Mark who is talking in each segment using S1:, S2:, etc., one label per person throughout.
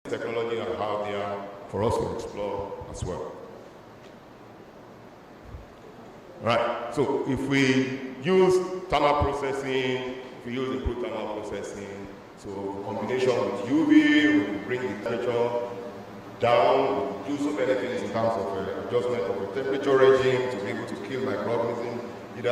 S1: technology are out there for us to explore as well. Right, so if we use thermal processing, if we use improved thermal processing, so combination with UV, we can bring the temperature down, we do so many things in terms of adjustment of the temperature regime to be able to kill microorganisms, either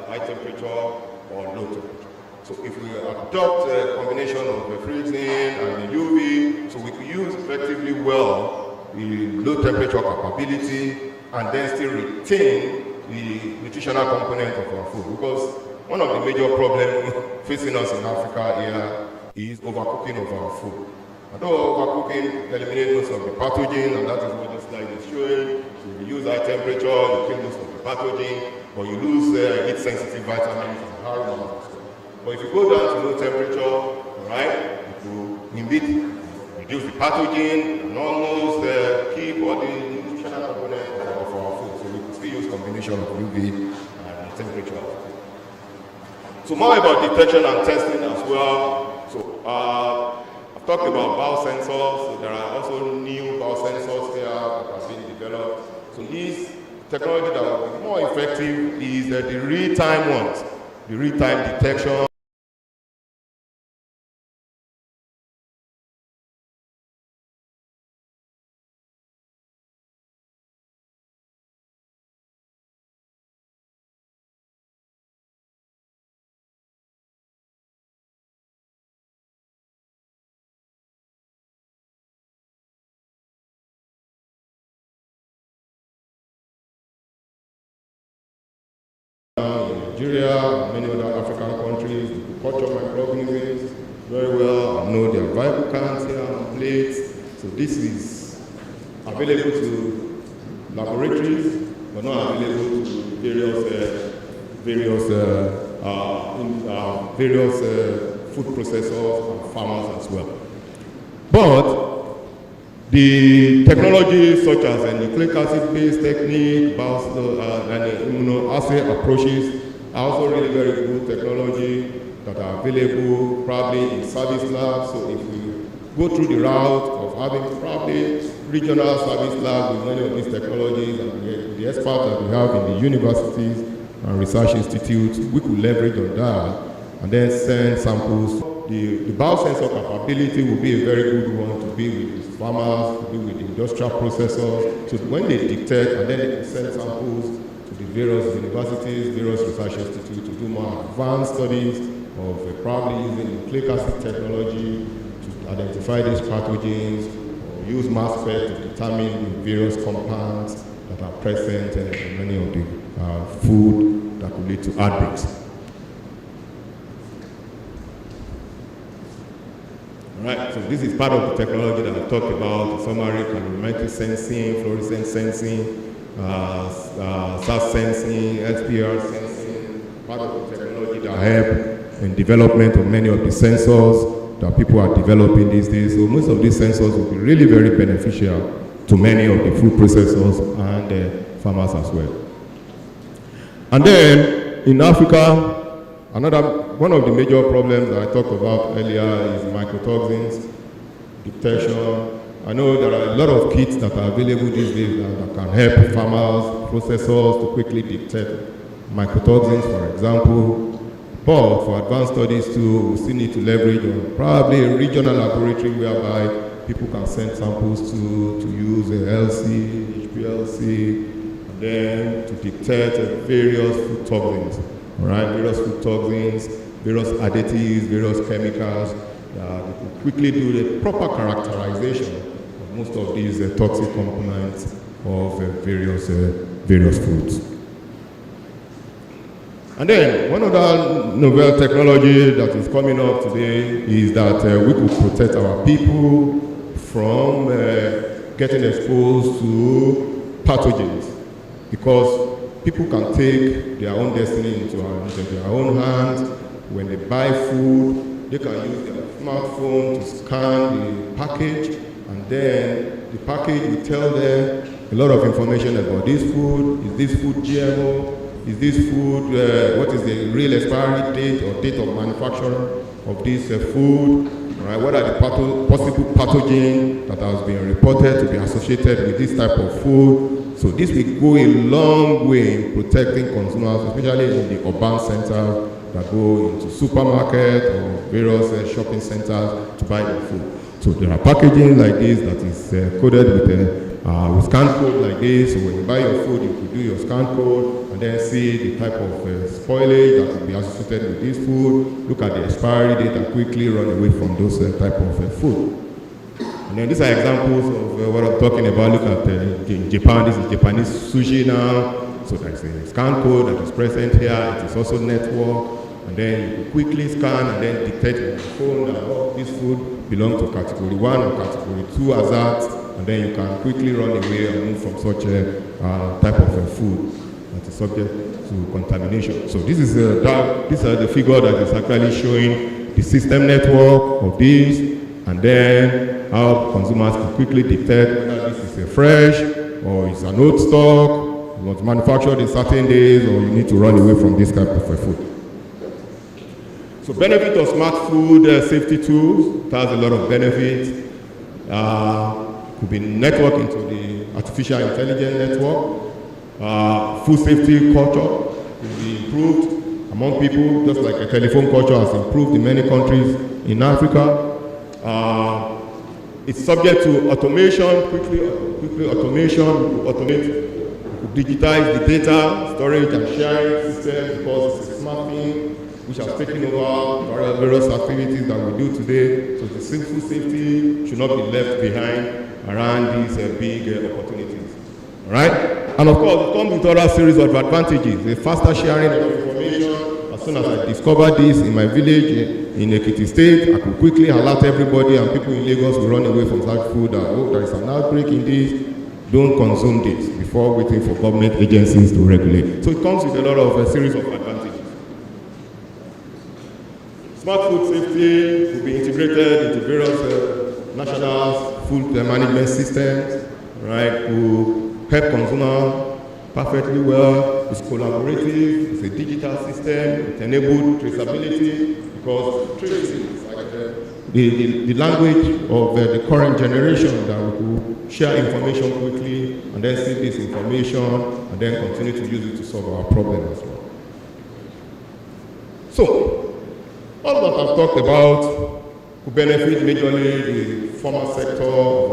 S1: high temperature or low temperature. So if we adopt a combination of the freezing and the UV, so we can use effectively well the low temperature capability and then still retain the nutritional component of our food. Because one of the major problems facing us in Africa here is overcooking of our food. Although overcooking eliminates most of the pathogen, and that is what this slide is showing. So you use high temperature, you kill most of the pathogen, but you lose heat-sensitive vitamins and hormones. But if you go down to low temperature, right, you reduce the pathogen and almost keep all the nutritional components of our food. So we can still use combination of UV and temperature. So more about detection and testing as well. So I've talked about biosensors. So there are also new biosensors here that have been developed. So these technology that will be more effective is the real-time ones, the real-time detection. In Nigeria, many other African countries, we could culture microorganisms very well and know their viable counts here on plates. So this is available to laboratories, but not available to various food processors and farmers as well. But the technologies such as nucleic acid-based technique, and immunoassay approaches are also really very good technology that are available probably in service labs. So if we go through the route of having probably regional service labs with many of these technologies and the experts that we have in the universities and research institutes, we could leverage on that and then send samples. The biosensor capability will be a very good one to be with farmers, to be with industrial processors, so when they detect and then they can send samples to the various universities, various research institutes to do more advanced studies of probably using nucleic acid technology to identify these pathogens or use mass spec to determine the various compounds that are present in many of the food that could lead to outbreaks. Right, so this is part of the technology that I talked about, the summary, calorimetric sensing, fluorescence sensing, SAS sensing, SPR sensing, part of the technology that help in development of many of the sensors that people are developing these days. So most of these sensors will be really very beneficial to many of the food processors and farmers as well. And then in Africa, one of the major problems that I talked about earlier is mycotoxins detection. I know there are a lot of kits that are available these days that can help farmers, processors to quickly detect mycotoxins, for example. But for advanced studies too, we still need to leverage on probably a regional laboratory whereby people can send samples to use a LC, HPLC, and then to detect various food toxins. All right, various food toxins, various additives, various chemicals, they can quickly do the proper characterization of most of these toxic components of various foods. And then one other novel technology that is coming up today is that we could protect our people from getting exposed to pathogens, because people can take their own destiny into their own hands. When they buy food, they can use their smartphone to scan the package, and then the package will tell them a lot of information about this food. Is this food GMO? Is this food, what is the real expiry date or date of manufacture of this food, right? What are the possible pathogens that has been reported to be associated with this type of food? So this will go a long way in protecting consumers, especially in the urban centers that go into supermarkets or various shopping centers to buy the food. So there are packaging like this that is coded with scan code like this. So when you buy your food, you could do your scan code and then see the type of spoilage that will be associated with this food. Look at the expiry date and quickly run away from those type of food. And then these are examples of what I'm talking about. Look at in Japan. This is Japanese sushi now. So there's a scan code that is present here. It is also network. And then you can quickly scan and then detect in your phone that this food belongs to category 1 or category 2 hazards, and then you can quickly run away and move from such a type of food that is subject to contamination. So this is the figure that is actually showing the system network of this, and then how consumers can quickly detect whether this is a fresh or it's an old stock, it was manufactured in certain days, or you need to run away from this type of food. So benefit of smart food safety tools, it has a lot of benefits. Could be networked into the artificial intelligence network. Food safety culture will be improved among people, just like a telephone culture has improved in many countries in Africa. It's subject to automation, quickly automation. We could digitize the data, storage and sharing system because it's a smart thing, which has taken over various activities that we do today. So the food safety should not be left behind around these big opportunities. All right? And of course, it comes with other series of advantages. The faster sharing of information. As soon as I discovered this in my village in Ekiti State, I could quickly alert everybody, and people in Lagos will run away from such food that, oh, there is an outbreak in this. Don't consume this before waiting for government agencies to regulate. So it comes with a lot of a series of advantages. Smart food safety will be integrated into various national food management systems, right, to help consumers perfectly well. It's collaborative, it's a digital system, it enables traceability, because tracing is like the language of the current generation, that we could share information quickly and then see this information and then continue to use it to solve our problem as well. So, all that I've talked about could benefit majorly the formal sector of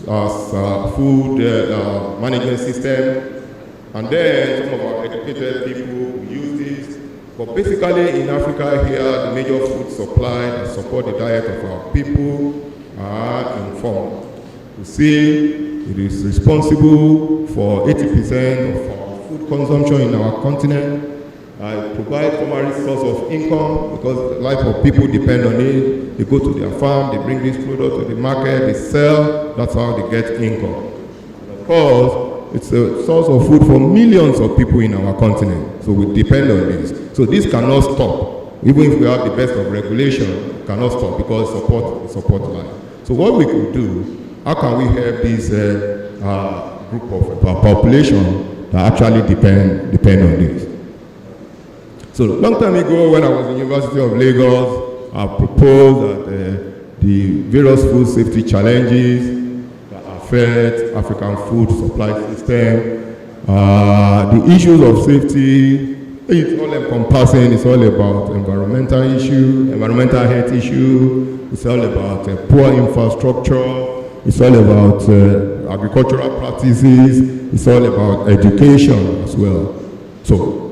S1: our food management system, and then some of our educated people who use this. But basically in Africa here, the major food supply that support the diet of our people are informed. You see, it is responsible for 80% of our food consumption in our continent. It provides primary source of income because the life of people depend on it. They go to their farm, they bring this product to the market, they sell, that's how they get income. And of course, it's a source of food for millions of people in our continent, so we depend on this. So this cannot stop. Even if we have the best of regulation, it cannot stop because it support life. So what we could do, how can we help this group of population that actually depend on this? So a long time ago, when I was in the University of Lagos, I proposed that the various food safety challenges that affect African food supply system, the issues of safety, it's all encompassing. It's all about environmental health issue. It's all about poor infrastructure. It's all about agricultural practices. It's all about education as well. So,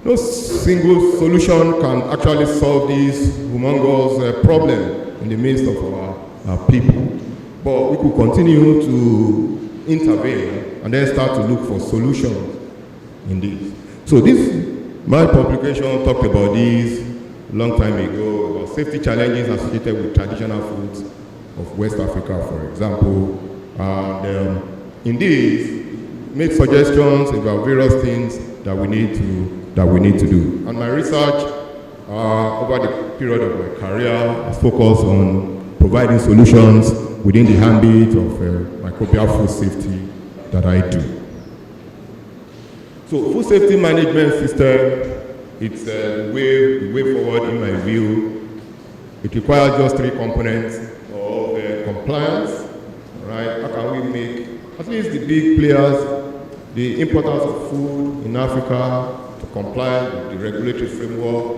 S1: no single solution can actually solve this humongous problem in the midst of our people. But we could continue to intervene and then start to look for solutions in this. So my publication talked about this a long time ago, about safety challenges associated with traditional foods of West Africa, for example. And in this, made suggestions about various things that we need to do. And my research over the period of my career has focused on providing solutions within the ambit of microbial food safety that I do. So food safety management system it's the way forward in my view. It requires just 3 components of compliance, right? How can we make at least the big players the importance of food in Africa to comply with the regulatory framework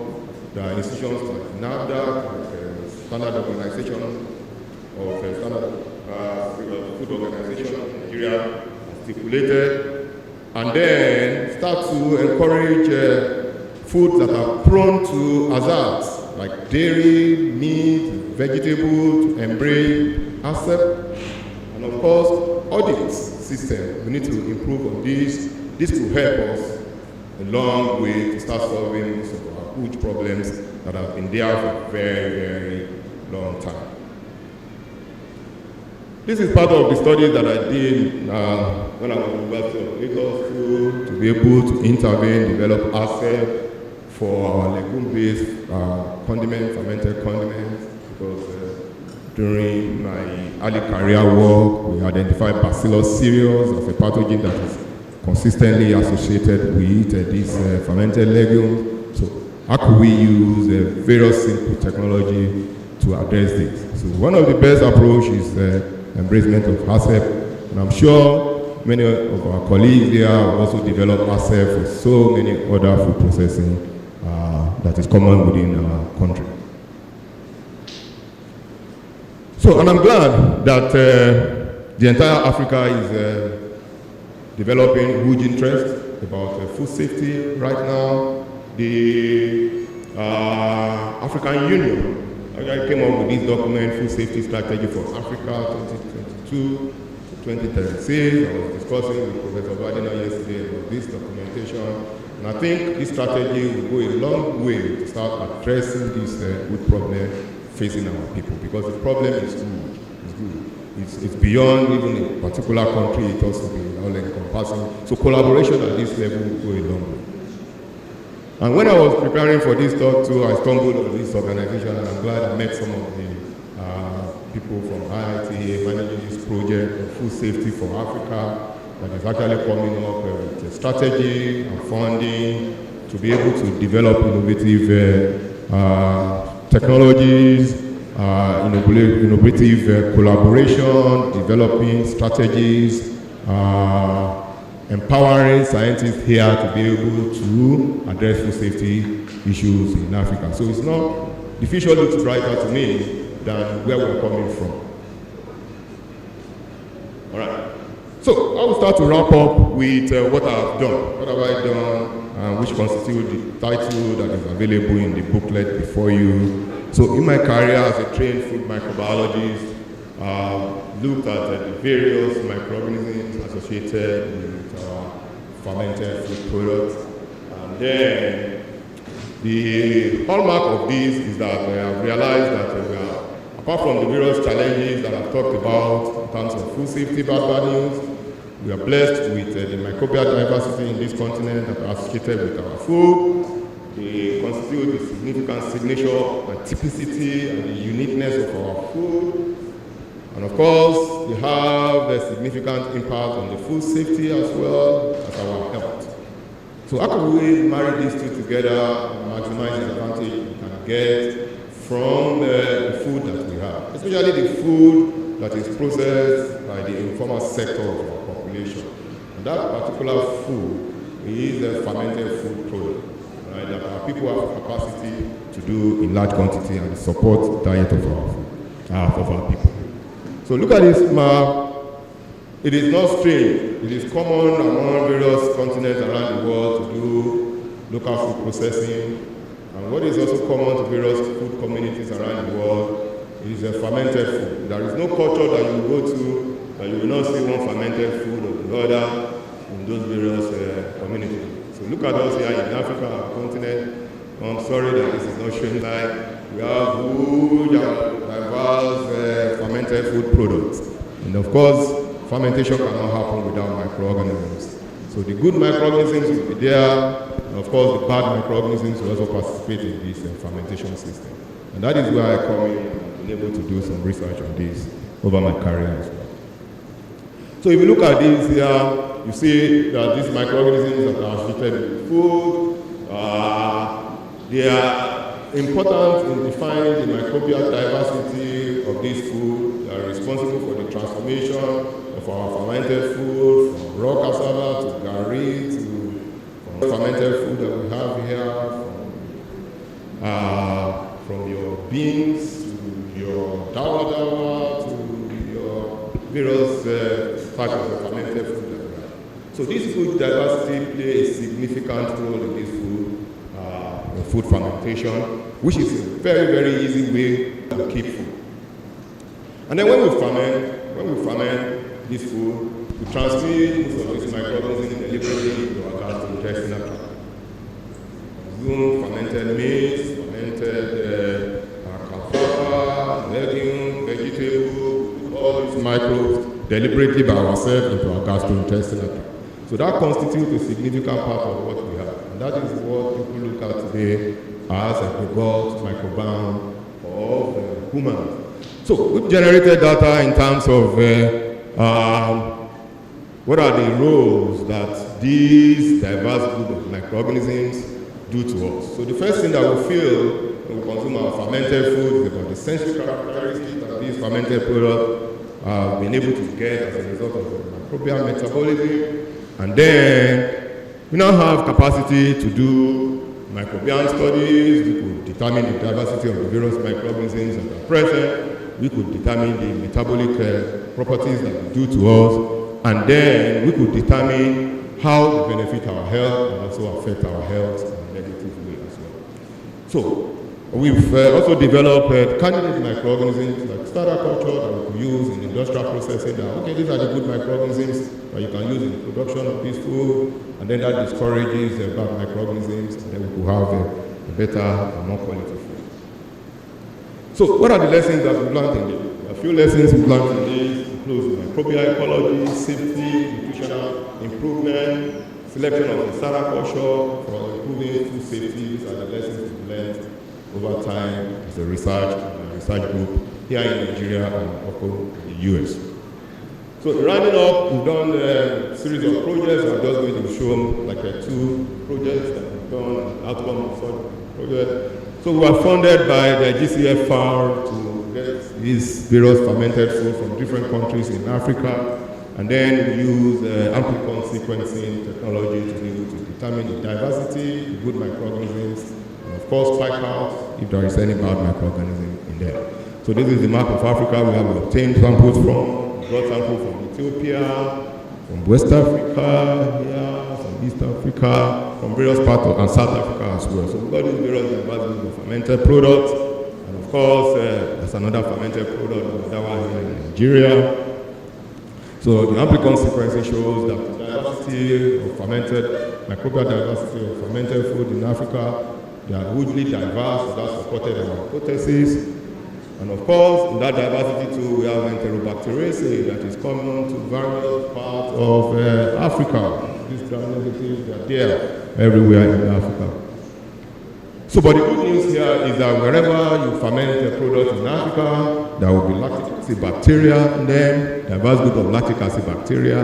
S1: that institutions like NAFDAC, Standard Organization of Standard Food Organization in Nigeria stipulated, and then start to encourage foods that are prone to hazards like dairy, meat, vegetables, to embrace Acafp, and of course audits system. We need to improve on this. This will help us a long way to start solving some of our huge problems that have been there for a very, very long time. This is part of the study that I did when I was in the University of Lagos to be able to intervene, develop Acafp for our legume-based condiments, fermented condiments, because during my early career work, we identified Bacillus cereus as a pathogen that is consistently associated with these fermented legumes. So how could we use various simple technology to address this? So one of the best approaches is embracement of Acafp, and I'm sure many of our colleagues there have also developed Acafp for so many other food processing that is common within our country. So, and I'm glad that the entire Africa is developing huge interest about food safety right now. The African Union came up with this document, Food Safety Strategy for Africa 2022 to 2036. I was discussing with Professor Badina yesterday about this documentation. And I think this strategy will go a long way to start addressing this food problem facing our people, because the problem is huge. It's beyond even a particular country, it has to be all encompassing. So collaboration at this level will go a long way. And when I was preparing for this talk too, I stumbled on this organization, and I'm glad I met some of the people from IITA managing this project of food safety for Africa that is actually coming up with a strategy and funding to be able to develop innovative technologies, innovative collaboration, developing strategies, empowering scientists here to be able to address food safety issues in Africa. So it's not, the future looks brighter to me than where we're coming from. All right. So I will start to wrap up with what I've done. What have I done, which constitutes the title that is available in the booklet before you. So in my career as a trained food microbiologist, looked at the various microorganisms associated with fermented food products. And then the hallmark of this is that I have realized that we are, apart from the various challenges that I've talked about in terms of food safety bad news, we are blessed with the microbial diversity in this continent that are associated with our food. They constitute a significant signature and typicity and the uniqueness of our food. And of course, they have a significant impact on the food safety as well as our health. So how can we marry these two together and maximize the advantage we can get from the food that we have, especially the food that is processed by the informal sector of our population. And that particular food is a fermented food product, right, that our people have capacity to do in large quantity and support the diet of our food, of our people. So look at this map. It is not strange. It is common among various continents around the world to do local food processing. And what is also common to various food communities around the world is a fermented food. There is no culture that you go to that you will not see one fermented food or the other in those various communities. So look at us here in Africa, our continent. I'm sorry that this is not showing like we have huge and diverse fermented food products. And of course, fermentation cannot happen without microorganisms. So the good microorganisms will be there, and of course the bad microorganisms will also participate in this fermentation system. And that is where I come in and been able to do some research on this over my career as well. So if you look at this here, you see that these microorganisms that are associated with food They are important in defining the microbial diversity of this food. They are responsible for the transformation of our fermented food, from raw cassava to gari to fermented food that we have here, from your beans to your dawa to your various types of fermented food that we have. So this food diversity plays a significant role in this food fermentation, which is a very, very easy way to keep food. And then when we ferment this food, we transmit most of these microorganisms deliberately to our gastrointestinal tract. Consume fermented meat, fermented cassava, legume, vegetable, all these microbes deliberately by ourselves into our gastrointestinal tract. So that constitutes a significant part of what we have. And that is what people look at today as a gut microbiome of humans. So we've generated data in terms of what are the roles that these diverse group of microorganisms do to us. So the first thing that we feel when we consume our fermented food is about the sensory characteristics that these fermented products have been able to get as a result of microbial metabolism. And then we now have capacity to do microbiome studies. We could determine the diversity of the various microorganisms that are present. We could determine the metabolic properties that they do to us. And then we could determine how they benefit our health and also affect our health in a negative way as well. So we've also developed candidate microorganisms like starter culture that we could use in industrial processing. Okay, these are the good microorganisms that you can use in the production of this food, and then that discourages bad microorganisms, and then we could have a better and more quality food. So what are the lessons that we've learned in this? A few lessons we've learned in this include microbial ecology, safety, nutritional improvement, selection of the starter culture for improving food safety. These are the lessons we've learned over time as a research group here in Nigeria and also in the US. So rounding up, we've done a series of projects. I'm just going to show like 2 projects that we've done, outcome of such projects. So we were funded by the GCFR to get these various fermented food from different countries in Africa. And then we use amplicon sequencing technology to be able to determine the diversity, the good microorganisms, and of course spike out if there is any bad microorganism in there. So this is the map of Africa. We have obtained samples from. Got samples from Ethiopia, from West Africa, yeah, from East Africa, from various parts of and South Africa as well. So we've got these various diversities of fermented products, and of course, there's another fermented product that one here in Nigeria. So the amplicon sequencing shows that the diversity of fermented, microbial diversity of fermented food in Africa, they are hugely diverse, so that supported our hypothesis. And of course, in that diversity too, we have Enterobacteriaceae that is common to various parts of Africa. These gram-negatives are there everywhere in Africa. So, but the good news here is that wherever you ferment a product in Africa, there will be lactic acid bacteria in them, diverse group of lactic acid bacteria,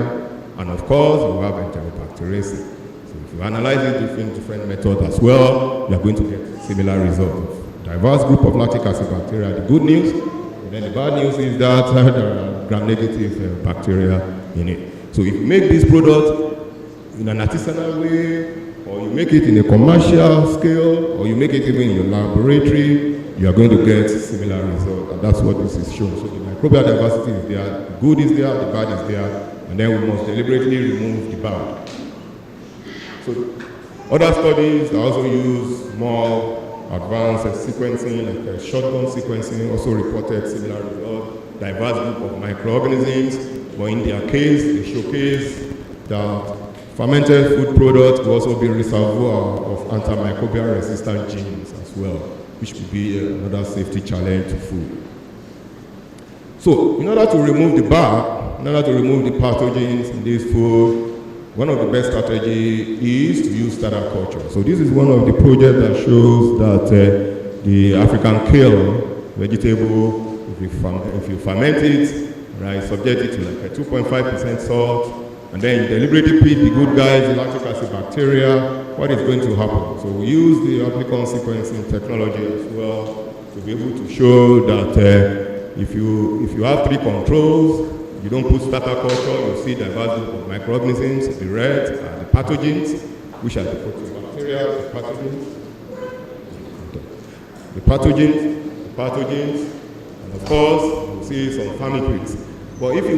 S1: and of course, you have Enterobacteriaceae. So if you analyze it in different methods as well, you are going to get similar results. Diverse group of lactic acid bacteria, the good news. And then the bad news is that there are gram-negative bacteria in it. So if you make this product in an artisanal way, or you make it in a commercial scale, or you make it even in your laboratory, you are going to get similar results. And that's what this is showing. So the microbial diversity is there, the good is there, the bad is there, and then we must deliberately remove the bad. So other studies also use more advanced sequencing, like shotgun sequencing, also reported similar results. Diverse group of microorganisms, but in their case, they showcase that fermented food products will also be a reservoir of antimicrobial resistant genes as well, which could be another safety challenge to food. So, in order to remove the bad, in order to remove the pathogens in this food, one of the best strategies is to use starter culture. So this is one of the projects that shows that the African kale vegetable, if you ferment it, right, subject it to like a 2.5% salt, and then you deliberately feed the good guys, the lactic acid bacteria, what is going to happen. So we use the applicant sequencing technology as well to be able to show that if you have 3 controls, you don't put starter culture, you see diversity of microorganisms. The red are the pathogens, which are the bacteria, the pathogens, and of course, you see some firmicutes. But if you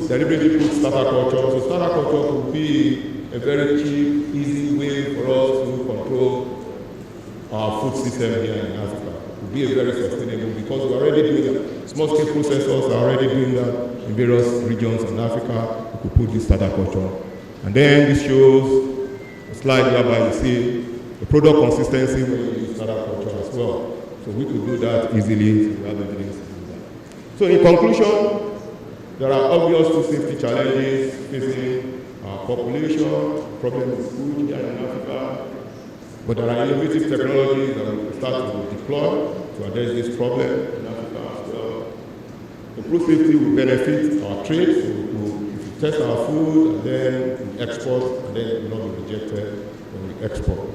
S1: deliberately put starter culture, so starter culture could be a very cheap, easy way for us to control our food system here in Africa. It would be a very sustainable, because we're already doing that. Small-scale processors are already doing that in various regions in Africa. We could put this starter culture. And then this shows a slide whereby you see the product consistency when you use starter culture as well. So we could do that easily. So we have evidence to do that. So in conclusion, there are obvious food safety challenges facing our population, problem with food here in Africa, but there are innovative technologies that we can start to deploy to address this problem in Africa as well. Improved safety will benefit our trade. So if we test our food and then we export, and then it will not be rejected when we export.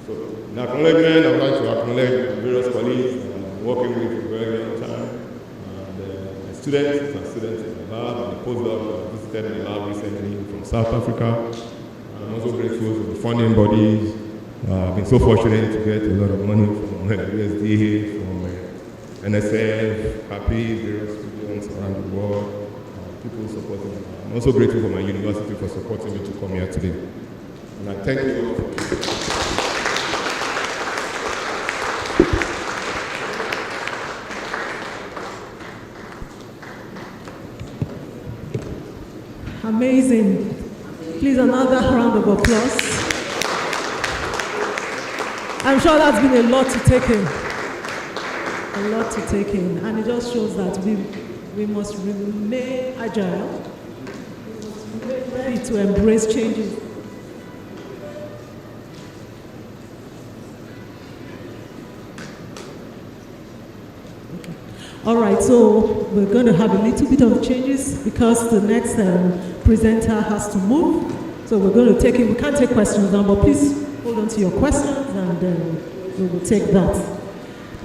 S1: So in acknowledgement, I would like to acknowledge various colleagues working with for a very long time. Students and students in the lab, and the postdoc who visited the lab recently from South Africa. I'm also grateful to the funding bodies. I've been so fortunate to get a lot of money from USD, from NSF, Acafp, various students around the world, people supporting me. I'm also grateful for my university for supporting me to come here today. And I thank you all for
S2: Amazing. Please, another round of applause. I'm sure that's been a lot to take in. A lot to take in. And it just shows that we must remain agile. We must remain ready to embrace changes. All right, so we're going to have a little bit of changes because the next presenter has to move. So we're going to take it. We can't take questions now, but please hold on to your questions and we will take that.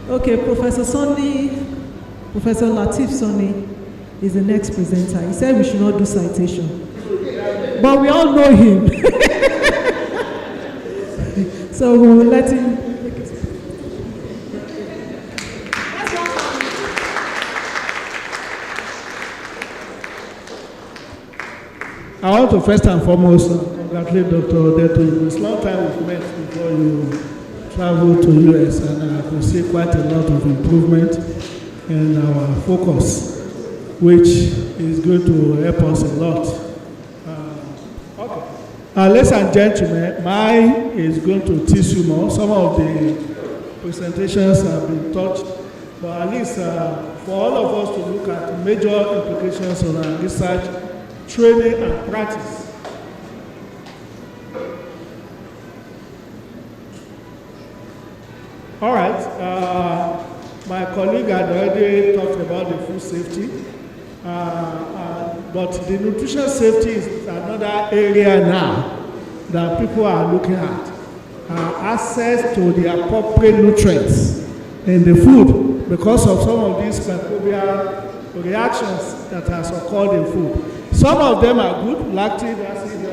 S2: Okay, Professor Latif Sonny is the next presenter. He said we should not do citation, but we all know him. So we will let him.
S3: I want to first and foremost congratulate Dr. Odeto. It's a long time we've met before you traveled to US, and I could see quite a lot of improvement in our focus, which is going to help us a lot. Ladies and gentlemen, mine is going to teach you more. Some of the presentations have been touched, but at least for all of us to look at major implications on our research, training and practice. All right, my colleague had already talked about the food safety, but the nutrition safety is another area now that people are looking at. Access to the appropriate nutrients in the food because of some of these microbial reactions that has occurred in food. Some of them are good, lactic acid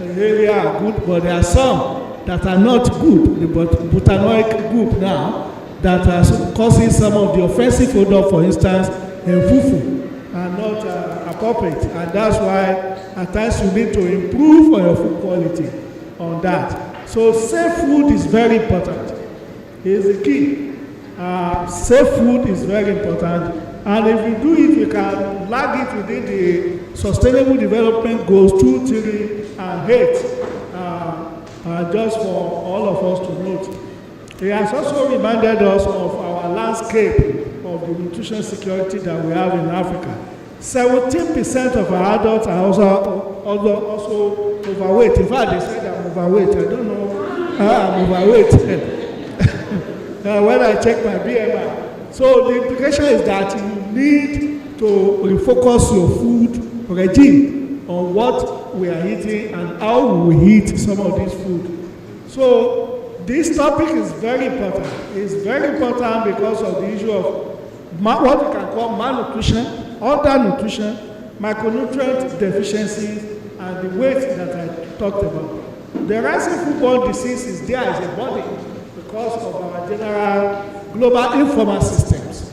S3: area are good, but there are some that are not good. The butanoic group now that are causing some of the offensive odor, for instance, in fufu, are not appropriate. And that's why at times you need to improve on your food quality on that. So safe food is very important. It's the key. Safe food is very important. And if we do it, we can lag it within the Sustainable Development Goals 2, 3, and 8, just for all of us to note. He has also reminded us of our landscape of the nutrition security that we have in Africa. 17% of our adults are also overweight. In fact, they said I'm overweight. I don't know how I'm overweight. When I check my BMI. So the implication is that you need to refocus your food regime on what we are eating and how we eat some of this food. So this topic is very important. It's very important because of the issue of what we can call malnutrition, undernutrition, micronutrient deficiencies, and the weight that I talked about. The rising foodborne disease is there as a body because of our general global informal systems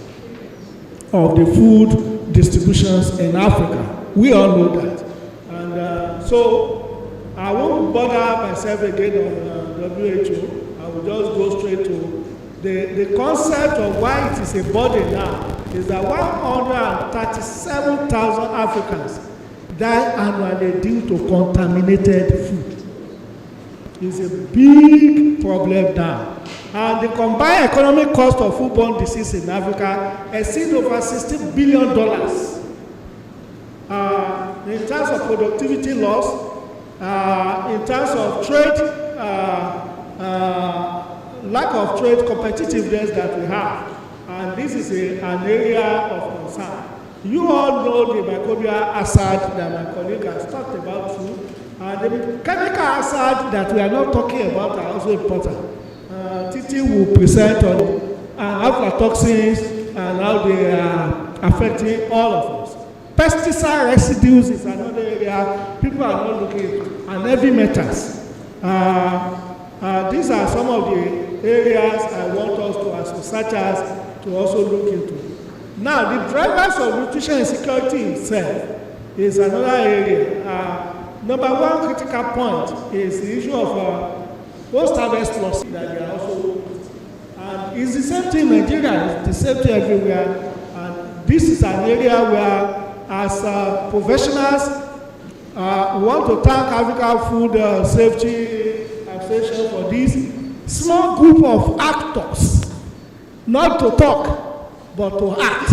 S3: of the food distributions in Africa. We all know that. And so I won't bother myself again on WHO. I will just go straight to the concept of why it is a body now is that 137,000 Africans die annually due to contaminated food. It's a big problem now. And the combined economic cost of foodborne disease in Africa exceeds over $60 billion. In terms of productivity loss, in terms of trade, lack of trade competitiveness that we have. And this is an area of concern. You all know the microbial hazard that my colleague has talked about too. The chemical hazard that we are not talking about are also important. Titi will present on aflatoxins and how they are affecting all of us. Pesticide residues is another area people are not looking into, and heavy metals. These are some of the areas I want us to, as researchers, to also look into. Now, the drivers of nutrition insecurity itself is another area. Number one critical point is the issue of post-harvest loss that they are also, and it's the same thing in Nigeria, it's the same thing everywhere. And this is an area where, as professionals, we want to thank African Food Safety Association for this small group of actors, not to talk, but to act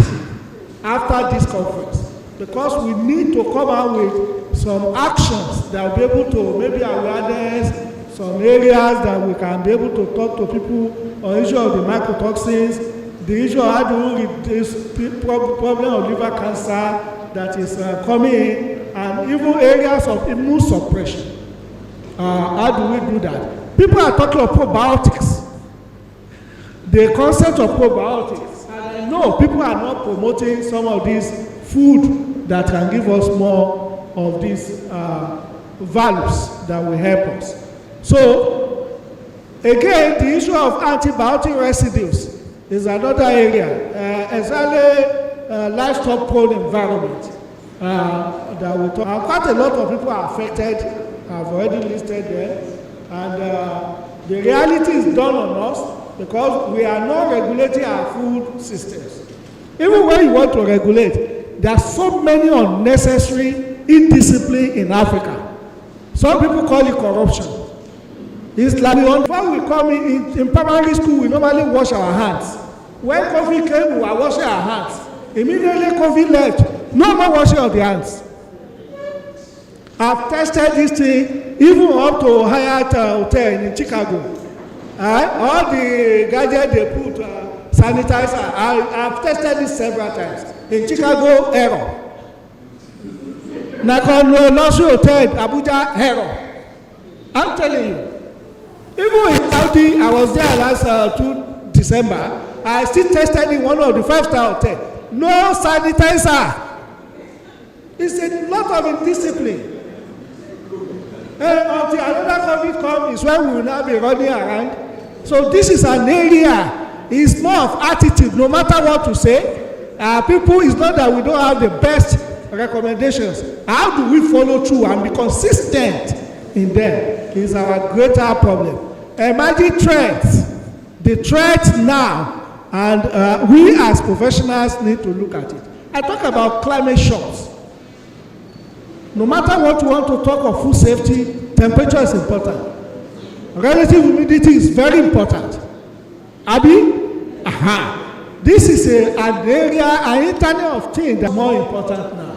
S3: after this conference. Because we need to come out with some actions that will be able to, maybe awareness, some areas that we can be able to talk to people on the issue of the mycotoxins, the issue of how do we reduce problem of liver cancer that is coming in, and even areas of immune suppression. How do we do that? People are talking of probiotics. The concept of probiotics, and I know people are not promoting some of these food that can give us more of these values that will help us. So, again, the issue of antibiotic residues is another area, exactly livestock prone environment that we talk. Quite a lot of people are affected. I've already listed them, and the reality is done on us because we are not regulating our food systems. Even when you want to regulate, there are so many unnecessary indiscipline in Africa. Some people call it corruption. It's like when we come in primary school, we normally wash our hands. When COVID came, we were washing our hands. Immediately COVID left, no more washing of the hands. I've tested this thing even up to Hyatt Hotel in Chicago. All the gadgets they put sanitizer. I've tested this several times. In Chicago, error. Nakano Luxury Hotel, Abuja, error. I'm telling you. Even in Saudi, I was there last 2 December. I still tested in one of the 5-star hotels. No sanitizer. It's a lot of indiscipline. Until another COVID comes is when we will now be running around. So this is an area. It's more of attitude. No matter what to say, people, it's not that we don't have the best recommendations. How do we follow through and be consistent in them is our greater problem. Emerging trends, the trends now, and we as professionals need to look at it. I talk about climate shocks. No matter what you want to talk of food safety, temperature is important. Relative humidity is very important. Abi? Aha. This is an area, an internet of things that are more important now.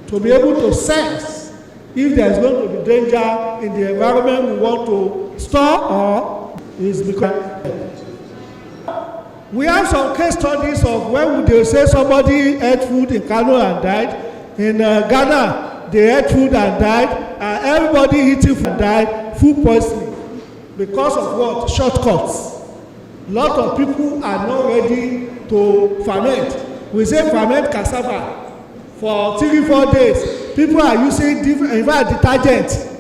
S3: To be able to sense if there is going to be danger in the environment we want to store or is because we have some case studies of when they say somebody ate food in Kano and died. In Ghana, they ate food and died, and everybody eating food and died, food poisoning. Because of what? Shortcuts. A lot of people are not ready to ferment. We say ferment cassava for 3-4 days. People are using different, in fact, detergent.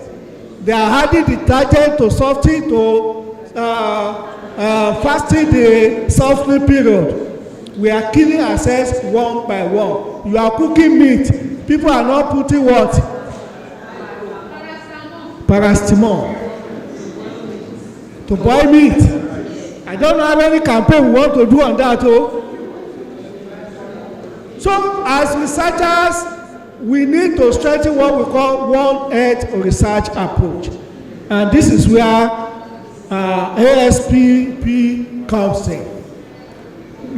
S3: They are adding detergent to soften, to fasting the softening period. We are killing ourselves one by one. You are cooking meat. People are not putting what? Paracetamol. To boil meat. I don't know how many campaign we want to do on that. Oh. So as researchers, we need to strengthen what we call One Health research approach. And this is where ASPP comes in.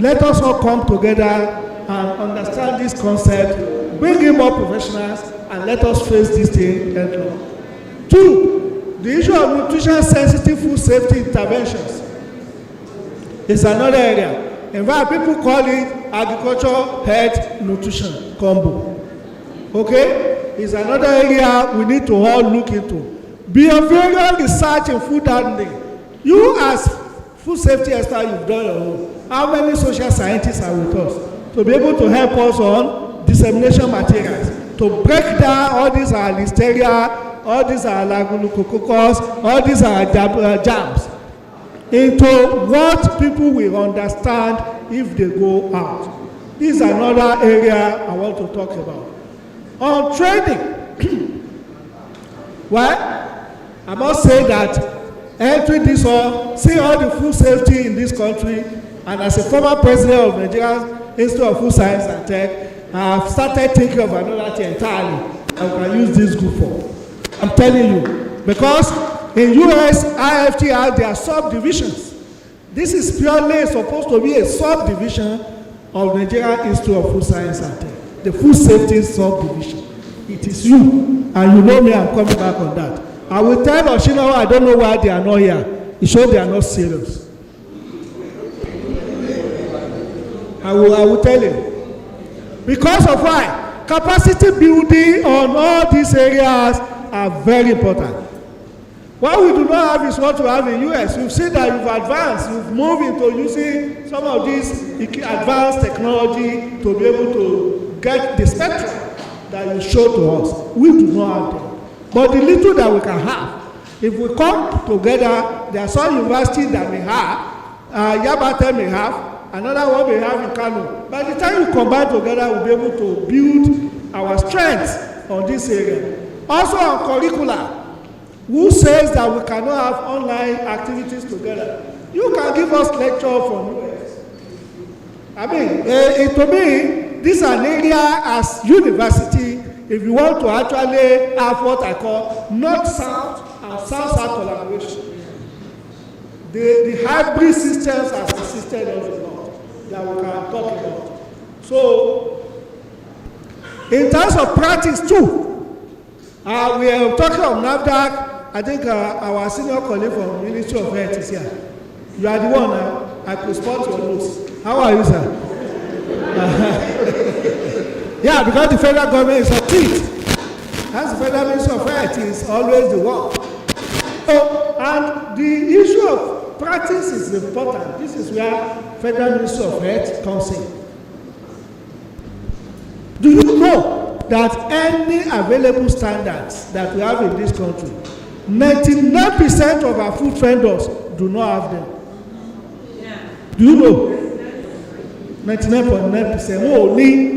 S3: Let us all come together and understand this concept, bring in more professionals, and let us face this thing head on. 2, the issue of nutrition-sensitive food safety interventions is another area. In fact, people call it agriculture, health, nutrition combo. Okay? It's another area we need to all look into. Behavioral research in food handling. You as food safety expert, you've done your own. How many social scientists are with us to be able to help us on dissemination materials, to break down all these are listeria, all these are lagunococcus, all these are germs, into what people will understand if they go out. This is another area I want to talk about. On training, well, I must say that entering this all, see all the food safety in this country, and as a former president of Nigeria's Institute of Food Science and Tech, I have started thinking of another thing entirely I can use this group for. I'm telling you, because in US, IFT has their subdivisions. This is purely supposed to be a subdivision of Nigeria Institute of Food Science and Tech, the food safety subdivision. It is you, and you know me, I'm coming back on that. I will tell Oshinawa, I don't know why they are not here. It shows they are not serious. I will tell him. Because of why? Capacity building on all these areas are very important. What we do not have is what we have in US. You've seen that you've advanced, you've moved into using some of this advanced technology to be able to get the spectrum that you show to us. We do not have them. But the little that we can have, if we come together, there are some universities that may have, Yabate may have, another one may have in Kano. By the time we combine together, we'll be able to build our strength on this area. Also on curricula, who says that we cannot have online activities together? You can give us lecture from US. I mean, to me, this is an area as university, if you want to actually have what I call North-South and South-South collaboration. The hybrid systems has existed on the North that we can talk about. So, in terms of practice too, we are talking of NAFDAC. I think our senior colleague from the Ministry of Health is here. You are the one now. I could spot your nose. How are you, sir? Yeah, because the federal government is a thief. As the federal Ministry of Health is always the one. So, and the issue of practice is important. This is where federal Ministry of Health comes in. Do you know that any available standards that we have in this country, 99% of our food vendors do not have them? Yeah. Do you know? 99.9%. Only.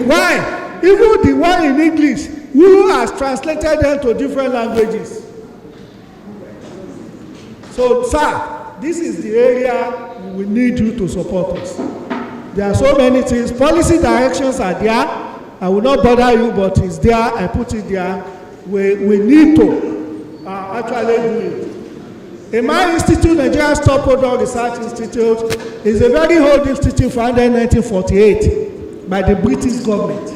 S3: Why? Even the one in English, who has translated them to different languages? So, sir, this is the area we need you to support us. There are so many things. Policy directions are there. I will not bother you, but it's there. I put it there. We need to actually do it. In my institute, Nigeria Stock Product Research Institute, is a very old institute founded in 1948 by the British government.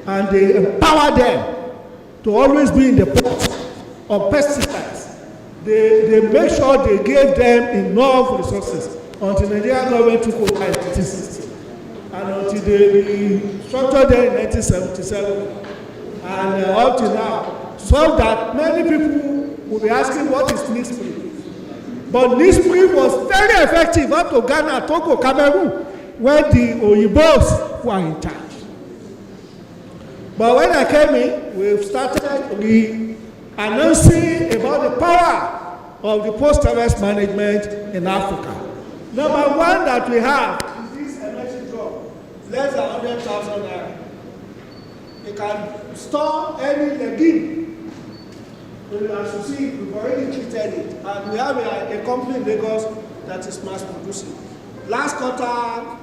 S3: And they empower them to always be in the pot of pesticides. They make sure they gave them enough resources until the Nigerian government took over in 1960. and until they restructured them in 1977, and up to now, so that many people will be asking what is newsprint. But newsprint was very effective up to Ghana, Togo, Cameroon, where the Oyibos were in charge. But when I came in, we started announcing about the power of the post-harvest management in Africa. Number one that we have is this energy drop, less than 100,000 naira. You can store any legume. As you see, we've already treated it, and we have a company in Lagos that is mass producing. Last quarter,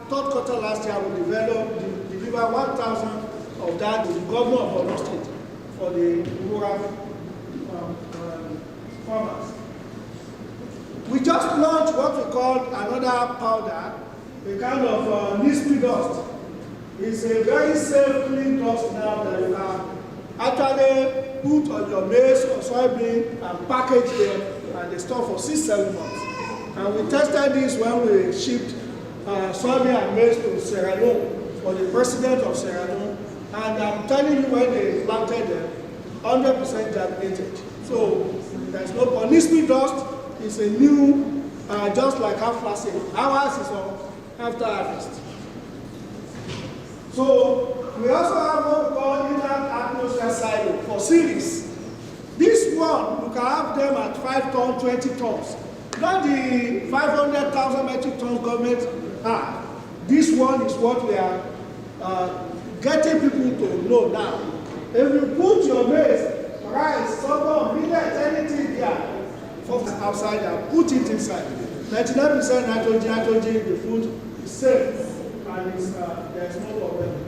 S3: third quarter last year, we delivered 1,000 of that to the governor of Borno State for the rural farmers. We just launched what we call another powder, a kind of newsprint dust. It's a very safe, clean dust now that you can actually put on your maize or soybean and package them, and they store for 6-7 months. And we tested this when we shipped soybean and maize to Sierra Leone for the president of Sierra Leone. And I'm telling you, when they planted them, 100% germinated. So there's no newsprint dust. It's a new, just like aflacin. Ours is on after harvest. So we also have what we call inert atmosphere silo for series. This one, you can have them at 5 tons, 20 tons. Not the 500,000 metric tons government have. This one is what we are getting people to know now. If you put your maize, rice, sorghum, millet, anything there, outside and put it inside. 99% nitrogen, the food is safe, and there's no problem.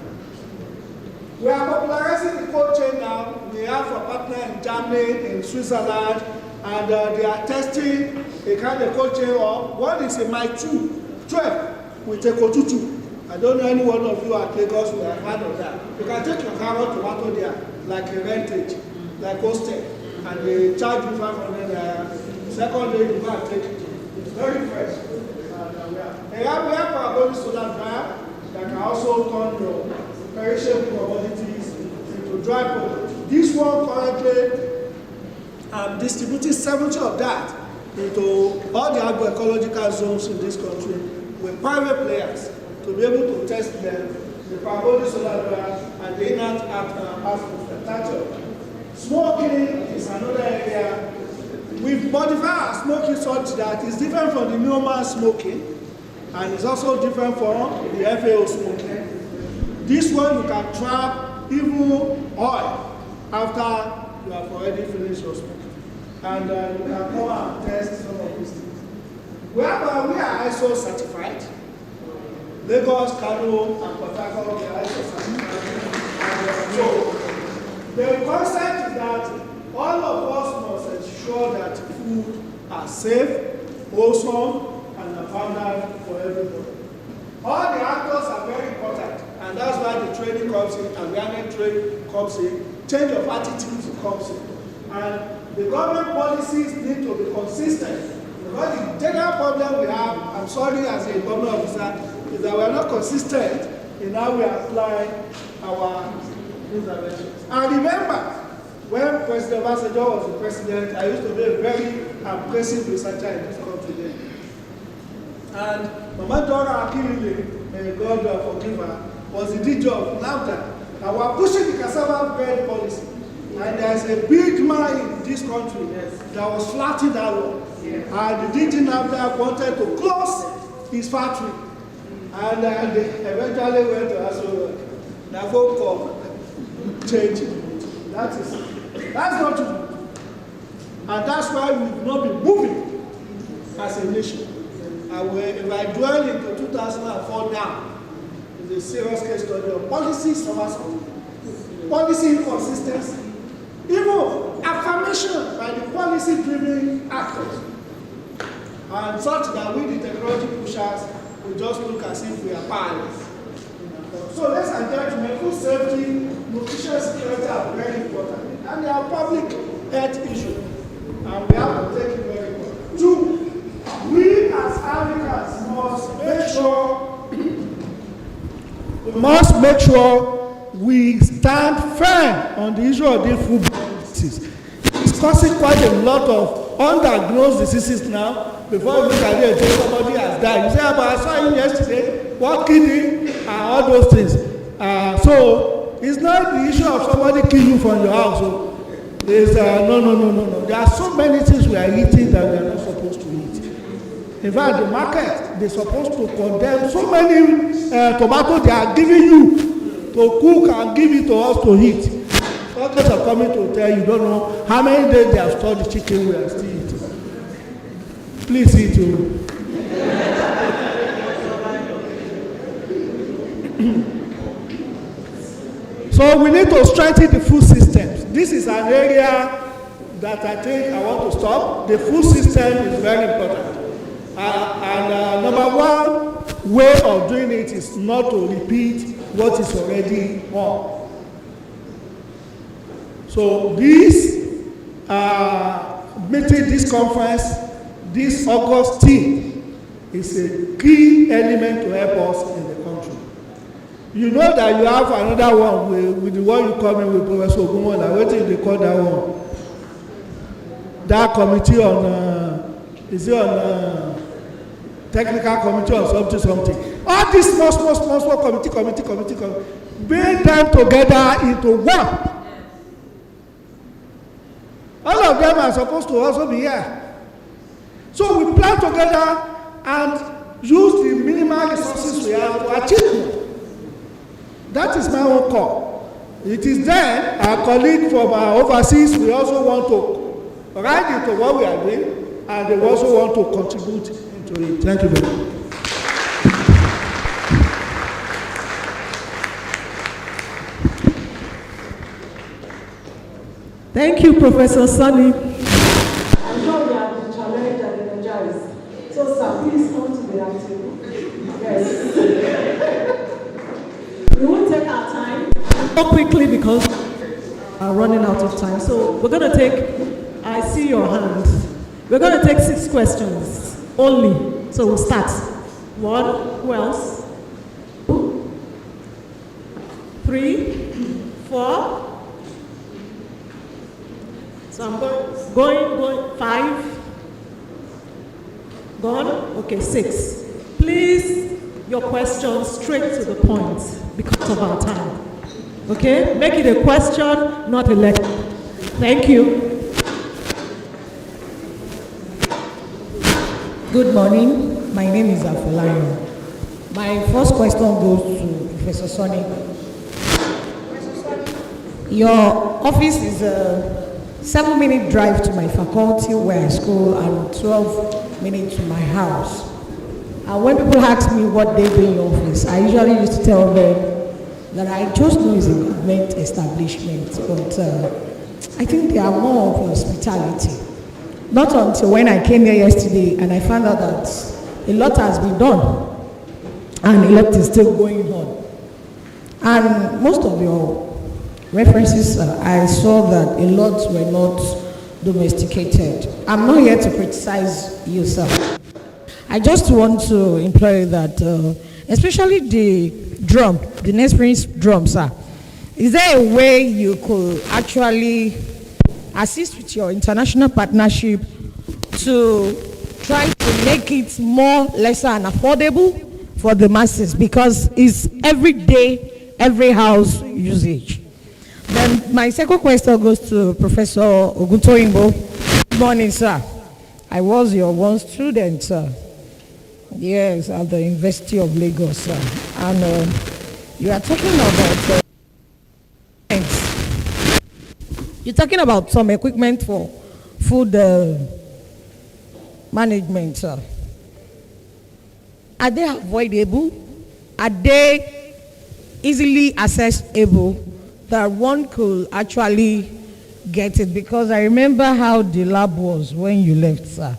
S3: We are popularizing the cold chain now. We have a partner in Germany, in Switzerland, and they are testing a kind of cold chain. One is a My 12 with a Kotutu. I don't know any one of you at Lagos who have heard of that. You can take your carrot tomato there, like a rentage, like hostel, and they charge you 500 naira. Second day, you go and take it. It's very fresh. We have our body solar dryer that can also turn your perishable commodities into dry products. This one currently, I'm distributing 70 of that into all the agroecological zones in this country with private players to be able to test them, the parabolic solar dryer and the inert atmosphere. Smoking is another area. We've modified our smoking such that it's different from the normal smoking, and it's also different from the FAO smoking. This one you can trap even oil after you have already finished your smoking. And you can come and test some of these things. We are ISO certified. Lagos, Kano, and Port Harcourt are ISO certified. So the concept is that all of us must ensure that food are safe, wholesome, and abundant for everybody. All the actors are very important, and that's why the training comes in, awareness training comes in, change of attitudes comes in. And the government policies need to be consistent. Because the general problem we have, I'm sorry as a government officer, is that we are not consistent in how we apply our interventions. And remember, when President Obasanjo was the president, I used to be a very impressive researcher in this country then. And Mama Dora Akinyele, may God forgive her, was the DJ of NAFDA. And we are pushing the cassava bread policy. And there's a big man in this country that was flatting that law. And the DG NAFDA wanted to close his factory. And they eventually went to Aso. Now phone call, change it. That's not true. And that's why we've not been moving as a nation. And if I dwell into 2004 now, it's a serious case study of policy somersault, policy inconsistency, even affirmation by the policy-driven actors, and such that we, the technology pushers, will just look as if we are powerless. So, ladies and gentlemen, food safety, nutrition security are very important, and they are public health issues, and we have to take it very important. Two, we as Africans must make sure must make sure we stand firm on the issue of these foodborne diseases. It's causing quite a lot of undiagnosed diseases now. Before you look at it, somebody has died. You say, but I saw him yesterday, what kidney, and all those things. So it's not the issue of somebody kill you from your house. So there's no. There are so many things we are eating that we are not supposed to eat. In fact, the market, they're supposed to condemn so many tomatoes they are giving you to cook and give it to us to eat. Doctors are coming to tell you, don't know how many days they have stored the chicken we are still eating. Please eat too. So we need to strengthen the food systems. This is an area that I think I want to stop. The food system is very important. Number one way of doing it is not to repeat what is already on. So this meeting, this conference, this August team is a key element to help us in the country. You know that you have another one with the one you come in with Professor Ogunmola. What do they call that one? That committee on, is it on technical committee or something. All these small committee, bring them together into one. All of them are supposed to also be here. So we plan together and use the minimal resources we have to achieve. That is my own call. It is then our colleague from our overseas, we also want to write into what we are doing, and they also want to contribute into it. Thank you very much.
S2: Thank you, Professor Sunny.
S4: I'm sure we have been challenged and energized. So, sir, please come to the table. Yes. We won't take our time.
S2: Go quickly because we're running out of time. So we're going to take, I see your hand. We're going to take 6 questions only. So we'll start. 1, who else? 2, 3, 4. So I'm going, 5. Gone? Okay, 6. Please, your questions straight to the point because of our time. Okay? Make it a question, not a lecture. Thank you.
S5: Good morning. My name is Afolayo. My first question goes to Professor Sonny. Your office is a 7-minute drive to my faculty where I school and 12 minutes to my house. And when people ask me what they do in your office, I usually used to tell them that I just know it's a government establishment, but I think they are more of hospitality. Not until when I came here yesterday and I found out that a lot has been done and a lot is still going on. And most of your references, I saw that a lot were not domesticated. I'm not here to criticize you, sir. I just want to employ that, especially the drum, the Nespress drum, sir. Is there a way you could actually assist with your international partnership to try to make it more lesser and affordable for the masses, because it's every day, every house usage? Then my second question goes to Professor Oguntoyinbo. Good morning, sir. I was your one student, sir. Yes, at the University of Lagos, sir. And you are talking about you're talking about some equipment for food management, sir. Are they avoidable? Are they easily accessible that one could actually get it? Because I remember how the lab was when you left, sir.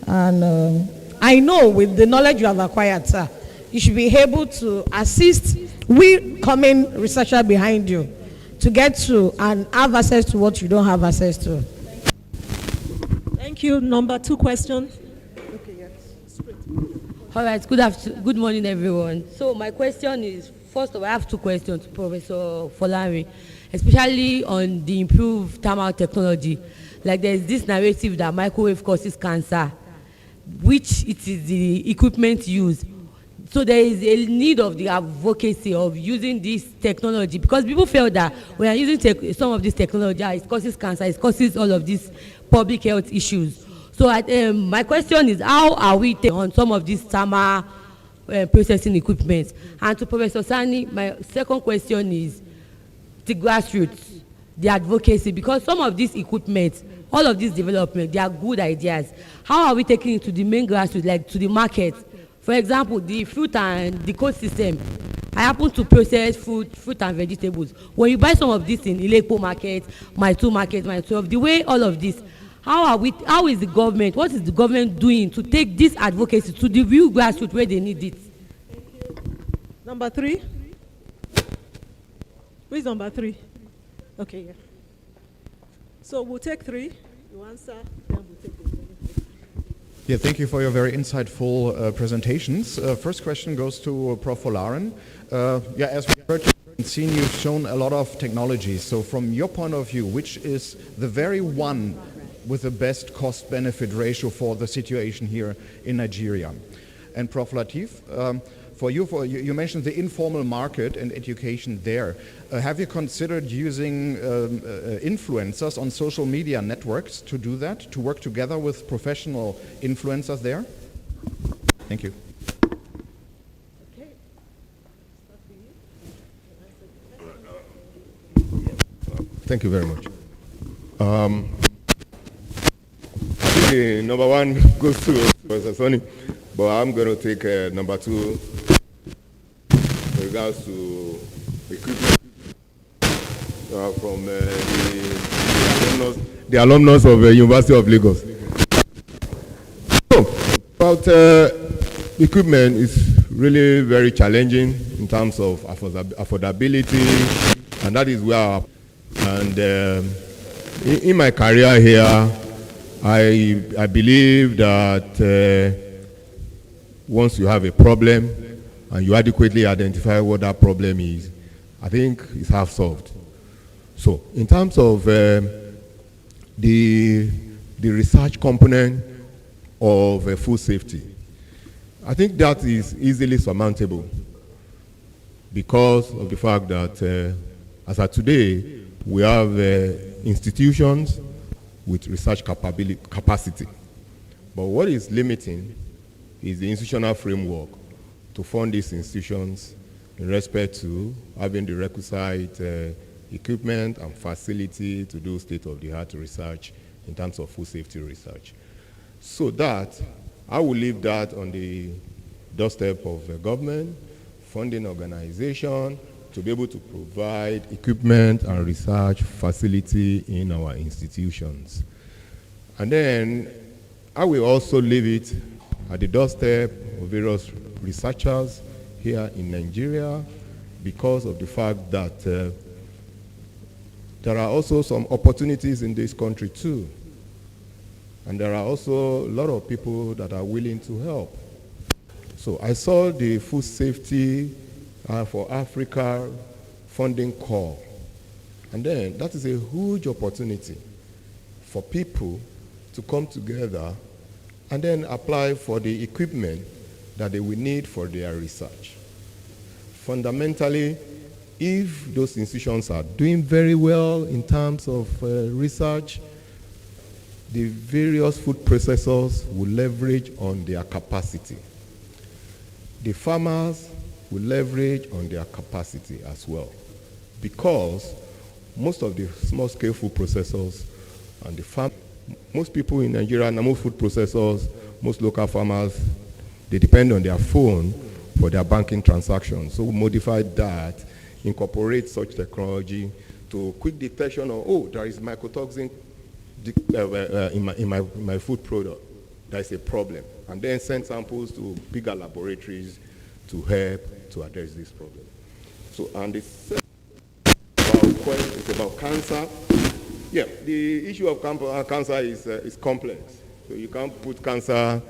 S5: And I know with the knowledge you have acquired, sir, you should be able to assist we coming researcher behind you to get to and have access to what you don't have access to.
S2: Thank you. Number 2 question.
S6: All right, good morning, everyone. So my question is First of all, I have two questions to Professor Folari, especially on the improved thermal technology. Like there's this narrative that microwave causes cancer, which it is the equipment used. So there is a need of the advocacy of using this technology, because people feel that when are using some of this technology, it causes cancer, it causes all of these public health issues. So my question is, how are we on some of these thermal processing equipment? And to Professor Sani, my second question is the grassroots, the advocacy, because some of these equipment, all of these development, they are good ideas. How are we taking it to the main grassroots, like to the market? For example, the fruit and the cold system. I happen to process fruit and vegetables. When you buy some of this in Ilepo market, my 2 market, my 12, the way all of this, how is the government, what is the government doing to take this advocacy to the real grassroots where they need it?
S2: Number 3. Who is number 3? Okay, yeah. So we'll take 3. You answer, then we'll take the
S7: Yeah, thank you for your very insightful presentations. First question goes to Prof. Folaren. Yeah, as we heard and seen, you've shown a lot of technologies. So from your point of view, which is the very one with the best cost-benefit ratio for the situation here in Nigeria? And Prof. Latif, you mentioned the informal market and education there. Have you considered using influencers on social media networks to do that, to work together with professional influencers there? Thank you.
S1: Thank you very much. I think the number 1 goes to Professor Sonny, but I'm going to take number 2 in regards to equipment from the alumnus of the University of Lagos. So, about equipment is really very challenging in terms of affordability, and that is where in my career here, I believe that once you have a problem and you adequately identify what that problem is, I think it's half solved. So in terms of the research component of food safety, I think that is easily surmountable because of the fact that as of today, we have institutions with research capacity. But what is limiting is the institutional framework to fund these institutions in respect to having the requisite equipment and facility to do state-of-the-art research in terms of food safety research. So that, I will leave that on the doorstep of the government, funding organization, to be able to provide equipment and research facility in our institutions. And then I will also leave it at the doorstep of various researchers here in Nigeria because of the fact that there are also some opportunities in this country too. And there are also a lot of people that are willing to help. So I saw the food safety for Africa funding call. And then that is a huge opportunity for people to come together and then apply for the equipment that they will need for their research. Fundamentally, if those institutions are doing very well in terms of research, the various food processors will leverage on their capacity. The farmers will leverage on their capacity as well, because most of the small-scale food processors and most people in Nigeria, most food processors, most local farmers, they depend on their phone for their banking transactions. So we modified that, incorporate such technology to quick detection of, oh, there is mycotoxin in my food product. There is a problem. And then send samples to bigger laboratories to help to address this problem. So, and it's about cancer. Yeah, the issue of cancer is complex. So you can't put cancer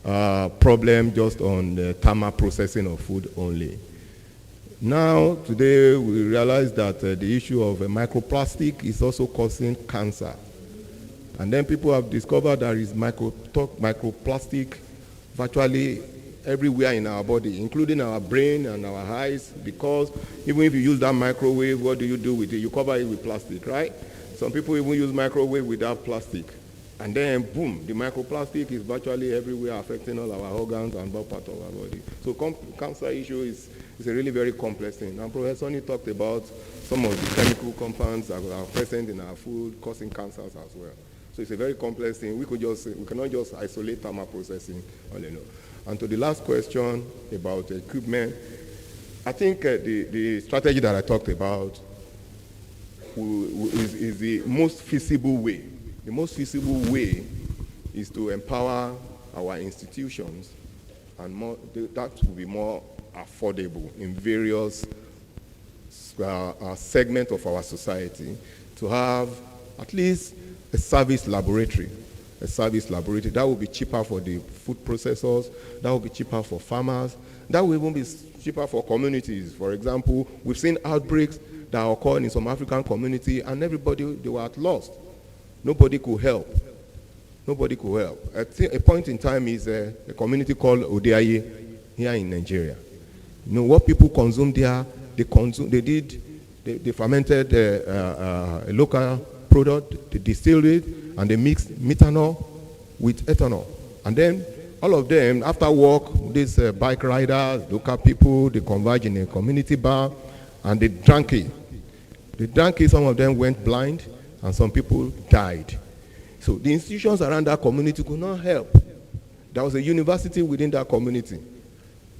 S1: problem just on the thermal processing of food only. Now, today, we realize that the issue of microplastic is also causing cancer. And then people have discovered there is microplastic virtually everywhere in our body, including our brain and our eyes, because even if you use that microwave, what do you do with it? You cover it with plastic, right? Some people even use microwave without plastic. And then, boom, the microplastic is virtually everywhere, affecting all our organs and all parts of our body. So cancer issue is a really very complex thing. And Professor Sonny talked about some of the chemical compounds that are present in our food causing cancers as well. So it's a very complex thing. We cannot just isolate thermal processing all alone. And to the last question about equipment, I think the strategy that I talked about is the most feasible way. The most feasible way is to empower our institutions, and that will be more affordable in various segments of our society, to have at least a service laboratory. A service laboratory that will be cheaper for the food processors, that will be cheaper for farmers, that will even be cheaper for communities. For example, we've seen outbreaks that occurred in some African community, and everybody, they were at loss. Nobody could help. Nobody could help. I think a point in time is a community called Odeaye here in Nigeria. You know what people consume there? They fermented a local product, they distilled it, and they mixed methanol with ethanol. And then all of them, after work, these bike riders, local people, they converge in a community bar, and they drank it. They drank it, some of them went blind, and some people died. So the institutions around that community could not help. There was a university within that community.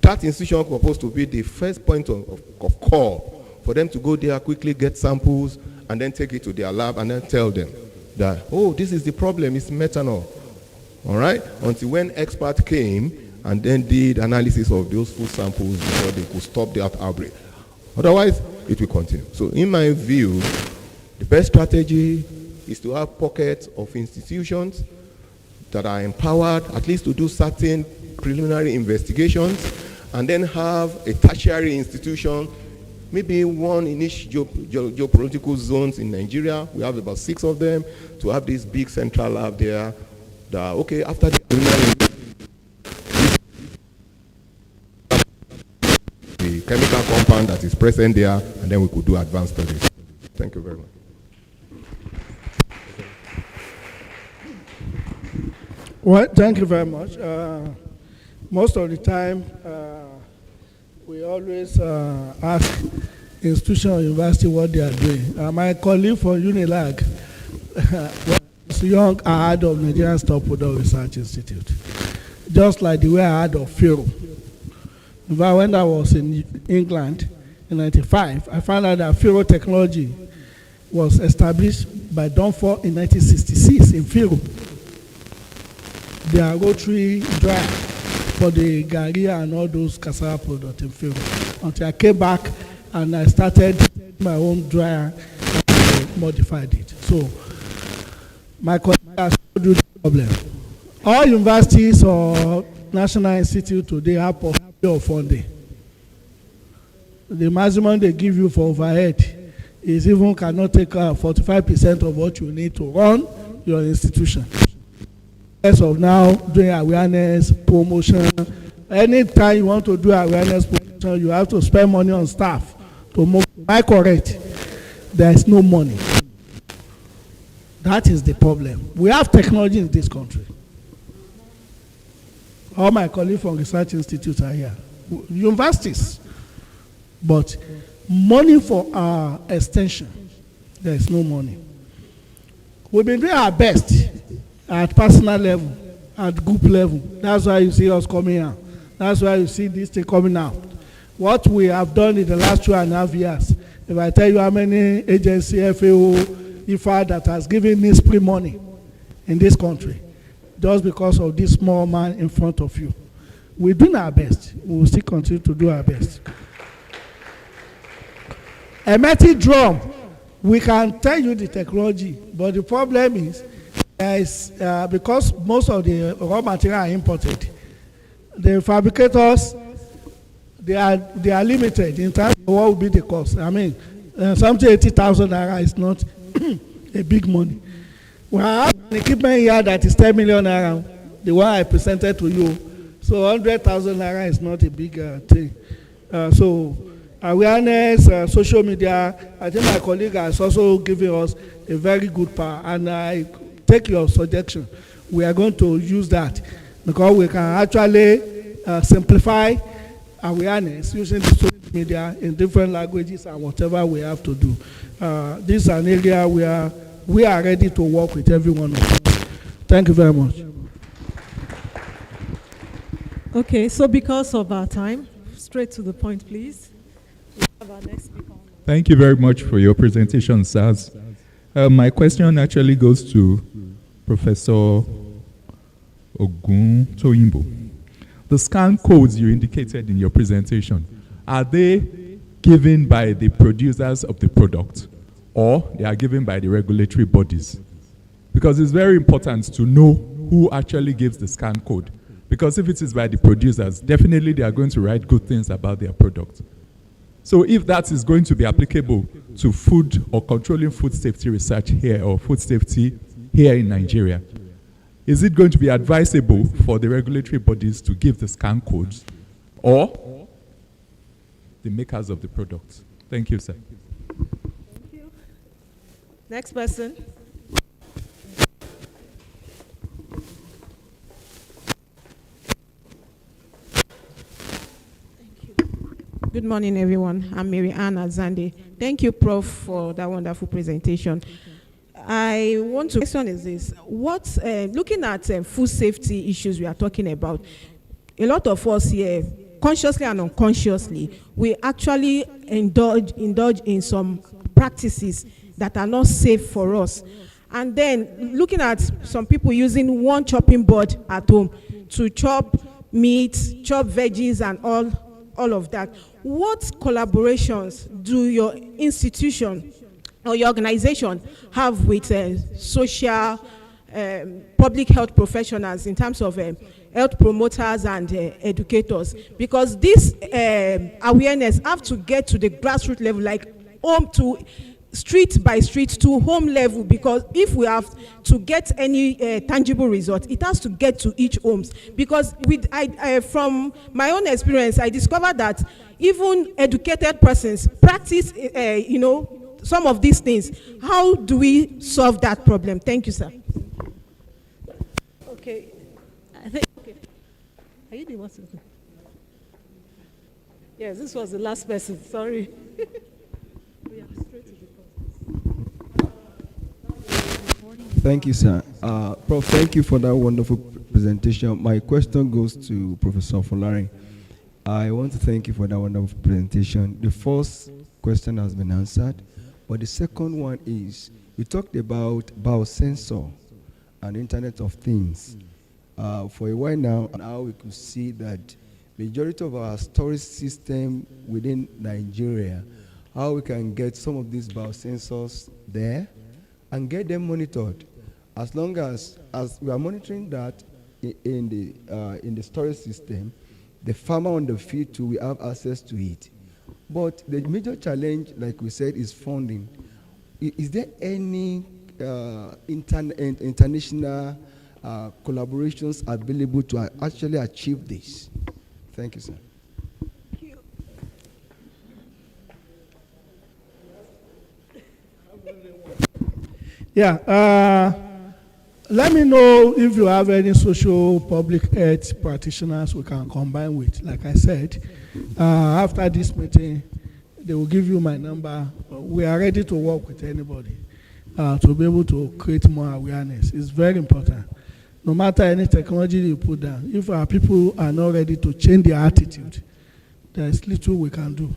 S1: That institution was supposed to be the first point of call for them to go there, quickly get samples, and then take it to their lab and then tell them that, oh, this is the problem, it's methanol. All right? Until when experts came and then did analysis of those food samples before they could stop that outbreak. Otherwise, it will continue. So in my view, the best strategy is to have pockets of institutions that are empowered at least to do certain preliminary investigations, and then have a tertiary institution, maybe one in each geopolitical zones in Nigeria. We have about 6 of them, to have this big central lab there that, okay, after the chemical compound that is present there, and then we could do advanced studies. Thank you very much.
S3: Well, thank you very much. Most of the time, we always ask institution or university what they are doing. My colleague from Unilag was young, I heard of Nigerian Stock Product Research Institute, just like the way I heard of FIRO. In fact, when I was in England in 1995, I found out that FIRO technology was established by Dunford in 1966 in FIRO. The rotary dryer for the Gari and all those cassava products in FIRO. Until I came back and I started my own dryer and modified it. So my colleague has told you the problem. All universities or national institutes today have of funding. The maximum they give you for overhead is even cannot take 45% of what you need to run your institution. As of now, doing awareness, promotion, anytime you want to do awareness promotion, you have to spend money on staff to move. Am I correct? There is no money. That is the problem. We have technology in this country. All my colleagues from research institutes are here, universities. But money for our extension, there is no money. We've been doing our best at personal level, at group level. That's why you see us coming out. That's why you see this thing coming out. What we have done in the last 2.5 years, if I tell you how many agencies, FAO, IFA, that has given NISPRI money in this country, just because of this small man in front of you. We're doing our best. We will still continue to do our best. Hermetic drum, we can tell you the technology, but the problem is, because most of the raw material are imported, the fabricators, they are limited in terms of what will be the cost. I mean, something 80,000 naira is not a big money. We have an equipment here that is 10 million naira, the one I presented to you. So 100,000 naira is not a big thing. So awareness, social media, I think my colleague has also given us a very good power, and I take your suggestion. We are going to use that because we can actually simplify awareness using the social media in different languages and whatever we have to do. This is an area where we are ready to work with everyone. Thank you very much.
S2: Okay, so because of our time, straight to the point, please. We have our next speaker.
S8: Thank you very much for your presentation, SARS. My question actually goes to Professor Oguntoyinbo. The scan codes you indicated in your presentation, are they given by the producers of the product, or they are given by the regulatory bodies? Because it's very important to know who actually gives the scan code. Because if it is by the producers, definitely they are going to write good things about their product. So if that is going to be applicable to food or controlling food safety research here or food safety here in Nigeria, is it going to be advisable for the regulatory bodies to give the scan codes or the makers of the products? Thank you, sir.
S2: Thank you. Next person.
S9: Good morning, everyone. I'm Mary Ann Azande. Thank you, Prof, for that wonderful presentation. I want to question is this: looking at food safety issues we are talking about, a lot of us here, consciously and unconsciously, we actually indulge in some practices that are not safe for us. And then looking at some people using one chopping board at home to chop meat, chop veggies, and all of that. What collaborations do your institution or your organization have with social public health professionals in terms of health promoters and educators? Because this awareness have to get to the grassroots level, like home to street by street to home level, because if we have to get any tangible result, it has to get to each homes. Because from my own experience, I discovered that even educated persons practice, some of these things. How do we solve that problem? Thank you, sir.
S2: Okay. Okay. Are you the one? Yes, this was the last person. Sorry. We are straight to the point.
S10: Thank you, sir. Prof, thank you for that wonderful presentation. My question goes to Professor Folarin. I want to thank you for that wonderful presentation. The first question has been answered, but the second one is, you talked about biosensor and Internet of Things. For a while now, now we could see that majority of our storage system within Nigeria, how we can get some of these biosensors there and get them monitored. As long as we are monitoring that in the storage system, the farmer on the field too will have access to it. But the major challenge, like we said, is funding. Is there any international collaborations available to actually achieve this? Thank you, sir.
S2: Thank you.
S3: Yeah. Let me know if you have any social public health practitioners we can combine with. Like I said, after this meeting, they will give you my number. We are ready to work with anybody to be able to create more awareness. It's very important. No matter any technology you put down, if our people are not ready to change their attitude, there's little we can do.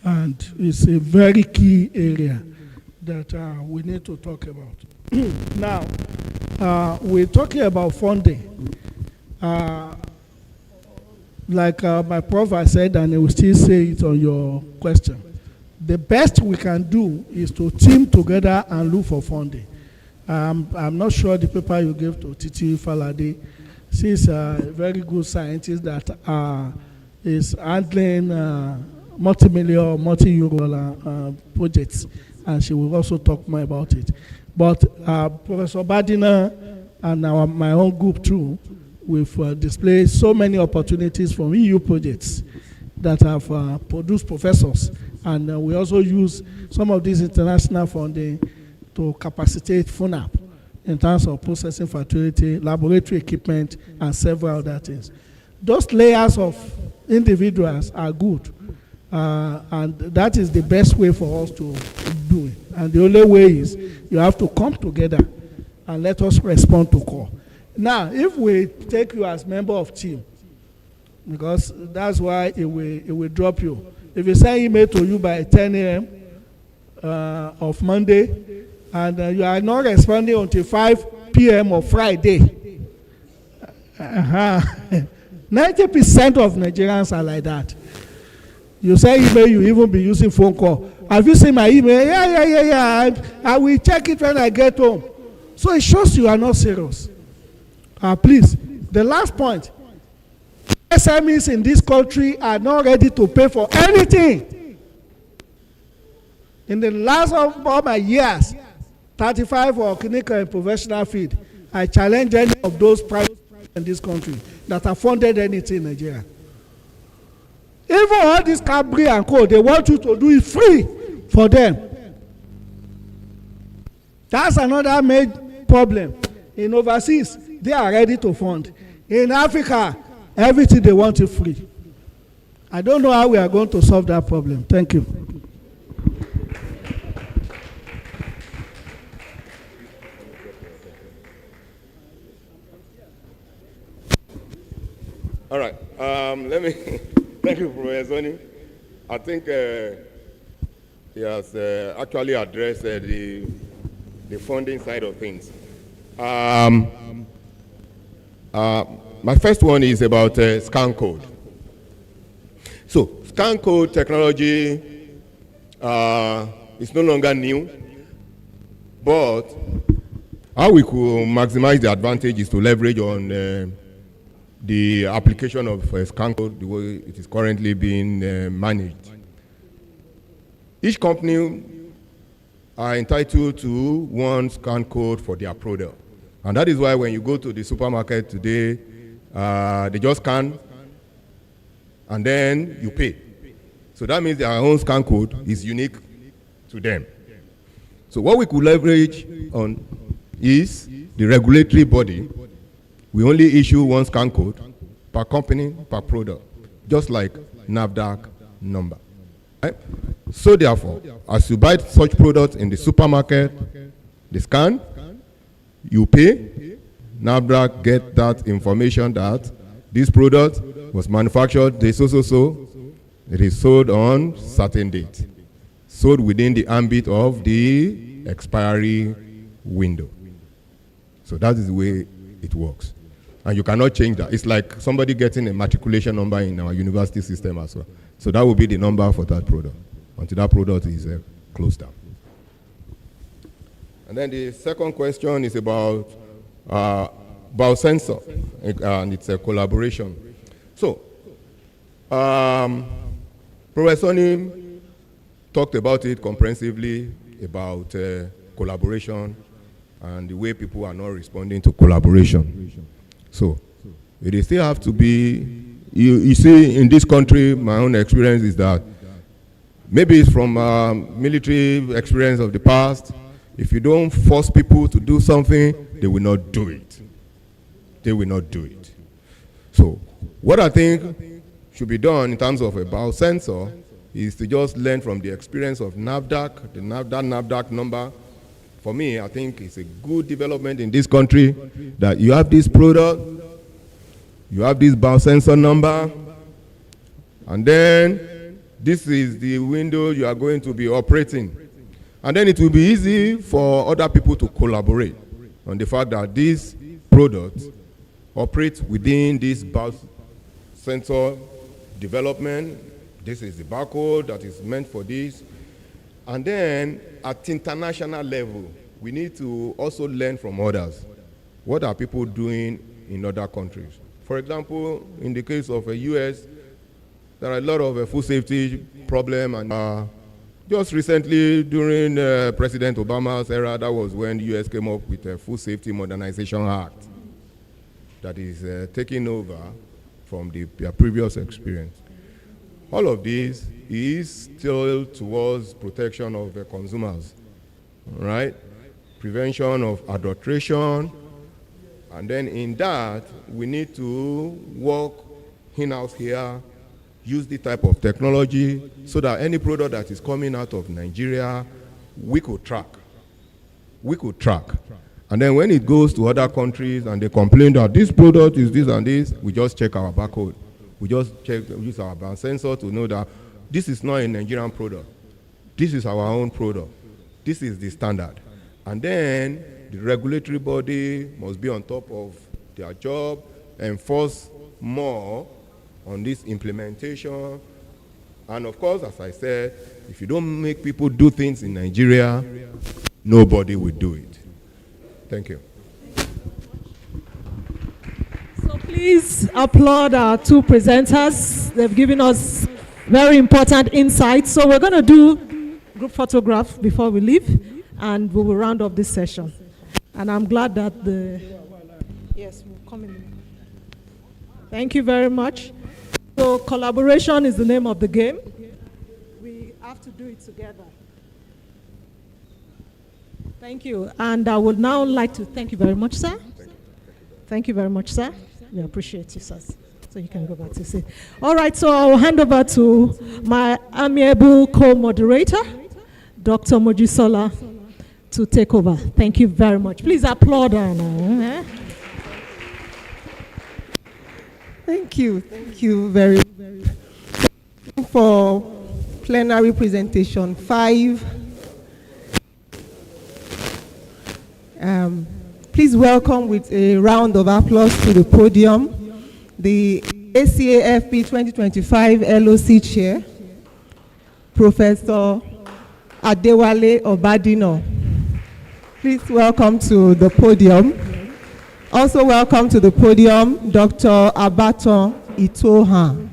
S3: And it's a very key area that we need to talk about. Now, we're talking about funding. Like my prof has said, and I will still say it on your question. The best we can do is to team together and look for funding. I'm not sure the paper you gave to Titi Falade. She's a very good scientist that is handling multi-million, multi-euro projects, and she will also talk more about it. But Professor Badina and my own group too, we've displayed so many opportunities from EU projects that have produced professors, and we also use some of these international funding to capacitate FUNAP in terms of processing facility, laboratory equipment, and several other things. Those layers of individuals are good, and that is the best way for us to do it. And the only way is you have to come together and let us respond to call. Now, if we take you as member of team, because that's why it will drop you. If you send email to you by 10 a.m. Of Monday, and you are not responding until 5 p.m. of Friday, 90% of Nigerians are like that. You say email, you even be using phone call. Have you seen my email? Yeah. I will check it when I get home. So it shows you are not serious. Please, the last point. SMEs in this country are not ready to pay for anything. In the last of all my years, 35 for clinical and professional field, I challenge any of those private in this country that have funded anything in Nigeria. Even all this Cadbury and Co, they want you to do it free for them. That's another major problem. In overseas, they are ready to fund. In Africa, everything they want is free. I don't know how we are going to solve that problem. Thank you.
S1: All right. Let me thank you, Professor Zoni. I think he has actually addressed the funding side of things. My first one is about scan code. So scan code technology is no longer new, but how we could maximize the advantage is to leverage on the application of scan code the way it is currently being managed. Each company are entitled to one scan code for their product. And that is why when you go to the supermarket today, they just scan and then you pay. So that means their own scan code is unique to them. So what we could leverage on is the regulatory body. We only issue one scan code per company, per product, just like NAFDAC number. Right? So therefore, as you buy such products in the supermarket, they scan, you pay, NAFDAC get that information that this product was manufactured, this so, it is sold on certain date, sold within the ambit of the expiry window. So that is the way it works. And you cannot change that. It's like somebody getting a matriculation number in our university system as well. So that will be the number for that product until that product is closed down. And then the second question is about biosensor, and it's a collaboration. So, Professor Soni talked about it comprehensively, about collaboration and the way people are not responding to collaboration. So, it still have to be, you see, in this country, my own experience is that maybe it's from military experience of the past. If you don't force people to do something, they will not do it. They will not do it. So, what I think should be done in terms of a biosensor is to just learn from the experience of NAFDAC, the NAFDAC number. For me, I think it's a good development in this country that you have this product, you have this biosensor number, and then this is the window you are going to be operating. And then it will be easy for other people to collaborate on the fact that this product operates within this biosensor development. This is the barcode that is meant for this. And then at international level, we need to also learn from others. What are people doing in other countries? For example, in the case of the US, there are a lot of food safety problem, and just recently during President Obama's era, that was when the U.S. came up with a Food Safety Modernization Act that is taking over from their previous experience. All of this is still towards protection of the consumers, right? Prevention of adulteration, and then in that, we need to work in-house here, use the type of technology so that any product that is coming out of Nigeria, we could track. We could track. And then when it goes to other countries and they complain that this product is this and this, we just check our barcode. We just use our brand sensor to know that this is not a Nigerian product. This is our own product. This is the standard. And then the regulatory body must be on top of their job, enforce more on this implementation. And of course, as I said, if you don't make people do things in Nigeria, nobody will do it. Thank you.
S2: So please applaud our two presenters. They've given us very important insights. So we're going to do group photograph before we leave, and we will round up this session. And I'm glad that yes, we'll come in. Thank you very much. So collaboration is the name of the game. We have to do it together. Thank you. And I would now like to thank you very much, sir. Thank you very much, sir. We appreciate you, sir. So you can go back to seat. All right, so I'll hand over to my amiable co-moderator, Dr. Mojisola, to take over. Thank you very much. Please applaud her.
S11: Thank you. Thank you very much for plenary presentation 5. Please welcome with a round of applause to the podium the ACAFP 2025 LOC Chair, Professor Adewale Obadino. Please welcome to the podium. Also welcome to the podium, Dr. Abaton Itoha.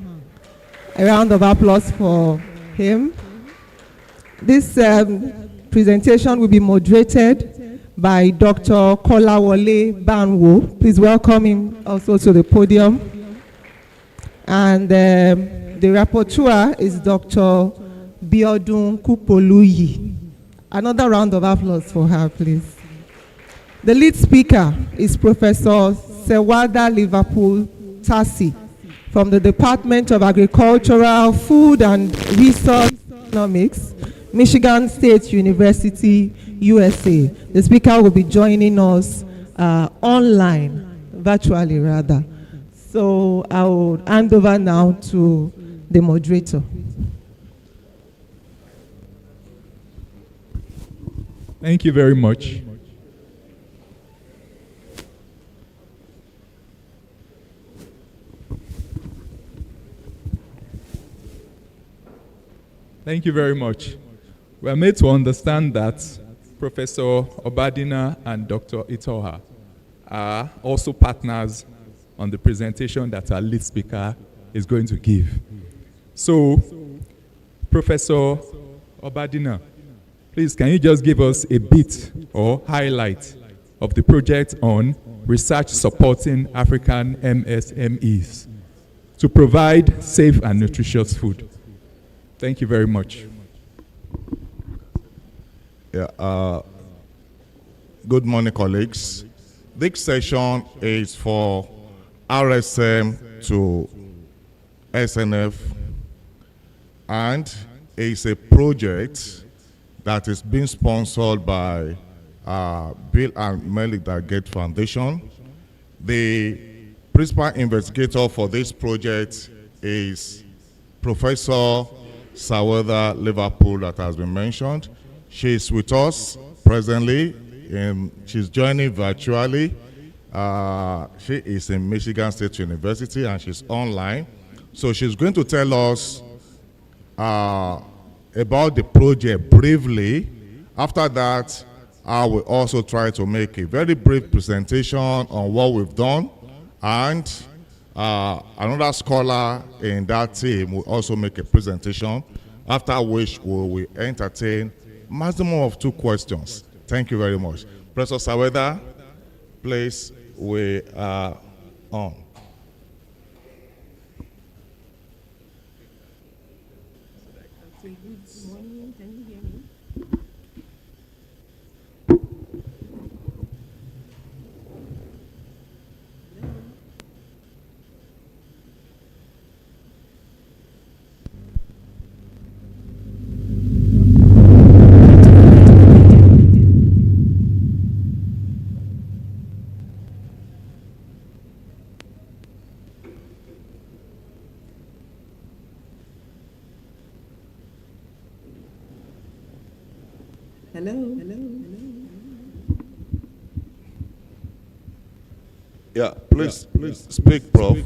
S11: A round of applause for him. This presentation will be moderated by Dr. Kolawole Banwo. Please welcome him also to the podium. And the rapporteur is Dr. Biodun Kupoluyi. Another round of applause for her, please. The lead speaker is Professor Sewada Liverpool Tassi from the Department of Agricultural, Food and Resource Economics, Michigan State University, USA. The speaker will be joining us online, virtually rather. So I will hand over now to the moderator.
S8: Thank you very much. Thank you very much. We are made to understand that Professor Obadina and Dr. Itoha are also partners on the presentation that our lead speaker is going to give. So, Professor Obadina, please, can you just give us a bit or highlight of the project on research supporting African MSMEs to provide safe and nutritious food? Thank you very much.
S12: Yeah, good morning, colleagues. This session is for RSM to SNF, and it's a project that is being sponsored by Bill and Melinda Gates Foundation. The principal investigator for this project is Professor Saweda Liverpool that has been mentioned. She's with us presently, and she's joining virtually. She is in Michigan State University and she's online. So she's going to tell us about the project briefly. After that, I will also try to make a very brief presentation on what we've done and Another scholar in that team will also make a presentation, after which we will entertain maximum of 2 questions. Thank you very much. Professor Saweda, please, we are on.
S13: Hello.
S12: Yeah, please speak, Prof.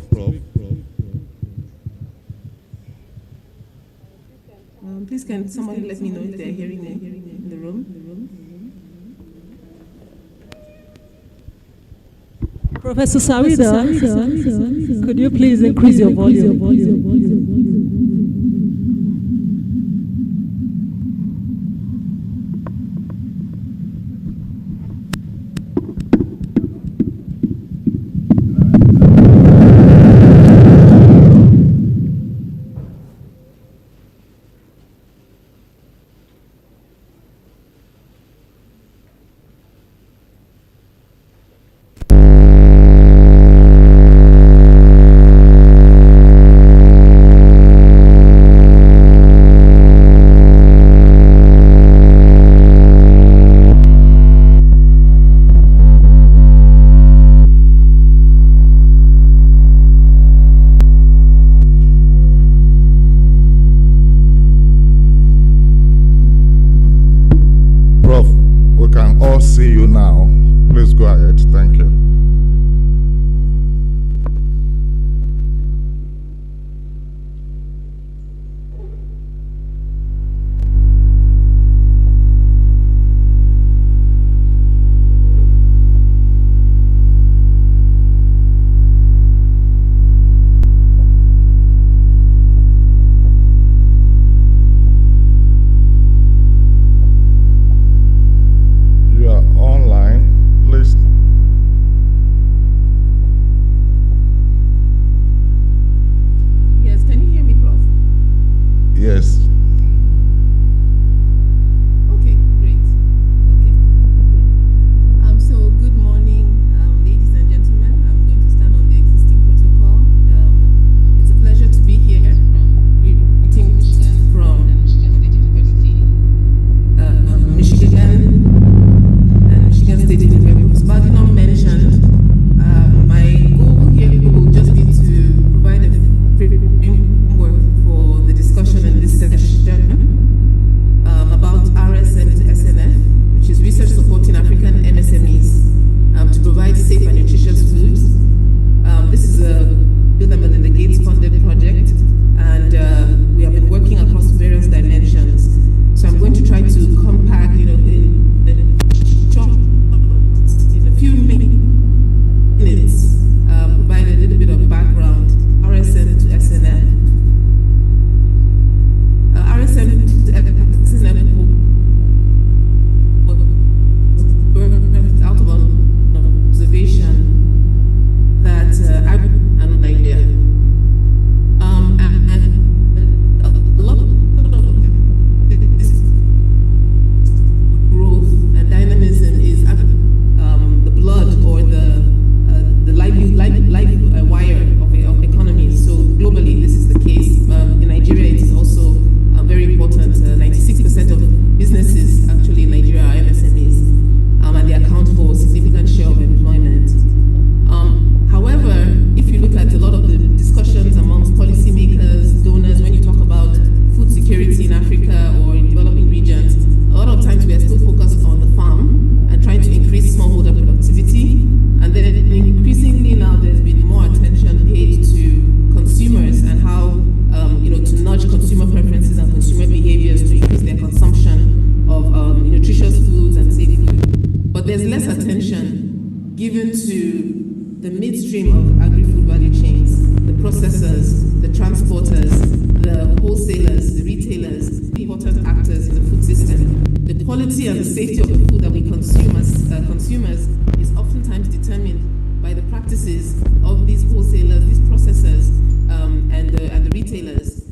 S13: Please, can somebody let me know if they're hearing me in the room?
S2: Professor Sawida, could you please increase your volume?
S12: See you now. Please go ahead. Thank you.
S13: attention given to the midstream of agri-food value chains. processors, the transporters, the wholesalers, the retailers, the important actors in the food system. The quality and the safety of the food that we consume as consumers is oftentimes determined by the practices of these wholesalers, these processors, and the retailers.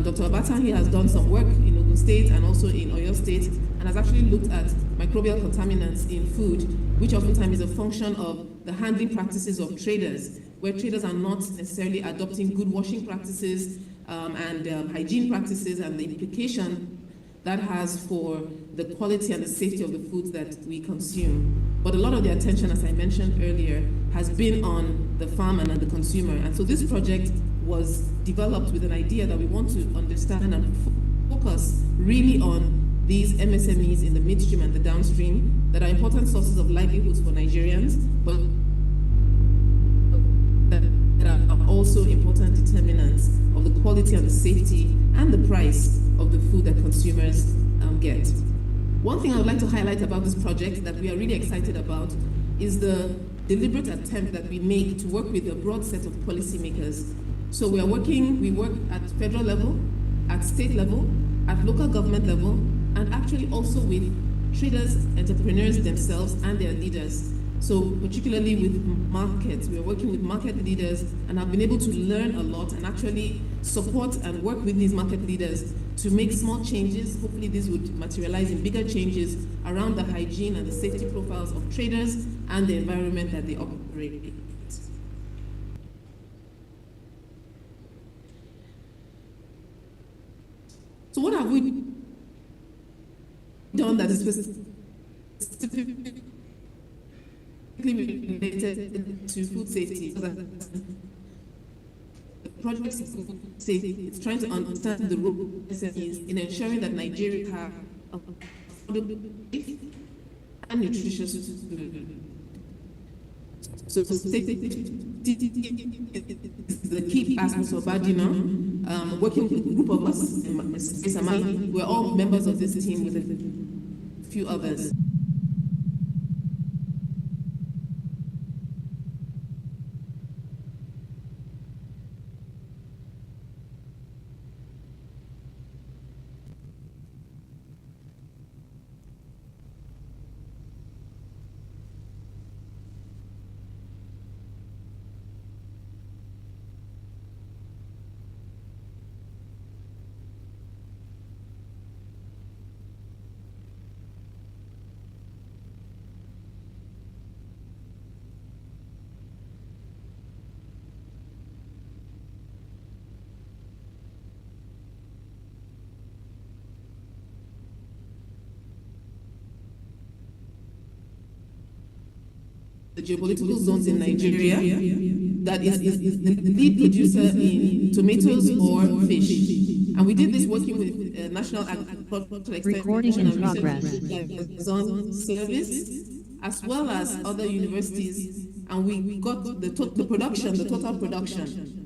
S13: Dr. Abatan here has done some work in Ogun State and also in Oyo State, and has actually looked at microbial contaminants in food, which oftentimes is a function of the handling practices of traders, where traders are not necessarily adopting good washing practices and hygiene practices, and the implication that has for the quality and the safety of the foods that we consume. But a lot of the attention, as I mentioned earlier, has been on the farmer and on the consumer. And so this project was developed with an idea that we want to understand and focus really on these MSMEs in the midstream and the downstream that are important sources of livelihoods for Nigerians, but that are also important determinants of the quality and the safety and the price of the food that consumers get. One thing I would like to highlight about this project that we are really excited about is the deliberate attempt that we make to work with a broad set of policymakers. So we work at federal level, at state level, at local government level, and actually also with traders, entrepreneurs themselves and their leaders. So particularly with markets, we are working with market leaders and have been able to learn a lot and actually support and work with these market leaders to make small changes. Hopefully this would materialize in bigger changes around the hygiene and the safety profiles of traders and the environment that they operate in. So what have we done that is specifically related to food safety? The project is food safety. It's trying to understand the role of SMEs in ensuring that Nigeria have affordable and nutritious food. So safety is the key aspect of Badina. Working with a group of us, we're all members of this team with a few others. The geopolitical zones in Nigeria that is the lead producer in tomatoes or fish. And we did this working with National Agricultural Extension and Zone Service, as well as other universities, and we got the total production.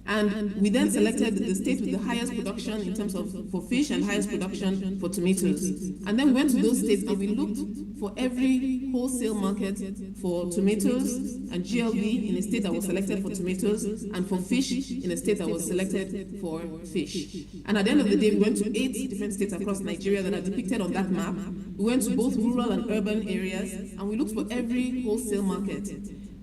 S13: And we then selected the state with the highest production in terms of for fish and highest production for tomatoes. And then we went to those states and we looked for every wholesale market for tomatoes and GLB in a state that was selected for tomatoes, and for fish in a state that was selected for fish. And at the end of the day, we went to 8 different states across Nigeria that are depicted on that map. We went to both rural and urban areas, and we looked for every wholesale market.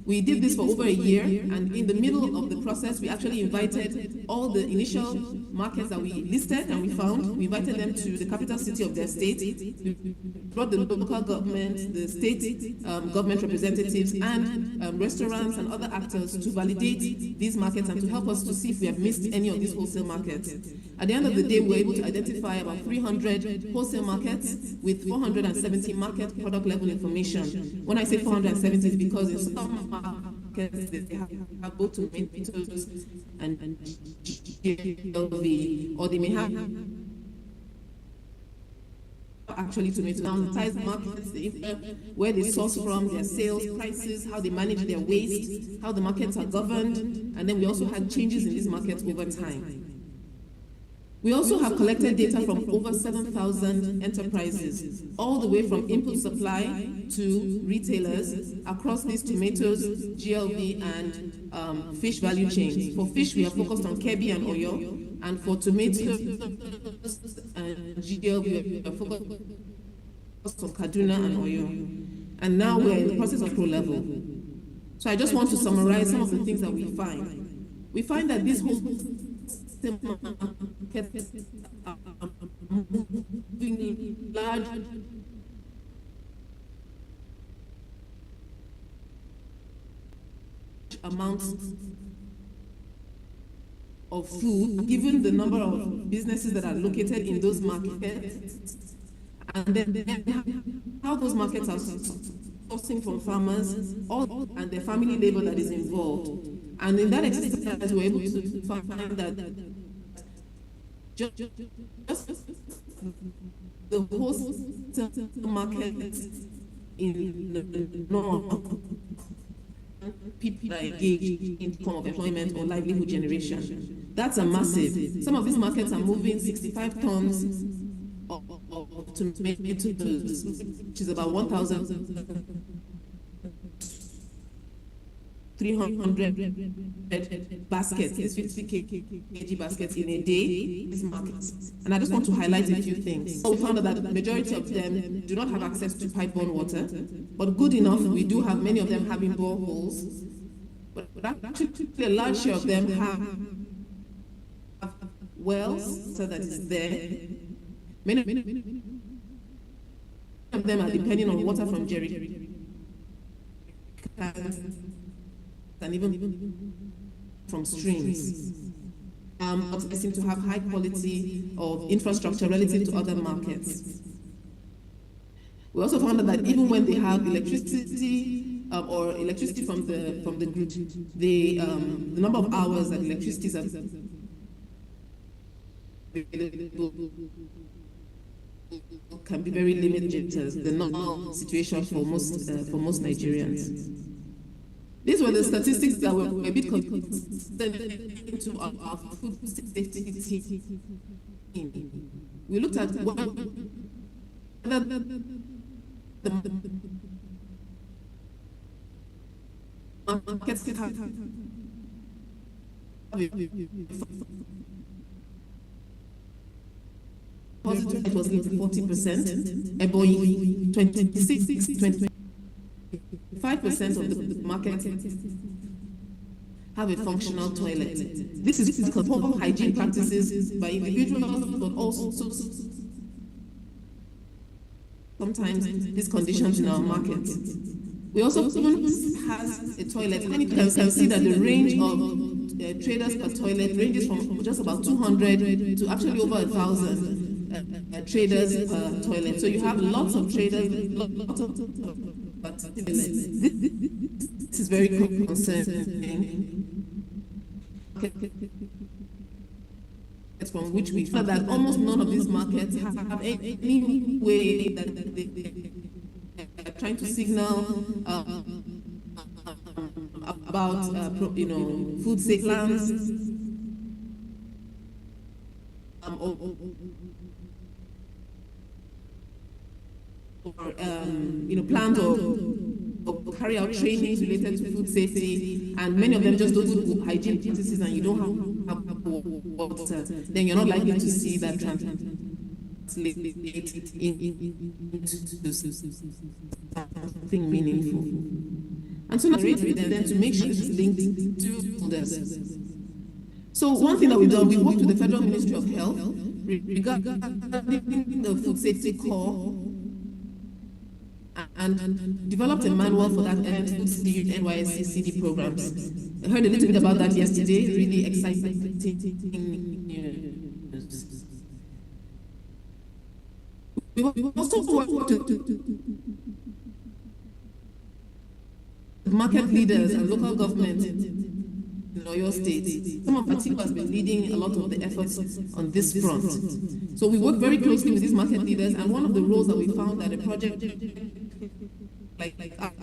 S13: We did this for over a year, and in the middle of the process, we actually invited all the initial markets that we listed and we found. We invited them to the capital city of their state. We brought the local government, the state government representatives, and restaurants and other actors to validate these markets and to help us to see if we have missed any of these wholesale markets. At the end of the day, we were able to identify about 300 wholesale markets with 470 market product level information. When I say 470, it's because in some markets they have both tomatoes and GLV, or they may have actually tomatoes. Down markets, where they source from, their sales prices, how they manage their waste, how the markets are governed, and then we also had changes in these markets over time. We also have collected data from over 7,000 enterprises, all the way from input supply to retailers across these tomatoes, GLB, and fish value chains. For fish, we are focused on Kebbi and Oyo, and for tomatoes and GLB, we are focused on Kaduna and Oyo. And now we're in the process of pro level. So I just want to summarize some of the things that we find. We find that this whole markets are moving in large amounts of food, given the number of businesses that are located in those markets, and then how those markets are sourcing from farmers, and the family labor that is involved. And in that exercise, we're able to find that just the whole market in the north, people are engaged in form of employment or livelihood generation. That's a massive. Some of these markets are moving 65 tons of tomatoes, which is about 1,300 baskets, these 50 kg baskets in a day, these markets. And I just want to highlight a few things. So we found out that the majority of them do not have access to pipe-borne water, but good enough, we do have many of them having boreholes. But actually, a large share of them have wells, so that is there. Many of them are depending on water from jerry cans and even from streams. But they seem to have high quality of infrastructure relative to other markets. We also found out that even when they have electricity or electricity from the grid, the number of hours that electricity is available can be very limited as the normal situation for most Nigerians. These were the statistics that were a bit concerning to our food safety team. We looked at whether the markets have positive, it was 40%, Ebonyi 26, 25% of the market have a functional toilet. This is because of hygiene practices by individuals, but also sometimes these conditions in our market. We also has a toilet, and you can see that the range of traders per toilet ranges from just about 200 to actually over 1,000 traders per toilet. So you have lots of traders, lots of this is very concerning. From which we found that almost none of these markets have any way that they are trying to signal about food safety plans plans or carry out trainings related to food safety, and many of them just don't do hygiene practices, and you don't have water, then you're not likely to see that translate into something meaningful. And so now then to make sure it's linked to others. So one thing that we've done, we worked with the Federal Ministry of Health regarding the food safety core, and developed a manual for that NYSC CD programs. I heard a little bit about that yesterday, really exciting news. We've also worked with market leaders and local government in Oyo State. Some of our team has been leading a lot of the efforts on this front. So we work very closely with these market leaders, and one of the roles that we found that a project like our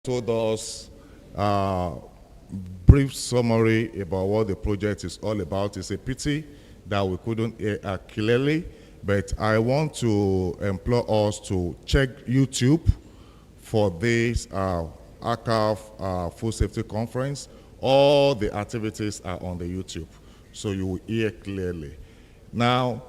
S12: told us brief summary about what the project is all about. It's a pity that we couldn't hear clearly, but I want to implore us to check YouTube for this Acafp Food Safety Conference. All the activities are on the YouTube, so you will hear clearly. Now,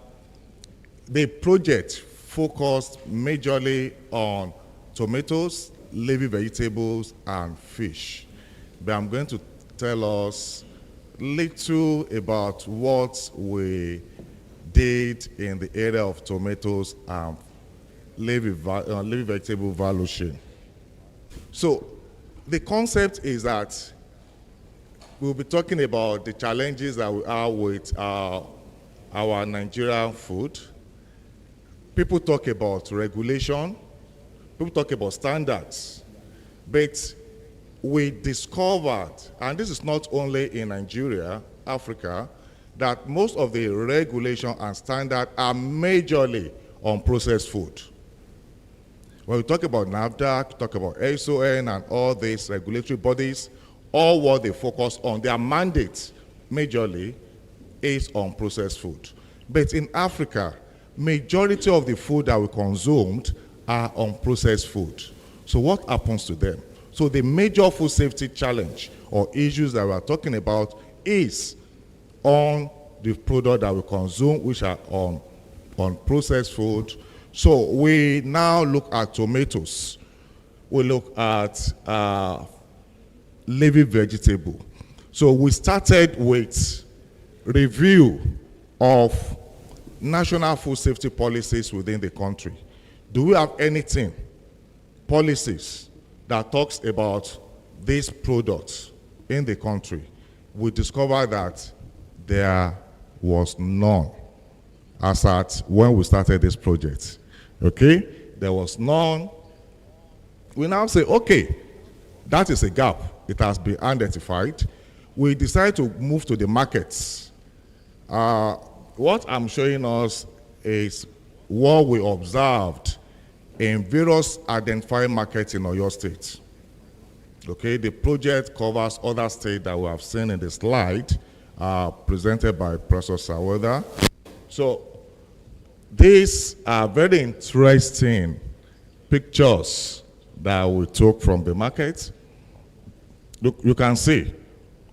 S12: the project focused majorly on tomatoes, leafy vegetables, and fish. But I'm going to tell us little about what we did in the area of tomatoes and leafy vegetable value chain. So the concept is that we'll be talking about the challenges that we have with our Nigerian food. People talk about regulation, people talk about standards, but we discovered, and this is not only in Nigeria, Africa, that most of the regulation and standard are majorly on processed food. When we talk about NAFDAC, talk about SON and all these regulatory bodies, all what they focus on, their mandate majorly is on processed food. But in Africa, majority of the food that we consumed are unprocessed food. So what happens to them? So the major food safety challenge or issues that we are talking about is on the product that we consume, which are on processed food. So we now look at tomatoes. We look at leafy vegetable. So we started with review of national food safety policies within the country. Do we have anything, policies, that talks about these products in the country? We discovered that there was none as at when we started this project. Okay? There was none. We now say, okay, that is a gap. It has been identified. We decided to move to the markets. What I'm showing us is what we observed in various identified markets in Oyo State. Okay, the project covers other states that we have seen in the slide presented by Professor Saweda. So these are very interesting pictures that we took from the market. Look, you can see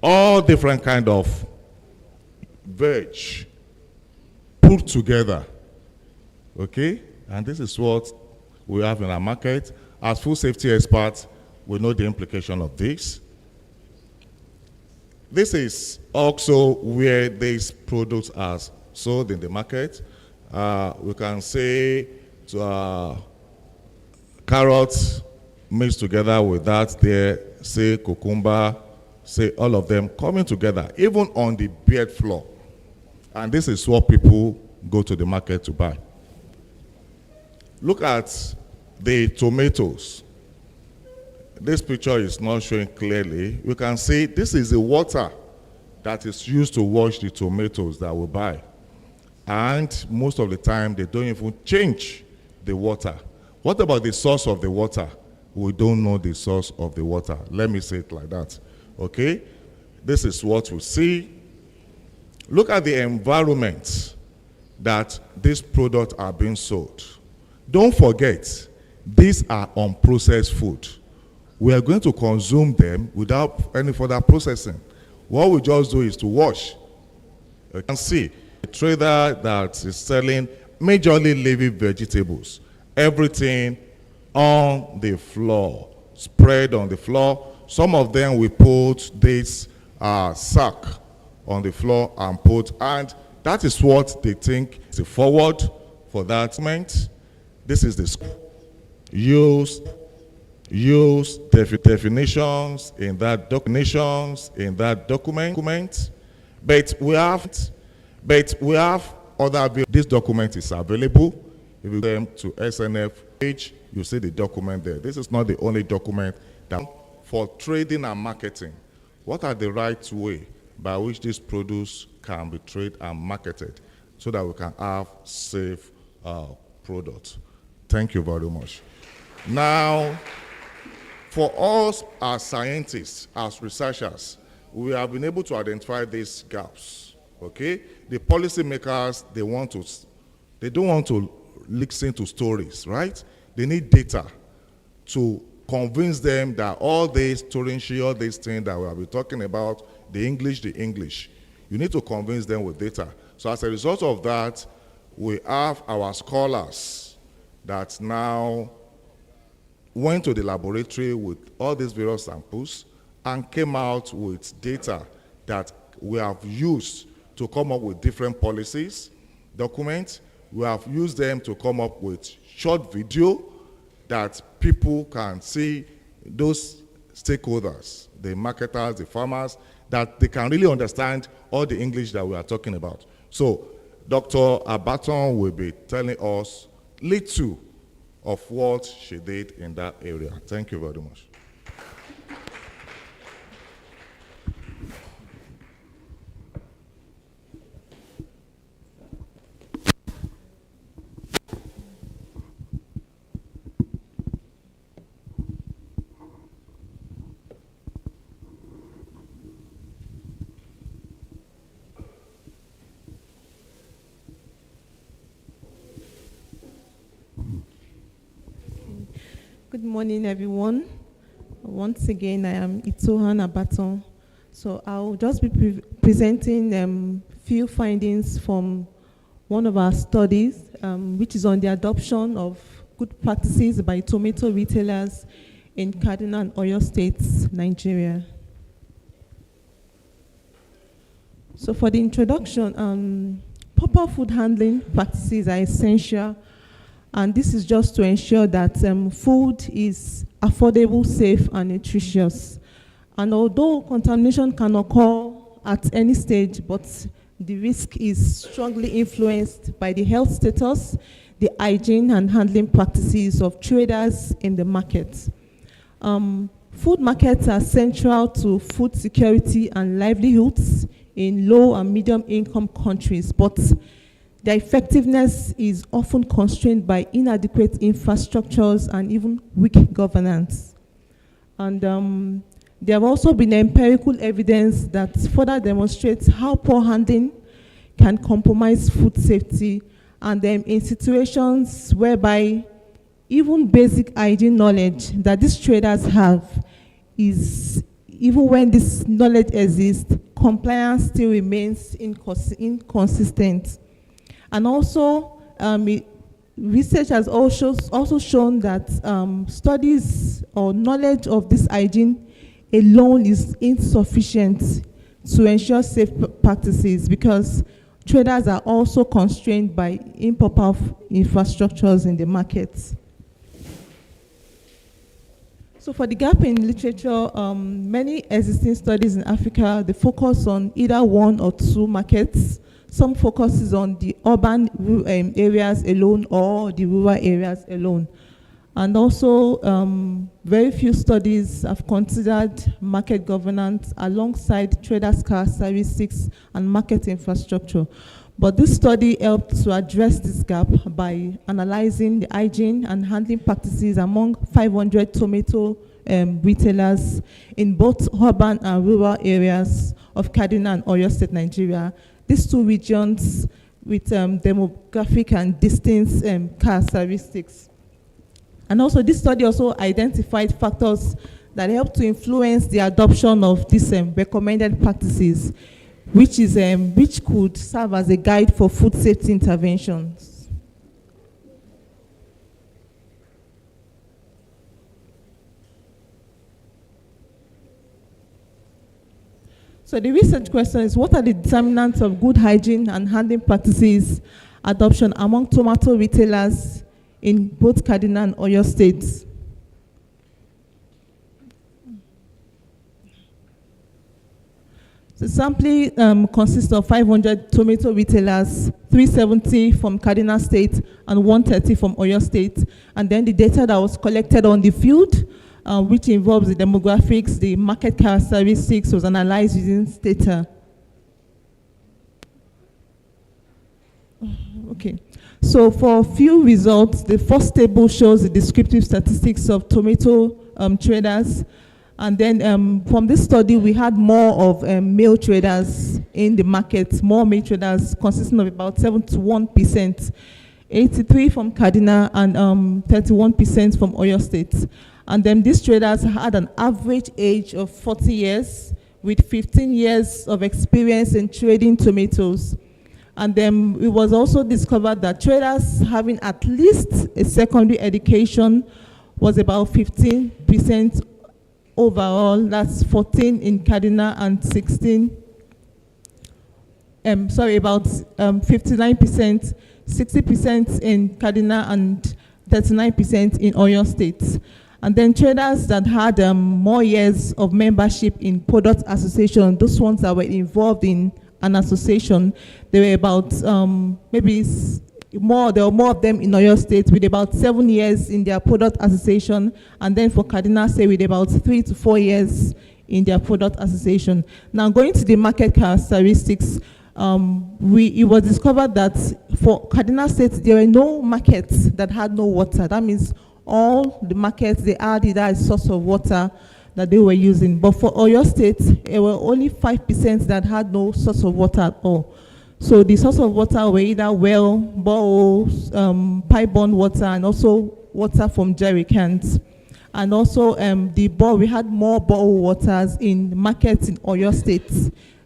S12: all different kind of veg put together. Okay, and this is what we have in our market. As food safety experts, we know the implication of this. This is also where these products are sold in the market. We can say carrots mixed together with that there, say cucumber, say all of them coming together, even on the bread floor. And this is what people go to the market to buy. Look at the tomatoes. This picture is not showing clearly. You can see this is the water that is used to wash the tomatoes that we buy. And most of the time, they don't even change the water. What about the source of the water? We don't know the source of the water. Let me say it like that. Okay? This is what we see. Look at the environment that these products are being sold. Don't forget, these are unprocessed food. We are going to consume them without any further processing. What we just do is to wash. You can see a trader that is selling majorly leafy vegetables. Everything on the floor, spread on the floor. Some of them we put this sack on the floor and put, and that is what they think is a forward for that moment. This is the use definitions in that document. But we have other. This document is available. If you go to SNF page, you see the document there. This is not the only document that for trading and marketing. What are the right way by which this produce can be traded and marketed so that we can have safe products? Thank you very much. Now, For us as scientists, as researchers, we have been able to identify these gaps, okay? The policymakers, they don't want to listen to stories, right? They need data to convince them that all these tourism, all these things that we have been talking about, the English, you need to convince them with data. So as a result of that, we have our scholars that now went to the laboratory with all these various samples and came out with data that we have used to come up with different policies, documents. We have used them to come up with short video that people can see, those stakeholders, the marketers, the farmers, that they can really understand all the English that we are talking about. So Dr. Abaton will be telling us little of what she did in that area. Thank you very much.
S11: Good morning, everyone. Once again, I am Itohan Abaton. So I'll just be presenting few findings from one of our studies, which is on the adoption of good practices by tomato retailers in Kaduna and Oyo states, Nigeria. So for the introduction, proper food handling practices are essential. And this is just to ensure that food is affordable, safe, and nutritious. And although contamination can occur at any stage, but the risk is strongly influenced by the health status, the hygiene and handling practices of traders in the market. Food markets are central to food security and livelihoods in low and medium income countries, but their effectiveness is often constrained by inadequate infrastructures and even weak governance. And there have also been empirical evidence that further demonstrates how poor handling can compromise food safety, and in situations whereby even basic hygiene knowledge that these traders have is, even when this knowledge exists, compliance still remains inconsistent. And also, research has also shown that studies or knowledge of this hygiene alone is insufficient to ensure safe practices, because traders are also constrained by improper infrastructures in the markets. So for the gap in literature, many existing studies in Africa, they focus on either one or two markets. Some focuses on the urban areas alone or the rural areas alone. And also, very few studies have considered market governance alongside traders' characteristics and market infrastructure. But this study helped to address this gap by analyzing the hygiene and handling practices among 500 tomato retailers in both urban and rural areas of Kaduna and Oyo State, Nigeria. These two regions with demographic and distinct characteristics. And also, this study also identified factors that help to influence the adoption of these recommended practices, which could serve as a guide for food safety interventions. So the research question is, what are the determinants of good hygiene and handling practices adoption among tomato retailers in both Kaduna and Oyo states? The sampling consists of 500 tomato retailers, 370 from Kaduna State and 130 from Oyo State. And then the data that was collected on the field, which involves the demographics, the market characteristics, was analyzed using data. Okay, so for a few results, the first table shows the descriptive statistics of tomato traders. And then from this study, we had more of male traders in the market, more male traders consisting of about 71%, 83 from Kaduna and 31% from Oyo State. And then these traders had an average age of 40 years with 15 years of experience in trading tomatoes. And then it was also discovered that traders having at least a secondary education was about 15% overall. That's 14 in Kaduna and 16, about 59%, 60% in Kaduna and 39% in Oyo State. And then traders that had more years of membership in product association, those ones that were involved in an association, there were about there were more of them in Oyo State with about 7 years in their product association, and then for Kaduna State with about 3 to 4 years in their product association. Now going to the market characteristics, it was discovered that for Kaduna State, there were no markets that had no water. That means all the markets, they had either a source of water that they were using. But for Oyo State, there were only 5% that had no source of water at all. So the source of water were either well, boreholes, pipe-borne water, and also water from jerry cans. And also we had more borehole waters in markets in Oyo State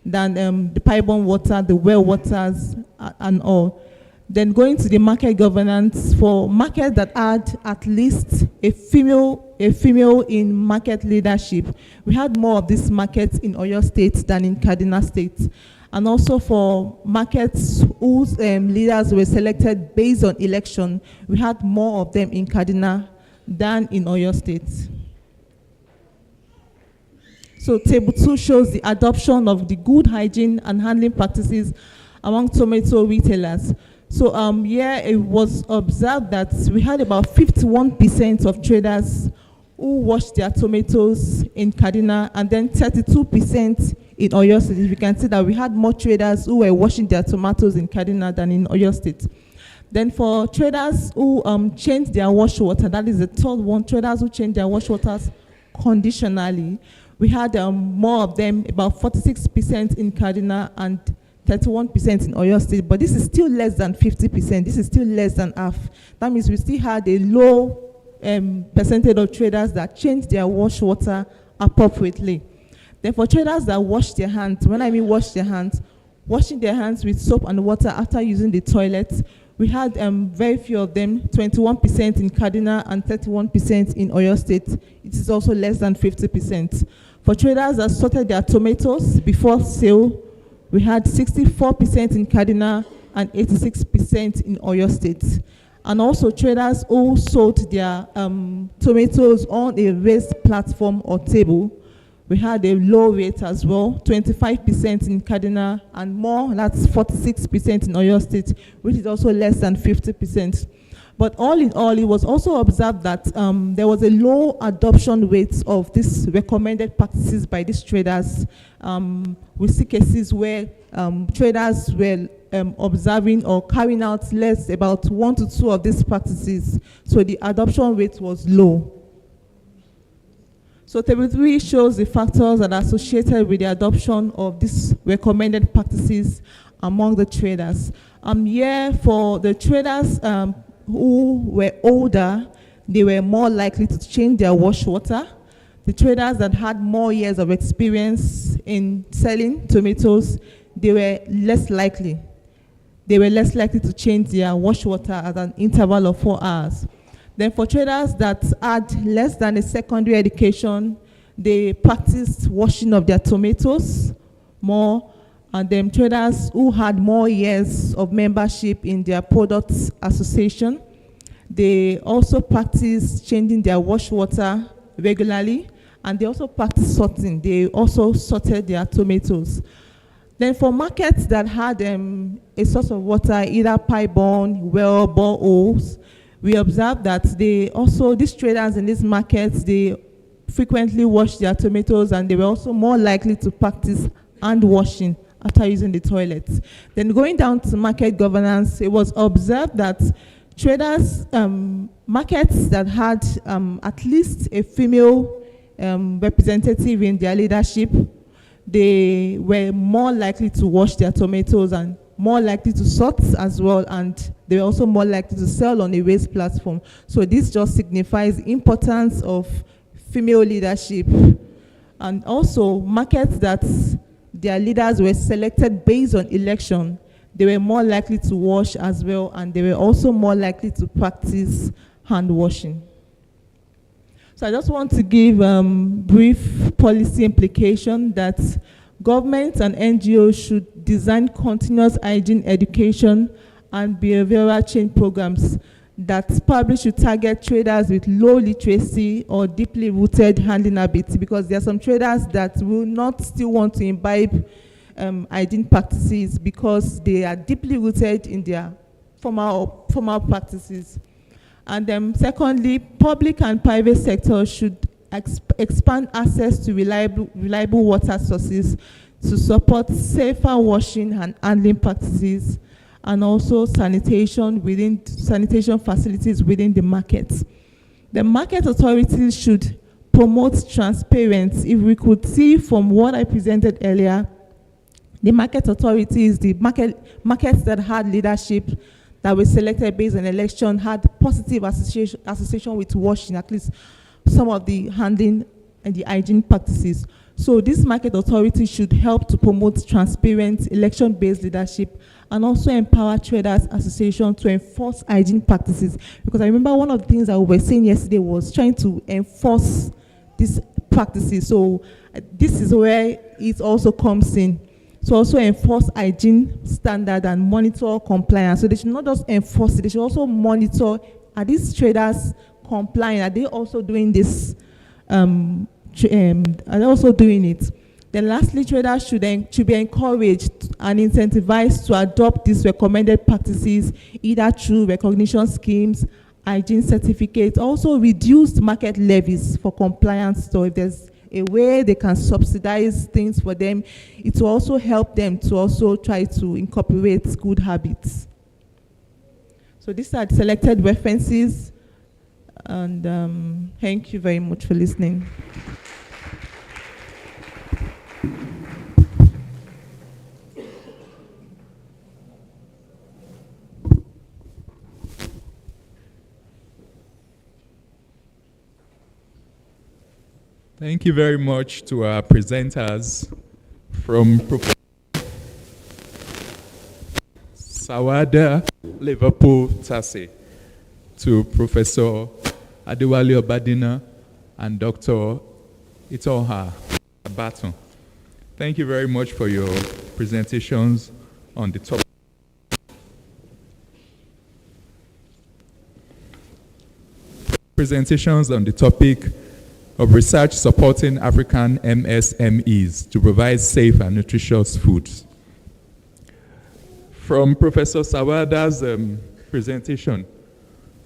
S11: than the pipe-borne water, the well waters, and all. Then going to the market governance, for markets that had at least a female in market leadership, we had more of these markets in Oyo State than in Kaduna State. And also for markets whose leaders were selected based on election, we had more of them in Kaduna than in Oyo State. So table 2 shows the adoption of the good hygiene and handling practices among tomato retailers. So here it was observed that we had about 51% of traders who washed their tomatoes in Kaduna, and then 32% in Oyo State. You can see that we had more traders who were washing their tomatoes in Kaduna than in Oyo State. Then for traders who changed their wash water, that is the third one, traders who changed their wash waters conditionally, we had more of them, about 46% in Kaduna and 31% in Oyo State, but this is still less than 50%. This is still less than half. That means we still had a low percentage of traders that changed their wash water appropriately. Then for traders that wash their hands, when I mean wash their hands, washing their hands with soap and water after using the toilet, we had very few of them, 21% in Kaduna and 31% in Oyo State. It is also less than 50%. For traders that sorted their tomatoes before sale, we had 64% in Kaduna and 86% in Oyo State. And also traders who sold their tomatoes on a raised platform or table, we had a low rate as well, 25% in Kaduna and more, that's 46% in Oyo State, which is also less than 50%. But all in all, it was also observed that there was a low adoption rate of these recommended practices by these traders. We see cases where traders were observing or carrying out less, about 1 to 2 of these practices. So the adoption rate was low. So table 3 shows the factors that are associated with the adoption of these recommended practices among the traders. Here for the traders who were older, they were more likely to change their wash water. The traders that had more years of experience in selling tomatoes, they were less likely. They were less likely to change their wash water at an interval of 4 hours. Then for traders that had less than a secondary education, they practiced washing of their tomatoes more. And then traders who had more years of membership in their products association, they also practiced changing their wash water regularly, and they also practiced sorting. They also sorted their tomatoes. Then for markets that had a source of water, either pipe-borne, well, boreholes, we observed that these traders in these markets, they frequently wash their tomatoes, and they were also more likely to practice hand washing after using the toilets. Then going down to market governance, it was observed that Traders, markets that had at least a female representative in their leadership, they were more likely to wash their tomatoes and more likely to sort as well, and they were also more likely to sell on a raised platform. So this just signifies the importance of female leadership. And also markets that their leaders were selected based on election, they were more likely to wash as well, and they were also more likely to practice hand washing. So I just want to give brief policy implication that governments and NGOs should design continuous hygiene education and behavioral change programs that probably should target traders with low literacy or deeply rooted handling habits, because there are some traders that will not still want to imbibe hygiene practices because they are deeply rooted in their formal practices. And then secondly, public and private sectors should expand access to reliable water sources to support safer washing and handling practices, and also sanitation facilities within the markets. The market authorities should promote transparency. If we could see from what I presented earlier, the market authorities, the markets that had leadership that were selected based on election had positive association with washing, at least some of the handling and the hygiene practices. So this market authority should help to promote transparent election-based leadership and also empower traders association to enforce hygiene practices. Because I remember one of the things that we were saying yesterday was trying to enforce these practices. So this is where it also comes in. To also enforce hygiene standard and monitor compliance. So they should not just enforce it, they should also monitor, are these traders complying? Are they also doing this? Are they also doing it? Then lastly, traders should be encouraged and incentivized to adopt these recommended practices either through recognition schemes, hygiene certificates, also reduced market levies for compliance. So if there's a way they can subsidize things for them, it will also help them to also try to incorporate good habits. So these are selected references, and thank you very much for listening.
S8: Thank you very much to our presenters, from Professor Sawada Liverpool Tase to Professor Adewale Obadina and Dr. Itoha Abaton. Thank you very much for your presentations on the topic. Presentations on the topic of research supporting African MSMEs to provide safe and nutritious foods. From Professor Sawada's presentation,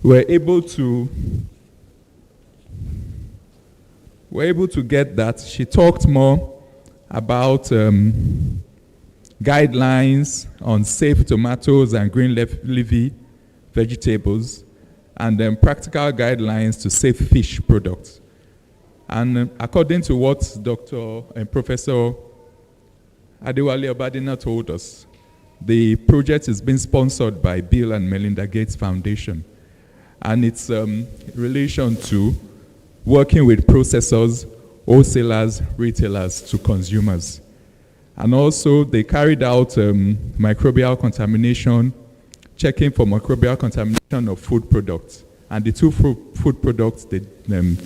S8: we're able to get that she talked more about guidelines on safe tomatoes and green leafy vegetables, and practical guidelines to safe fish products. And according to what Dr. and Professor Adewale Obadina told us, the project is being sponsored by Bill and Melinda Gates Foundation, and it's in relation to working with processors, wholesalers, retailers to consumers. And also they carried out microbial contamination, checking for microbial contamination of food products. And the two food products they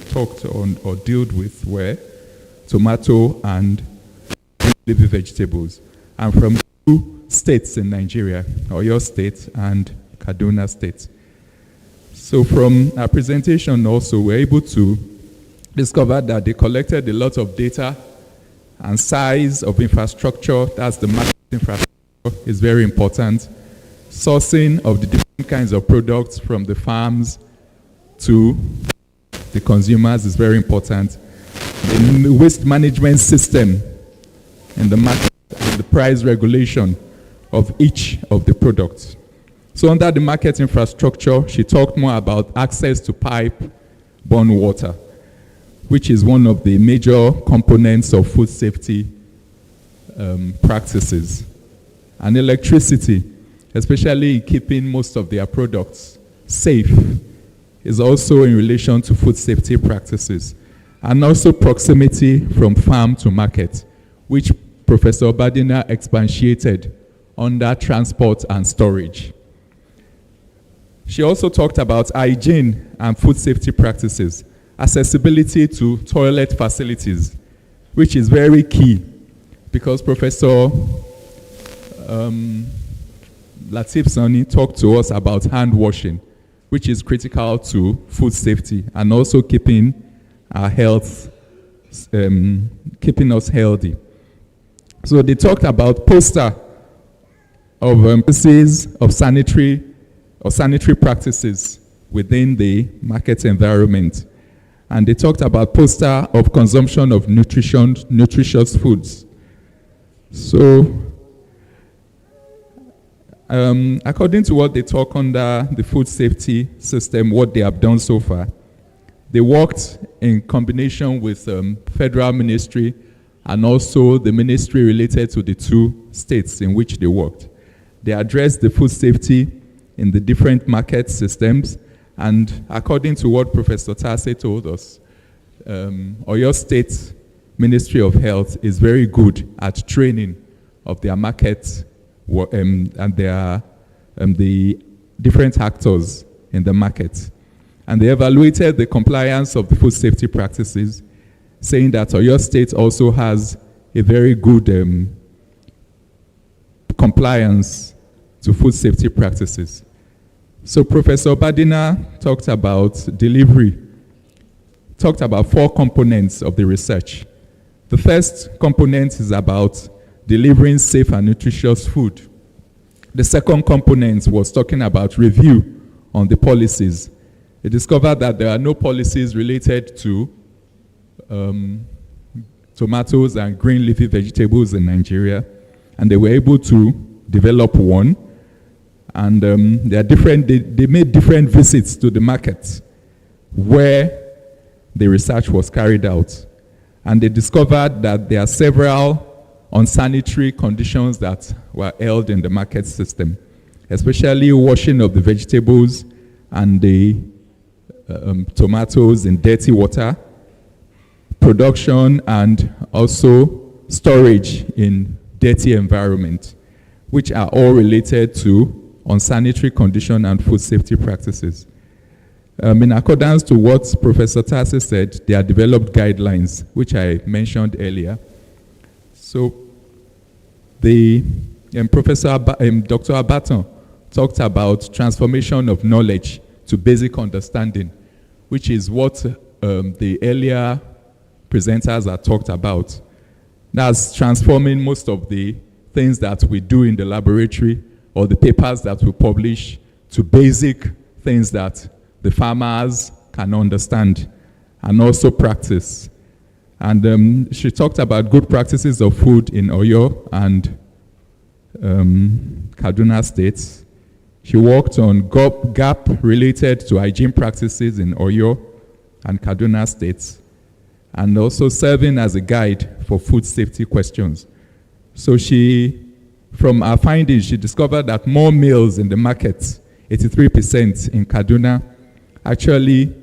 S8: talked on or dealt with were tomato and leafy vegetables. And from 2 states in Nigeria, Oyo State and Kaduna State. So from our presentation also, we're able to discover that they collected a lot of data, and size of infrastructure, that's the market infrastructure, is very important. Sourcing of the different kinds of products from the farms to the consumers is very important. The waste management system and the market and the price regulation of each of the products. So under the market infrastructure, she talked more about access to pipe-borne water, which is one of the major components of food safety practices. And electricity, especially in keeping most of their products safe, is also in relation to food safety practices. And also proximity from farm to market, which Professor Obadina expatiated under transport and storage. She also talked about hygiene and food safety practices, accessibility to toilet facilities, which is very key because Professor Latif Sani talked to us about hand washing, which is critical to food safety and also keeping our health, keeping us healthy. So they talked about poster of emphasis of sanitary practices within the market environment. And they talked about poster of consumption of nutritious foods. So, according to what they talk under the food safety system, what they have done so far, they worked in combination with federal ministry and also the ministry related to the two states in which they worked. They addressed the food safety in the different market systems, and according to what Professor Tase told us, Oyo State Ministry of Health is very good at training of their market and their the different actors in the market. And they evaluated the compliance of the food safety practices, saying that Oyo State also has a very good compliance to food safety practices. So Professor Badina talked about delivery, talked about 4 components of the research. The first component is about delivering safe and nutritious food. The second component was talking about review on the policies. They discovered that there are no policies related to tomatoes and green leafy vegetables in Nigeria, and they were able to develop one. And they made different visits to the market where the research was carried out. And they discovered that there are several unsanitary conditions that were held in the market system, especially washing of the vegetables and the tomatoes in dirty water, production and also storage in dirty environment, which are all related to unsanitary condition and food safety practices. In accordance to what Professor Tase said, they are developed guidelines, which I mentioned earlier. So Dr. Abaton talked about transformation of knowledge to basic understanding, which is what the earlier presenters have talked about. That's transforming most of the things that we do in the laboratory or the papers that we publish to basic things that the farmers can understand and also practice. And she talked about good practices of food in Oyo and Kaduna states. She worked on gap related to hygiene practices in Oyo and Kaduna states, and also serving as a guide for food safety questions. So from our findings, she discovered that more meals in the market, 83% in Kaduna, actually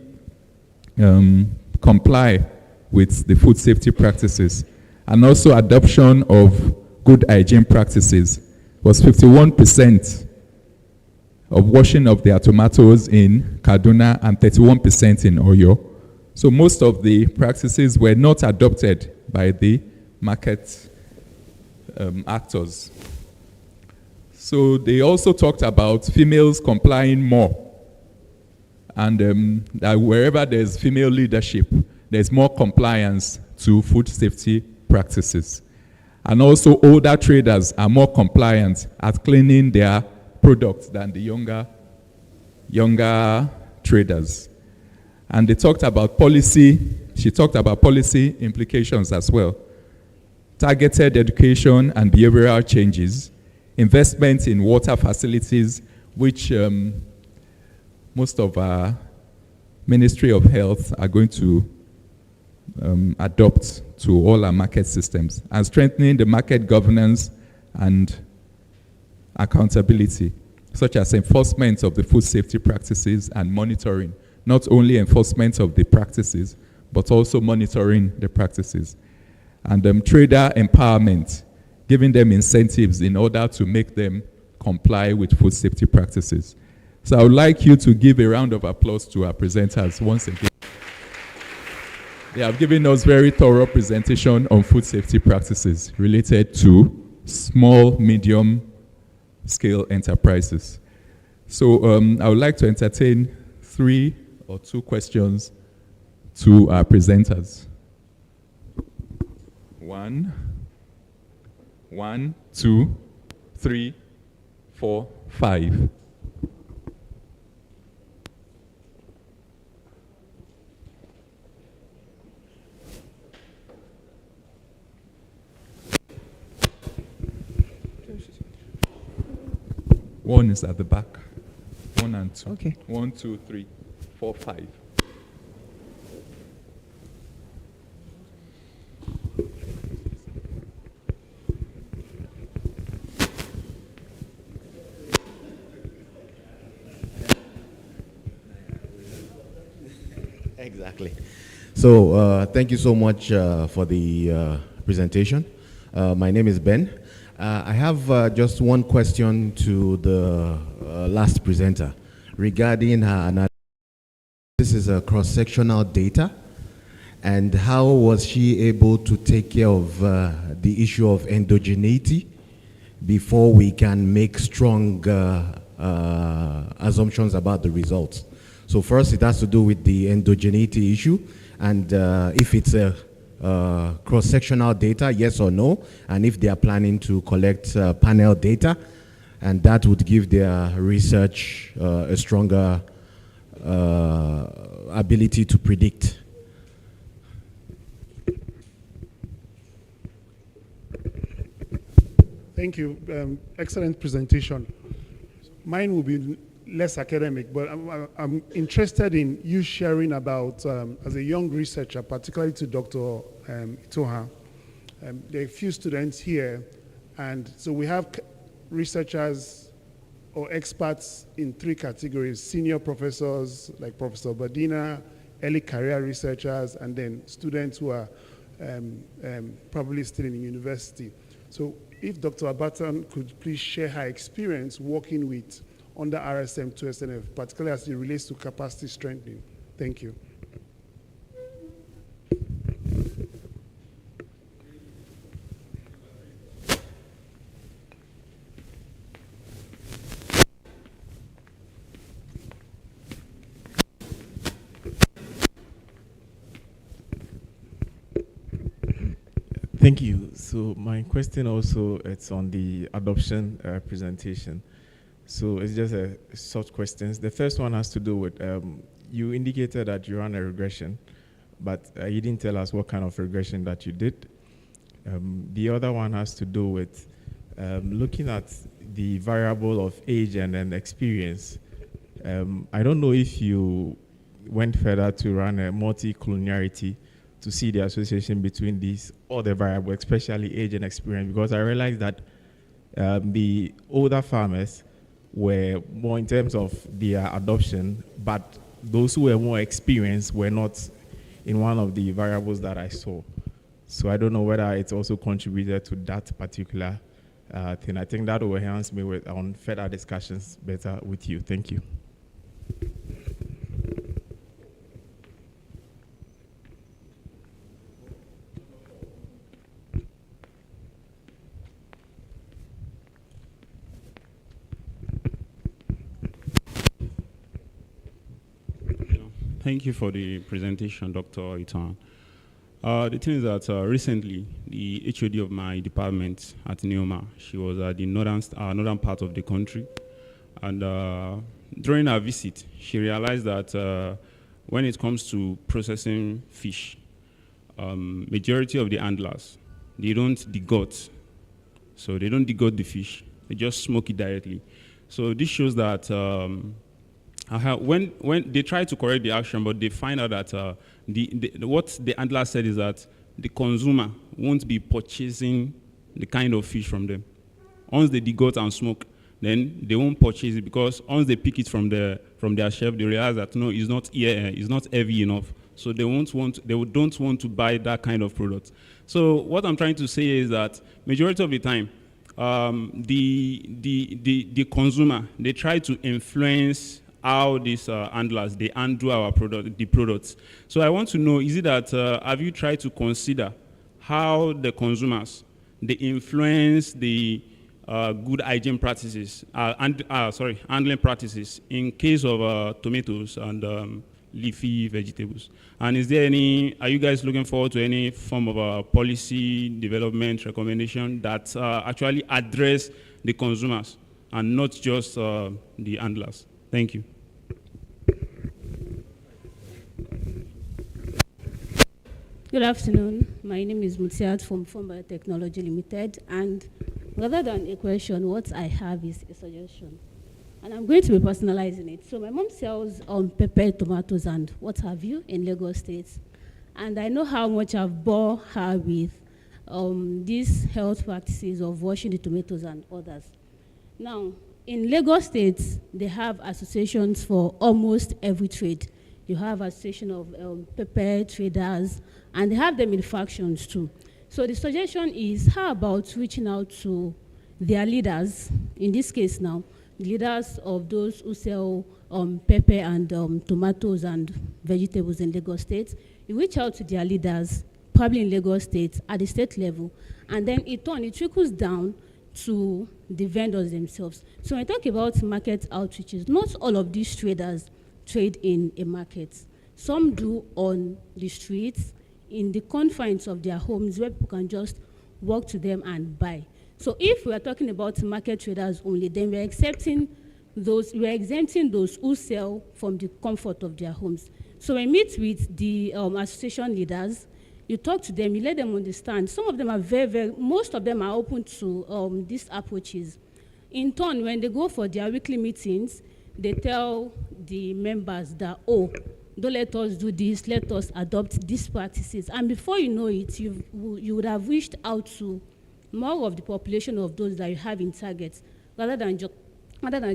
S8: comply with the food safety practices. And also adoption of good hygiene practices was 51% of washing of their tomatoes in Kaduna and 31% in Oyo. So most of the practices were not adopted by the market actors. So they also talked about females complying more, and that wherever there's female leadership, there's more compliance to food safety practices. And also older traders are more compliant at cleaning their products than the younger traders. And they talked about policy. She talked about policy implications as well. Targeted education and behavioral changes, investment in water facilities, which most of our Ministry of Health are going to adopt to all our market systems, and strengthening the market governance and accountability, such as enforcement of the food safety practices and monitoring, not only enforcement of the practices, but also monitoring the practices. And trader empowerment, giving them incentives in order to make them comply with food safety practices. So I would like you to give a round of applause to our presenters once again. They have given us very thorough presentation on food safety practices related to small, medium-scale enterprises. So I would like to entertain 3 or 2 questions to our presenters. 1, 2, 3, 4, 5. One is at the back. 1 and 2.
S11: Okay.
S8: 1, 2, 3, 4, 5.
S14: Exactly. So thank you so much for the presentation. My name is Ben. I have just one question to the last presenter regarding her analysis. This is a cross-sectional data, and how was she able to take care of the issue of endogeneity before we can make strong assumptions about the results? So first, it has to do with the endogeneity issue, and if it's a cross-sectional data, yes or no, and if they are planning to collect panel data, and that would give their research a stronger ability to predict.
S3: Thank you. Excellent presentation. Mine will be less academic, but I'm interested in you sharing about, as a young researcher, particularly to Dr. Itoha, there are a few students here, and so we have researchers or experts in 3 categories: senior professors like Professor Badina, early career researchers, and then students who are probably still in university. So if Dr. Abaton could please share her experience working with under RSM 2SNF, particularly as it relates to capacity strengthening. Thank you.
S15: Thank you. So my question also, it's on the adoption presentation. So it's just a short questions. The first one has to do with, you indicated that you ran a regression, but you didn't tell us what kind of regression that you did. The other one has to do with looking at the variable of age and then experience. I don't know if you went further to run a multi-collinearity to see the association between these other variables, especially age and experience, because I realized that the older farmers were more in terms of their adoption, but those who were more experienced were not in one of the variables that I saw. So I don't know whether it's also contributed to that particular thing. I think that will enhance me on further discussions better with you. Thank you.
S16: Thank you for the presentation, Dr. Itan. The thing is that recently, the HOD of my department at Neoma, she was at the northern part of the country. And during her visit, she realized that when it comes to processing fish, majority of the handlers, they don't degut. So they don't degut the fish. They just smoke it directly. So this shows that when they try to correct the action, but they find out that what the handler said is that the consumer won't be purchasing the kind of fish from them. Once they degot and smoke, then they won't purchase it, because once they pick it from their shelf, they realize that no, it's not heavy enough. So they don't want to buy that kind of product. So what I'm trying to say is that majority of the time, the consumer, they try to influence how these handlers, they handle the products. So I want to know, is it that have you tried to consider how the consumers, they influence the good hygiene practices, handling practices in case of tomatoes and leafy vegetables? And are you guys looking forward to any form of policy development recommendation that actually address the consumers and not just the handlers? Thank you.
S17: Good afternoon. My name is Mutiat from Former Technology Limited, and rather than a question, what I have is a suggestion. And I'm going to be personalizing it. So my mom sells pepper, tomatoes, and what have you in Lagos State. And I know how much I've bored her with these health practices of washing the tomatoes and others. Now, in Lagos State, they have associations for almost every trade. You have association of pepper traders, and they have them in factions too. So the suggestion is, how about reaching out to their leaders, in this case now, the leaders of those who sell pepper and tomatoes and vegetables in Lagos State. You reach out to their leaders, probably in Lagos State, at the state level, and then it trickles down to the vendors themselves. So when I talk about market outreaches, not all of these traders trade in a market. Some do on the streets, in the confines of their homes, where people can just walk to them and buy. So if we are talking about market traders only, then we're exempting those who sell from the comfort of their homes. So we meet with the association leaders, you talk to them, you let them understand. Some of them are most of them are open to these approaches. In turn, when they go for their weekly meetings, they tell the members that, oh, don't let us do this, let us adopt these practices. And before you know it, you would have reached out to more of the population of those that you have in target, rather than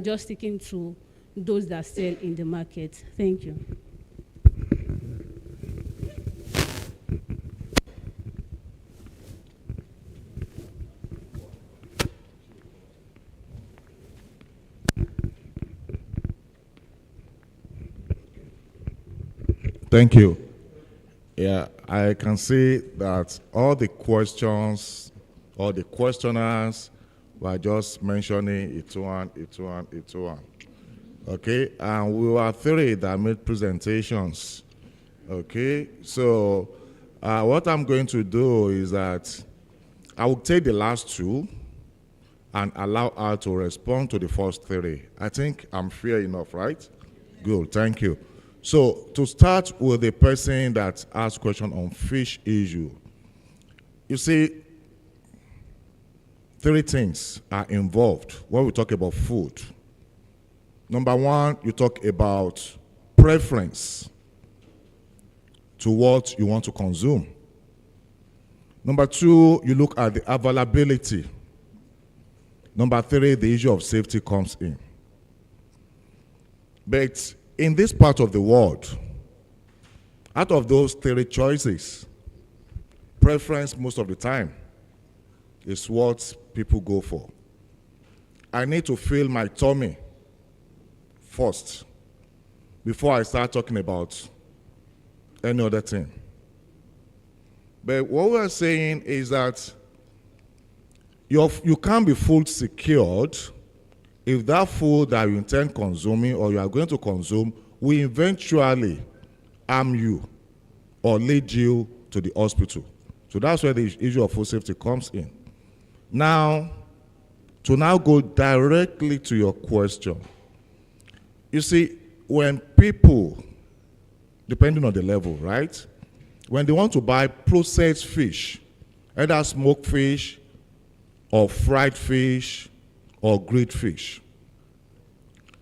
S17: just sticking to those that sell in the market. Thank you.
S12: Thank you. Yeah, I can see that all the questions, all the questioners were just mentioning it one. Okay, and we were three that made presentations. Okay, so what I'm going to do is that I will take the last two and allow her to respond to the first three. I think I'm fair enough, right? Good, thank you. So to start with the person that asked question on fish issue, you see, three things are involved when we talk about food. Number one, you talk about preference to what you want to consume. Number two, you look at the availability. Number three, the issue of safety comes in. But in this part of the world, out of those three choices, preference most of the time is what people go for. I need to fill my tummy first before I start talking about any other thing. But what we're saying is that you can't be food secured if that food that you intend consuming or you are going to consume will eventually harm you or lead you to the hospital. So that's where the issue of food safety comes in. Now, to now go directly to your question. You see, when people, depending on the level, right? When they want to buy processed fish, either smoked fish or fried fish or grilled fish,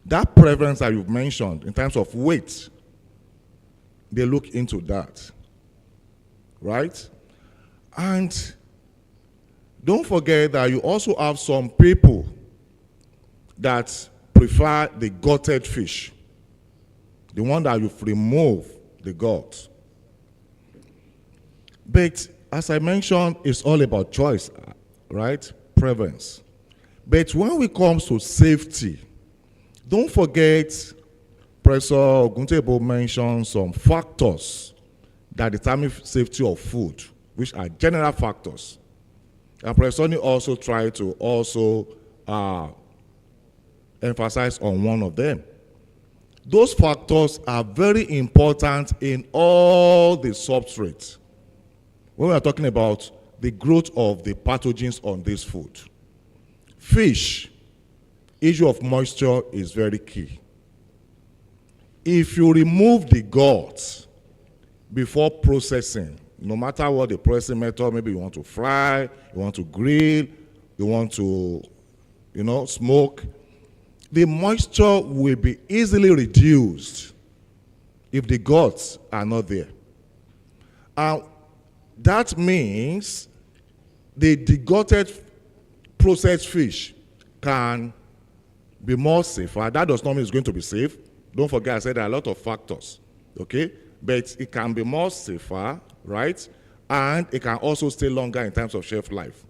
S12: That preference that you've mentioned in terms of weight, they look into that, right? And don't forget that you also have some people that prefer the gutted fish, the one that you've removed the gut. But as I mentioned, it's all about choice, right? Preference. But when it comes to safety, don't forget, Professor Guntebo mentioned some factors that determine safety of food, which are general factors. And Professor Ni also tried to also emphasize on one of them. Those factors are very important in all the substrates when we are talking about the growth of the pathogens on this food. Fish, issue of moisture is very key. If you remove the gut before processing, no matter what the processing method, maybe you want to fry, you want to grill, you want to, smoke, the moisture will be easily reduced if the guts are not there. And that means the degutted processed fish can be more safer. That does not mean it's going to be safe. Don't forget, I said there are a lot of factors, okay? But it can be more safer, right? And it can also stay longer in terms of shelf life,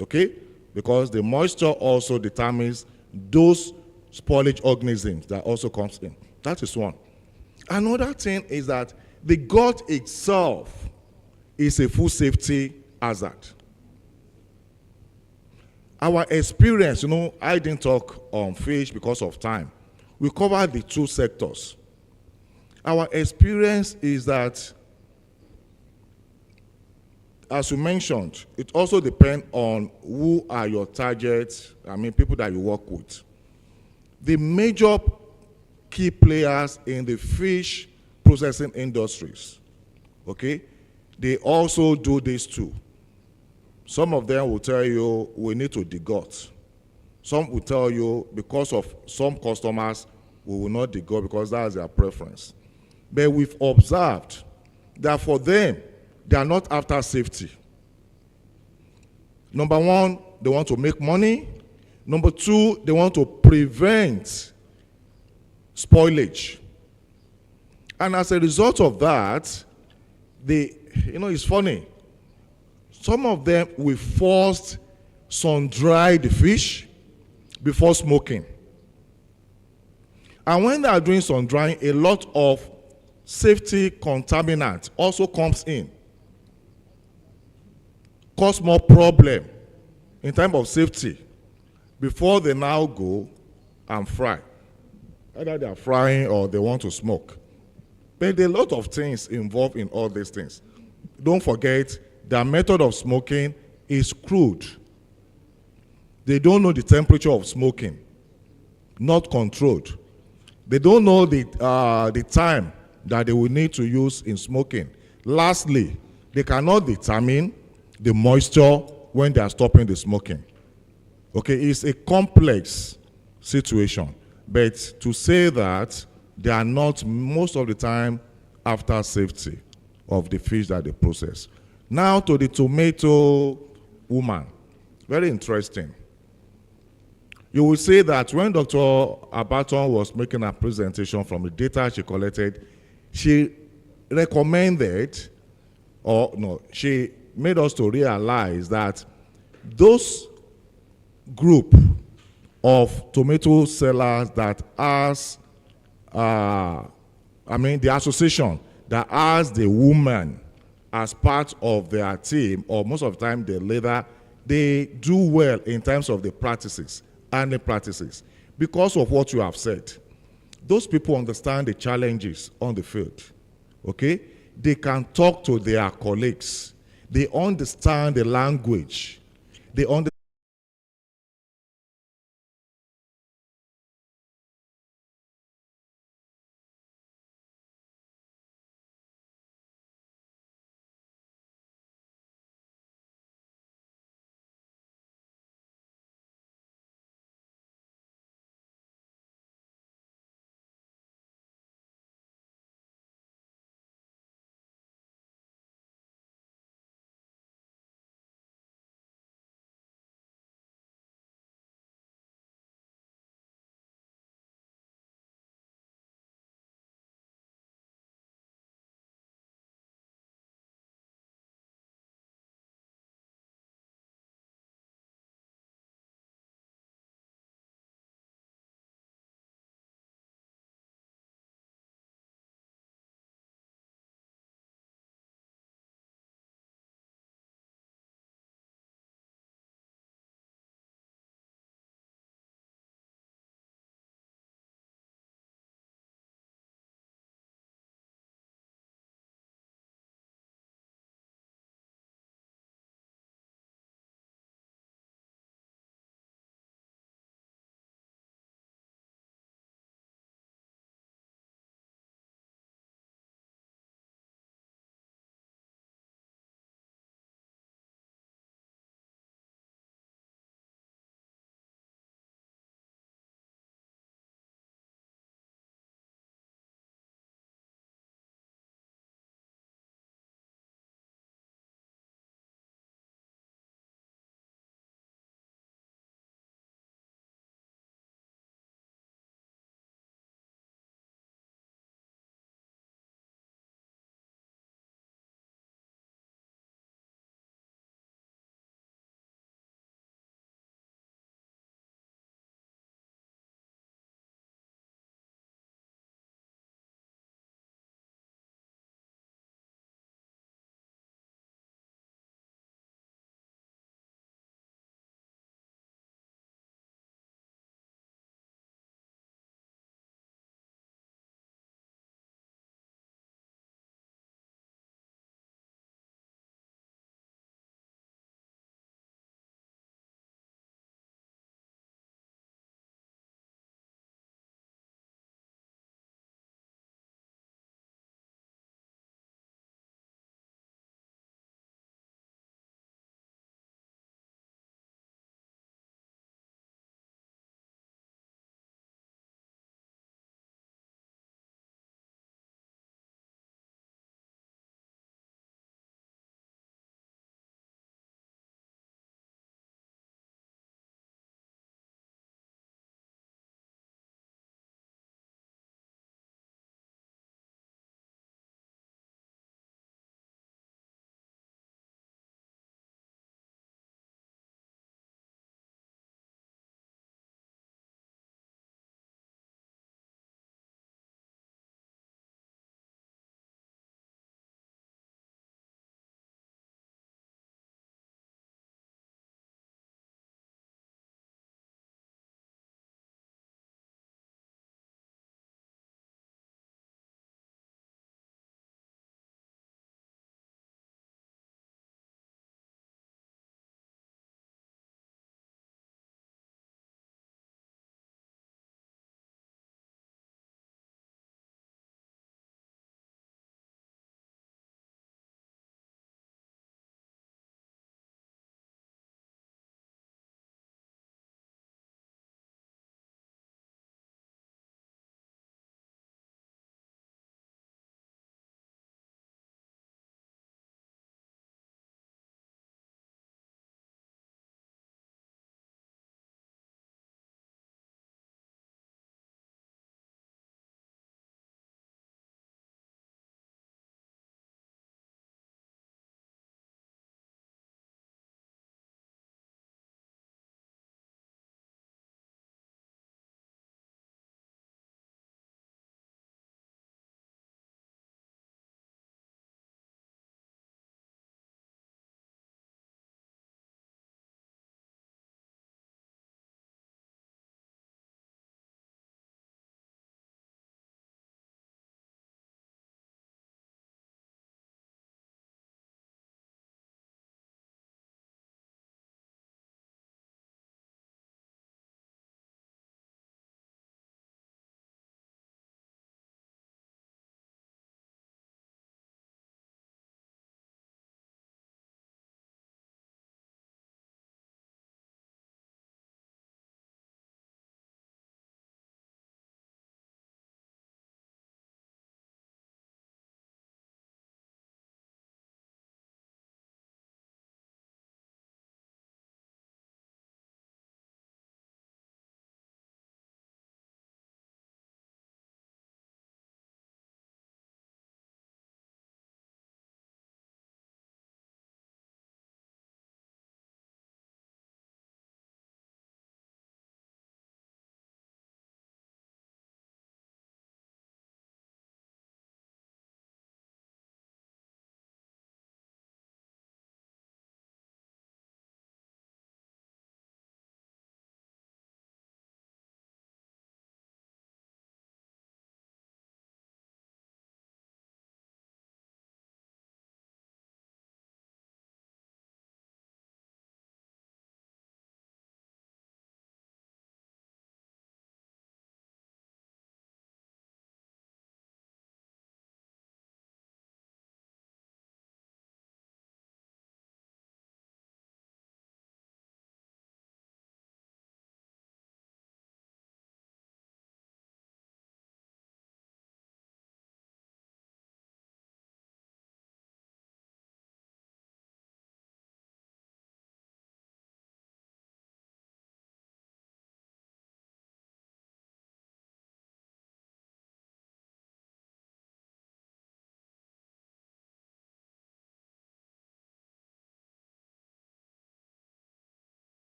S12: okay? Because the moisture also determines those spoilage organisms that also comes in. That is one. Another thing is that the gut itself is a food safety hazard. Our experience, I didn't talk on fish because of time. We covered the two sectors. Our experience is that, as you mentioned, it also depends on who are your targets, people that you work with. The major key players in the fish processing industries, okay, they also do this too. Some of them will tell you, we need to degut. Some will tell you, because of some customers, we will not degut because that's their preference. But we've observed that for them, they are not after safety. Number one, they want to make money. Number two, they want to prevent spoilage. And as a result of that, it's funny. Some of them will first sun-dry the fish before smoking. And when they are doing sun-drying, a lot of safety contaminant also comes in. Cause more problem in terms of safety before they now go and fry. Either they are frying or they want to smoke. But there are a lot of things involved in all these things. Don't forget, their method of smoking is crude. They don't know the temperature of smoking, not controlled. They don't know the time that they will need to use in smoking. Lastly, they cannot determine the moisture when they are stopping the smoking. Okay, it's a complex situation, but to say that they are not most of the time after safety of the fish that they process. Now to the tomato woman, very interesting. You will see that when Dr. Abaton was making a presentation from the data she collected, she recommended, she made us to realize that those group of tomato sellers that has, the association that has the woman as part of their team, or most of the time the leader, they do well in terms of the practices and the practices because of what you have said. Those people understand the challenges on the field, okay? They can talk to their colleagues. They understand the language. They understand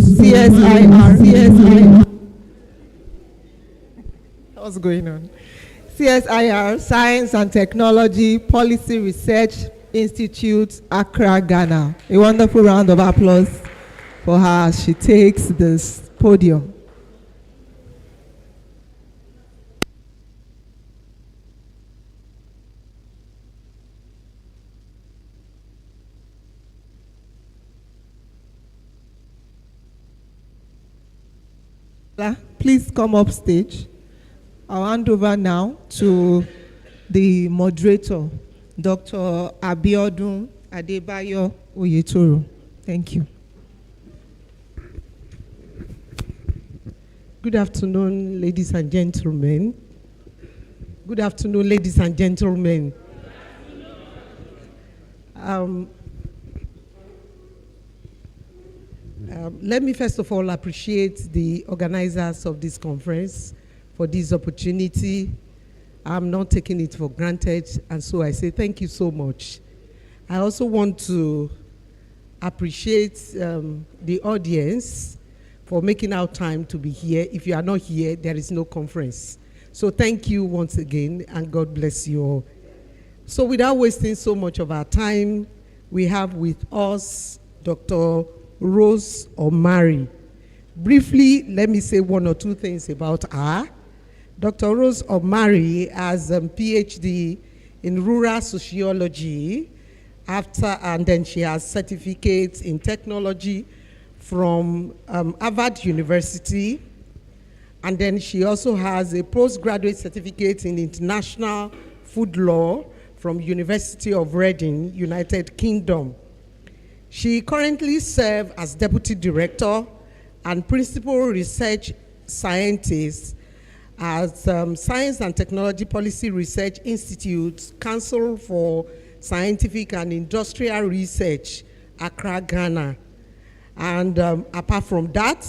S11: CSIR. What's going on? CSIR, Science and Technology Policy Research Institute, Accra, Ghana. A wonderful round of applause for her as she takes this podium. Please come up stage. I'll hand over now to the moderator, Dr. Abiodun Adebayo Oyetoro. Thank you. Good afternoon, ladies and gentlemen. Good afternoon, ladies and gentlemen. Let me first of all appreciate the organizers of this conference for this opportunity. I'm not taking it for granted, and so I say thank you so much. I also want to appreciate the audience for making our time to be here. If you are not here, there is no conference. So thank you once again, and God bless you all. So without wasting so much of our time, we have with us Dr. Rose Omari. Briefly, let me say one or two things about her. Dr. Rose Omari has a PhD in rural sociology, and then she has certificates in technology from Harvard University, and then she also has a postgraduate certificate in international food law from University of Reading, United Kingdom. She currently serves as Deputy Director and Principal Research Scientist at Science and Technology Policy Research Institute, Council for Scientific and Industrial Research, Accra, Ghana. And apart from that,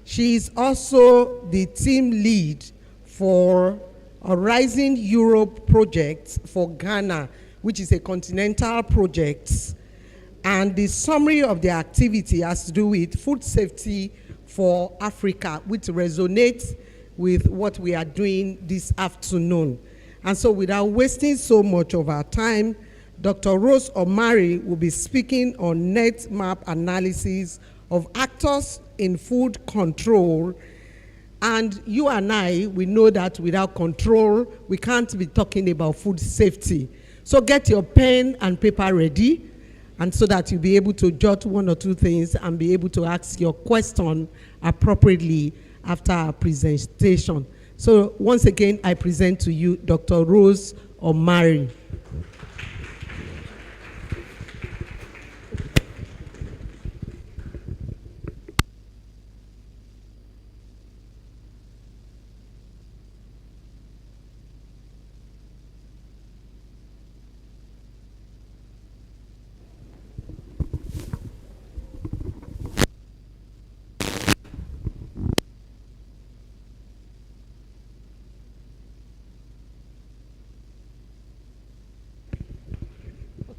S11: she is also the team lead for a Rising Europe project for Ghana, which is a continental project. And the summary of the activity has to do with food safety for Africa, which resonates with what we are doing this afternoon. And so without wasting so much of our time, Dr. Rose Omari will be speaking on net map analysis of actors in food control. And you and I, we know that without control, we can't be talking about food safety. So get your pen and paper ready, and so that you'll be able to jot one or two things and be able to ask your question appropriately after our presentation. So once again, I present to you Dr. Rose Omari.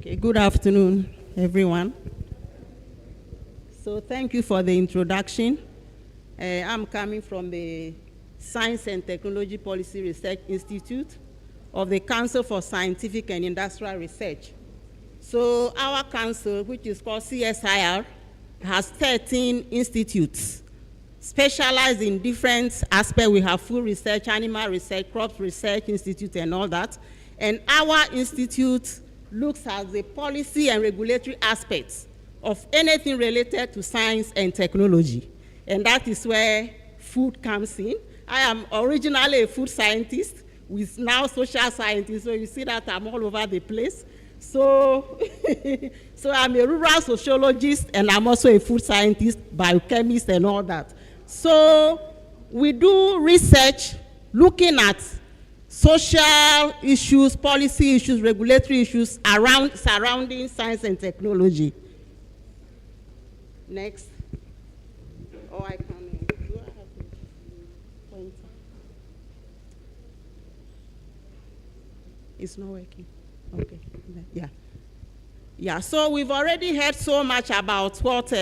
S18: Okay, good afternoon, everyone. So thank you for the introduction. I'm coming from the Science and Technology Policy Research Institute of the Council for Scientific and Industrial Research. So our council, which is called CSIR, has 13 institutes specialized in different aspects. We have food research, animal research, crop research institute, and all that. And our institute looks at the policy and regulatory aspects of anything related to science and technology. And that is where food comes in. I am originally a food scientist with now social scientist, so you see that I'm all over the place. So, so I'm a rural sociologist, and I'm also a food scientist, biochemist, and all that. So we do research looking at social issues, policy issues, regulatory issues surrounding science and technology. Next. Oh, I can. Do I have to point? It's not working. Okay. Yeah. Yeah. So we've already heard so much about what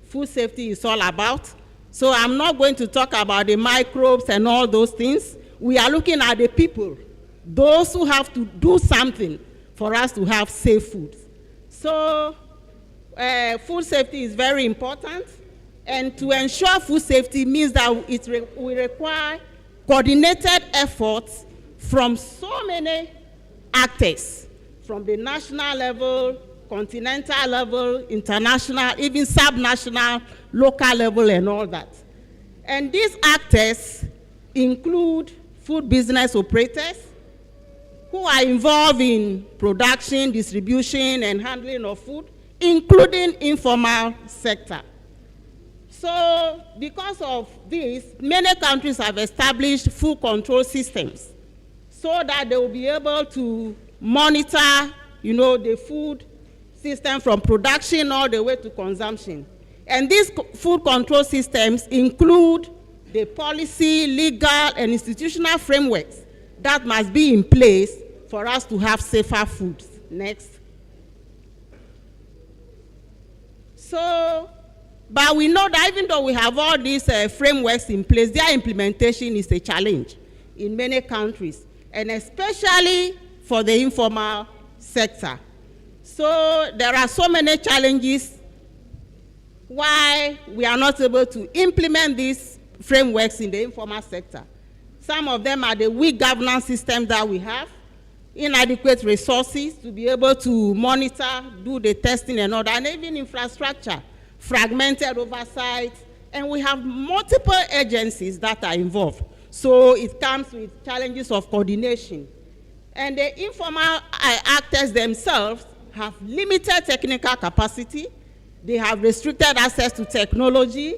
S18: food safety is all about. So I'm not going to talk about the microbes and all those things. We are looking at the people, those who have to do something for us to have safe food. So food safety is very important. And to ensure food safety means that we require coordinated efforts from so many actors, from the national level, continental level, international, even sub-national, local level, and all that. And these actors include food business operators who are involved in production, distribution, and handling of food, including informal sector. So because of this, many countries have established food control systems so that they will be able to monitor, the food system from production all the way to consumption. And these food control systems include the policy, legal, and institutional frameworks that must be in place for us to have safer foods. Next. So, but we know that even though we have all these frameworks in place, their implementation is a challenge in many countries, and especially for the informal sector. So there are so many challenges why we are not able to implement these frameworks in the informal sector. Some of them are the weak governance system that we have, inadequate resources to be able to monitor, do the testing and all that, and even infrastructure, fragmented oversight, and we have multiple agencies that are involved. So it comes with challenges of coordination. And the informal actors themselves have limited technical capacity, they have restricted access to technology,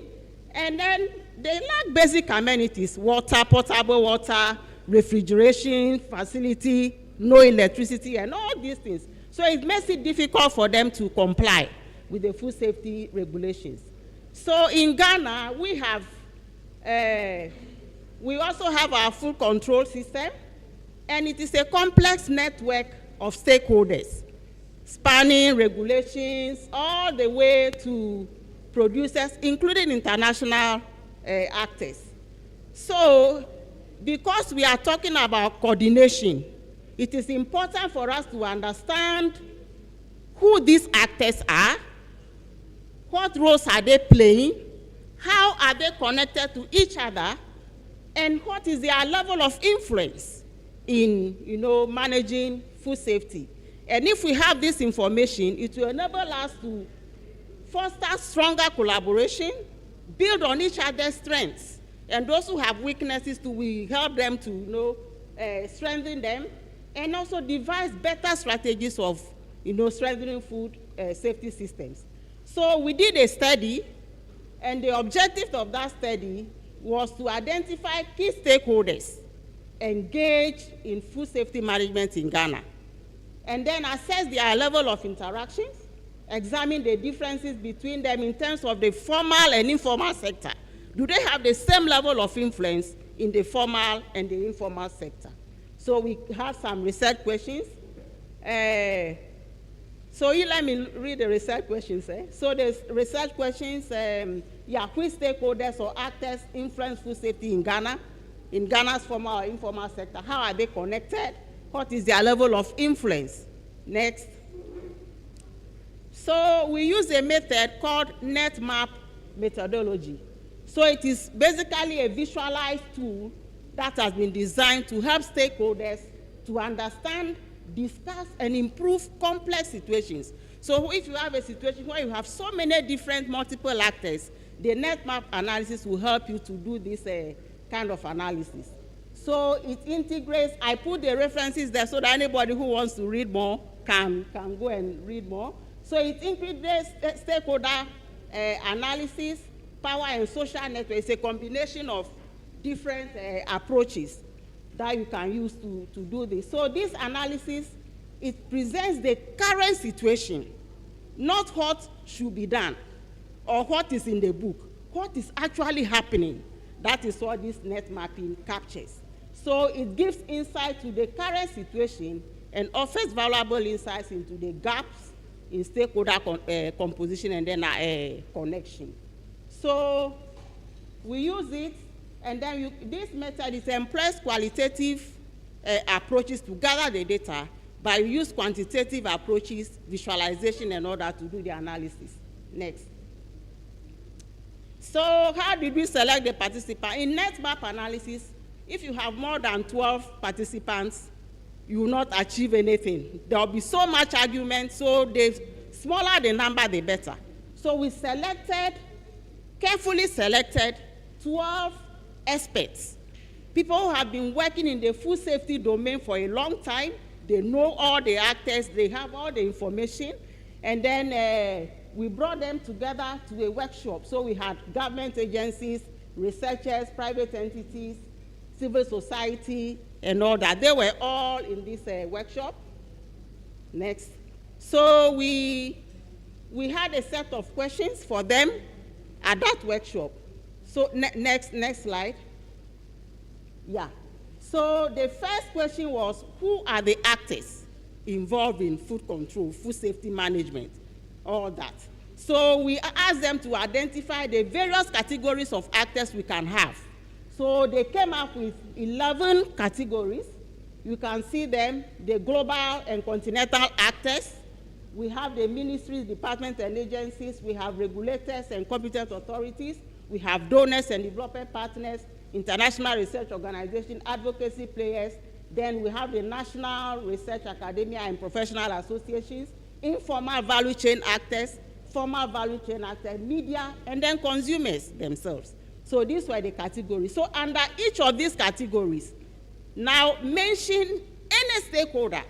S18: and then they lack basic amenities, water, potable water, refrigeration facility, no electricity, and all these things. So it makes it difficult for them to comply with the food safety regulations. So in Ghana, we also have our food control system, and it is a complex network of stakeholders, spanning regulations all the way to producers, including international actors. So because we are talking about coordination, it is important for us to understand who these actors are, what roles are they playing, how are they connected to each other, and what is their level of influence in managing food safety. And if we have this information, it will enable us to foster stronger collaboration, build on each other's strengths, and those who have weaknesses, we help them to strengthen them, and also devise better strategies of strengthening food safety systems. So we did a study, and the objective of that study was to identify key stakeholders engaged in food safety management in Ghana, and then assess their level of interactions, examine the differences between them in terms of the formal and informal sector. Do they have the same level of influence in the formal and the informal sector? So we have some research questions. So you let me read the research questions. So the research questions, which stakeholders or actors influence food safety in Ghana, in Ghana's formal or informal sector? How are they connected? What is their level of influence? Next. So we use a method called net map methodology. So it is basically a visualized tool that has been designed to help stakeholders to understand, discuss, and improve complex situations. So if you have a situation where you have so many different multiple actors, the net map analysis will help you to do this kind of analysis. So it integrates, I put the references there so that anybody who wants to read more can go and read more. So it integrates stakeholder analysis, power and social network. It's a combination of different approaches that you can use to do this. So this analysis, it presents the current situation, not what should be done or what is in the book, what is actually happening. That is what this net mapping captures. So it gives insight to the current situation and offers valuable insights into the gaps in stakeholder composition and then connection. So we use it, and then this method is employs qualitative approaches to gather the data, but you use quantitative approaches, visualization, in order to do the analysis. Next. So how did we select the participant? In net map analysis, if you have more than 12 participants, you will not achieve anything. There will be so much argument, so the smaller the number, the better. So we carefully selected 12 experts, people who have been working in the food safety domain for a long time. They know all the actors, they have all the information, and then we brought them together to a workshop. So we had government agencies, researchers, private entities, civil society, and all that. They were all in this workshop. Next. So we had a set of questions for them at that workshop. So next slide. Yeah. So the first question was, who are the actors involved in food control, food safety management, all that. So we asked them to identify the various categories of actors we can have. So they came up with 11 categories. You can see them, the global and continental actors. We have the ministries, departments, and agencies. We have regulators and competent authorities. We have donors and development partners, international research organizations, advocacy players. Then we have the national research academia and professional associations, informal value chain actors, formal value chain actors, media, and then consumers themselves. So these were the categories. So under each of these categories, now mention any stakeholder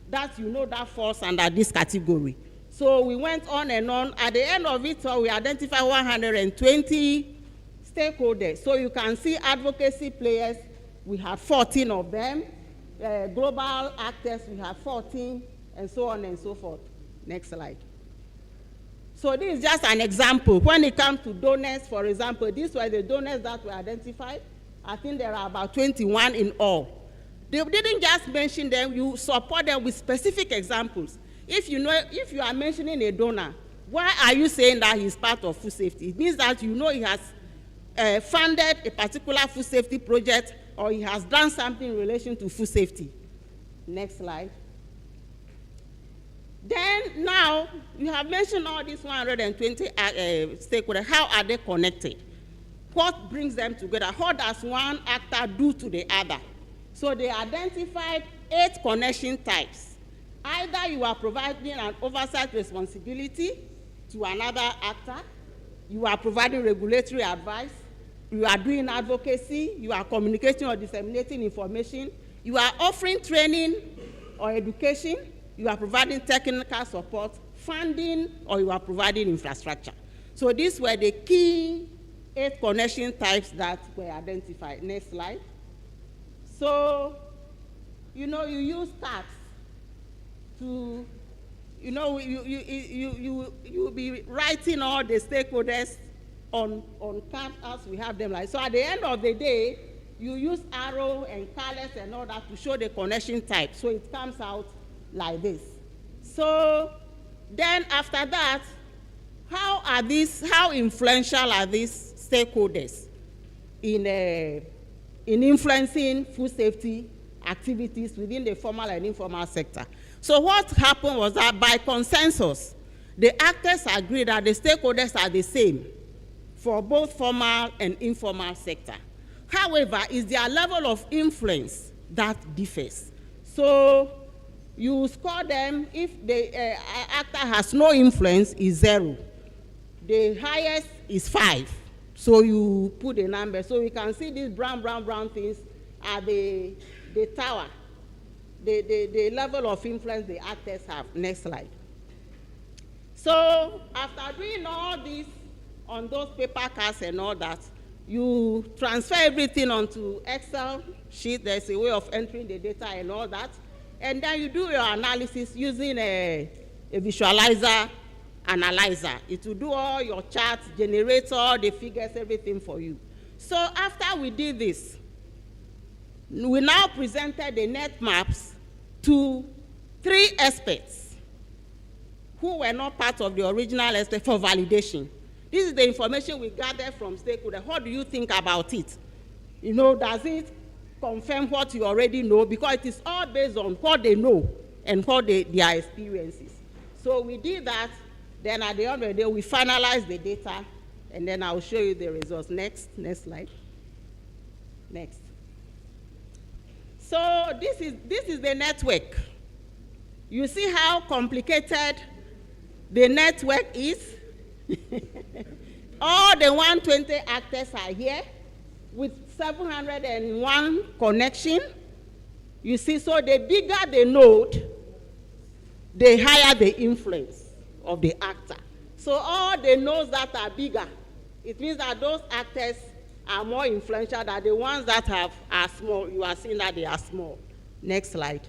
S18: that you know that falls under this category. So we went on and on. At the end of it all, we identified 120 stakeholders. So you can see advocacy players, we have 14 of them. Global actors, we have 14, and so on and so forth. Next slide. So this is just an example. When it comes to donors, for example, these were the donors that were identified. I think there are about 21 in all. They didn't just mention them, you support them with specific examples. If you are mentioning a donor, why are you saying that he's part of food safety? It means that you know he has funded a particular food safety project, or he has done something in relation to food safety. Next slide. Then now, you have mentioned all these 120 stakeholders. How are they connected? What brings them together? What does one actor do to the other? So they identified 8 connection types. Either you are providing an oversight responsibility to another actor, you are providing regulatory advice, you are doing advocacy, you are communicating or disseminating information, you are offering training or education, you are providing technical support, funding, or you are providing infrastructure. So these were the key 8 connection types that were identified. Next slide. So, you use tags to, you'll be writing all the stakeholders on cards as we have them. So at the end of the day, you use arrow and colors and all that to show the connection type. So it comes out like this. So then after that, how influential are these stakeholders in influencing food safety activities within the formal and informal sector? So what happened was that by consensus, the actors agreed that the stakeholders are the same for both formal and informal sector. However, it's their level of influence that differs. So you score them if the actor has no influence, is 0. The highest is 5. So you put a number. So you can see these brown things are the tower, the level of influence the actors have. Next slide. So after doing all this on those paper cards and all that, you transfer everything onto Excel sheet. There's a way of entering the data and all that. And then you do your analysis using a visualizer analyzer. It will do all your charts, generate all the figures, everything for you. So after we did this, we now presented the net maps to 3 experts who were not part of the original estate for validation. This is the information we gathered from stakeholders. What do you think about it? You know, does it confirm what you already know? Because it is all based on what they know and what their experiences. So we did that. Then at the end of the day, we finalized the data, and then I'll show you the results. Next slide. Next. So this is the network. You see how complicated the network is? All the 120 actors are here with 701 connection. You see, so the bigger the node, the higher the influence of the actor. So all the nodes that are bigger, it means that those actors are more influential than the ones that are small. You are seeing that they are small. Next slide.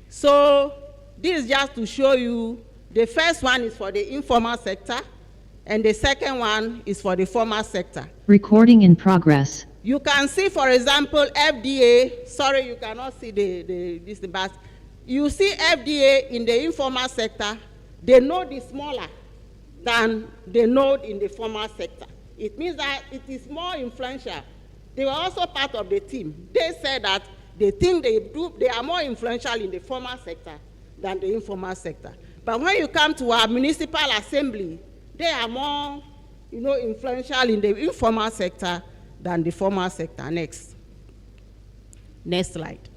S18: So this is just to show you, the first one is for the informal sector, and the second one is for the formal sector.
S19: Recording in progress.
S18: You can see, for example, FDA, sorry you cannot see this, but you see FDA in the informal sector, the node is smaller than the node in the formal sector. It means that it is more influential. They were also part of the team. They said that they think they are more influential in the formal sector than the informal sector. But when you come to our municipal assembly, they are more, influential in the informal sector than the formal sector. Next slide.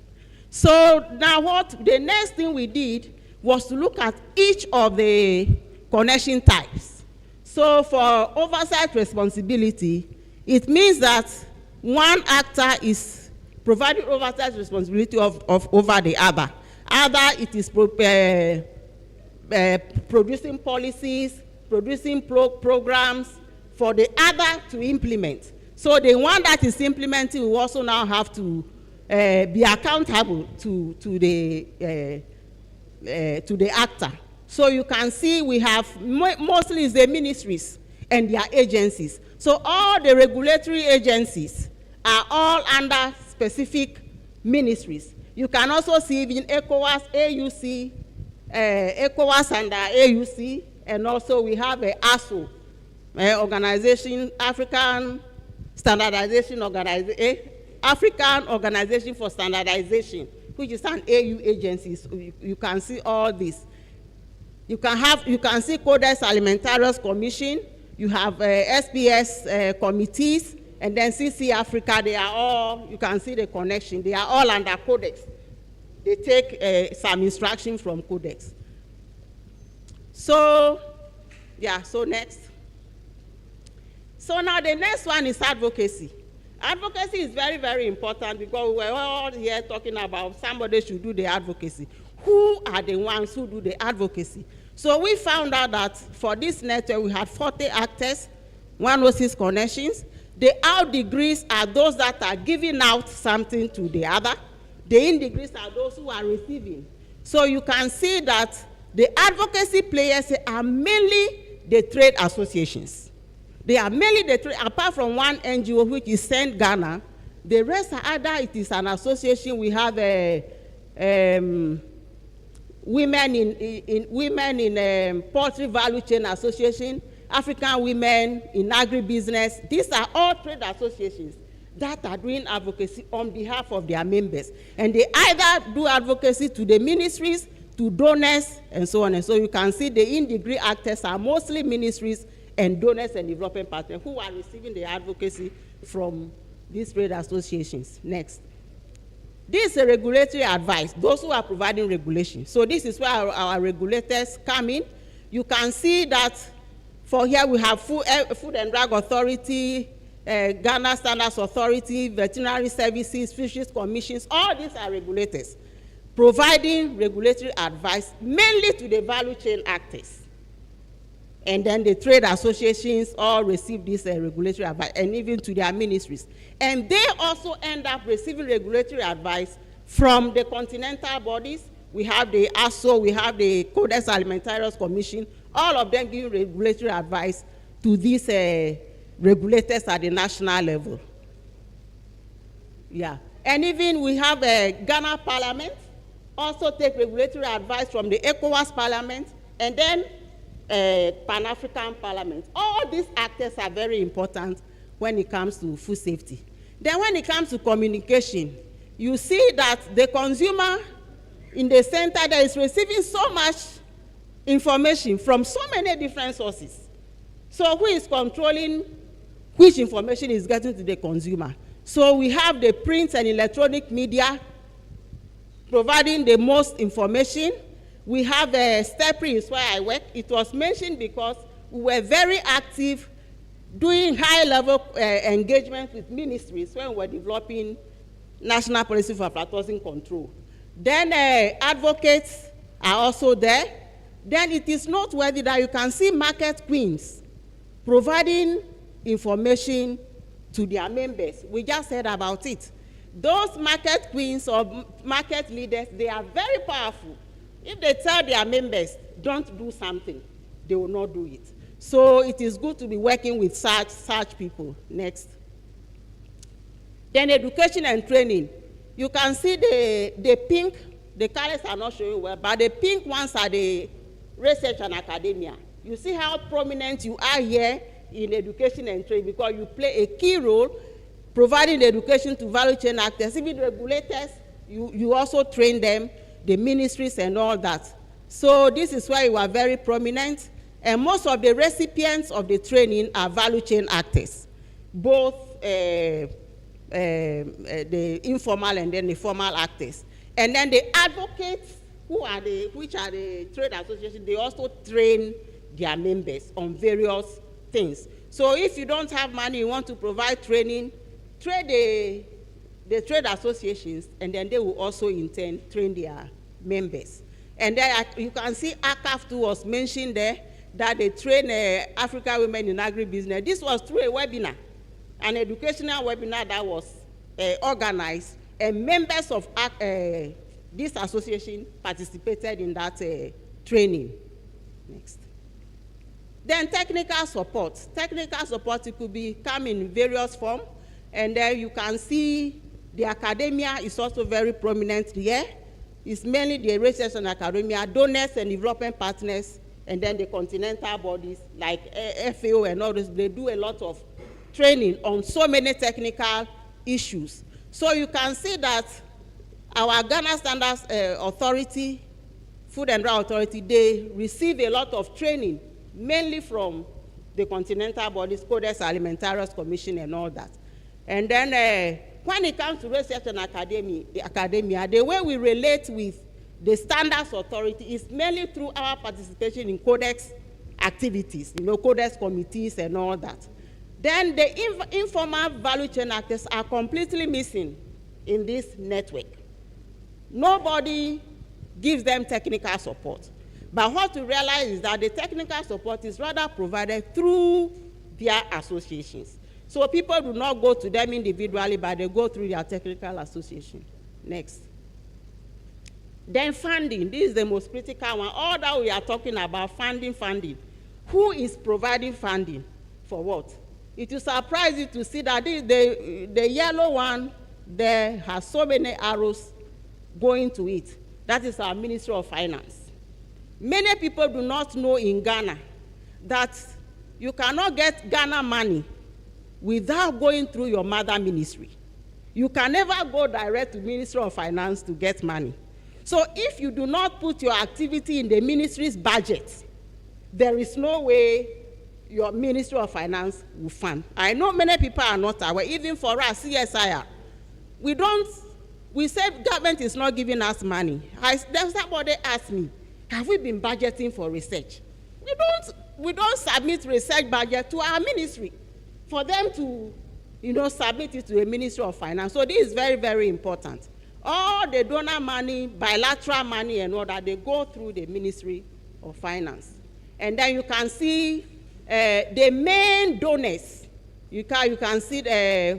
S18: So now the next thing we did was to look at each of the connection types. So for oversight responsibility, it means that one actor is providing oversight responsibility of over the other. Either it is producing policies, producing programs for the other to implement. So the one that is implementing will also now have to be accountable to the actor. So you can see we have mostly is the ministries and their agencies. So all the regulatory agencies are all under specific ministries. You can also see in ECOWAS, AUC, ECOWAS under AUC, and also we have a ASO, organization, African Standardization Organization, African Organization for Standardization, which is an AU agency. So you can see all this. You can see Codex Alimentarius Commission. You have SPS committees, and then CC Africa. They are all. You can see the connection. They are all under Codex. They take some instruction from Codex. So, yeah. So next. So now the next one is advocacy. Advocacy is very, very important because we're all here talking about somebody should do the advocacy. Who are the ones who do the advocacy? So we found out that for this network, we had 40 actors, 106 connections. The out degrees are those that are giving out something to the other. The in degrees are those who are receiving. So you can see that the advocacy players are mainly the trade associations. They are mainly the trade, apart from one NGO, which is Send Ghana. The rest are either it is an association. We have women in poultry value chain association, African women in agribusiness. These are all trade associations that are doing advocacy on behalf of their members. And they either do advocacy to the ministries, to donors, and so on. And so you can see the in-degree actors are mostly ministries and donors and development partners who are receiving the advocacy from these trade associations. Next. This is a regulatory advice, those who are providing regulation. So this is where our regulators come in. You can see that for here we have Food and Drug Authority, Ghana Standards Authority, Veterinary Services, Fisheries Commissions. All these are regulators providing regulatory advice mainly to the value chain actors. And then the trade associations all receive this regulatory advice, and even to their ministries. And they also end up receiving regulatory advice from the continental bodies. We have the ASO, we have the Codex Alimentarius Commission, all of them giving regulatory advice to these regulators at the national level. Yeah. And even we have a Ghana Parliament, also take regulatory advice from the ECOWAS Parliament, and then Pan-African Parliament. All these actors are very important when it comes to food safety. Then when it comes to communication, you see that the consumer in the center that is receiving so much information from so many different sources. So who is controlling which information is getting to the consumer? So we have the print and electronic media providing the most information. We have STEPRI, is where I work. It was mentioned because we were very active doing high-level engagement with ministries when we were developing national policy for aflatoxin control. Then advocates are also there. Then it is noteworthy that you can see market queens providing information to their members. We just heard about it. Those market queens or market leaders, they are very powerful. If they tell their members, don't do something, they will not do it. So it is good to be working with such people. Next. Then education and training. You can see the pink, the colors are not showing well, but the pink ones are the research and academia. You see how prominent you are here in education and training because you play a key role providing education to value chain actors. Even regulators, you also train them, the ministries and all that. So this is why you are very prominent. And most of the recipients of the training are value chain actors, both the informal and then the formal actors. And then the advocates, which are the trade associations, they also train their members on various things. So if you don't have money, you want to provide training, train the trade associations, and then they will also in turn train their members. And then you can see Acafp was mentioned there, that they train African women in agribusiness. This was through a webinar, an educational webinar that was organized, and members of this association participated in that training. Next. Then technical support. Technical support, it could come in various forms, and then you can see the academia is also very prominent here. It's mainly the research and academia, donors and development partners, and then the continental bodies like FAO and others. They do a lot of training on so many technical issues. So you can see that our Ghana Standards Authority, Food and Drug Authority, they receive a lot of training, mainly from the continental bodies, Codex Alimentarius Commission and all that. And then when it comes to research and academia, the way we relate with the Standards Authority is mainly through our participation in Codex activities, Codex committees and all that. Then the informal value chain actors are completely missing in this network. Nobody gives them technical support. But what we realize is that the technical support is rather provided through their associations. So people do not go to them individually, but they go through their technical association. Next. Then funding. This is the most critical one. All that we are talking about, funding. Who is providing funding for what? It will surprise you to see that the yellow one there has so many arrows going to it. That is our Ministry of Finance. Many people do not know in Ghana that you cannot get Ghana money without going through your mother ministry. You can never go direct to Ministry of Finance to get money. So if you do not put your activity in the ministry's budget, there is no way your Ministry of Finance will fund. I know many people are not aware. Even for us, CSIR, we say government is not giving us money. Somebody asked me, have we been budgeting for research? We don't submit research budget to our ministry for them to, submit it to the Ministry of Finance. So this is very, very important. All the donor money, bilateral money and all that, they go through the Ministry of Finance. And then you can see the main donors. You can see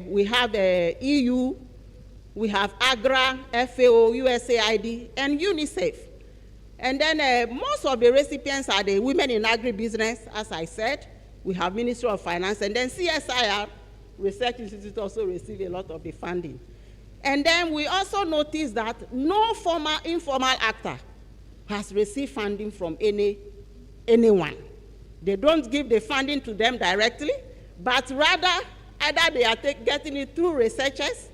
S18: we have EU, we have AGRA, FAO, USAID, and UNICEF. And then most of the recipients are the women in agribusiness, as I said. We have Ministry of Finance, and then CSIR, Research Institute, also receive a lot of the funding. And then we also notice that no informal actor has received funding from any anyone. They don't give the funding to them directly, but rather either they are getting it through researchers,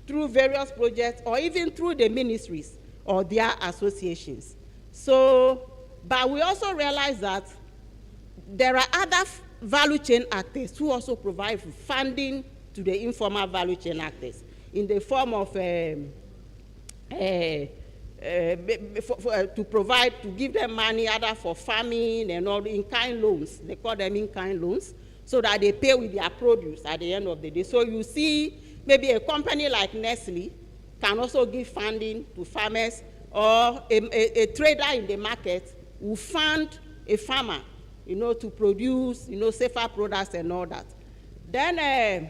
S18: through various projects, or even through the ministries or their associations. So, but we also realize that there are other value chain actors who also provide funding to the informal value chain actors in the form of to provide, to give them money either for farming and all in-kind loans. They call them in-kind loans, so that they pay with their produce at the end of the day. So you see, maybe a company like Nestle can also give funding to farmers, or a trader in the market will fund a farmer, to produce, safer products and all that. Then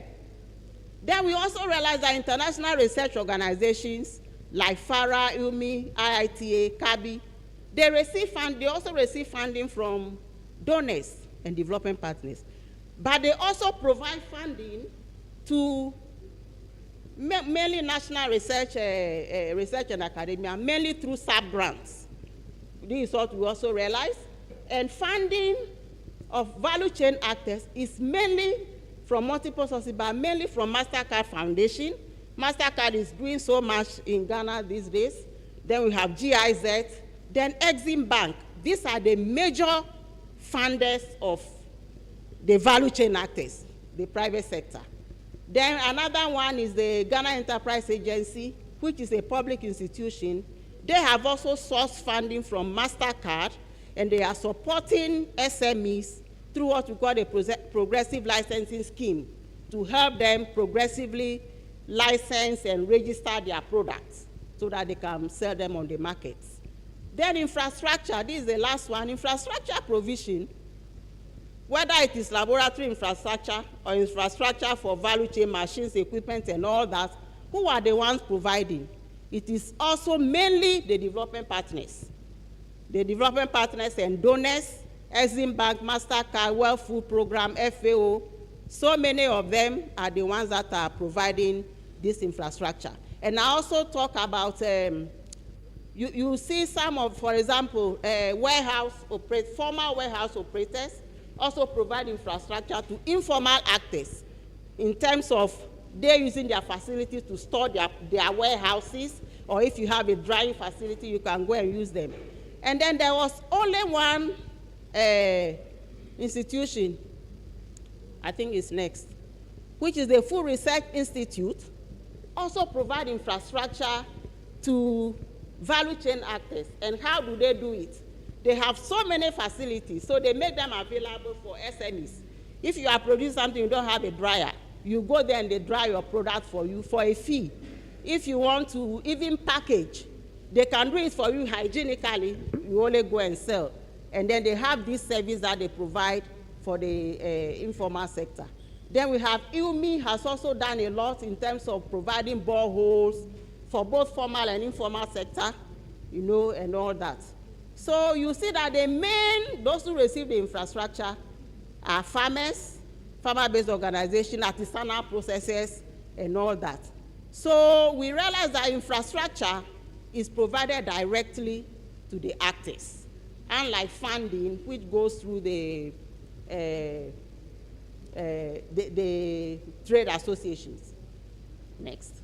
S18: we also realize that international research organizations like FARA, ILMI, IITA, CABI, they also receive funding from donors and development partners. But they also provide funding to mainly national research and academia, mainly through sub-grants. This is what we also realize. And funding of value chain actors is mainly from multiple sources, but mainly from MasterCard Foundation. MasterCard is doing so much in Ghana these days. Then we have GIZ, then Exim Bank. These are the major funders of the value chain actors, the private sector. Then another one is the Ghana Enterprise Agency, which is a public institution. They have also sourced funding from MasterCard, and they are supporting SMEs through what we call a progressive licensing scheme to help them progressively license and register their products so that they can sell them on the markets. Then infrastructure, this is the last one, infrastructure provision, whether it is laboratory infrastructure or infrastructure for value chain machines, equipment, and all that, who are the ones providing? It is also mainly the development partners. The development partners and donors, Exim Bank, MasterCard, World Food Program, FAO, so many of them are the ones that are providing this infrastructure. And I also talk about, you see some of, for example, former warehouse operators also provide infrastructure to informal actors in terms of they're using their facilities to store their warehouses, or if you have a drying facility, you can go and use them. And then there was only one institution, I think it's next, which is the Food Research Institute, also provide infrastructure to value chain actors. And how do they do it? They have so many facilities, so they make them available for SMEs. If you are producing something, you don't have a dryer, you go there and they dry your product for you for a fee. If you want to even package, they can do it for you hygienically, you only go and sell. And then they have this service that they provide for the informal sector. Then we have ILMI has also done a lot in terms of providing boreholes for both formal and informal sector, and all that. So you see that those who receive the infrastructure are farmers, farmer-based organizations, artisanal processors, and all that. So we realize that infrastructure is provided directly to the actors, unlike funding, which goes through the trade associations. Next.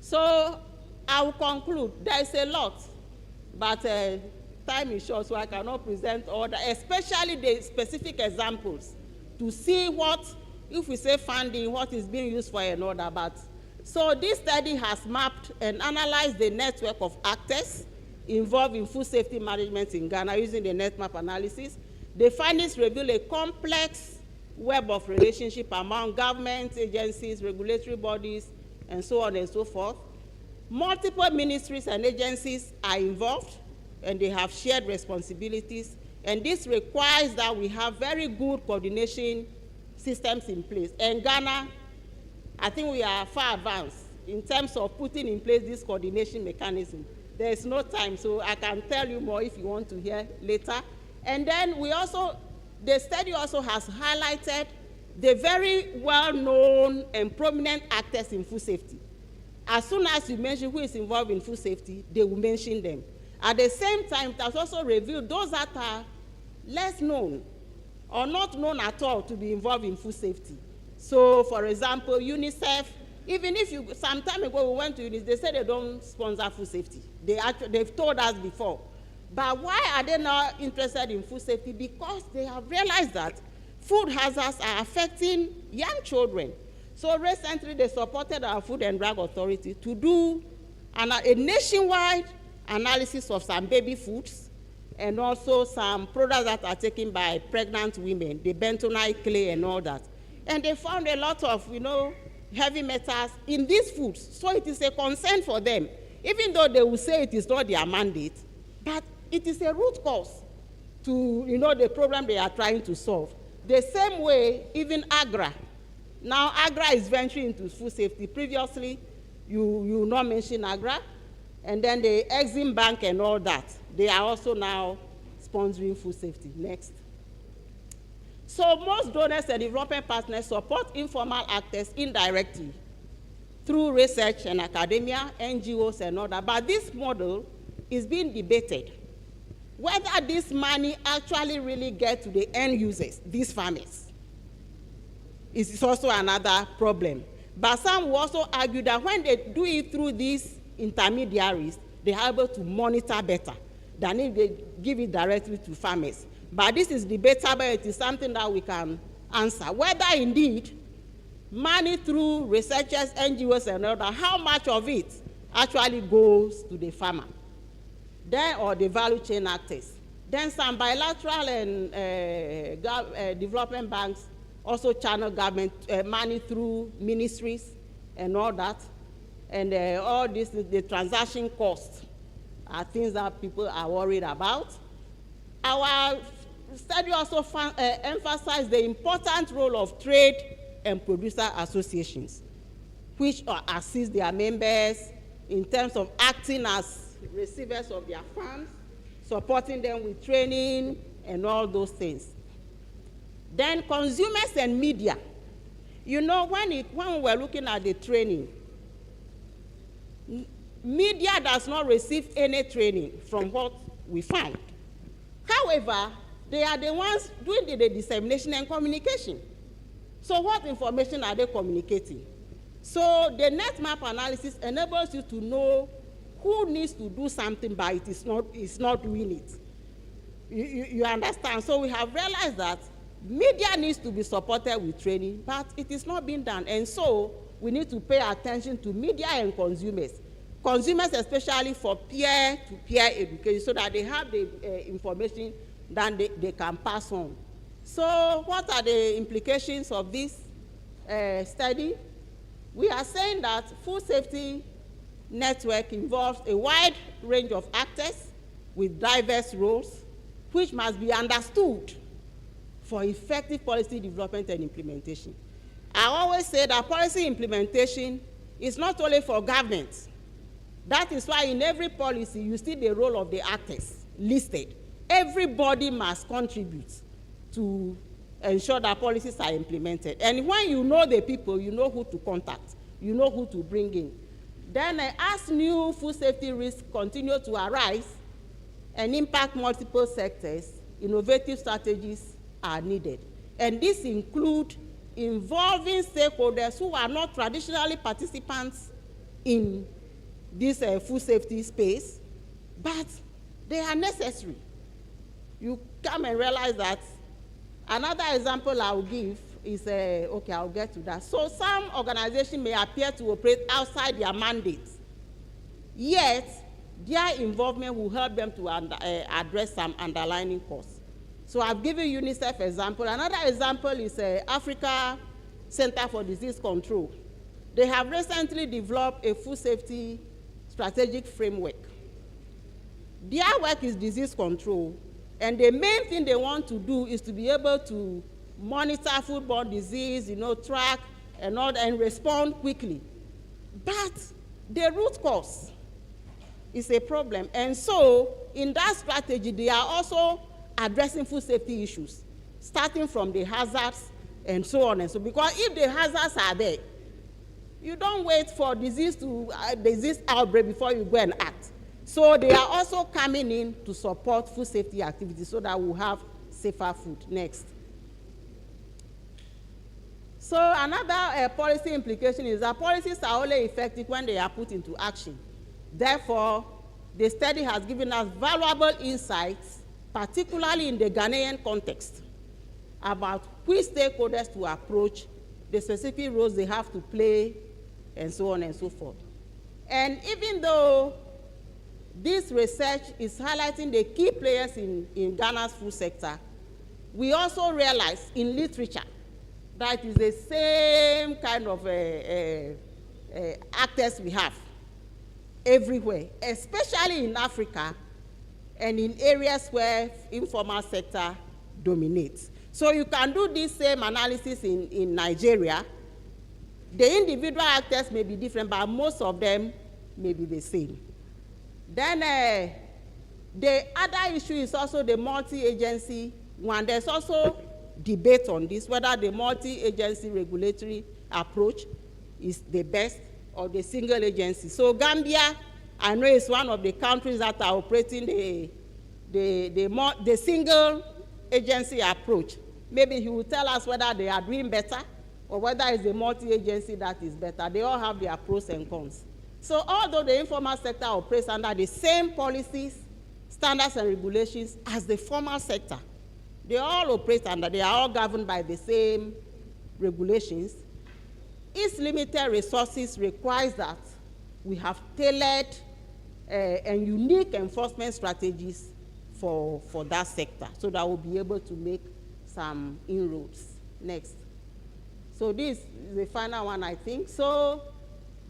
S18: So I will conclude. There is a lot, but time is short, so I cannot present all that, especially the specific examples, to see what, if we say funding, what is being used for another. But so this study has mapped and analyzed the network of actors involved in food safety management in Ghana using the net map analysis. The findings reveal a complex web of relationship among government agencies, regulatory bodies, and so on and so forth. Multiple ministries and agencies are involved, and they have shared responsibilities, and this requires that we have very good coordination systems in place. And Ghana, I think we are far advanced in terms of putting in place this coordination mechanism. There is no time, so I can tell you more if you want to hear later. And then the study also has highlighted the very well-known and prominent actors in food safety. As soon as you mention who is involved in food safety, they will mention them. At the same time, it has also revealed those that are less known or not known at all to be involved in food safety. So, for example, UNICEF, even if you, some time ago we went to UNICEF, they said they don't sponsor food safety. They've told us before. But why are they not interested in food safety? Because they have realized that food hazards are affecting young children. So recently they supported our Food and Drug Authority to do a nationwide analysis of some baby foods and also some products that are taken by pregnant women, the bentonite clay and all that. And they found a lot of, heavy metals in these foods. So it is a concern for them, even though they will say it is not their mandate, but it is a root cause to, the problem they are trying to solve. The same way, even AGRA. Now, AGRA is venturing into food safety. Previously, you not mention AGRA, and then the Exim Bank and all that. They are also now sponsoring food safety. Next. So most donors and development partners support informal actors indirectly through research and academia, NGOs and all that. But this model is being debated. Whether this money actually really gets to the end users, these farmers, is also another problem. But some will also argue that when they do it through these intermediaries, they are able to monitor better than if they give it directly to farmers. But this is debatable. It is something that we can answer. Whether indeed money through researchers, NGOs, and all that, how much of it actually goes to the farmer, then or the value chain actors. Then some bilateral and development banks also channel government money through ministries and all that. And all this, the transaction costs are things that people are worried about. Our study also emphasized the important role of trade and producer associations, which assist their members in terms of acting as receivers of their funds, supporting them with training and all those things. Then consumers and media. When we were looking at the training, media does not receive any training from what we find. However, they are the ones doing the dissemination and communication. So what information are they communicating? So the net map analysis enables you to know who needs to do something, but it is not doing it. You understand? So we have realized that media needs to be supported with training, but it is not being done. And so we need to pay attention to media and consumers. Consumers especially for peer-to-peer education so that they have the information that they can pass on. So what are the implications of this study? We are saying that food safety network involves a wide range of actors with diverse roles, which must be understood for effective policy development and implementation. I always say that policy implementation is not only for government. That is why in every policy you see the role of the actors listed. Everybody must contribute to ensure that policies are implemented. And when you know the people, you know who to contact, you know who to bring in. Then as new food safety risks continue to arise and impact multiple sectors, innovative strategies are needed. And this includes involving stakeholders who are not traditionally participants in this food safety space, but they are necessary. You come and realize that. Another example I will give is, okay, I'll get to that. So some organizations may appear to operate outside their mandates, yet their involvement will help them to address some underlying causes. So I've given UNICEF example. Another example is Africa Center for Disease Control. They have recently developed a food safety strategic framework. Their work is disease control, and the main thing they want to do is to be able to monitor foodborne disease, track and all that, and respond quickly. But the root cause is a problem. And so in that strategy, they are also addressing food safety issues, starting from the hazards and so on and so. Because if the hazards are there, you don't wait for disease outbreak before you go and act. So they are also coming in to support food safety activities so that we'll have safer food. Next. So another policy implication is that policies are only effective when they are put into action. Therefore, the study has given us valuable insights, particularly in the Ghanaian context, about which stakeholders to approach, the specific roles they have to play, and so on and so forth. And even though this research is highlighting the key players in Ghana's food sector, we also realize in literature that is the same kind of actors we have everywhere, especially in Africa and in areas where informal sector dominates. So you can do this same analysis in Nigeria. The individual actors may be different, but most of them may be the same. Then the other issue is also the multi-agency one. There's also debate on this, whether the multi-agency regulatory approach is the best or the single agency. So Gambia, I know, is one of the countries that are operating the single agency approach. Maybe he will tell us whether they are doing better or whether it's the multi-agency that is better. They all have their pros and cons. So although the informal sector operates under the same policies, standards, and regulations as the formal sector, they all operate under, they are all governed by the same regulations. Its limited resources requires that we have tailored and unique enforcement strategies for that sector so that we'll be able to make some inroads. Next. So this is the final one, I think. So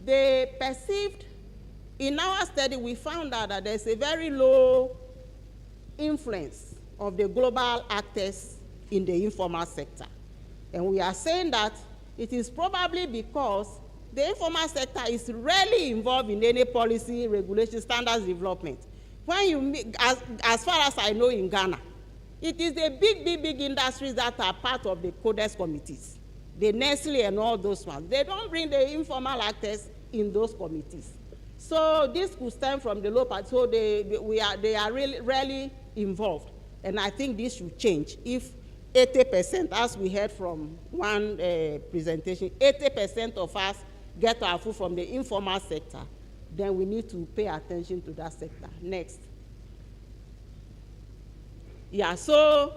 S18: they perceived, in our study, we found out that there's a very low influence of the global actors in the informal sector. And we are saying that it is probably because the informal sector is rarely involved in any policy, regulation, standards development. When you, as far as I know in Ghana, it is the big industries that are part of the Codex committees, the Nestle and all those ones. They don't bring the informal actors in those committees. So this could stem from the low part. So they are really rarely involved. And I think this should change. If 80%, as we heard from one presentation, 80% of us get our food from the informal sector, then we need to pay attention to that sector. Next. Yeah, so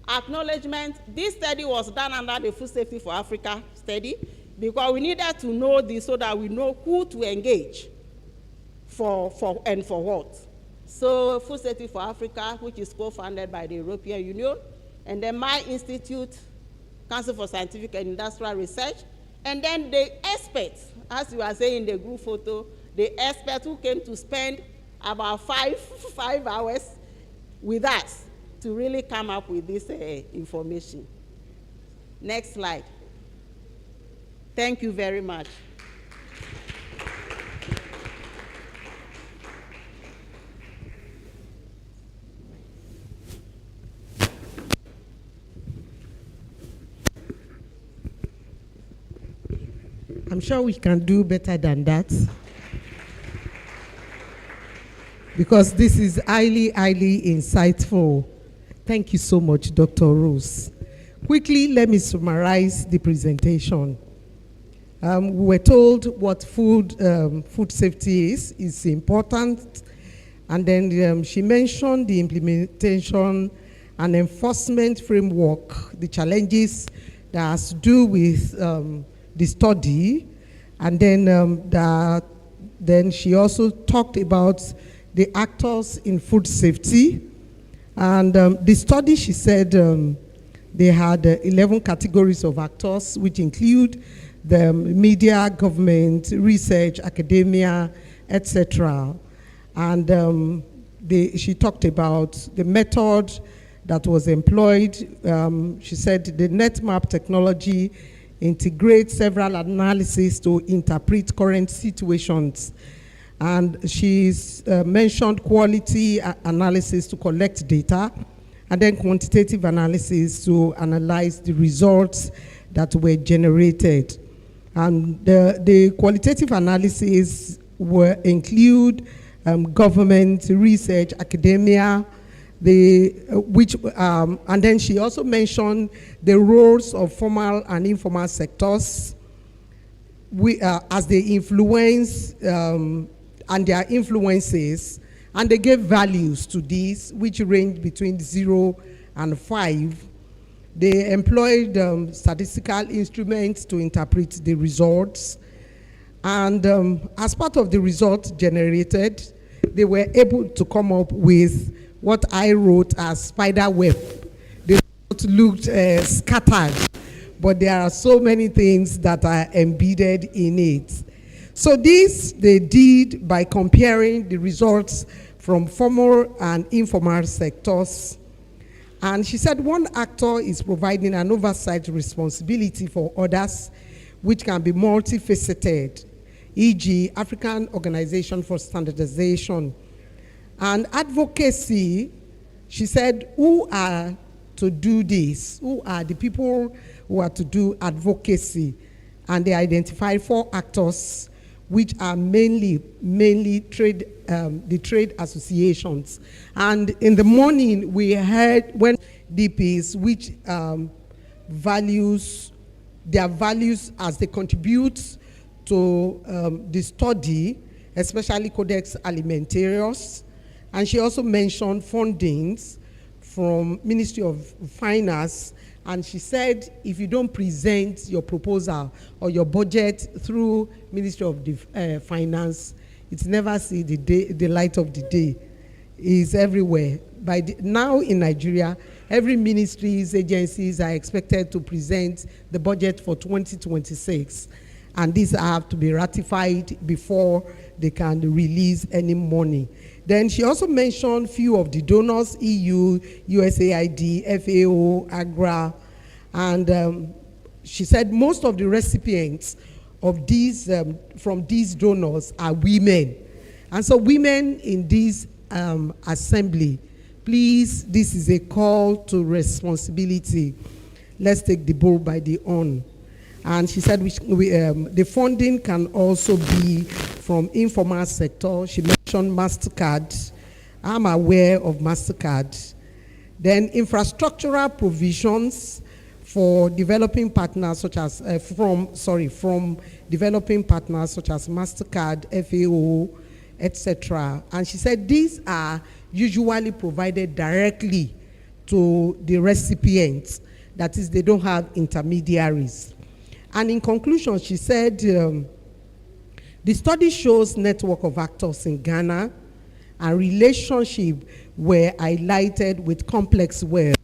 S18: acknowledgement. This study was done under the Food Safety for Africa study because we needed to know this so that we know who to engage for what. So Food Safety for Africa, which is co-funded by the European Union, and then my institute, Council for Scientific and Industrial Research, and then the experts, as you are saying in the group photo, the experts who came to spend about five hours with us to really come up with this information. Next slide. Thank you very much.
S11: I'm sure we can do better than that, because this is highly insightful. Thank you so much, Dr. Rose. Quickly, let me summarize the presentation. We were told what food safety is important, and then she mentioned the implementation and enforcement framework, the challenges that has to do with the study, and then she also talked about the actors in food safety. And the study, she said, they had 11 categories of actors, which include the media, government, research, academia, etc. And she talked about the method that was employed. She said the NetMap technology integrates several analyses to interpret current situations. And she's mentioned quality analysis to collect data, and then quantitative analysis to analyze the results that were generated. And the qualitative analysis include government, research, academia, and then she also mentioned the roles of formal and informal sectors as they influence and their influences, and they gave values to these, which range between 0 and 5. They employed statistical instruments to interpret the results, and as part of the results generated, they were able to come up with what I wrote as spider web. The results looked scattered, but there are so many things that are embedded in it. So this they did by comparing the results from formal and informal sectors. And she said one actor is providing an oversight responsibility for others, which can be multifaceted, e.g. African Organization for Standardization. And advocacy, she said, who are to do this? Who are the people who are to do advocacy? And they identified 4 actors, which are mainly the trade associations. And in the morning, we heard when DPs, which their values as they contribute to the study, especially Codex Alimentarius. And she also mentioned fundings from Ministry of Finance. And she said, if you don't present your proposal or your budget through Ministry of Finance, it's never see the light of the day. It's everywhere. Now in Nigeria, every ministries, agencies are expected to present the budget for 2026. And these have to be ratified before they can release any money. Then she also mentioned few of the donors, EU, USAID, FAO, AGRA, and she said most of the recipients of these, from these donors are women. And so women in this assembly, please, this is a call to responsibility. Let's take the bull by the horn. And she said the funding can also be from informal sector. She mentioned MasterCard. I'm aware of MasterCard. Then infrastructural provisions for developing partners such as, from developing partners such as MasterCard, FAO, etc. And she said these are usually provided directly to the recipients. That is, they don't have intermediaries. And in conclusion, she said, the study shows network of actors in Ghana and relationship were highlighted with complex web.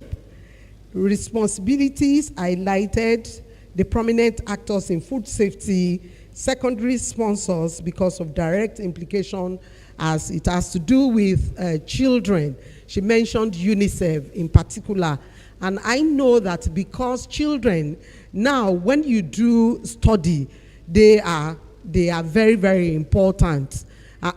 S11: Responsibilities highlighted the prominent actors in food safety, secondary sponsors because of direct implication as it has to do with children. She mentioned UNICEF in particular. And I know that because children, now when you do study, they are very, very important,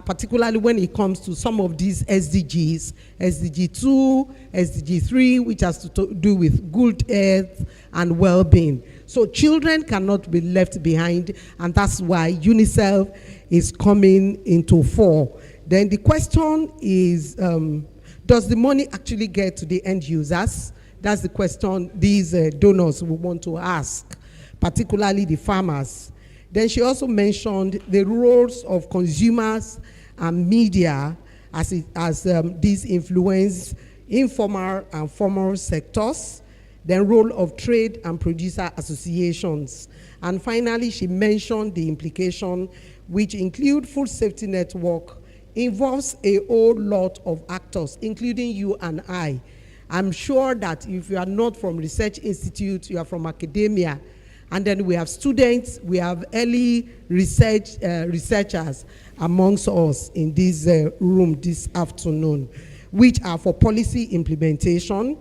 S11: particularly when it comes to some of these SDGs, SDG 2, SDG 3, which has to do with good health and well-being. So children cannot be left behind, and that's why UNICEF is coming into fore. Then the question is, does the money actually get to the end users? That's the question these donors will want to ask, particularly the farmers. Then she also mentioned the roles of consumers and media as these influence informal and formal sectors, then role of trade and producer associations. And finally, she mentioned the implication, which include food safety network, involves a whole lot of actors, including you and I. I'm sure that if you are not from research institute, you are from academia, and then we have students, we have early researchers amongst us in this room this afternoon, which are for policy implementation.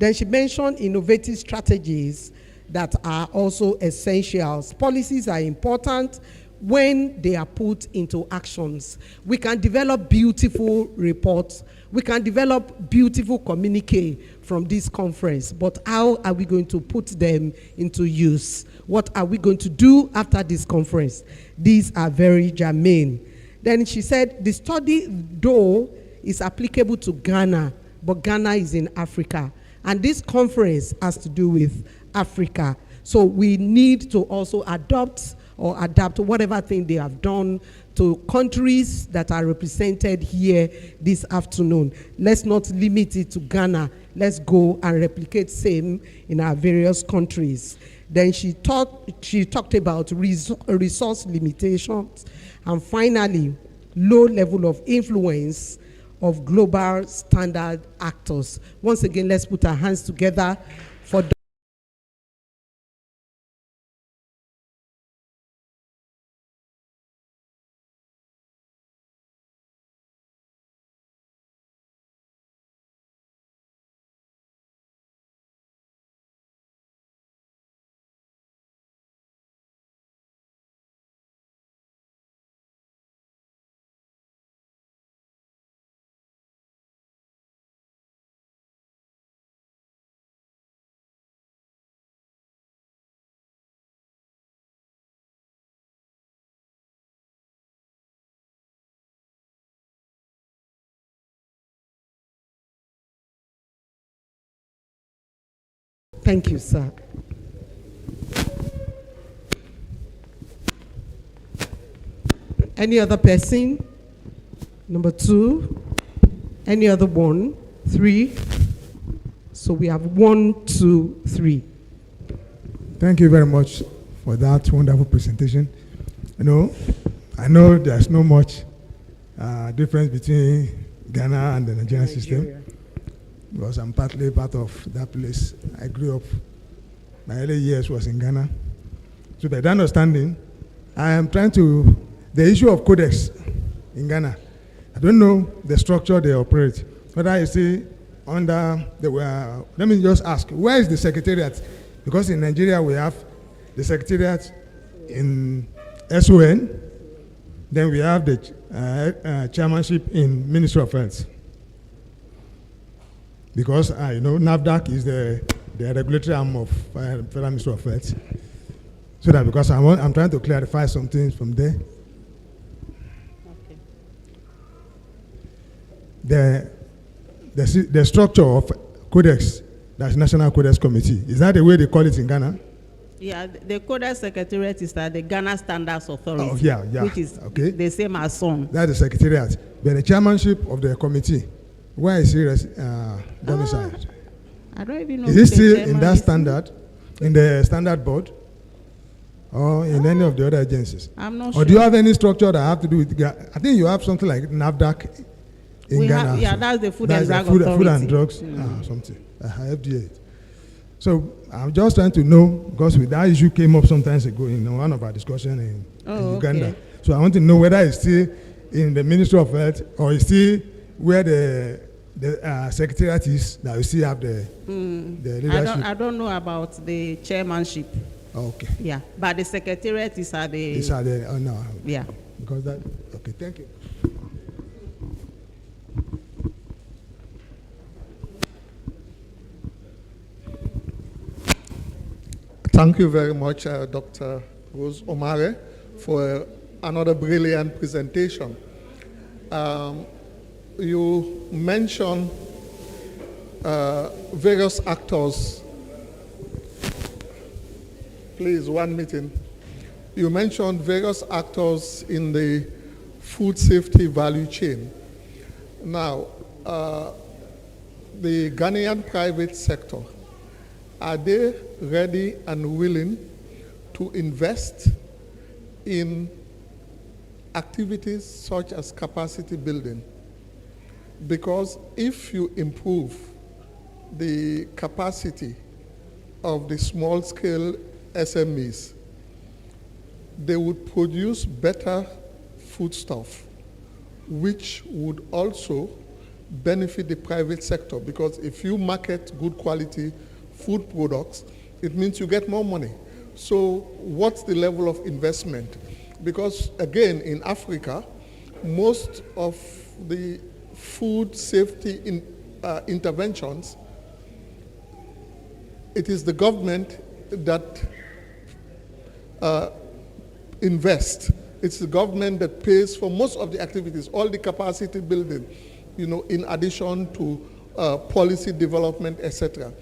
S11: Then she mentioned innovative strategies that are also essentials. Policies are important when they are put into actions. We can develop beautiful reports. We can develop beautiful communique from this conference, but how are we going to put them into use? What are we going to do after this conference? These are very germane.
S20: Then she said the study, though, is applicable to Ghana, but Ghana is in Africa. And this conference has to do with Africa. So we need to also adopt or adapt whatever thing they have done to countries that are represented here this afternoon. Let's not limit it to Ghana. Let's go and replicate same in our various countries. Then she talked about resource limitations, and finally, low level of influence of global standard actors. Once again, let's put our hands together for Thank you, sir. Any other person? Number 2. Any other one? 3. So we have 1, 2, 3.
S21: Thank you very much for that wonderful presentation. I know there's no much difference between Ghana and the Nigerian system, because I'm partly part of that place. I grew up, my early years was in Ghana. So by that understanding, I am trying to, the issue of codex in Ghana, I don't know the structure they operate. Whether I see under let me just ask, where is the secretariat? Because in Nigeria we have the secretariat in SON, then we have the chairmanship in Ministry of Health. Because I know NAFDAC is the regulatory arm of Federal Ministry of Health. So that because I'm trying to clarify some things from there. Okay. The structure of Codex, that's National Codex Committee, is that the way they call it in Ghana?
S18: Yeah, the Codex Secretariat is the Ghana Standards Authority, which is the same as SON.
S21: That's the Secretariat. But the chairmanship of the committee, where is he domiciled?
S18: I don't even know.
S21: Is he still in that standard, in the standard board, or in any of the other agencies?
S18: I'm not
S21: or
S18: sure.
S21: Or do you have any structure that have to do with, I think you have something like NAFDAC in Ghana.
S18: Yeah, that's the Food and Drug Authority.
S21: Food and Drugs, something. FDA. So I'm just trying to know, because with that issue came up sometimes ago in one of our discussions in Uganda. Okay. So I want to know whether it's still in the Ministry of Health or it's still where the secretariat is that you still have the leadership.
S18: I don't know about the chairmanship.
S21: Okay.
S18: Yeah, but the secretariat is at the.
S21: It's at the. Oh no.
S18: Yeah.
S21: Because that. Okay. Thank you.
S22: Thank you very much, Dr. Rose Omare, for another brilliant presentation. You mentioned various actors. Please, one meeting. You mentioned various actors in the food safety value chain. Now, the Ghanaian private sector, are they ready and willing to invest in activities such as capacity building? Because if you improve the capacity of the small-scale SMEs, they would produce better foodstuff, which would also benefit the private sector, because if you market good quality food products, it means you get more money. So what's the level of investment? Because again, in Africa, most of the food safety interventions, it is the government that invest it's the government that pays for most of the activities, all the capacity building, in addition to policy development, etc.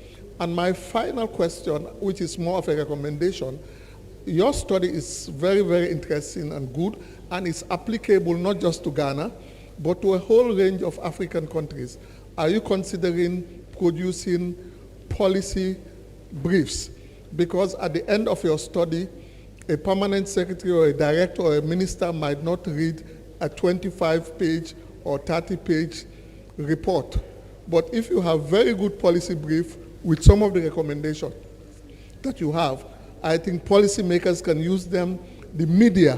S22: And my final question, which is more of a recommendation, your study is very, very interesting and good, and it's applicable not just to Ghana, but to a whole range of African countries. Are you considering producing policy briefs? Because at the end of your study, a permanent secretary or a director or a minister might not read a 25-page or 30-page report. But if you have very good policy brief with some of the recommendations that you have, I think policymakers can use them. The media,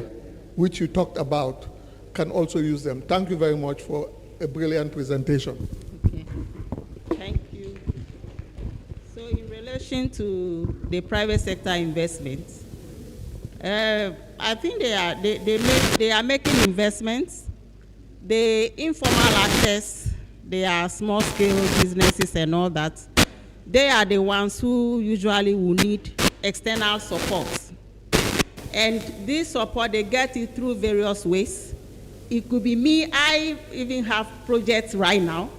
S22: which you talked about, can also use them. Thank you very much for a brilliant presentation.
S18: Okay. Thank you. So in relation to the private sector investments, I think they are making investments. The informal access, they are small scale businesses and all that. They are the ones who usually will need external support. And this support, they get it through various ways. It could be me. I even have projects right now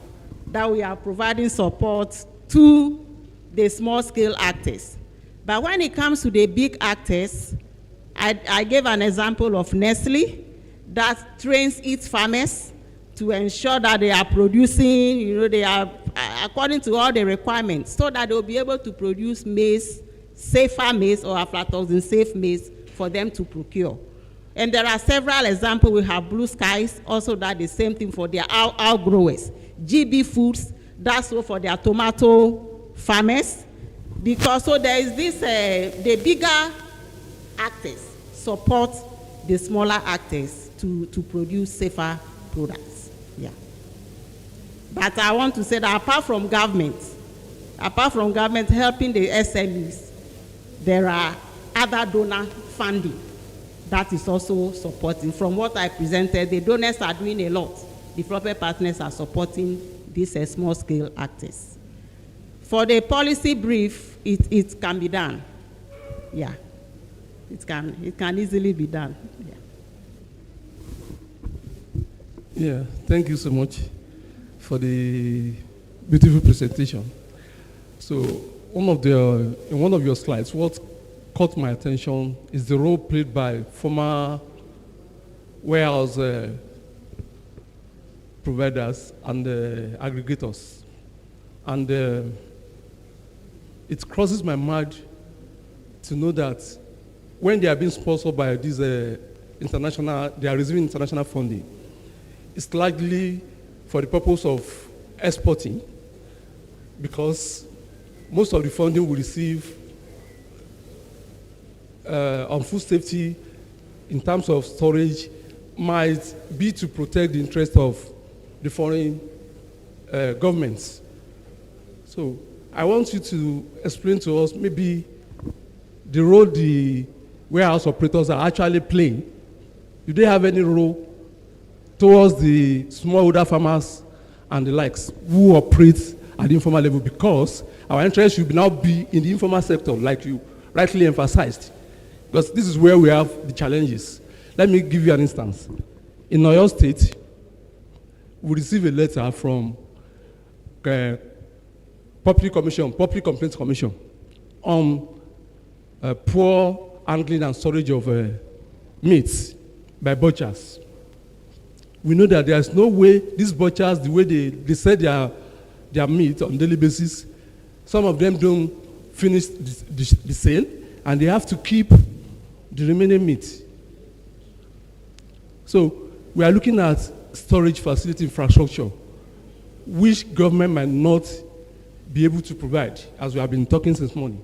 S18: that we are providing support to the small scale actors. But when it comes to the big actors, I gave an example of Nestle that trains its farmers to ensure that they are producing, they are according to all the requirements, so that they'll be able to produce maize, safer maize or aflatoxin safe maize for them to procure. And there are several examples. We have Blue Skies, also that the same thing for their outgrowers. GB Foods, that's all for their tomato farmers. Because so there is this, the bigger actors support the smaller actors to produce safer products. Yeah. But I want to say that apart from government helping the SMEs, there are other donor funding that is also supporting. From what I presented, the donors are doing a lot. The proper partners are supporting these small scale actors. For the policy brief, it can be done. Yeah. It can easily be done.
S4: Yeah, thank you so much for the beautiful presentation. So in one of your slides, what caught my attention is the role played by former warehouse providers and aggregators. And it crosses my mind to know that when they are being sponsored by these international, they are receiving international funding, it's largely for the purpose of exporting, because most of the funding we receive on food safety in terms of storage might be to protect the interest of the foreign governments. So I want you to explain to us maybe the role the warehouse operators are actually playing. Do they have any role towards the smallholder farmers and the likes who operate at the informal level? Because our interest should now be in the informal sector, like you rightly emphasized, because this is where we have the challenges. Let me give you an instance. In Oyo State, we received a letter from Public Complaints Commission on poor handling and storage of meats by butchers. We know that there's no way these butchers, the way they sell their meat on a daily basis, some of them don't finish the sale, and they have to keep the remaining meat. So we are looking at storage facility infrastructure, which government might not be able to provide, as we have been talking since morning.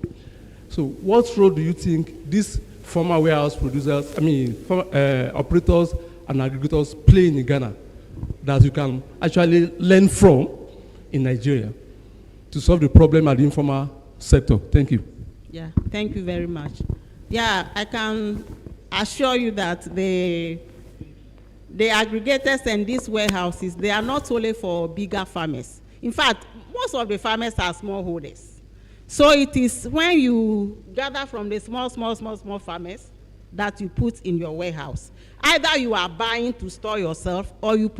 S4: So what role do you think these former warehouse producers, operators and aggregators play in Ghana that you can actually learn from in Nigeria to solve the problem at the informal sector? Thank you.
S18: Yeah, thank you very much. Yeah, I can assure you that the aggregators and these warehouses, they are not only for bigger farmers. In fact, most of the farmers are smallholders. So it is when you gather from the small farmers that you put in your warehouse. Either you are buying to store yourself, or you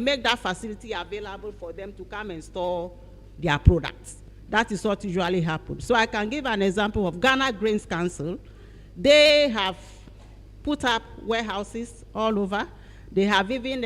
S18: make that facility available for them to come and store their products. That is what usually happens. So I can give an example of Ghana Grains Council. They have put up warehouses all over. They have even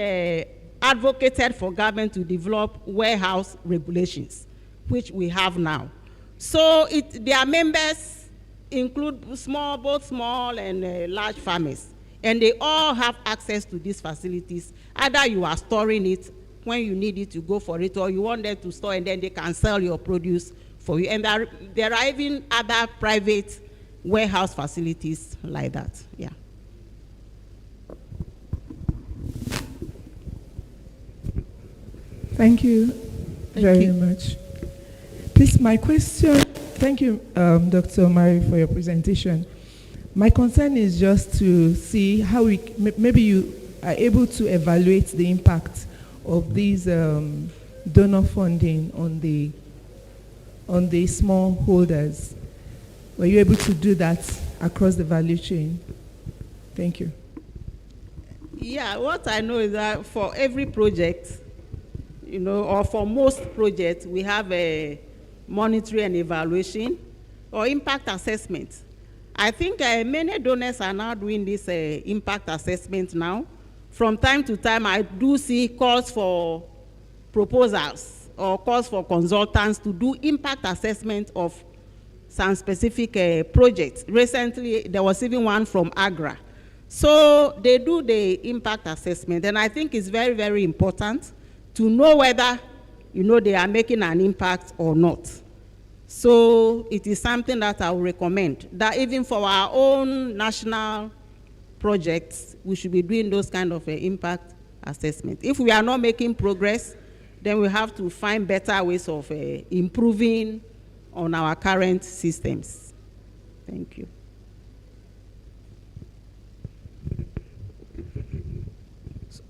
S18: advocated for government to develop warehouse regulations, which we have now. So their members include both small and large farmers, and they all have access to these facilities. Either you are storing it when you need it, you go for it, or you want them to store and then they can sell your produce for you. And there are even other private warehouse facilities like that. Yeah.
S11: Thank you very much. Please, my question, thank you, Dr. Mary, for your presentation. My concern is just to see how maybe you are able to evaluate the impact of these donor funding on the small holders. Were you able to do that across the value chain? Thank you.
S18: Yeah, what I know is that for every project, or for most projects, we have a monitoring and evaluation or impact assessment. I think many donors are now doing this impact assessment now. From time to time, I do see calls for proposals or calls for consultants to do impact assessment of some specific projects. Recently, there was even one from Agra. So they do the impact assessment, and I think it's very, very important to know whether, they are making an impact or not. So it is something that I would recommend, that even for our own national projects, we should be doing those kind of impact assessment. If we are not making progress, then we have to find better ways of improving on our current systems. Thank you.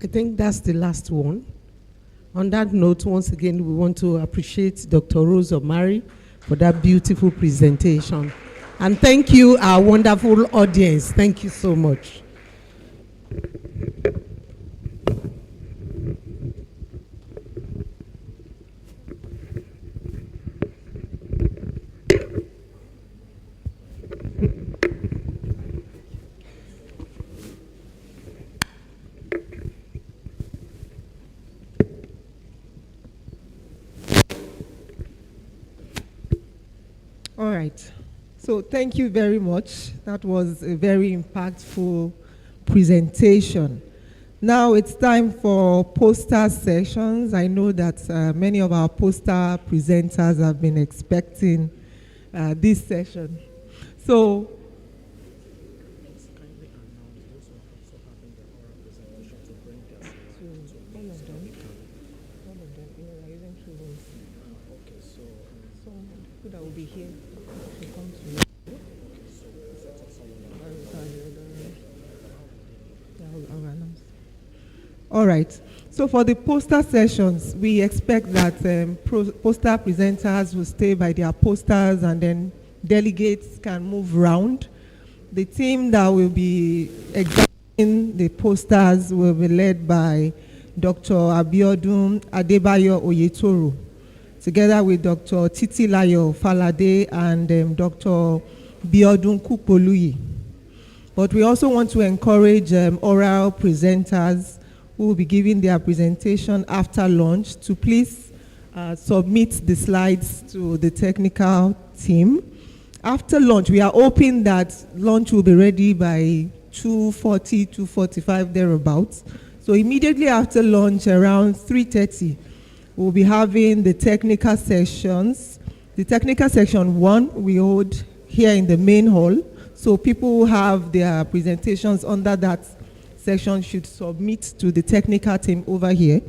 S20: I think that's the last one. On that note, once again, we want to appreciate Dr. Rose Omari for that beautiful presentation. And thank you, our wonderful audience. Thank you so much.
S11: All right. So thank you very much. That was a very impactful presentation. Now it's time for poster sessions. I know that many of our poster presenters have been expecting this session. So that will be here. All right. So for the poster sessions, we expect that poster presenters will stay by their posters and then delegates can move around. The team that will be examining the posters will be led by Dr. Abiodun Adebayo Oyetoro, together with Dr. Titilayo Falade and Dr. Biodun Kukpoluyi. But we also want to encourage oral presenters who will be giving their presentation after lunch to please submit the slides to the technical team. After lunch, we are hoping that lunch will be ready by 2:40, 2:45, thereabouts. So immediately after lunch, around 3:30, we'll be having the technical sessions. The technical section 1 we hold here in the main hall. So people who have their presentations under that section should submit to the technical team over here,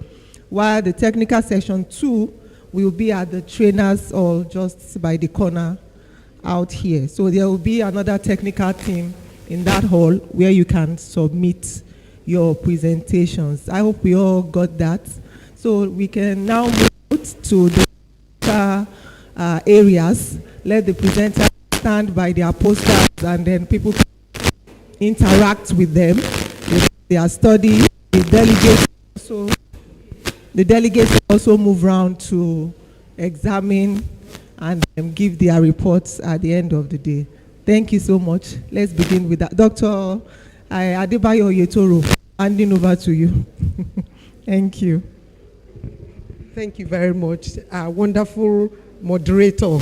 S11: while the technical section 2 will be at the trainers or just by the corner out here. So there will be another technical team in that hall where you can submit your presentations. I hope we all got that. So we can now move to the areas. Let the presenters stand by their posters and then people interact with them. They are studying. The delegates also move around to examine and give their reports at the end of the day. Thank you so much. Let's begin with that. Dr. Adebayo Yetoro, handing over to you. Thank you.
S20: Thank you very much. Wonderful moderator.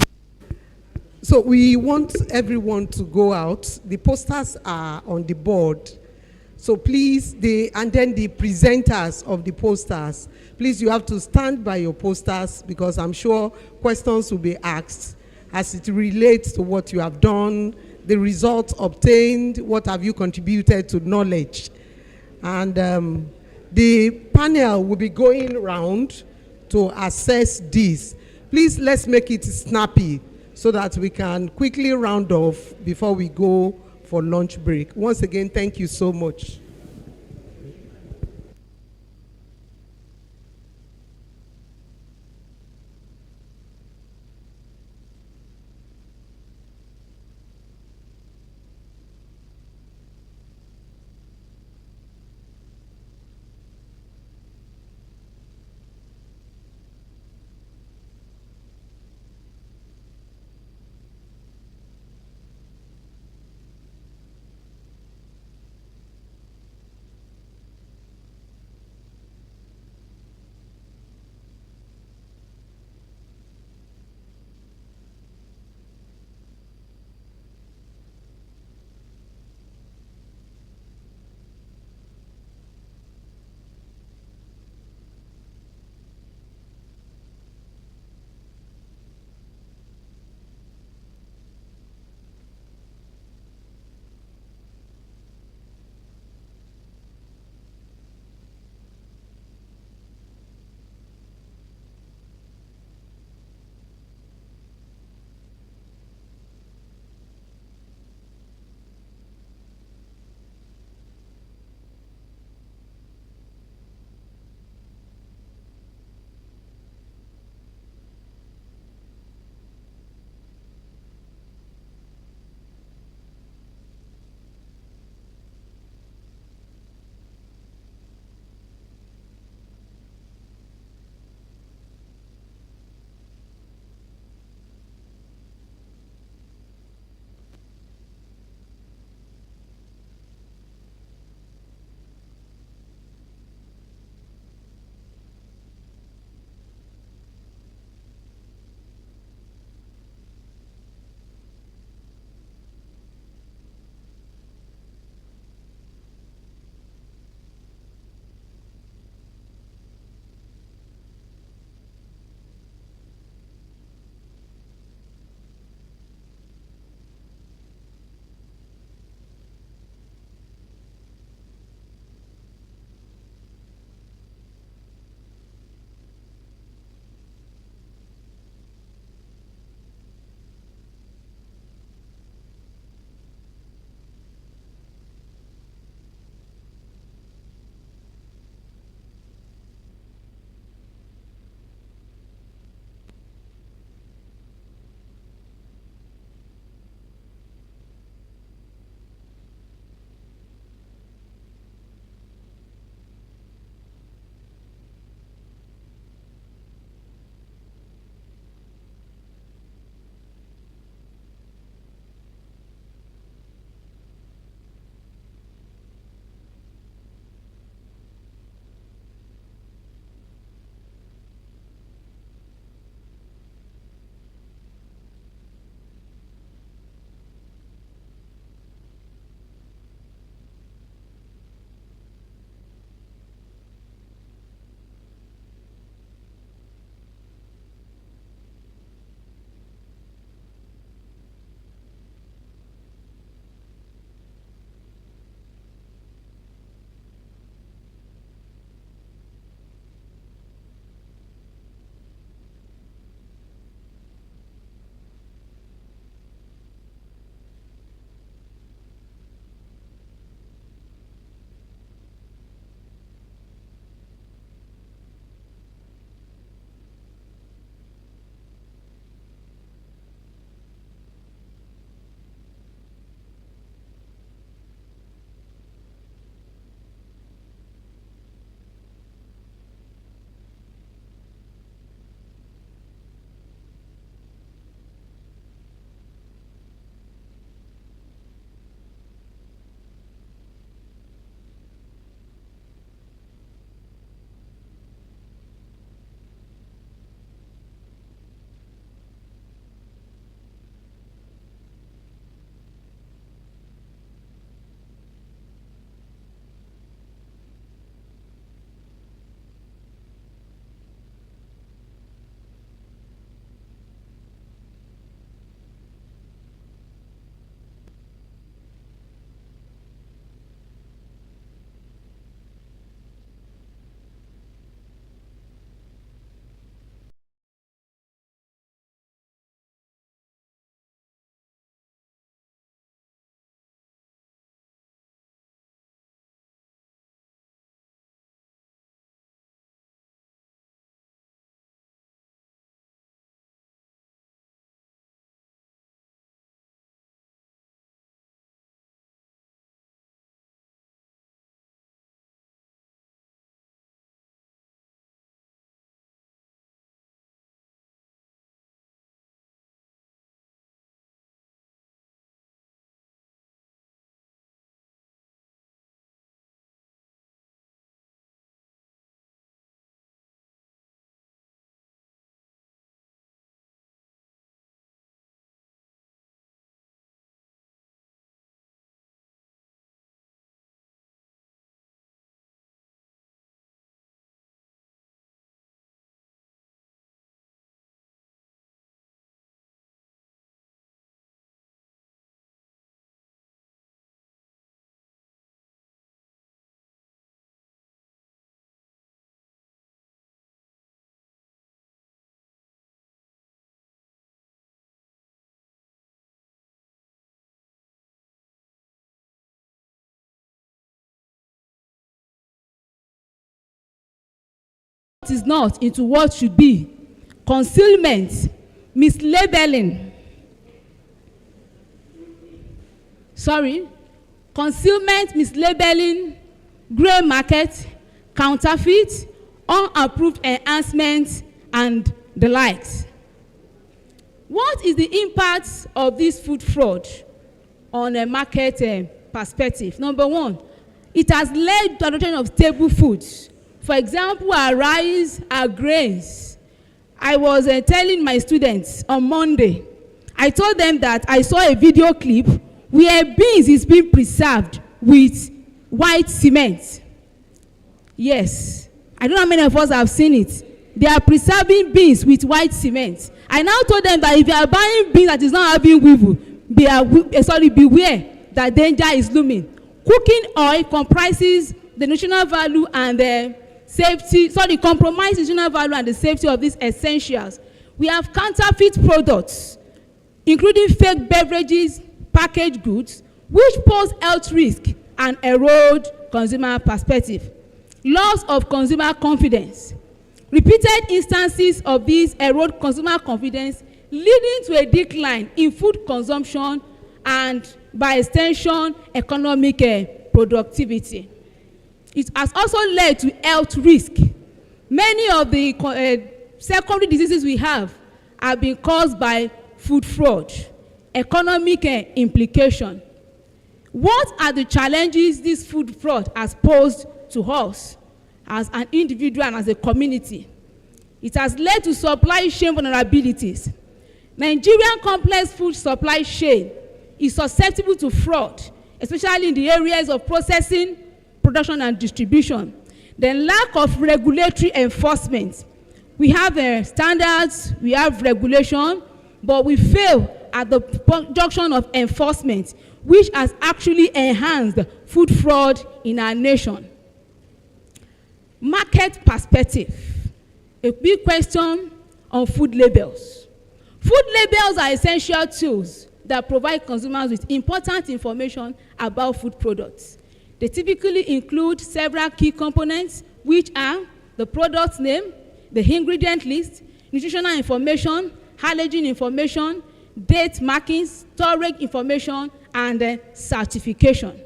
S20: So we want everyone to go out. The posters are on the board. So please, and then the presenters of the posters, please, you have to stand by your posters because I'm sure questions will be asked as it relates to what you have done, the results obtained, what have you contributed to knowledge. And the panel will be going around to assess this. Please, let's make it snappy so that we can quickly round off before we go for lunch break. Once again, thank you so much.
S5: is not into what should be, concealment, mislabeling, concealment, mislabeling, grey market, counterfeit, unapproved enhancements, and the likes. What is the impact of this food fraud on a market perspective? Number one, it has led to adoption of stable foods. For example, our rice, our grains. I was telling my students on Monday, I told them that I saw a video clip where beans is being preserved with white cement. Yes, I don't know how many of us have seen it. They are preserving beans with white cement. I now told them that if you are buying beans that is not having weevil, beware that danger is looming. Cooking oil comprises the nutritional value and the compromise nutritional value and the safety of these essentials. We have counterfeit products, including fake beverages, packaged goods, which pose health risk and erode consumer perspective. Loss of consumer confidence. Repeated instances of these erode consumer confidence, leading to a decline in food consumption and, by extension, economic productivity. It has also led to health risk. Many of the secondary diseases we have been caused by food fraud. Economic implication. What are the challenges this food fraud has posed to us as an individual and as a community? It has led to supply chain vulnerabilities. Nigerian complex food supply chain is susceptible to fraud, especially in the areas of processing, production, and distribution. The lack of regulatory enforcement. We have standards, we have regulation, but we fail at the junction of enforcement, which has actually enhanced food fraud in our nation. Market perspective. A big question on food labels. Food labels are essential tools that provide consumers with important information about food products. They typically include several key components, which are the product name, the ingredient list, nutritional information, allergen information, date markings, storage information, and certification.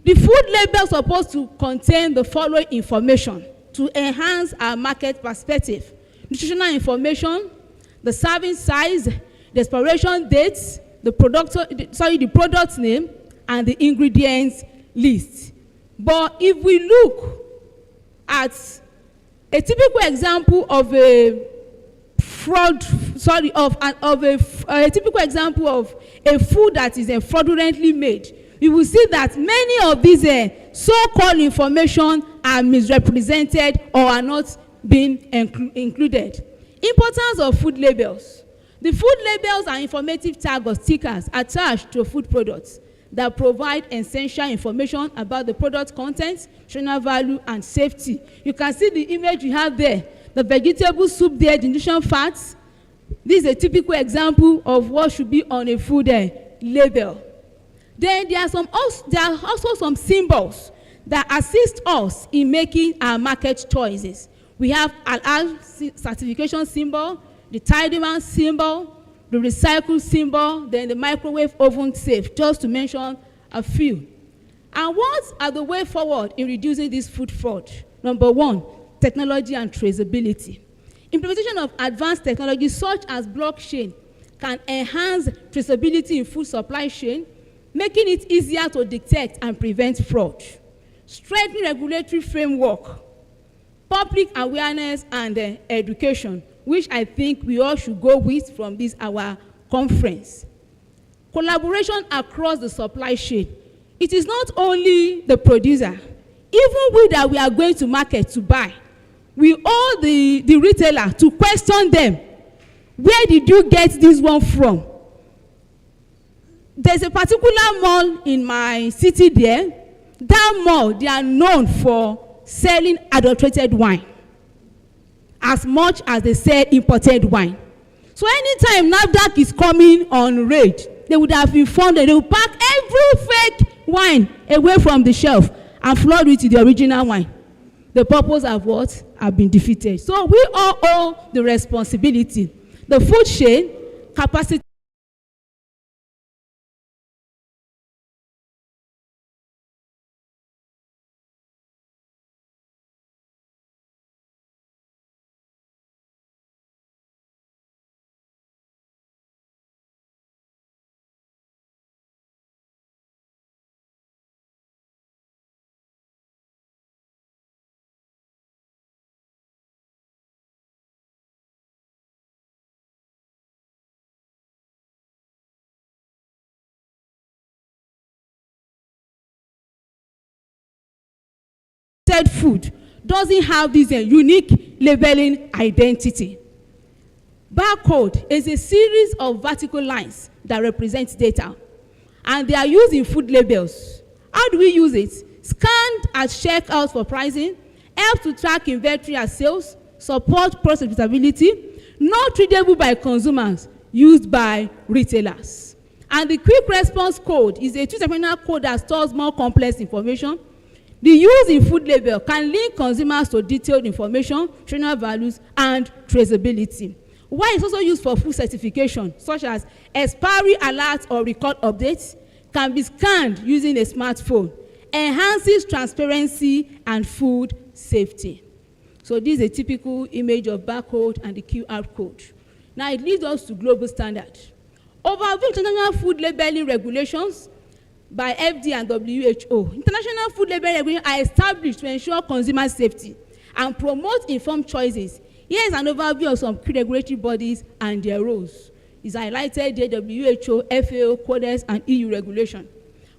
S5: The food label is supposed to contain the following information to enhance our market perspective: nutritional information, the serving size, the expiration dates, the product name, and the ingredients list. But if we look at a typical example of a typical example of a food that is fraudulently made, you will see that many of these so-called information are misrepresented or are not being included. Importance of food labels. The food labels are informative tags or stickers attached to food products that provide essential information about the product content, nutritional value, and safety. You can see the image we have there. The vegetable soup there, the nutrition facts. This is a typical example of what should be on a food label. Then there are also some symbols that assist us in making our market choices. We have an certification symbol, the Tidyman symbol, the recycle symbol, then the microwave oven safe, just to mention a few. And what are the way forward in reducing this food fraud? Number one, technology and traceability. Implementation of advanced technologies such as blockchain can enhance traceability in food supply chain, making it easier to detect and prevent fraud. Strengthening regulatory framework, public awareness, and education, which I think we all should go with from this our conference. Collaboration across the supply chain. It is not only the producer, even we that we are going to market to buy, we owe the retailer to question them. Where did you get this one from? There's a particular mall in my city there. That mall, they are known for selling adulterated wine as much as they sell imported wine. So anytime NAFDAC is coming on raid, they would have informed them. They would pack every fake wine away from the shelf and flood with the original wine. the purpose of what have been defeated. So we all own the responsibility. The food chain, capacity, food doesn't have this unique labeling identity. Barcode is a series of vertical lines that represent data, and they are used in food labels. How do we use it? Scanned at checkout for pricing, help to track inventory as sales, support process traceability, not readable by consumers, used by retailers. And the quick response code is a two-dimensional code that stores more complex information. The use in food label can link consumers to detailed information, nutritional values, and traceability. While it's also used for food certification, such as expiry alerts or record updates, can be scanned using a smartphone, enhances transparency and food safety. So this is a typical image of barcode and the QR code. Now it leads us to global standard. Overview international food labeling regulations by FDA and WHO. International food labeling regulations are established to ensure consumer safety and promote informed choices. Here is an overview of some key regulatory bodies and their roles. It's highlighted the WHO, FAO, Codex, and EU regulation.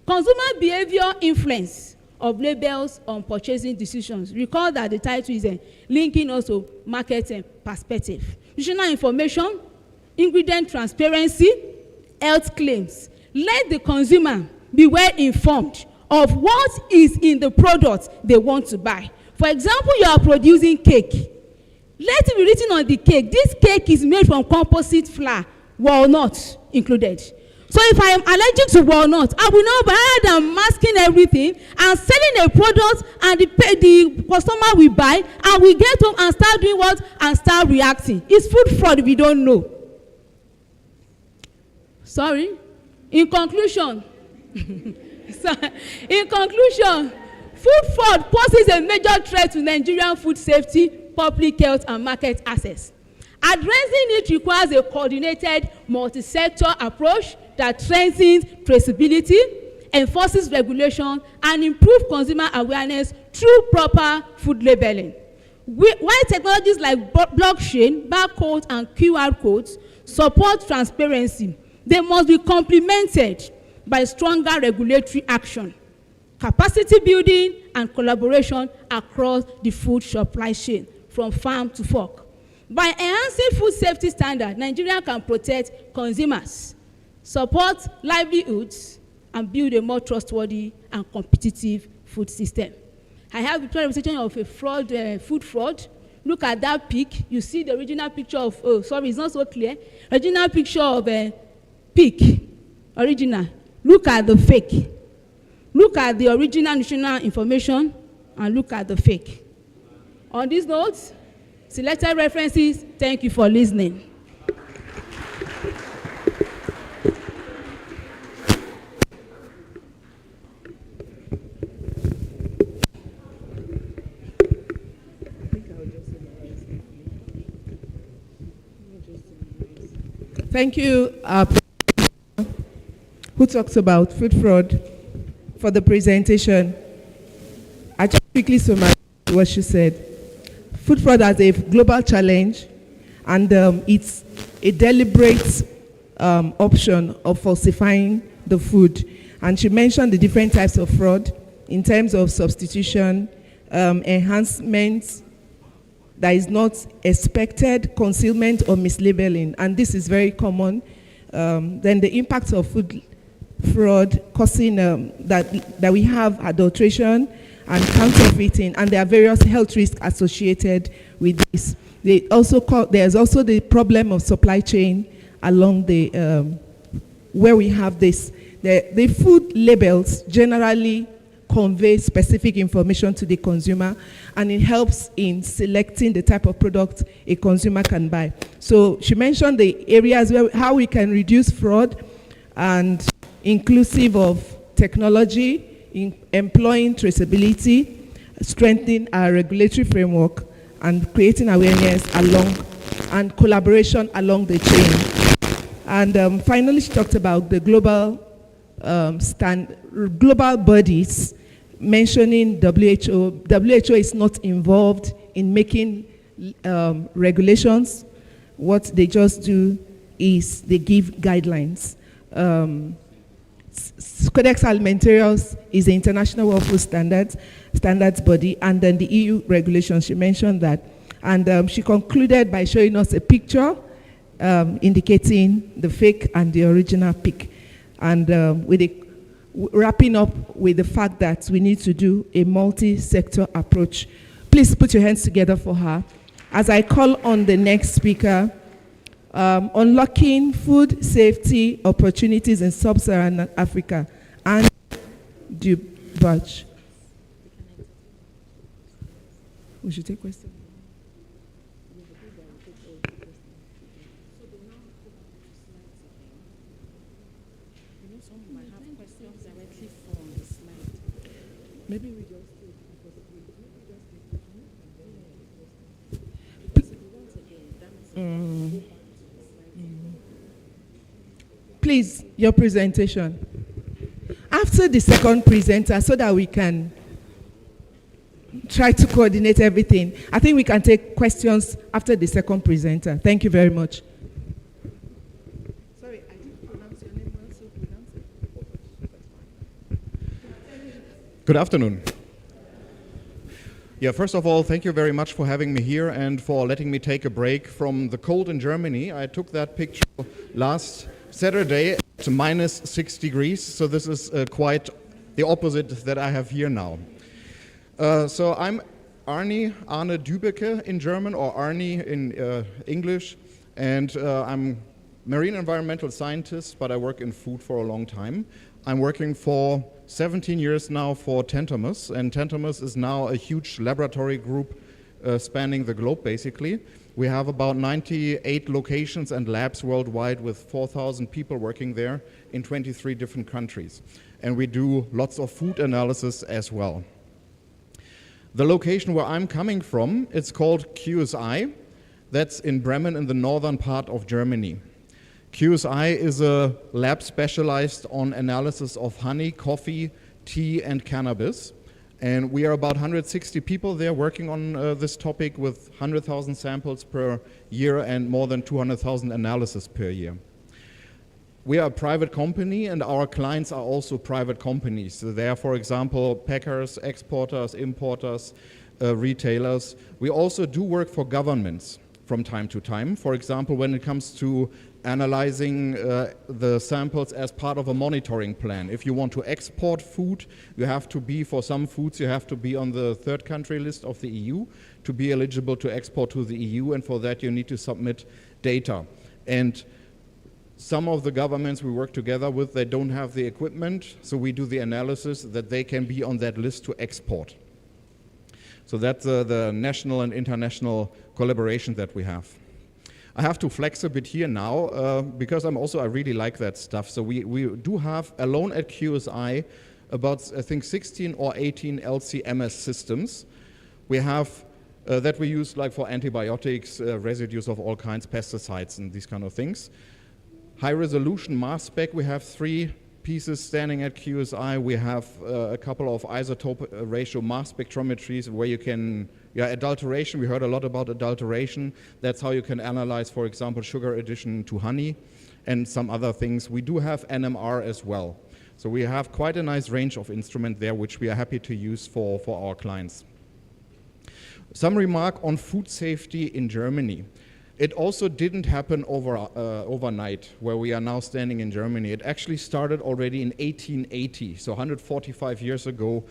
S5: Consumer behavior influence of labels on purchasing decisions. Recall that the title is linking also market perspective. Nutritional information, ingredient transparency, health claims. Let the consumer be well informed of what is in the product they want to buy. For example, you are producing cake. Let it be written on the cake, this cake is made from composite flour, walnut included. So if I am allergic to walnut, I will not buy than masking everything and selling a product, and the customer will buy and we get home and start doing what? And start reacting. It's food fraud if we don't know. Sorry. In conclusion, food fraud poses a major threat to Nigerian food safety, public health, and market access. Addressing it requires a coordinated multi-sector approach that strengthens traceability, enforces regulation, and improves consumer awareness through proper food labeling. While technologies like blockchain, barcodes, and QR codes support transparency, they must be complemented by stronger regulatory action, capacity building, and collaboration across the food supply chain, from farm to fork. By enhancing food safety standards, Nigeria can protect consumers, support livelihoods, and build a more trustworthy and competitive food system. I have a representation of a fraud, food fraud. Look at that pic. You see the original picture of, oh, sorry, it's not so clear. Original picture of a pic, original. Look at the fake. Look at the original nutritional information and look at the fake. On these notes, selected references, thank you for listening.
S11: Thank you, who talks about food fraud, for the presentation. I just quickly summarize what she said. Food fraud is a global challenge, and it's a deliberate option of falsifying the food. And she mentioned the different types of fraud in terms of substitution, enhancement that is not expected, concealment, or mislabeling. And this is very common. Then the impact of food fraud causing that we have adulteration and counterfeiting, and there are various health risks associated with this. There's also the problem of supply chain along the where we have this. The food labels generally
S9: convey specific information to the consumer, and it helps in selecting the type of product a consumer can buy. So she mentioned the areas where how we can reduce fraud, and inclusive of technology, in employing traceability, strengthening our regulatory framework, and creating awareness along and collaboration along the chain. And finally, she talked about the global global bodies, mentioning WHO. WHO is not involved in making regulations. What they just do is they give guidelines. Codex Alimentarius is the International World Food Standards body, and then the EU regulations. She mentioned that. And she concluded by showing us a picture indicating the fake and the original pig. And wrapping up with the fact that we need to do a multi-sector approach. Please put your hands together for her. As I call on the next speaker, unlocking food safety opportunities in sub-Saharan Africa, and Dubach. We should take questions. Maybe we just Please, your presentation. After the second presenter, so that we can try to coordinate everything, I think we can take questions after the second presenter. Thank you very much. Sorry, I didn't pronounce your name well, so pronounce it.
S6: Good afternoon. Yeah, first of all, thank you very much for having me here and for letting me take a break from the cold in Germany. I took that picture last Saturday at minus 6 degrees, so this is quite the opposite that I have here now. So I'm Arne Dübecke in German, or Arne in English, and I'm marine environmental scientist, but I work in food for a long time. I'm working for 17 years now for Tantamus, and Tantamus is now a huge laboratory group spanning the globe, basically. We have about 98 locations and labs worldwide with 4,000 people working there in 23 different countries. And we do lots of food analysis as well. The location where I'm coming from, it's called QSI. That's in Bremen in the northern part of Germany. QSI is a lab specialized on analysis of honey, coffee, tea, and cannabis. And we are about 160 people there working on this topic with 100,000 samples per year and more than 200,000 analysis per year. We are a private company, and our clients are also private companies. So they are, for example, packers, exporters, importers, retailers. We also do work for governments from time to time. For example, when it comes to analyzing the samples as part of a monitoring plan. If you want to export food, you have to be, for some foods, you have to be on the third country list of the EU to be eligible to export to the EU, and for that you need to submit data. And some of the governments we work together with, they don't have the equipment, so we do the analysis that they can be on that list to export. So that's the national and international collaboration that we have. I have to flex a bit here now because I really like that stuff. So we do have, alone at QSI, about I think 16 or 18 LC-MS systems. We have that we use like for antibiotics, residues of all kinds, pesticides and these kind of things. High resolution mass spec, we have 3 pieces standing at QSI. We have a couple of isotope ratio mass spectrometries where you can, adulteration, we heard a lot about adulteration. That's how you can analyze, for example, sugar addition to honey and some other things. We do have NMR as well. So we have quite a nice range of instruments there which we are happy to use for our clients. Some remark on food safety in Germany. It also didn't happen overnight, where we are now standing in Germany. It actually started already in 1880, so 145 years ago,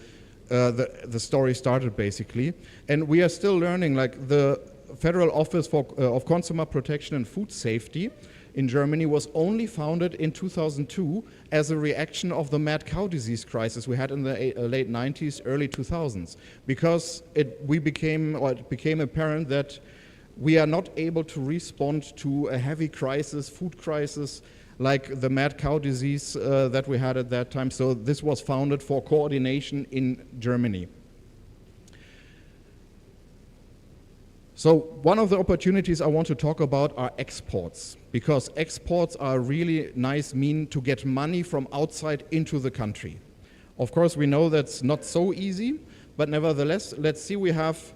S6: the story started basically. And we are still learning, like the Federal Office of Consumer Protection and Food Safety in Germany was only founded in 2002 as a reaction of the mad cow disease crisis we had in the late 90s, early 2000s, because it became apparent that we are not able to respond to a heavy crisis, food crisis, like the mad cow disease that we had at that time. So this was founded for coordination in Germany. So one of the opportunities I want to talk about are exports, because exports are a really nice mean to get money from outside into the country. Of course, we know that's not so easy, but nevertheless, let's see, we have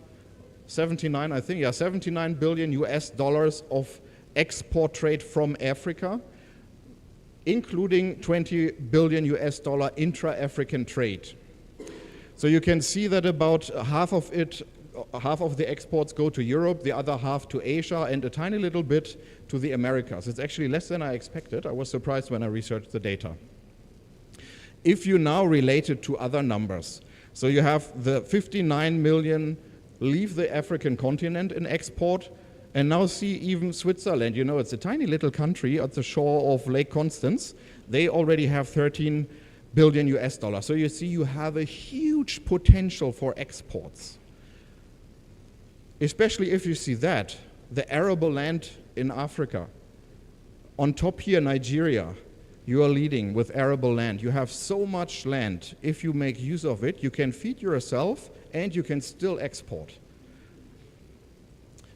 S6: 79 billion US dollars of export trade from Africa, including 20 billion US dollar intra-African trade. So you can see that about half of the exports go to Europe, the other half to Asia, and a tiny little bit to the Americas. It's actually less than I expected. I was surprised when I researched the data. If you now relate it to other numbers, so you have the 59 million leave the African continent in export, and now see even Switzerland, you know, it's a tiny little country at the shore of Lake Constance. They already have 13 billion US dollars. So you see, you have a huge potential for exports. Especially if you see that, the arable land in Africa. On top here, Nigeria, you are leading with arable land. You have so much land. If you make use of it, you can feed yourself and you can still export.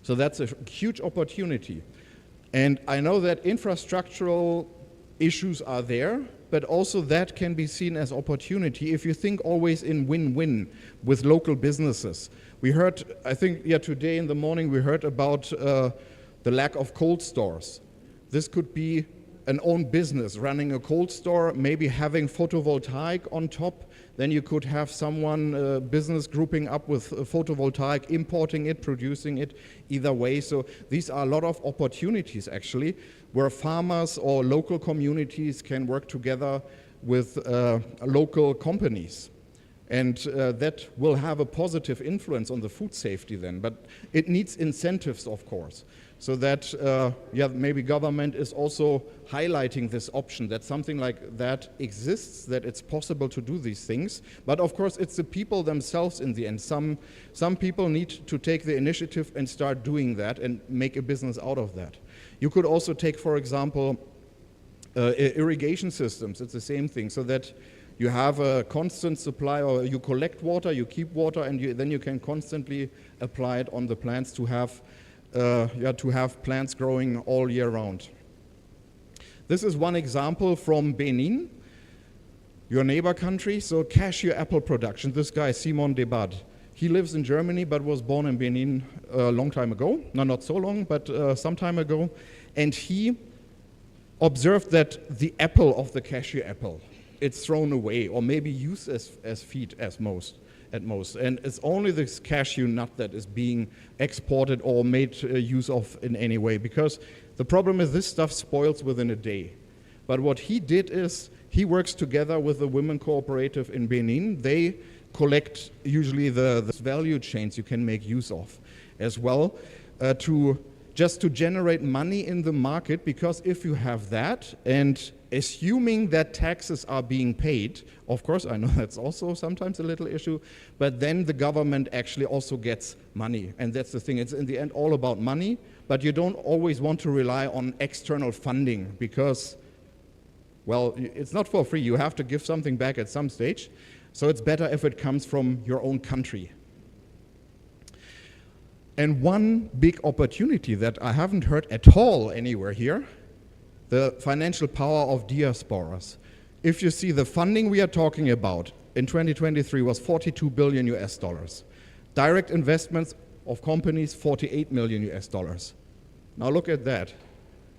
S6: So that's a huge opportunity. And I know that infrastructural issues are there, but also that can be seen as opportunity if you think always in win-win with local businesses. We heard, I think, today in the morning we heard about the lack of cold stores. This could be an own business, running a cold store, maybe having photovoltaic on top. Then you could have someone, business grouping up with photovoltaic, importing it, producing it, either way. So these are a lot of opportunities actually, where farmers or local communities can work together with local companies. And that will have a positive influence on the food safety then. But it needs incentives, of course, so that maybe government is also highlighting this option, that something like that exists, that it's possible to do these things. But of course, it's the people themselves in the end. Some people need to take the initiative and start doing that and make a business out of that. You could also take, for example, irrigation systems. It's the same thing, so that you have a constant supply, or you collect water, you keep water, and then you can constantly apply it on the plants to have plants growing all year round. This is one example from Benin, your neighbor country. So cashew apple production. This guy, Simon Debad, he lives in Germany but was born in Benin a long time ago. No, not so long, but some time ago. And he observed that the apple of the cashew apple, it's thrown away or maybe used as feed at most. And it's only this cashew nut that is being exported or made use of in any way, because the problem is this stuff spoils within a day. But what he did is he works together with the women cooperative in Benin. They collect usually the value chains you can make use of as well, to generate money in the market, because if you have that, and assuming that taxes are being paid, of course, I know that's also sometimes a little issue, but then the government actually also gets money. And that's the thing, it's in the end all about money, but you don't always want to rely on external funding, because, well, it's not for free. You have to give something back at some stage. So it's better if it comes from your own country. And one big opportunity that I haven't heard at all anywhere here, the financial power of diasporas. If you see the funding we are talking about in 2023 was 42 billion US dollars. Direct investments of companies, 48 million US dollars. Now look at that.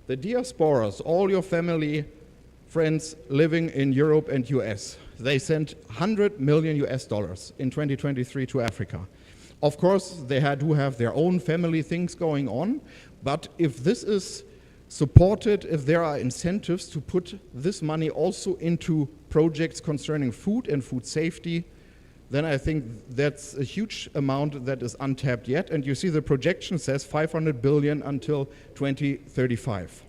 S6: The diasporas, all your family, friends living in Europe and US, they sent 100 million US dollars in 2023 to Africa. Of course, they do have their own family things going on, but if this is supported, if there are incentives to put this money also into projects concerning food and food safety, then I think that's a huge amount that is untapped yet. And you see the projection says 500 billion until 2035.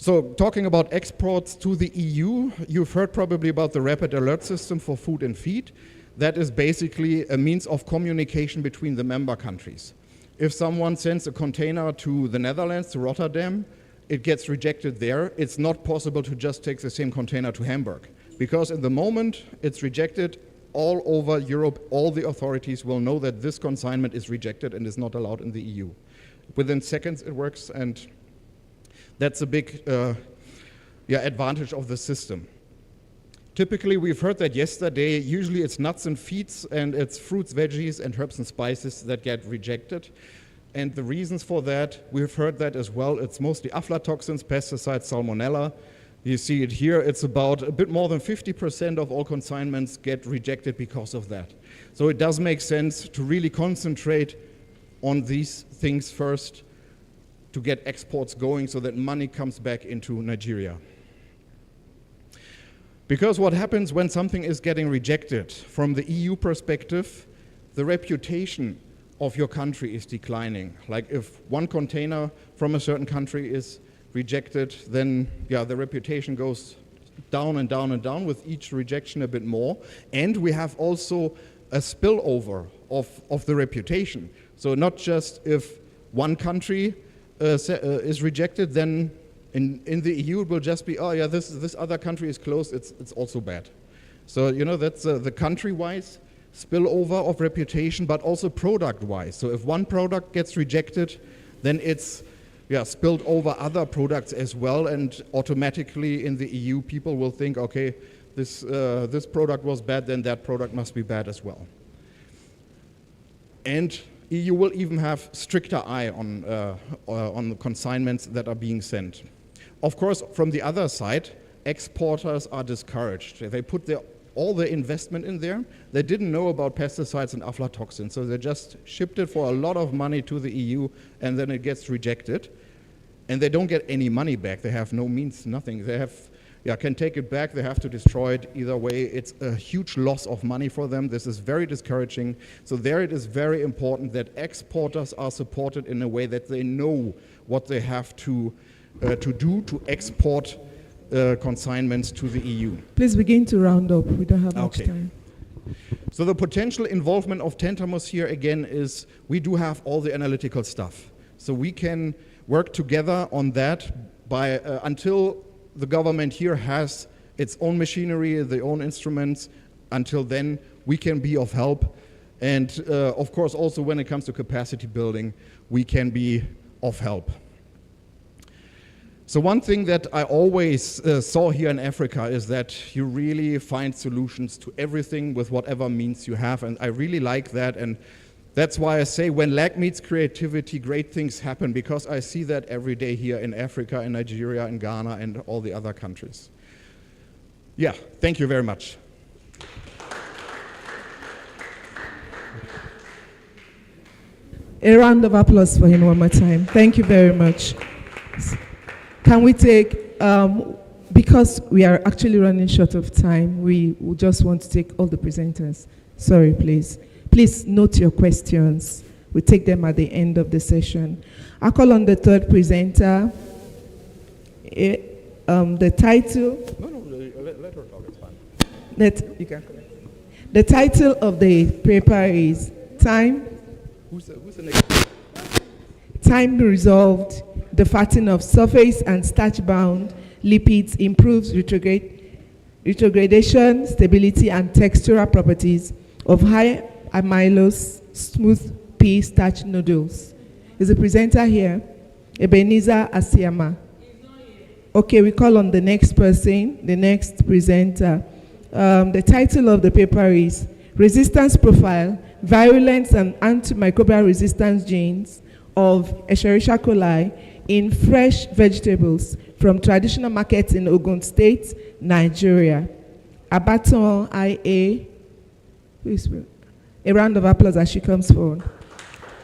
S6: So talking about exports to the EU, you've heard probably about the rapid alert system for food and feed. That is basically a means of communication between the member countries. If someone sends a container to the Netherlands, to Rotterdam, it gets rejected there. It's not possible to just take the same container to Hamburg, because in the moment it's rejected, all over Europe, all the authorities will know that this consignment is rejected and is not allowed in the EU. Within seconds it works, and that's a big advantage of the system. Typically, we've heard that yesterday, usually it's nuts and feeds, and it's fruits, veggies, and herbs and spices that get rejected. And the reasons for that, we've heard that as well. It's mostly aflatoxins, pesticides, salmonella. You see it here. It's about a bit more than 50% of all consignments get rejected because of that. So it does make sense to really concentrate on these things first to get exports going so that money comes back into Nigeria. Because what happens when something is getting rejected, from the EU perspective, the reputation of your country is declining. Like if one container from a certain country is rejected, then the reputation goes down and down and down, with each rejection a bit more. And we have also a spillover of the reputation. So not just if one country is rejected, then in the EU it will just be, this other country is closed, it's also bad. So that's the country-wise spillover of reputation, but also product-wise. So if one product gets rejected, then it's spilled over other products as well, and automatically in the EU people will think, okay, this product was bad, then that product must be bad as well. And EU will even have stricter eye on the consignments that are being sent. Of course, from the other side, exporters are discouraged. They put all the investment in there. They didn't know about pesticides and aflatoxins, so they just shipped it for a lot of money to the EU, and then it gets rejected. And they don't get any money back. They have no means, nothing. They can take it back. They have to destroy it. Either way, it's a huge loss of money for them. This is very discouraging. So there it is very important that exporters are supported in a way that they know what they have to do to export consignments to the EU.
S11: Please begin to round up. We don't have much time.
S6: So the potential involvement of Tentamos here again is we do have all the analytical stuff. So we can work together on that by until the government here has its own machinery, their own instruments. Until then, we can be of help. And of course, also when it comes to capacity building, we can be of help. So one thing that I always saw here in Africa is that you really find solutions to everything with whatever means you have, and I really like that, and that's why I say when lag meets creativity, great things happen, because I see that every day here in Africa, in Nigeria, in Ghana, and all the other countries. Yeah, thank you very much.
S11: A round of applause for him one more time. Thank you very much. Can we take, because we are actually running short of time, we just want to take all the presenters. Sorry, please. Please note your questions. We take them at the end of the session. I'll call on the third presenter. The title.
S6: Let her talk, it's fine.
S11: You can correct. The title of the paper is Time.
S6: Who's the next?
S11: Time resolved. The fatting of surface and starch-bound lipids improves retrogradation, stability, and textural properties of high amylose smooth pea starch noodles. Is the presenter here? Ebenezer Asiama. Okay, we call on the next person, the next presenter. The title of the paper is Resistance Profile, Virulence and Antimicrobial Resistance Genes of Escherichia coli in Fresh Vegetables from Traditional Markets in Ogun State, Nigeria. Abaton IA. Please, a round of applause as she comes forward.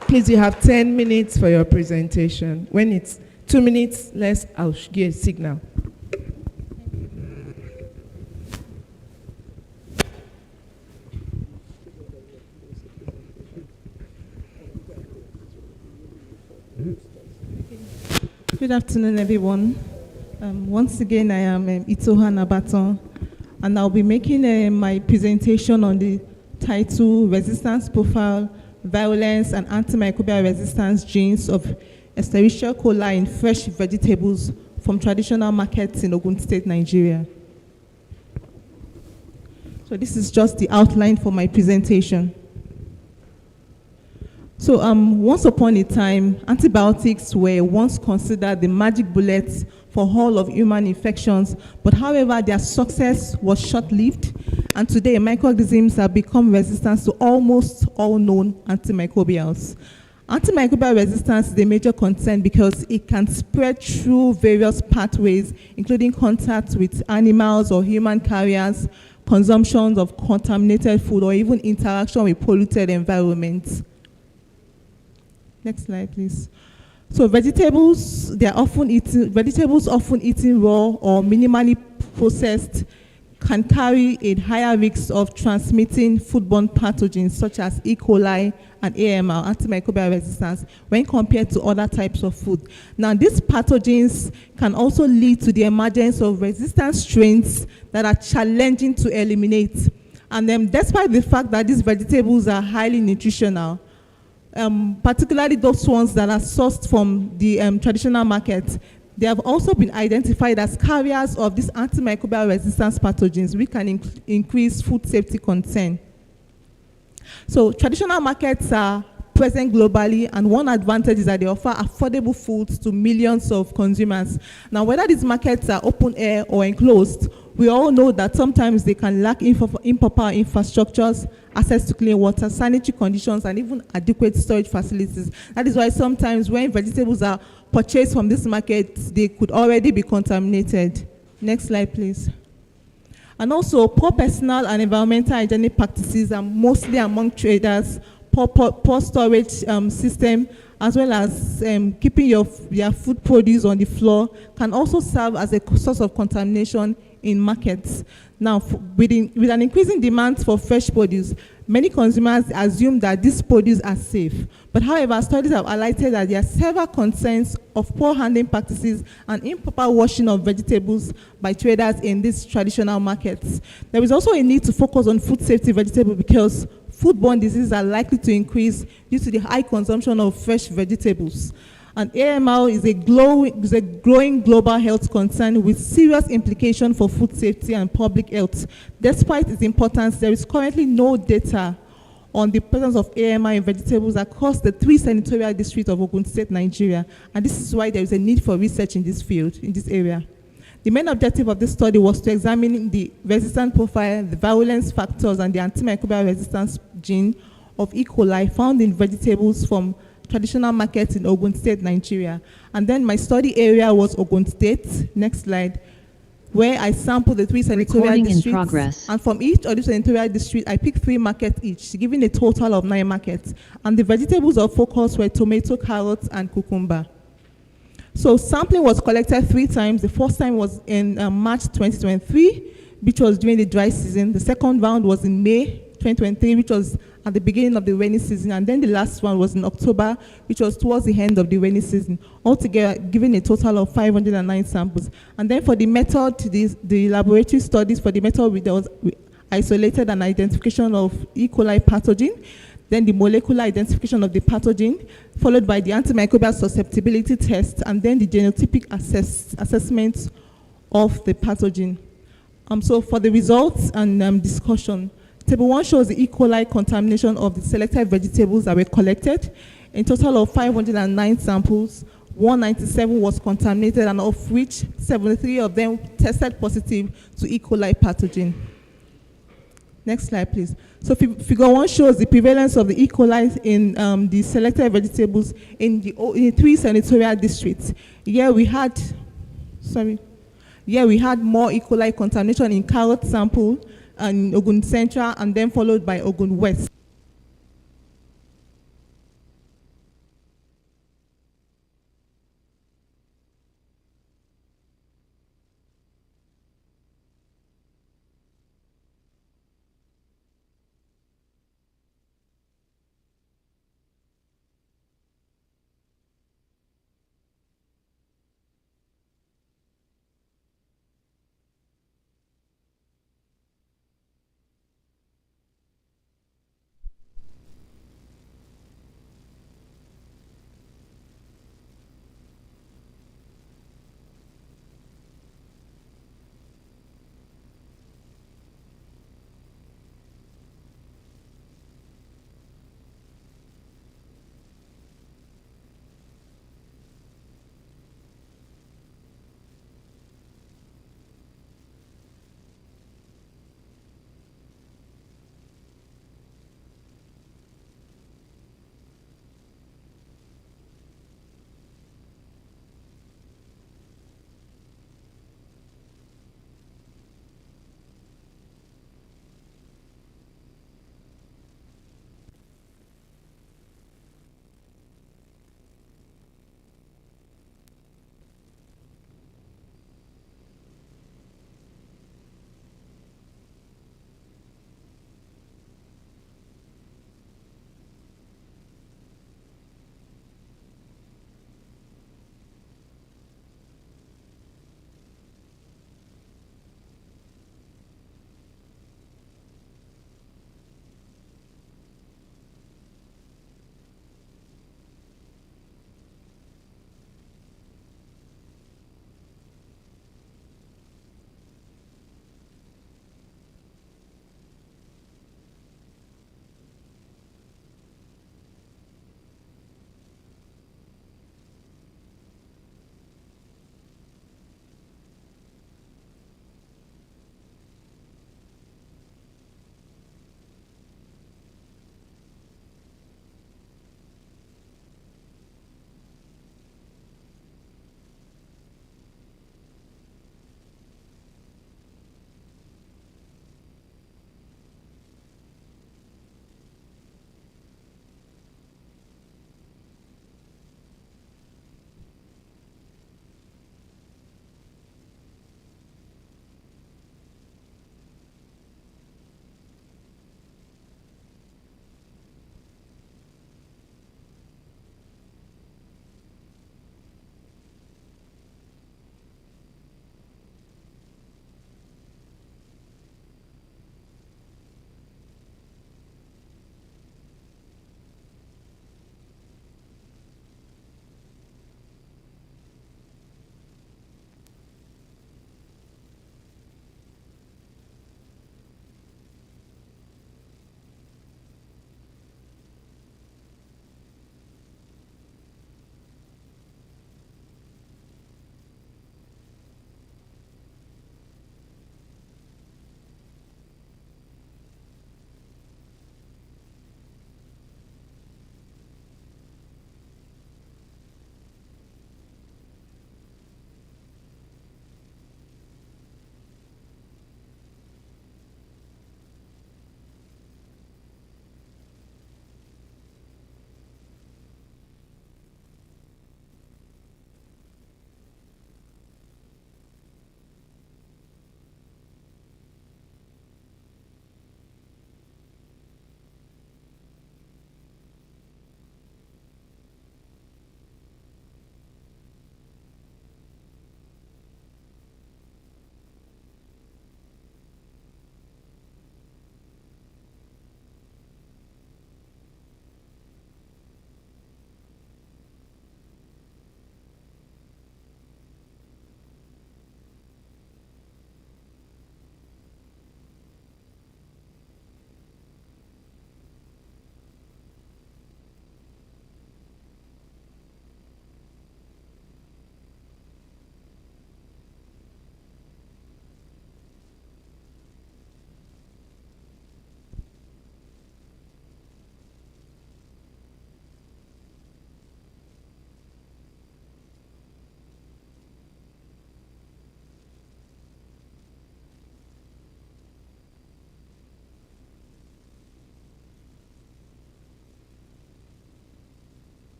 S11: Please, you have 10 minutes for your presentation. When it's 2 minutes less, I'll give a signal.
S7: Good afternoon, everyone.
S11: Once again, I am Itohan Abaton, and I'll be making my presentation on the title Resistance Profile, Violence and Antimicrobial Resistance Genes of Escherichia coli in Fresh Vegetables from Traditional Markets in Ogun State, Nigeria. So this is just the outline for my presentation. So once upon a time, antibiotics were once considered the magic bullets for all of human infections, but however, their success was short-lived, and today microorganisms have become resistant to almost all known antimicrobials. Antimicrobial resistance is a major concern because it can spread through various pathways, including contact with animals or human carriers, consumption of contaminated food, or even interaction with polluted environments. Next slide, please. So vegetables often eaten raw or minimally processed can carry a higher risk of transmitting foodborne pathogens such as E. coli and AMR, antimicrobial resistance, when compared to other types of food. Now, these pathogens can also lead to the emergence of resistant strains that are challenging to eliminate. And despite the fact that these vegetables are highly nutritional, particularly those ones that are sourced from the traditional market, they have also been identified as carriers of these antimicrobial resistance pathogens, which can increase food safety concern. So traditional markets are present globally, and one advantage is that they offer affordable foods to millions of consumers. Now, whether these markets are open air or enclosed, we all know that sometimes they can lack improper infrastructures, access to clean water, sanitary conditions, and even adequate storage facilities. That is why sometimes when vegetables are purchased from this market, they could already be contaminated. Next slide, please. And also, poor personal and environmental hygienic practices are mostly among traders, poor storage system, as well as keeping your food produce on the floor can also serve as a source of contamination in markets. Now, with an increasing demand for fresh produce, many consumers assume that these produce are safe. But however, studies have highlighted that there are several concerns of poor handling practices and improper washing of vegetables by traders in these traditional markets. There is also a need to focus on food safety vegetables because foodborne diseases are likely to increase due to the high consumption of fresh vegetables. And AMR is a growing global health concern with serious implications for food safety and public health. Despite its importance, there is currently no data on the presence of AMR in vegetables across the 3 senatorial districts of Ogun State, Nigeria. And this is why there is a need for research in this field, in this area. The main objective of this study was to examine the resistant profile, the virulence factors, and the antimicrobial resistance gene of E. coli found in vegetables from traditional markets in Ogun State, Nigeria. And then my study area was Ogun State. Next slide. Where I sampled the 3 senatorial districts. And from each of the senatorial districts, I picked 3 markets each, giving a total of 9 markets. And the vegetables of focus were tomato, carrots, and cucumber. So sampling was collected 3 times. The first time was in March 2023, which was during the dry season. The second round was in May 2023, which was at the beginning of the rainy season, and then the last one was in October, which was towards the end of the rainy season, altogether giving a total of 509 samples. And then for the method, the laboratory studies for the method, we isolated an identification of E. coli pathogen, then the molecular identification of the pathogen, followed by the antimicrobial susceptibility test, and then the genotypic assessment of the pathogen. So for the results and discussion, Table 1 shows the E. coli contamination of the selected vegetables that were collected. In total of 509 samples, 197 was contaminated, and of which 73 of them tested positive to E. coli pathogen. Next slide, please. So figure 1 shows the prevalence of the E. coli in the selected vegetables in the 3 senatorial districts. Here we had more E. coli contamination in carrot sample, and Ogun Central, and then followed by Ogun West.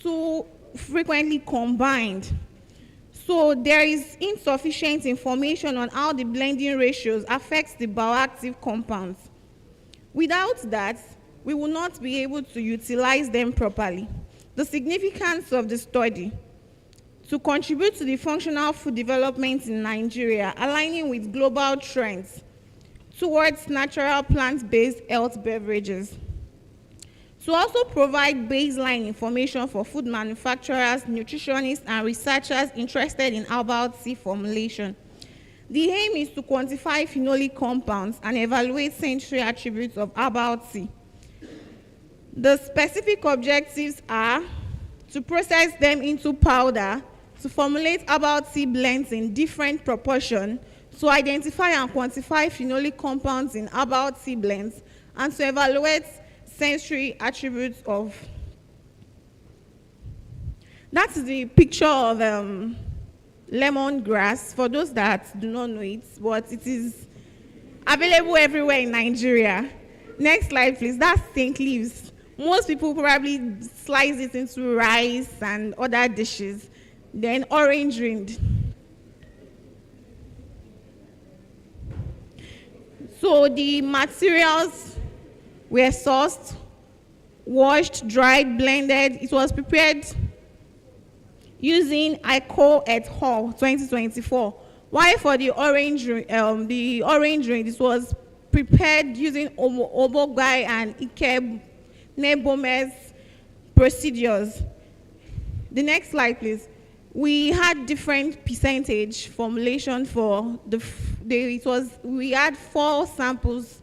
S7: too frequently combined. So there is insufficient information on how the blending ratios affects the bioactive compounds. Without that, we will not be able to utilize them properly. The significance of the study: to contribute to the functional food development in Nigeria, aligning with global trends towards natural plant-based health beverages. To also provide baseline information for food manufacturers, nutritionists, and researchers interested in herbal tea formulation. The aim is to quantify phenolic compounds and evaluate sensory attributes of herbal tea. The specific objectives are to process them into powder, to formulate herbal tea blends in different proportion, to identify and quantify phenolic compounds in herbal tea blends, and to evaluate sensory attributes of. That's the picture of lemongrass, for those that do not know it, but it is available everywhere in Nigeria. Next slide, please. That's stink leaves. Most people probably slice it into rice and other dishes. Then orange rind. So the materials were sourced, washed, dried, blended. It was prepared using Acafp et al. 2024. While for the orange ring, it was prepared using Obogai and Ike Nebome's procedures. The next slide, please. We had different percentage formulation for we had 4 samples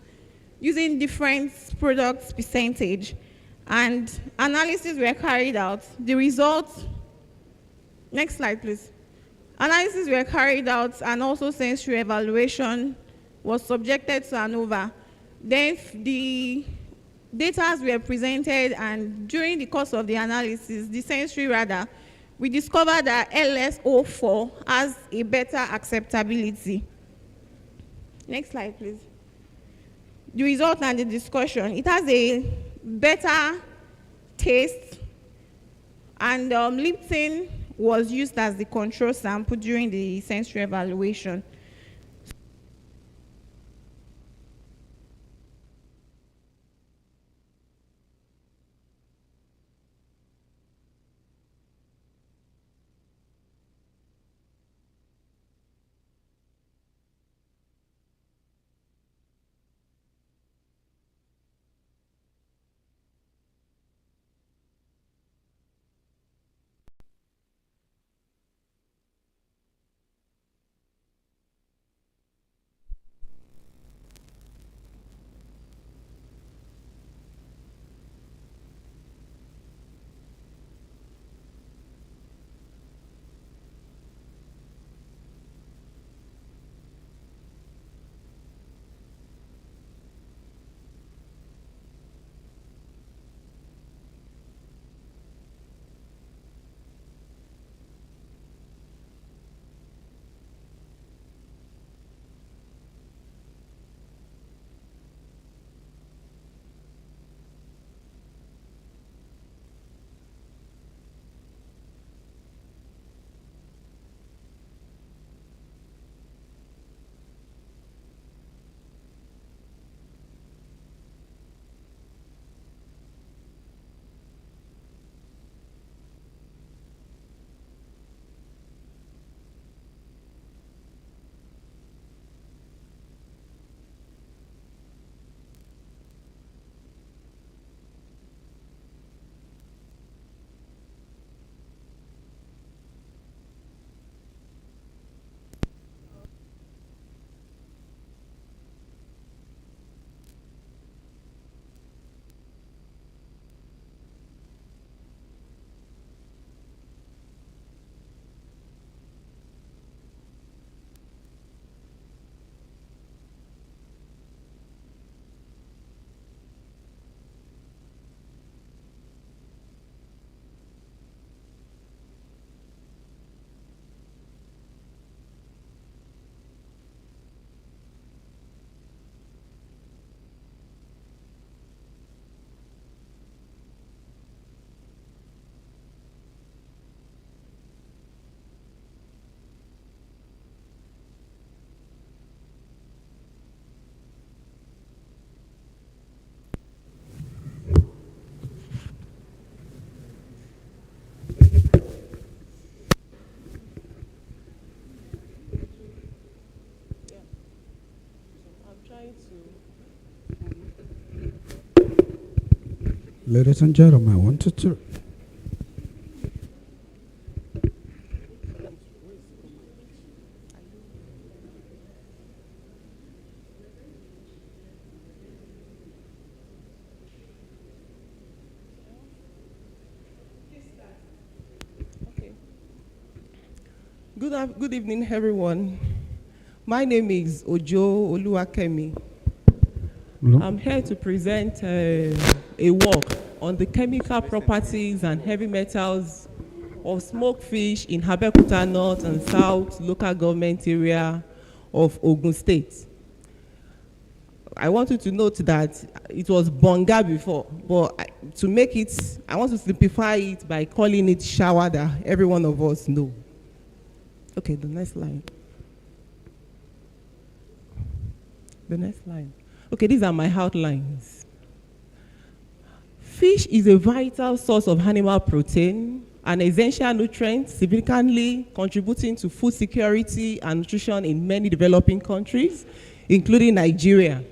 S7: using different products percentage, and analysis were carried out. The results, next slide please. Analysis were carried out, and also sensory evaluation was subjected to ANOVA. Then the data were presented, and during the course of the analysis, the sensory radar, we discovered that LSO4 has a better acceptability. Next slide, please. The result and the discussion: it has a better taste, and Lipton was used as the control sample during the sensory evaluation.
S1: Ladies and gentlemen, 1, 2, 3.
S10: Good evening, everyone. My name is Ojo Oluwakemi.
S1: Hello.
S10: I'm here to present a work on the chemical properties and heavy metals of smoked fish in Abeokuta North and South local government area of Ogun State. I want you to note that it was bonga before, but to make it, I want to simplify it by calling it shower that every one of us know. Okay, the next line. The next line. Okay, these are my outlines. Fish is a vital source of animal protein, an essential nutrient significantly contributing to food security and nutrition in many developing countries, including Nigeria.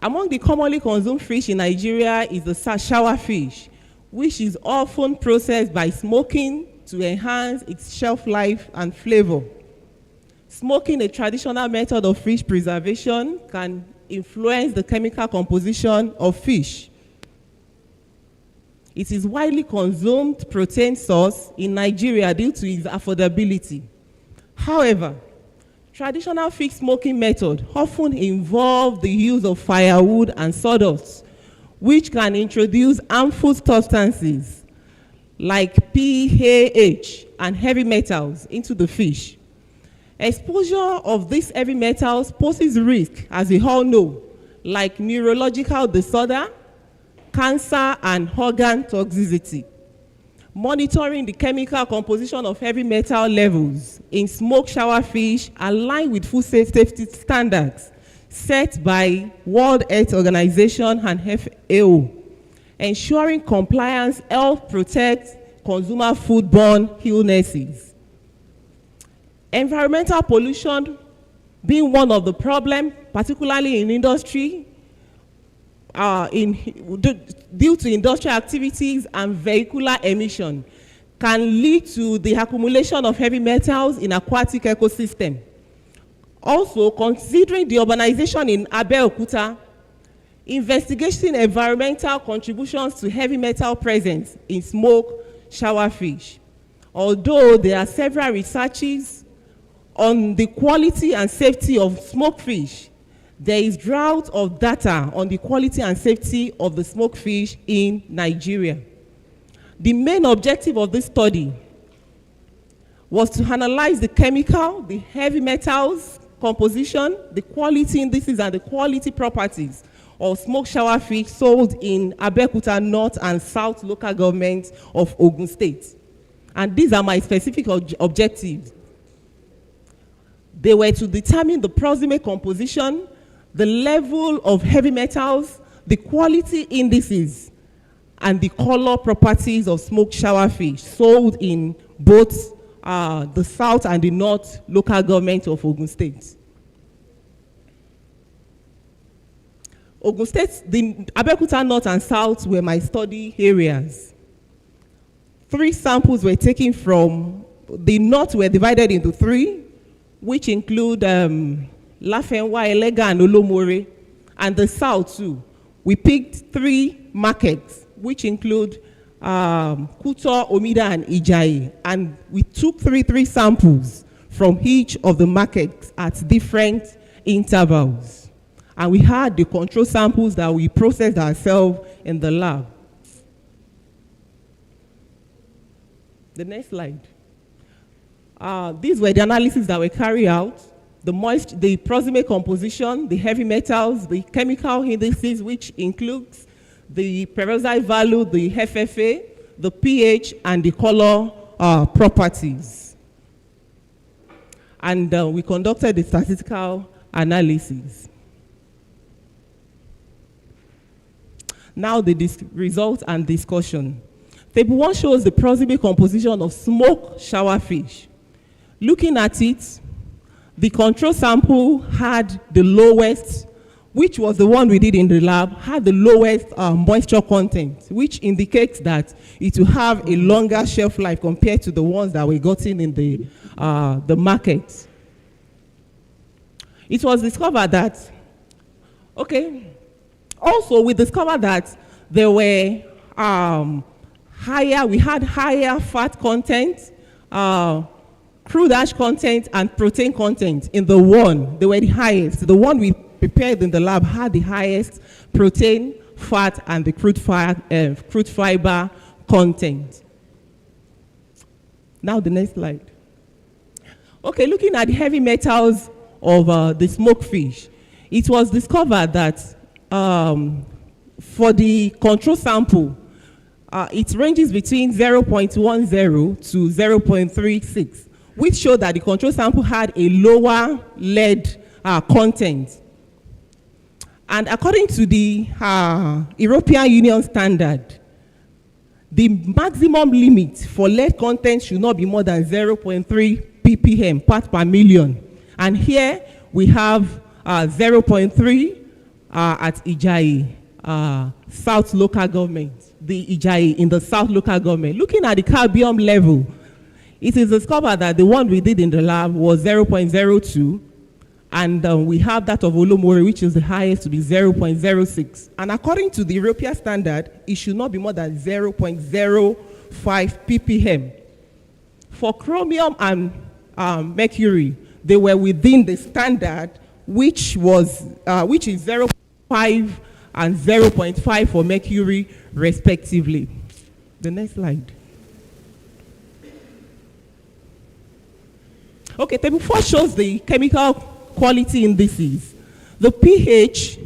S10: Among the commonly consumed fish in Nigeria is the shower fish, which is often processed by smoking to enhance its shelf life and flavor. Smoking, a traditional method of fish preservation, can influence the chemical composition of fish. It is widely consumed protein source in Nigeria due to its affordability. However, traditional fish smoking method often involve the use of firewood and sawdust, which can introduce harmful substances like PAH and heavy metals into the fish. Exposure of these heavy metals poses risk, as we all know, like neurological disorder, cancer, and organ toxicity. Monitoring the chemical composition of heavy metal levels in smoked shower fish align with food safety standards set by World Health Organization and FAO. Ensuring compliance helps protect consumer foodborne illnesses. Environmental pollution being one of the problems, particularly in industry, due to industrial activities and vehicular emission, can lead to the accumulation of heavy metals in aquatic ecosystem. Also, considering the urbanization in Abeokuta, investigating environmental contributions to heavy metal presence in smoked shower fish. Although there are several researches on the quality and safety of smoked fish, there is drought of data on the quality and safety of the smoked fish in Nigeria. The main objective of this study was to analyze the chemical, the heavy metals composition, the quality indices, and the quality properties of smoked shower fish sold in Abeokuta North and South local governments of Ogun State. And these are my specific objectives. They were to determine the proximate composition, the level of heavy metals, the quality indices, and the color properties of smoked shower fish sold in both the South and the North local government of Ogun State. Ogun State, the Abeokuta North and South were my study areas. 3 samples were taken from the North, were divided into 3, which include Lafenwa, Elega, and Olomore, and the South too. We picked 3 markets, which include Kuto, Omida, and Ijayi, and we took 3 samples from each of the markets at different intervals. And we had the control samples that we processed ourselves in the lab. The next slide. These were the analyses that were carried out. The proximate composition, the heavy metals, the chemical indices, which includes the peroxide value, the FFA, the pH, and the color properties. And we conducted the statistical analysis. Now the results and discussion. Table 1 shows the proximate composition of smoked shower fish. Looking at it, the control sample had the lowest which was the one we did in the lab, had the lowest moisture content, which indicates that it will have a longer shelf life compared to the ones that we gotten in the market. It was discovered that, also we discovered that there were we had higher fat content, crude ash content, and protein content in the one. They were the highest. The one we prepared in the lab had the highest protein, fat, and the crude fiber content. Now the next slide. Okay, looking at the heavy metals of the smoked fish, it was discovered that for the control sample, it ranges between 0.10 to 0.36, which showed that the control sample had a lower lead content. And according to the European Union standard, the maximum limit for lead content should not be more than 0.3 ppm, part per million. And here we have 0.3 at Ijayi, South local government, the Ijayi in the South local government. Looking at the cadmium level, it is discovered that the one we did in the lab was 0.02, and we have that of Olomore, which is the highest, to be 0.06. And according to the European standard, it should not be more than 0.05 ppm. For chromium and mercury, they were within the standard, which is 0.5 and 0.5 for mercury, respectively. The next slide. Okay, table 4 shows the chemical quality indices. The pH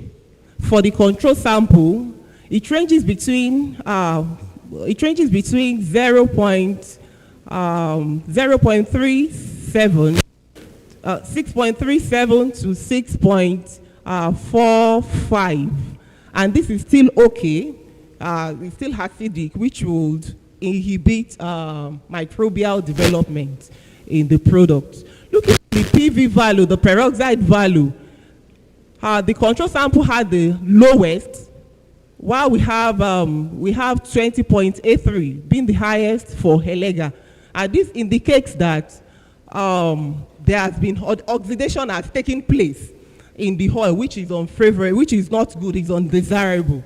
S10: for the control sample, it ranges between 0.37 6.37 to 6.45, and this is still okay. It's still acidic, which would inhibit microbial development in the product. Looking at the PV value, the peroxide value, the control sample had the lowest, while we have 20.83 being the highest for Helega. And this indicates that there has been oxidation has taken place in the oil, which is unfavorable, which is not good, is undesirable.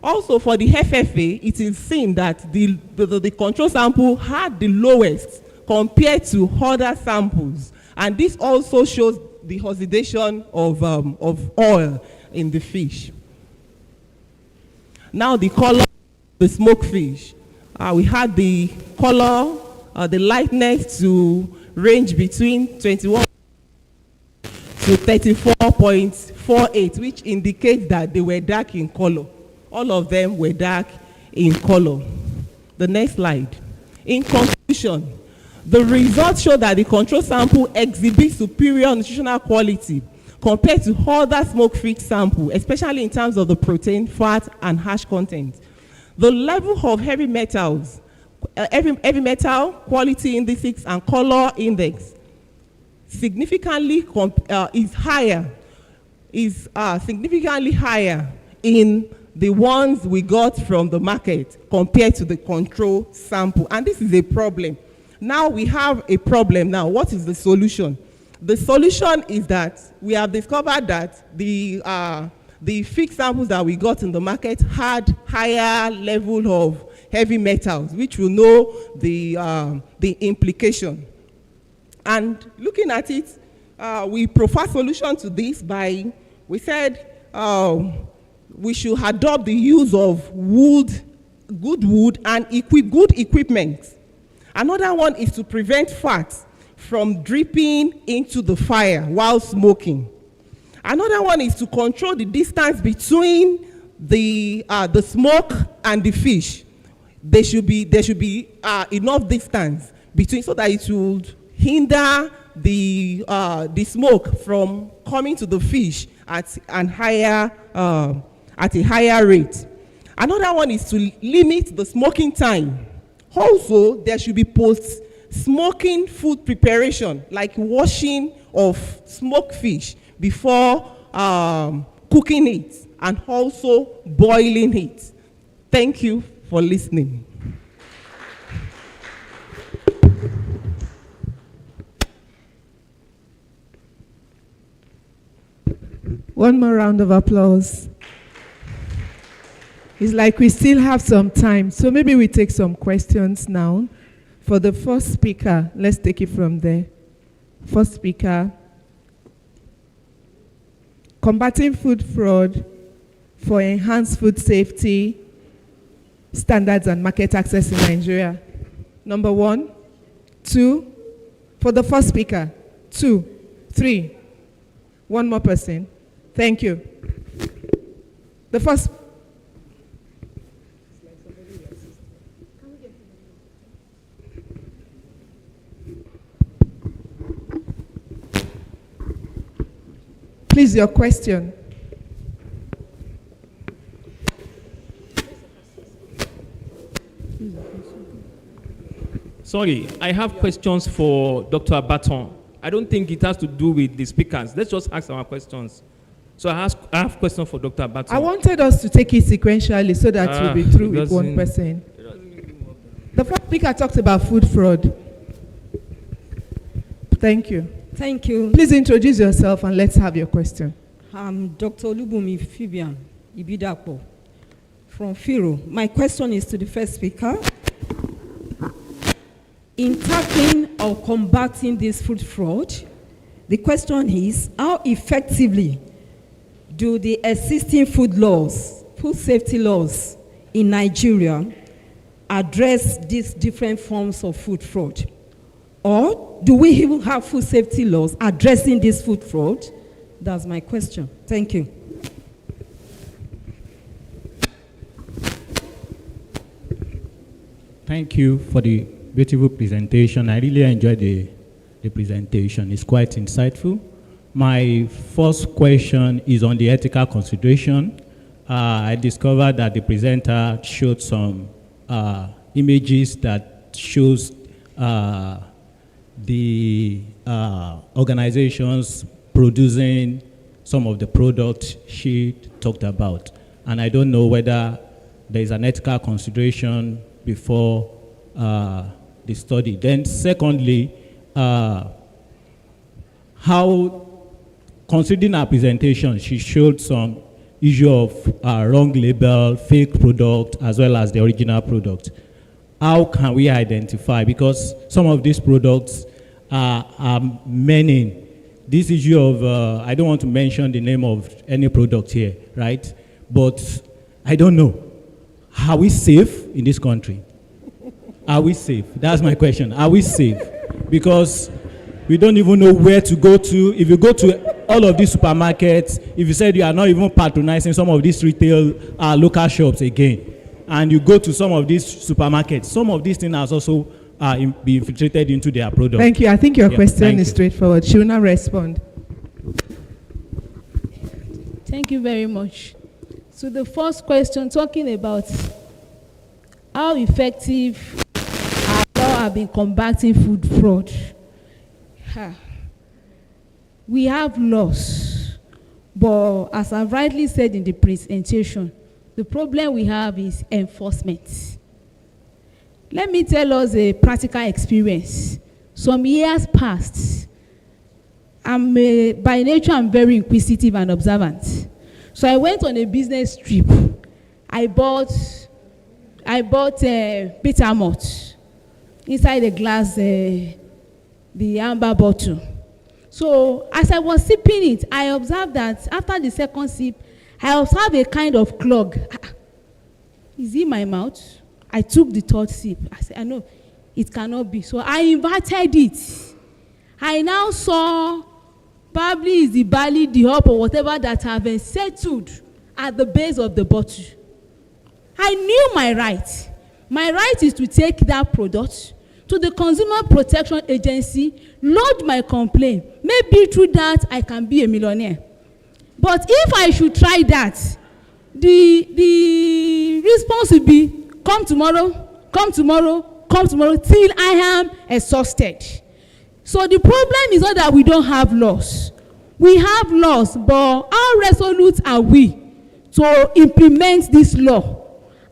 S10: Also, for the FFA, it is seen that the control sample had the lowest compared to other samples, and this also shows the oxidation of oil in the fish. Now the color of the smoked fish. We had the color, the lightness to range between 21 to 34.48, which indicates that they were dark in color. All of them were dark in color. The next slide. In conclusion, the results show that the control sample exhibits superior nutritional quality compared to other smoked fish samples, especially in terms of the protein, fat, and ash content. The level of heavy metals, heavy metal quality indices and color index significantly significantly higher in the ones we got from the market compared to the control sample, and this is a problem. Now we have a problem. Now, what is the solution? The solution is that we have discovered that the fixed samples that we got in the market had higher level of heavy metals, which we know the implication. And looking at it, we profile solution to this by, we said we should adopt the use of good wood and good equipment. Another one is to prevent fat from dripping into the fire while smoking. Another one is to control the distance between the smoke and the fish. There should be enough distance between, so that it will hinder the smoke from coming to the fish at a higher rate. Another one is to limit the smoking time. Also, there should be post-smoking food preparation, like washing of smoked fish before cooking it, and also boiling it. Thank you for listening.
S11: One more round of applause. It's like we still have some time, so maybe we take some questions now. For the first speaker, let's take it from there. First speaker, combating food fraud for enhanced food safety, standards and market access in Nigeria. Number 1, 2, for the first speaker, 2, 3, one more person. Thank you. The first. Please, your question.
S2: Sorry, I have questions for Dr. Abaton. I don't think it has to do with the speakers. Let's just ask our questions. So I have questions for Dr. Abaton.
S11: I wanted us to take it sequentially so that we'll be through with one person. The first speaker talked about food fraud. Thank you.
S13: Thank you.
S11: Please introduce yourself and let's have your question.
S13: I'm Dr. Olubumi Fibian Ibidapo from FIRO. My question is to the first speaker. In tackling or combating this food fraud, the question is, how effectively do the existing food laws, food safety laws in Nigeria address these different forms of food fraud? Or do we even have food safety laws addressing this food fraud? That's my question. Thank you.
S23: Thank you for the beautiful presentation. I really enjoyed the presentation. It's quite insightful. My first question is on the ethical consideration. I discovered that the presenter showed some images that shows the organizations producing some of the products she talked about. And I don't know whether there is an ethical consideration before the study. Then secondly, how, considering our presentation, she showed some issue of wrong label, fake product, as well as the original product. How can we identify? Because some of these products are many. This issue of, I don't want to mention the name of any product here, right? But I don't know. Are we safe in this country? Are we safe? That's my question. Are we safe? Because we don't even know where to go to. If you go to all of these supermarkets, if you said you are not even patronizing some of these retail local shops again, and you go to some of these supermarkets, some of these things are also be infiltrated into their product.
S11: Thank you. I think your question is straightforward. She will now respond.
S5: Thank you very much. So the first question, talking about how effective our law have been combating food fraud. We have laws, but as I've rightly said in the presentation, the problem we have is enforcement. Let me tell us a practical experience. Some years past, by nature, I'm very inquisitive and observant. So I went on a business trip. I bought bitter malt inside a glass, the amber bottle. So as I was sipping it, I observed that after the second sip, I observed a kind of clog. Is it my mouth? I took the third sip. I said, I know, it cannot be. So I inverted it. I now saw probably is the barley, the hop, or whatever that have been settled at the base of the bottle. I knew my right. My right is to take that product to the Consumer Protection Agency, lodge my complaint. Maybe through that I can be a millionaire. But if I should try that, the response will be, come tomorrow, come tomorrow, come tomorrow, till I am exhausted. So the problem is not that we don't have laws, We have laws, but how resolute are we to implement this law?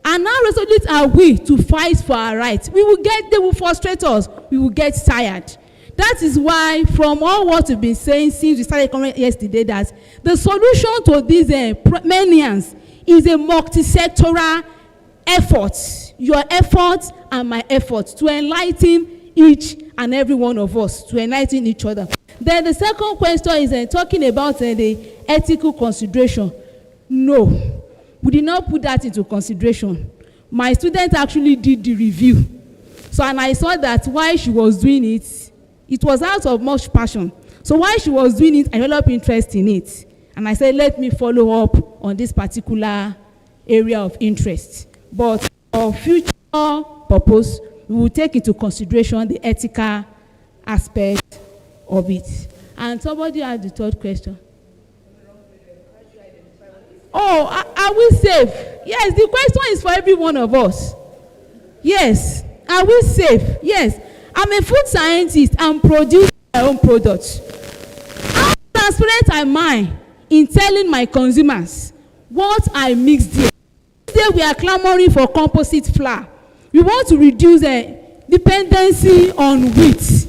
S5: And how resolute are we to fight for our rights? They will frustrate us. We will get tired. That is why, from all what we've been saying since we started coming yesterday, that the solution to these manians is a multi-sectoral effort. Your effort and my effort to enlighten each and every one of us, to enlighten each other. Then the second question is talking about the ethical consideration. No, we did not put that into consideration. My student actually did the review. So, and I saw that while she was doing it, it was out of much passion. So while she was doing it, I developed interest in it. And I said, let me follow up on this particular area of interest. But for future purpose, we will take into consideration the ethical aspect of it. And somebody had the third question. Oh, are we safe? Yes, the question is for every one of us. Yes, are we safe? Yes. I'm a food scientist and produce my own products. How transparent am I in telling my consumers what I mix there? Today we are clamoring for composite flour. We want to reduce dependency on wheat.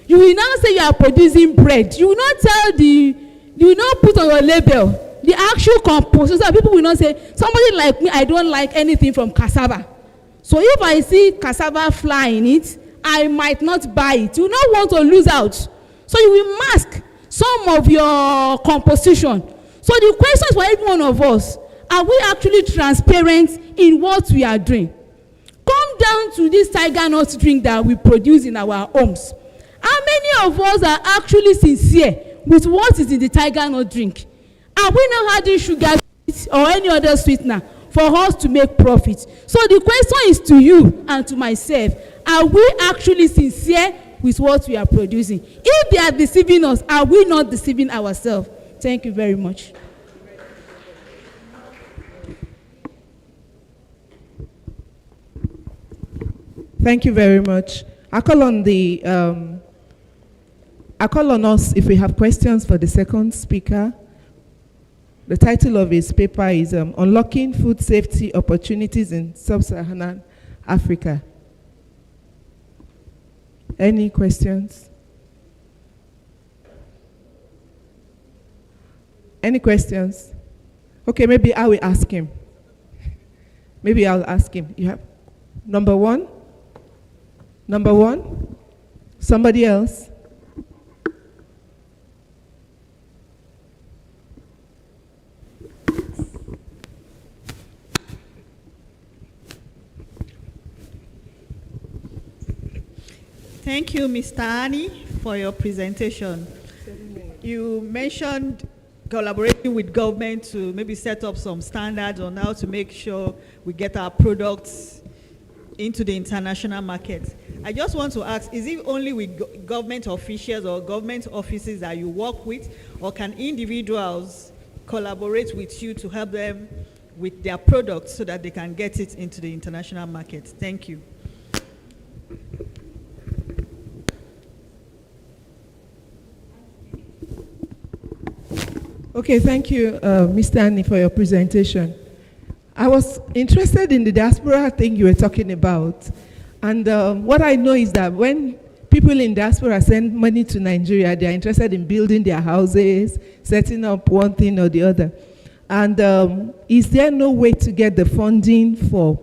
S5: You will now say you are producing bread. You will not you will not put on your label the actual composition. So people will not say, somebody like me, I don't like anything from cassava. So if I see cassava flour in it, I might not buy it. You will not want to lose out. So you will mask some of your composition. So the question is for every one of us, are we actually transparent in what we are doing? Come down to this tiger nut drink that we produce in our homes. How many of us are actually sincere with what is in the tiger nut drink? Are we not adding sugar or any other sweetener for us to make profit? So the question is to you and to myself, are we actually sincere with what we are producing? If they are deceiving us, are we not deceiving ourselves? Thank you very much.
S11: Thank you very much. I call on us if we have questions for the second speaker. The title of his paper is Unlocking Food Safety Opportunities in Sub-Saharan Africa. Any questions? Any questions? Okay, maybe I will ask him. Maybe I'll ask him. You have number one? Number one? Somebody else?
S3: Thank you, Mr. Ani, for your presentation. You mentioned collaborating with government to maybe set up some standards on how to make sure we get our products into the international market. I just want to ask, is it only with government officials or government offices that you work with, or can individuals collaborate with you to help them with their products so that they can get it into the international market? Thank you.
S11: Okay, thank you, Mr. Annie, for your presentation. I was interested in the diaspora thing you were talking about. And what I know is that when people in diaspora send money to Nigeria, they are interested in building their houses, setting up one thing or the other. And is there no way to get the funding for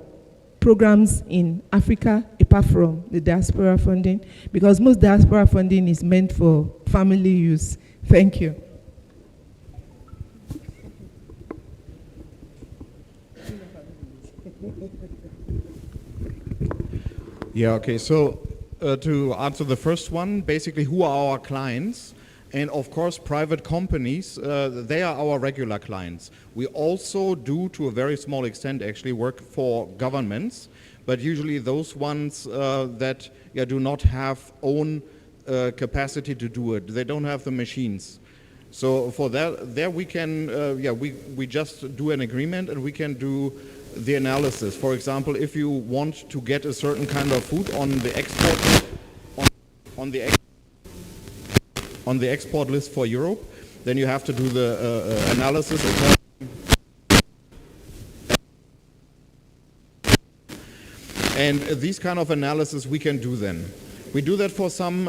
S11: programs in Africa apart from the diaspora funding? Because most diaspora funding is meant for family use. Thank you.
S6: Yeah, okay, so to answer the first one, basically who are our clients? And of course, private companies, they are our regular clients. We also do, to a very small extent, actually work for governments, but usually those ones that do not have own capacity to do it. They don't have the machines. So for that, there we can, we just do an agreement and we can do the analysis. For example, if you want to get a certain kind of food on the export on the export list for Europe, Then you have to do the analysis. And these kind of analysis we can do then. We do that for some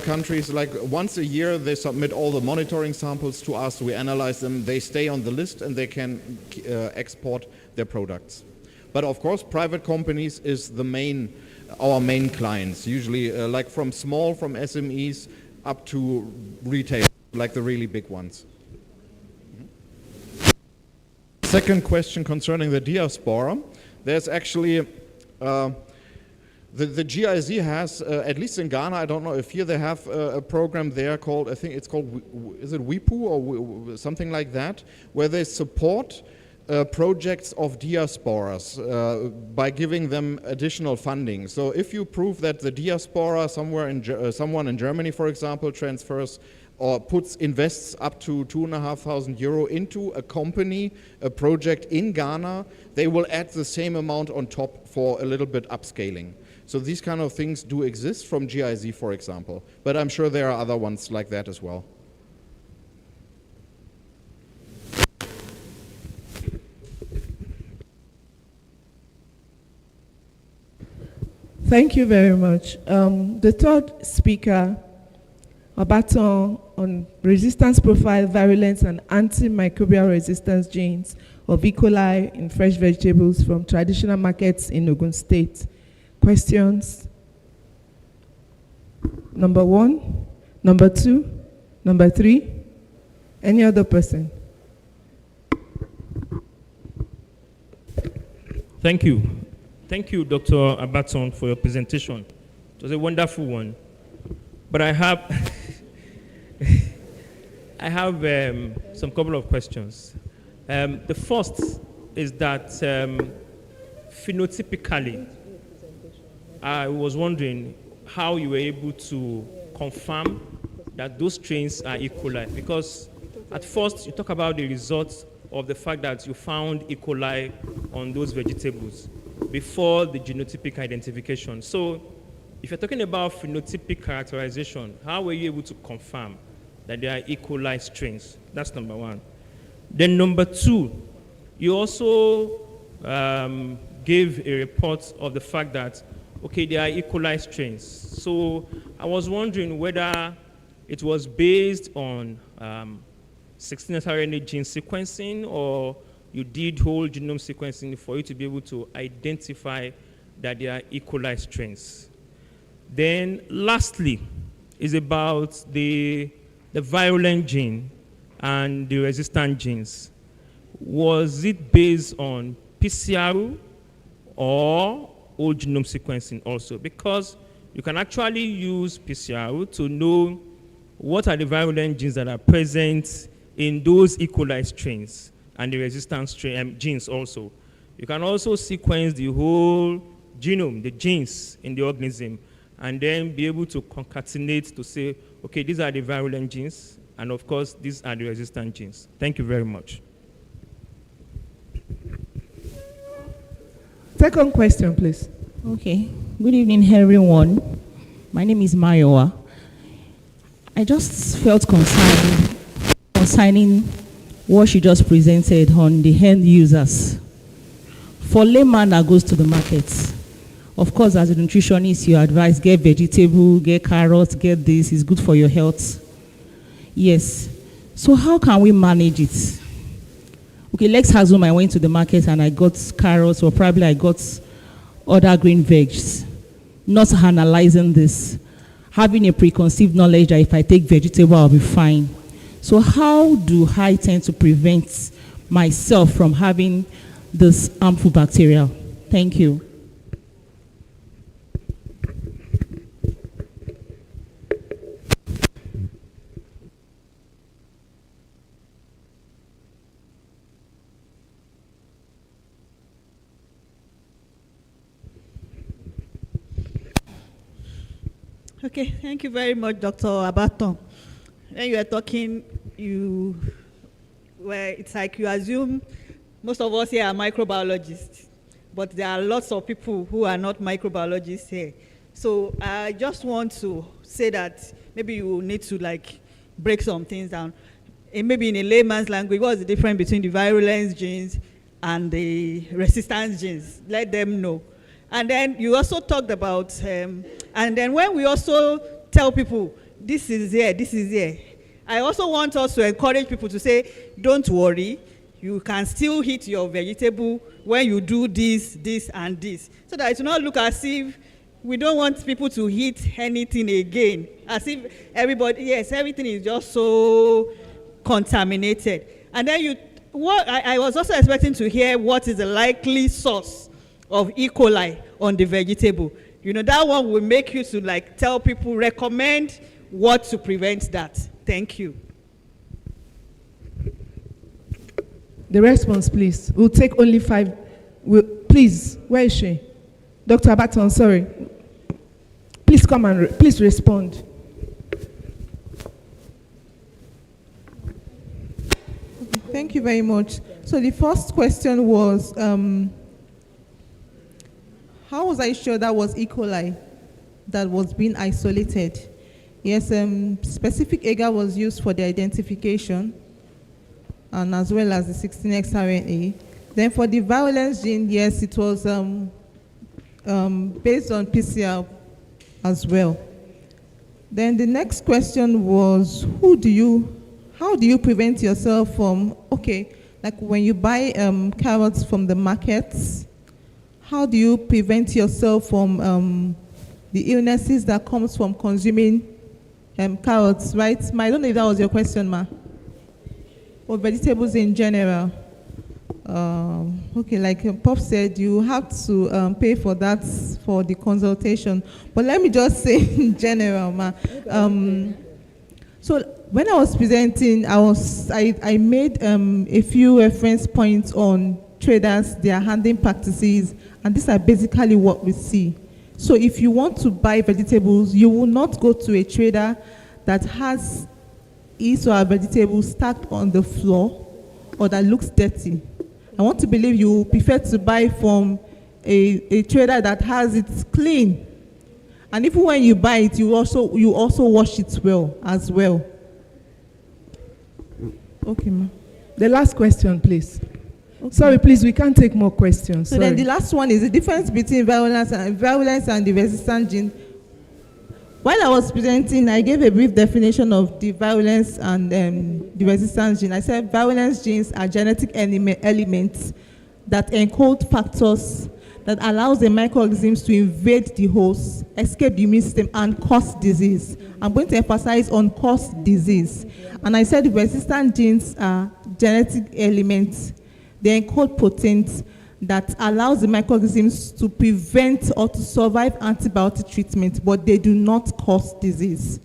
S6: countries, like once a year they submit all the monitoring samples to us, we analyze them, they stay on the list and they can export their products. But of course private companies is our main clients, usually like from SMEs up to retail, like the really big ones. Second question concerning the diaspora, there's actually the GIZ has, at least in Ghana, I don't know if here they have a program there called, I think it's called, is it WIPU or something like that, where they support projects of diasporas by giving them additional funding. So if you prove that the diaspora someone in Germany, for example, transfers or invests up to €2,500 into a company, a project in Ghana, they will add the same amount on top for a little bit upscaling. So these kind of things do exist from GIZ, for example, but I'm sure there are other ones like that as well.
S11: Thank you very much. The third speaker, Abaton, on resistance profile, virulence, and antimicrobial resistance genes of E. coli in fresh vegetables from traditional markets in Ogun State. Questions? Number 1, number 2, number 3. Any other person?
S2: Thank you. Thank you, Dr. Abaton, for your presentation. It was a wonderful one. But I have some couple of questions. The first is that phenotypically, I was wondering how you were able to confirm that those strains are E. coli, because at first you talk about the results of the fact that you found E. coli on those vegetables before the genotypic identification. So if you're talking about phenotypic characterization, how were you able to confirm that they are E. coli strains? That's number 1. Then number 2, you also gave a report of the fact that, okay, they are E. coli strains. So I was wondering whether it was based on 16 RNA gene sequencing, or you did whole genome sequencing for you to be able to identify that they are E. coli strains. Then lastly is about the virulent gene and the resistant genes. Was it based on PCR or whole genome sequencing also? Because you can actually use PCR to know what are the virulent genes that are present in those E. coli strains and the resistant genes also. You can also sequence the whole genome, the genes in the organism, and then be able to concatenate to say, okay, these are the virulent genes, and of course, these are the resistant genes. Thank you very much.
S11: Second question, please.
S8: Okay. Good evening, everyone. My name is Mayowa. I just felt concerned concerning what she just presented on the end users. For layman that goes to the market, of course, as a nutritionist, you advise get vegetable, get carrots, get this, it's good for your health. Yes. So how can we manage it? Okay, let's assume I went to the market and I got carrots, or probably I got other green veggies, not analyzing this, having a preconceived knowledge that if I take vegetable, I'll be fine. So how do I tend to prevent myself from having this harmful bacteria? Thank you.
S3: Okay, thank you very much, Dr. Abaton. When you were talking, it's like you assume most of us here are microbiologists, but there are lots of people who are not microbiologists here. So I just want to say that maybe you need to break some things down. maybe in a layman's language, what's the difference between the virulence genes and the resistance genes? Let them know. And then you also talked about, and then when we also tell people, this is here, I also want us to encourage people to say, don't worry, you can still hit your vegetable when you do this, and this. So that it will not look as if we don't want people to hit anything again, as if everything is just so contaminated. And then I was also expecting to hear what is the likely source of E. coli on the vegetable. That one will make you to tell people, recommend what to prevent that. Thank you.
S9: The response, please. We'll take only 5. Please, where is she? Dr. Abaton, sorry. Please come and please respond.
S14: Thank you very much. So the first question was, how was I sure that was E. coli that was being isolated? Yes, specific agar was used for the identification, and as well as the 16X RNA. Then for the virulence gene, yes, it was based on PCR as well. Then the next question was, how do you prevent yourself from, like when you buy carrots from the markets, how do you prevent yourself from the illnesses that comes from consuming carrots, right? I don't know if that was your question, Ma. Or vegetables in general. Like Pop said, you have to pay for that for the consultation. But let me just say in general, Ma. So when I was presenting, I made a few reference points on traders, their handling practices, and these are basically what we see. So if you want to buy vegetables, you will not go to a trader that has his or her vegetables stacked on the floor or that looks dirty. I want to believe you prefer to buy from a trader that has it clean. And even when you buy it, you also wash it well as well. Okay, ma.
S9: The last question, please. Okay. Sorry, please, we can't take more questions.
S14: So then the last one is the difference between virulence and the resistant gene. While I was presenting, I gave a brief definition of the virulence and the resistance gene. I said virulence genes are genetic elements that encode factors that allows the microorganisms to invade the host, escape the immune system, and cause disease. I'm going to emphasize on cause disease. And I said the resistant genes are genetic elements. They encode proteins that allows the microorganisms to prevent or to survive antibiotic treatment, but they do not cause disease.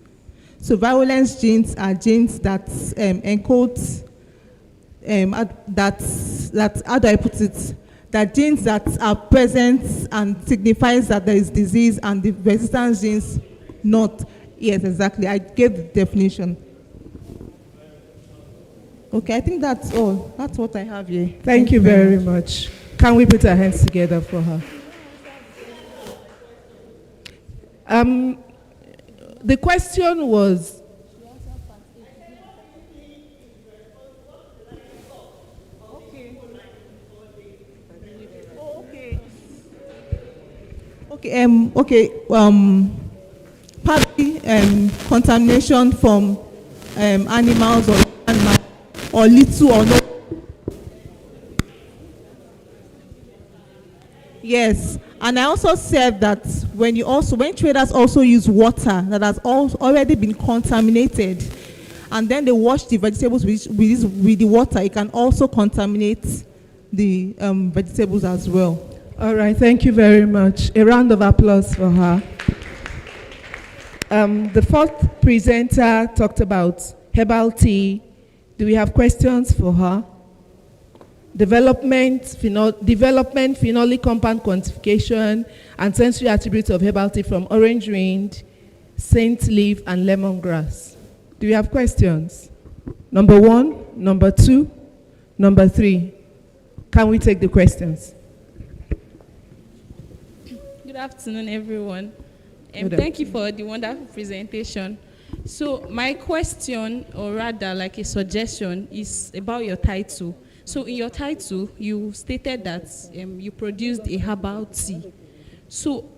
S14: So virulence genes are genes that encode, how do I put it? That genes that are present and signifies that there is disease, and the resistance genes not. Yes, exactly. I gave the definition. Okay, I think that's all. That's what I have here.
S9: Thank you very much. Can we put our hands together for her? The question was,
S14: partly contamination from animals or little or no. Yes, and I also said that when traders also use water that has already been contaminated, and then they wash the vegetables with the water, it can also contaminate the vegetables as well.
S9: All right, thank you very much. A round of applause for her. The fourth presenter talked about herbal tea. Do we have questions for her? Development, phenolic compound quantification, and sensory attributes of herbal tea from orange rind, saint leaf, and lemongrass. Do we have questions? Number 1, number 2, number 3. Can we take the questions?
S15: Good afternoon, everyone. Thank you for the wonderful presentation.
S5: So my question, or rather like a suggestion, is about your title. So in your title, you stated that you produced a herbal tea. So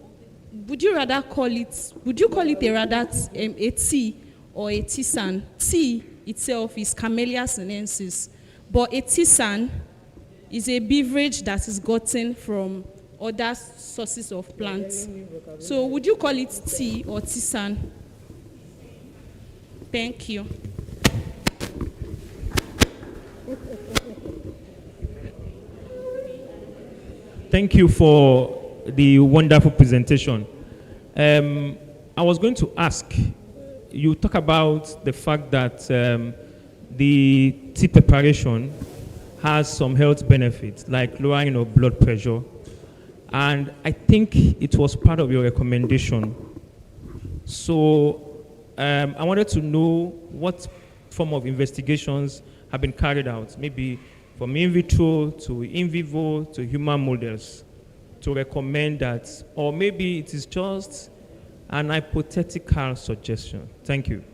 S5: would you call it a rather a tea or a tisane? Tea itself is Camellia sinensis, but a tisane is a beverage that is gotten from other sources of plants. So would you call it tea or tisane? Thank you.
S2: Thank you for the wonderful presentation. I was going to ask, you talk about the fact that the tea preparation has some health benefits, like lowering of blood pressure. And I think it was part of your recommendation. So I wanted to know what form of investigations have been carried out, maybe from in vitro to in vivo to human models, to recommend that, or maybe it is just an hypothetical suggestion. Thank you.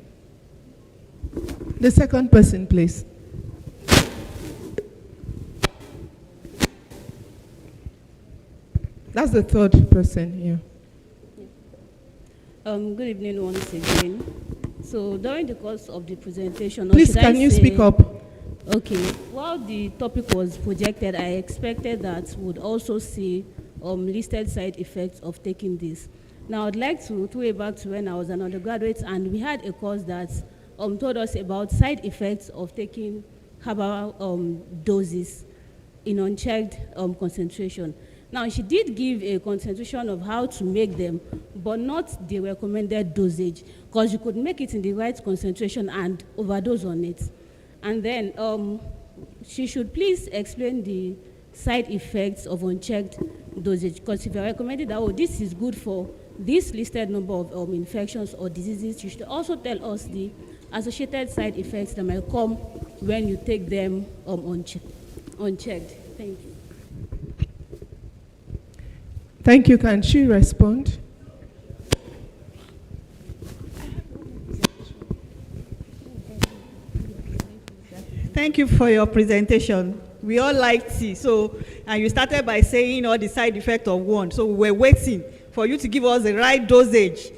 S20: The second person, please. That's the third person here.
S15: Good evening once again. So during the course of the presentation,
S20: Please, can you speak up?
S15: Okay. While the topic was projected, I expected that would also see listed side effects of taking this. Now, I'd like to throw it back to when I was an undergraduate, and we had a course that told us about side effects of taking herbal doses in unchecked concentration. Now, she did give a concentration of how to make them, but not the recommended dosage, because you could make it in the right concentration and overdose on it. And then she should please explain the side effects of unchecked dosage, because if you're recommending that, oh, this is good for this listed number of infections or diseases, you should also tell us the associated side effects that might come when you take them unchecked. Thank you.
S20: Thank you. Can she respond?
S3: Thank you for your presentation. We all like tea. So, and you started by saying all the side effects of one. So we were waiting for you to give us the right dosage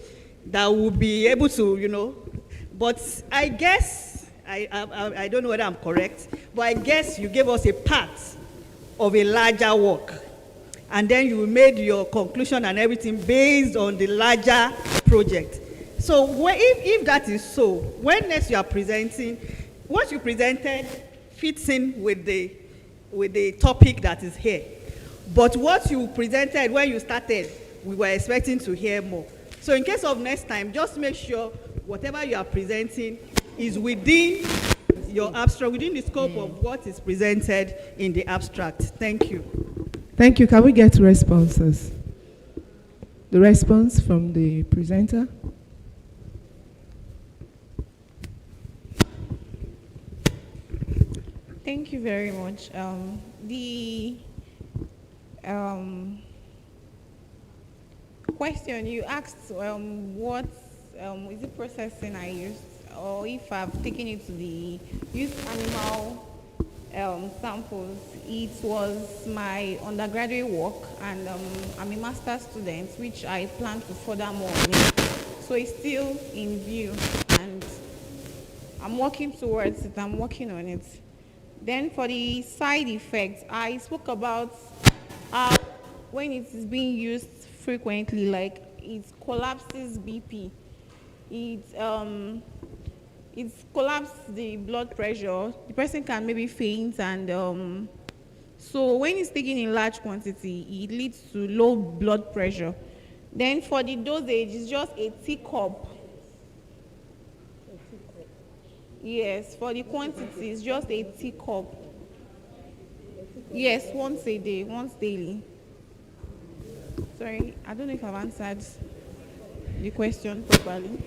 S3: that we'll be able to, But I guess, I don't know whether I'm correct, but I guess you gave us a part of a larger work. And then you made your conclusion and everything based on the larger project. So if that is so, when next you are presenting, what you presented fits in with the topic that is here. But what you presented when you started, we were expecting to hear more. So in case of next time, just make sure whatever you are presenting is within your abstract, within the scope of what is presented in the abstract. Thank you.
S20: Thank you. Can we get responses? The response from the presenter?
S7: Thank you very much. The question you asked, what is the processing I used, or if I've taken it to the used animal samples. It was my undergraduate work, and I'm a master's student, which I plan to further more on it. So it's still in view, and I'm working towards it. I'm working on it. Then for the side effects, I spoke about how when it is being used frequently, like it collapses BP. It collapses the blood pressure. The person can maybe faint, and so when it's taken in large quantity, it leads to low blood pressure. Then for the dosage, it's just a teacup. Yes, for the quantity, it's just a teacup. Yes, once a day, once daily. Sorry, I don't know if I've answered the question properly.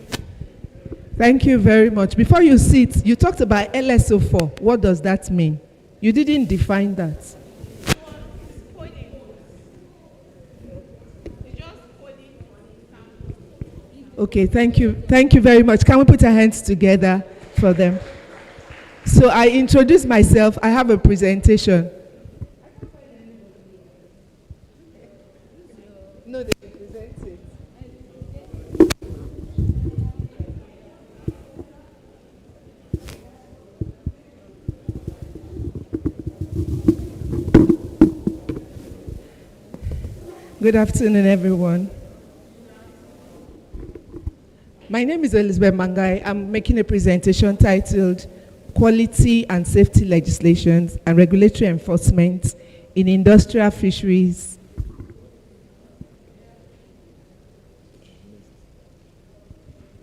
S20: Thank you very much. Before you sit, you talked about LSO4. What does that mean? You didn't define that.
S11: Okay, thank you. Thank you very much. Can we put our hands together for them? So I introduce myself. I have a presentation. No, they present it. Good afternoon, everyone. My name is Elizabeth Mangai. I'm making a presentation titled Quality and Safety Legislations and Regulatory Enforcement in Industrial Fisheries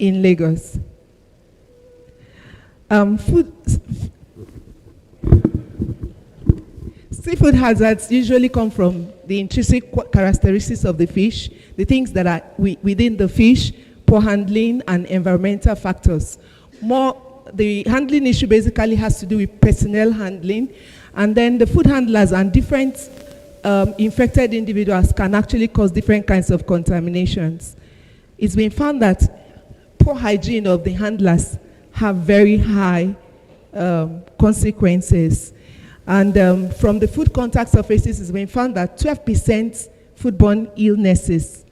S11: in Lagos. Seafood hazards usually come from the intrinsic characteristics of the fish, the things that are within the fish, poor handling, and environmental factors. The handling issue basically has to do with personnel handling, and then the food handlers and different infected individuals can actually cause different kinds of contaminations. It's been found that poor hygiene of the handlers have very high consequences. And from the food contact surfaces, it's been found that 12% foodborne illnesses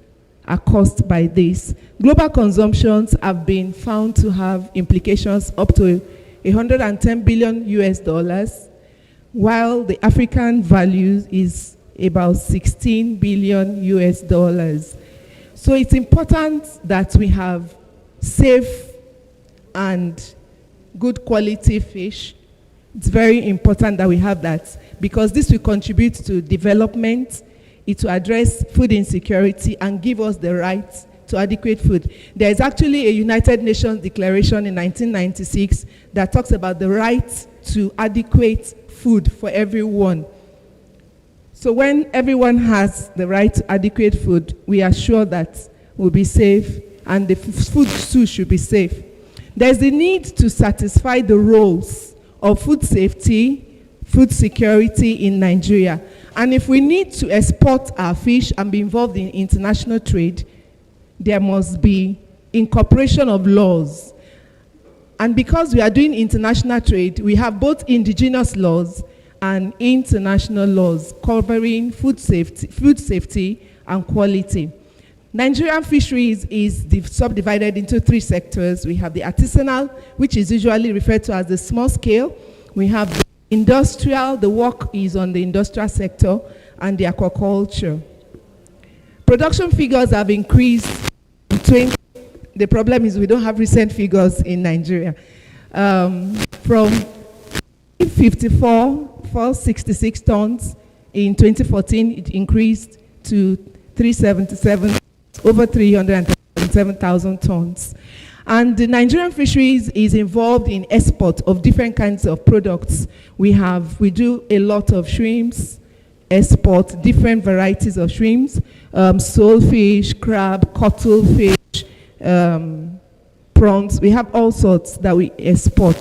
S11: are caused by this. Global consumptions have been found to have implications up to $110 billion US, while the African value is about $16 billion US. So it's important that we have safe and good quality fish. It's very important that we have that because this will contribute to development, it will address food insecurity and give us the right to adequate food. There is actually a United Nations declaration in 1996 that talks about the right to adequate food for everyone. So when everyone has the right to adequate food, we are sure that we'll be safe and the food too should be safe. There's the need to satisfy the roles of food safety, food security in Nigeria. And if we need to export our fish and be involved in international trade, there must be incorporation of laws. And because we are doing international trade, we have both indigenous laws and international laws covering food safety and quality. Nigerian fisheries is subdivided into three sectors. We have the artisanal, which is usually referred to as the small scale. We have the industrial, the work is on the industrial sector, and the aquaculture. Production figures have increased between, the problem is we don't have recent figures in Nigeria. From 466 tons in 2014, it increased to 377, over 377,000 tons. And the Nigerian fisheries is involved in export of different kinds of products. We do a lot of shrimps, export different varieties of shrimps, soulfish, crab, cuttlefish, prawns. We have all sorts that we export.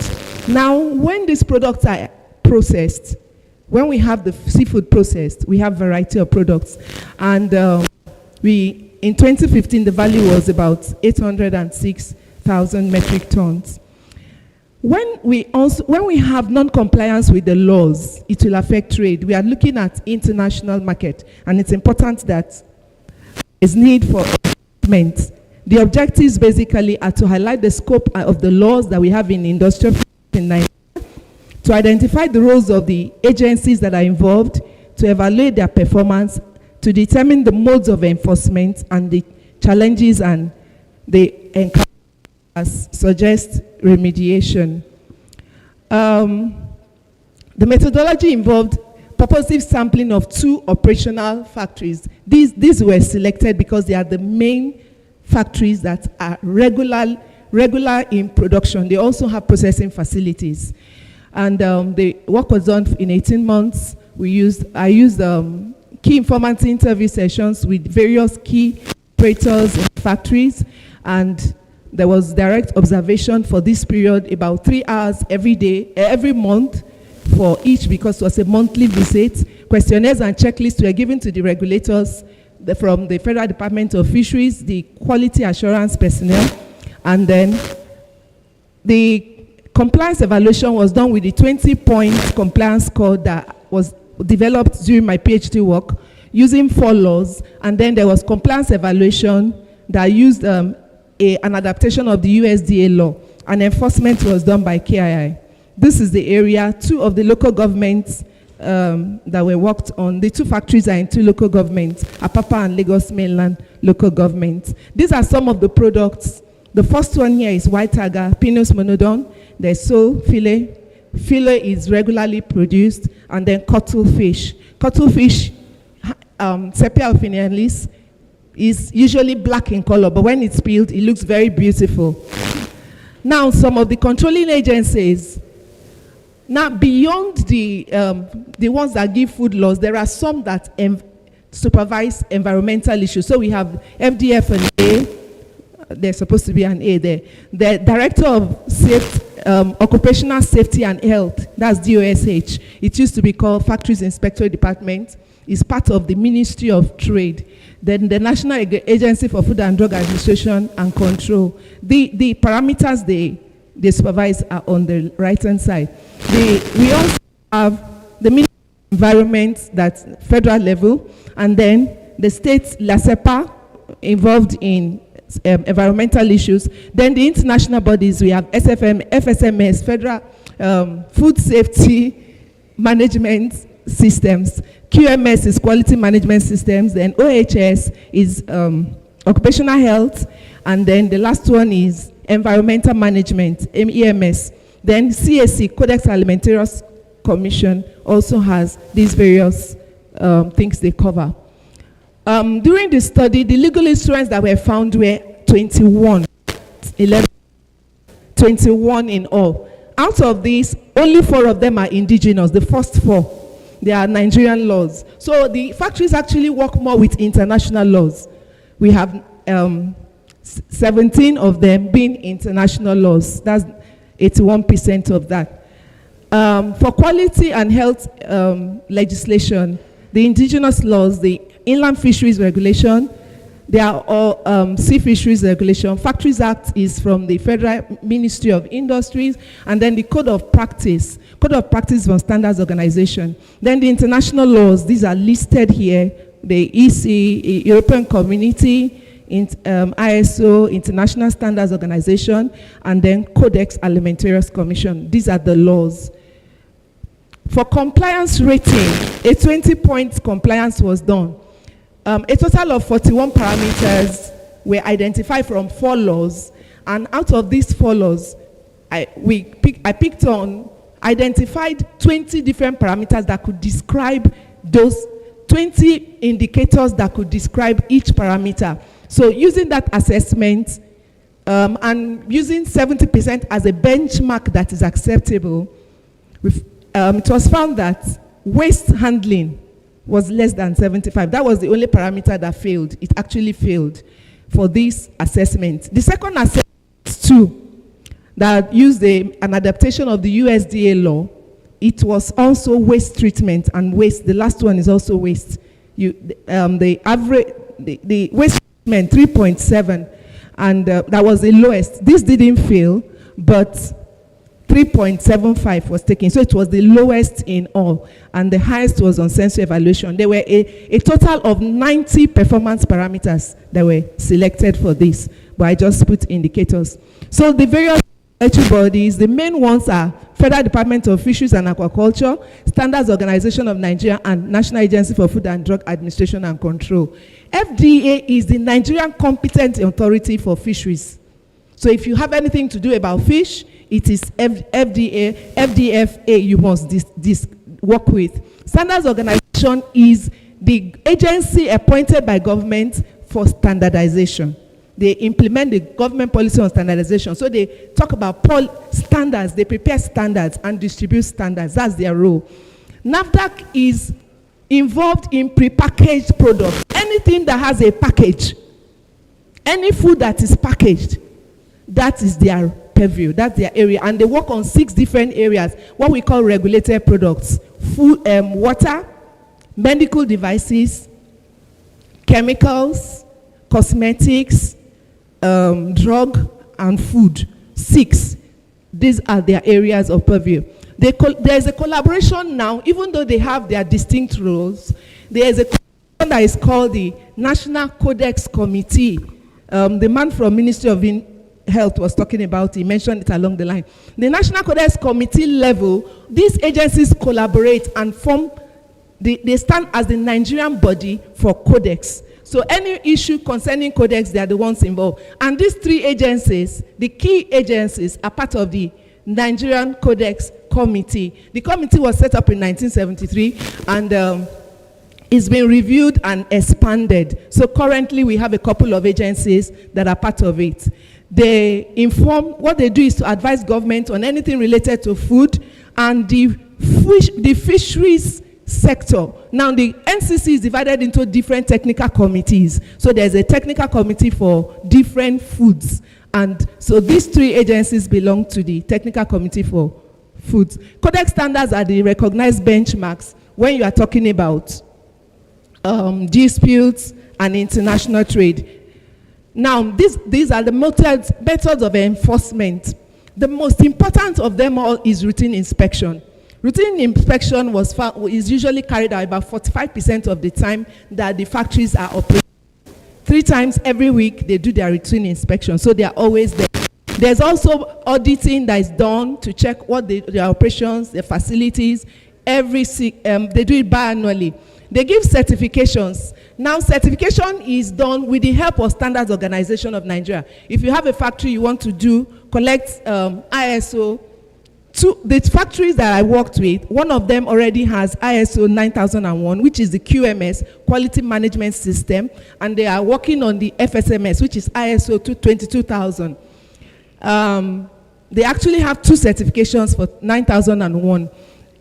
S11: Now, when these products are processed, when we have the seafood processed, we have variety of products. And in 2015, the value was about 806,000 metric tons. When we have non-compliance with the laws, it will affect trade. We are looking at international market, and it's important that there's need for enforcement. The objectives basically are to highlight the scope of the laws that we have in industrial in Nigeria, to identify the roles of the agencies that are involved, to evaluate their performance, to determine the modes of enforcement and the challenges and the encounters, suggest remediation. The methodology involved purposive sampling of 2 operational factories. These were selected because they are the main factories that are regular in production. They also have processing facilities. And the work was done in 18 months. I used key informant interview sessions with various key operators in factories, and there was direct observation for this period, about 3 hours every month for each, because it was a monthly visit. Questionnaires and checklists were given to the regulators
S9: from the Federal Department of Fisheries, the quality assurance personnel, and then the compliance evaluation was done with the 20-point compliance score that was developed during my PhD work using 4 laws, and then there was compliance evaluation that used an adaptation of the USDA law, and enforcement was done by KII. This is the area. 2 of the local governments that were worked on, the 2 factories are in 2 local governments, Apapa and Lagos mainland local governments. These are some of the products. The first one here is white tiger, Pinus monodon. There's sole fillet. Fillet is regularly produced, and then cuttlefish. Cuttlefish, Sepia officinalis, is usually black in color, but when it's peeled, it looks very beautiful. Now, some of the controlling agencies, now beyond the ones that give food laws, there are some that supervise environmental issues. So we have FDF and A. There's supposed to be an A there. The Director of Occupational Safety and Health, that's DOSH. It used to be called Factories Inspectorate Department. It's part of the Ministry of Trade. Then the National Agency for Food and Drug Administration and Control. The parameters they supervise are on the right-hand side. We also have the Ministry of Environment, that's federal level, and then the state LASEPA involved in environmental issues. Then the international bodies, we have SFM, FSMS, Federal Food Safety Management Systems. QMS is Quality Management Systems. Then OHS is Occupational Health. And then the last one is Environmental Management, EMS. Then CAC, Codex Alimentarius Commission, also has these various things they cover. During the study, the legal instruments that were found were 21 in all. Out of these, only 4 of them are indigenous. The first 4, they are Nigerian laws. So the factories actually work more with international laws. We have 17 of them being international laws. That's 81% of that. For quality and health legislation, the indigenous laws, the Inland Fisheries Regulation, they are all Sea Fisheries Regulation. Factories Act is from the Federal Ministry of Industries, and then the Code of Practice. Code of Practice from Standards Organization. Then the international laws, these are listed here. The EC, European Community, ISO, International Standards Organization, and then Codex Alimentarius Commission. These are the laws. For compliance rating, a 20-point compliance was done. A total of 41 parameters were identified from 4 laws, and out of these 4 laws, I identified 20 different parameters that could describe those 20 indicators that could describe each parameter. So using that assessment and using 70% as a benchmark that is acceptable, it was found that waste handling was less than 75. That was the only parameter that failed. It actually failed for this assessment. The second assessment, 2, that used an adaptation of the USDA law, it was also waste treatment and waste. The last one is also waste. The waste treatment, 3.7, and that was the lowest. This didn't fail, but 3.75 was taken. So it was the lowest in all, and the highest was on sensory evaluation. There were a total of 90 performance parameters that were selected for this, but I just put indicators. So the various regulatory bodies, the main ones are Federal Department of Fisheries and Aquaculture, Standards Organization of Nigeria, and National Agency for Food and Drug Administration and Control. FDA is the Nigerian competent authority for fisheries. So if you have anything to do about fish, it is FDFA you must work with. Standards Organization is the agency appointed by government for standardization. They implement the government policy on standardization. So they talk about standards, they prepare standards and distribute standards. That's their role. NAFDAC is involved in prepackaged products. Anything that has a package, any food that is packaged, that is their purview, that's their area. And they work on 6 different areas, what we call regulated products: food, water, medical devices, chemicals, cosmetics, drug, and food. 6. These are their areas of purview. There's a collaboration now, even though they have their distinct roles. There is a collaboration that is called the National Codex Committee. The man from Ministry of Health was talking about, he mentioned it along the line. The National Codex Committee level, these agencies collaborate and form, they stand as the Nigerian body for codex. So any issue concerning codex, they are the ones involved. And these 3 agencies, the key agencies, are part of the Nigerian Codex Committee. The committee was set up in 1973 and it's been reviewed and expanded. So currently we have a couple of agencies that are part of it. They inform, what they do is to advise government on anything related to food and the fisheries sector. Now the NCC is divided into different technical committees. So there's a technical committee for different foods. And so these 3 agencies belong to the technical committee for foods. Codex standards are the recognized benchmarks when you are talking about disputes and international trade. Now, these are the methods of enforcement. The most important of them all is routine inspection. Routine inspection is usually carried out about 45% of the time that the factories are operating. 3 times every week, they do their routine inspection, so they are always there. There's also auditing that is done to check what their operations, their facilities, they do it biannually. They give certifications. Now, certification is done with the help of Standards Organization of Nigeria. If you have a factory you want to collect ISO, the factories that I worked with, one of them already has ISO 9001, which is the QMS, Quality Management System, and they are working on the FSMS, which is ISO 22000. They actually have 2 certifications for 9001.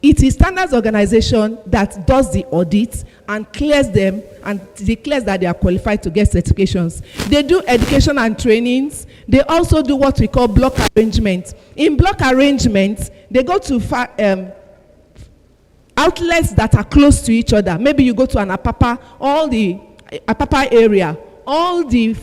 S9: It is Standards Organization that does the audit and clears them and declares that they are qualified to get certifications. They do education and trainings. They also do what we call block arrangements. In block arrangements, they go to outlets that are close to each other. Maybe you go to an Apapa, Apapa area, all the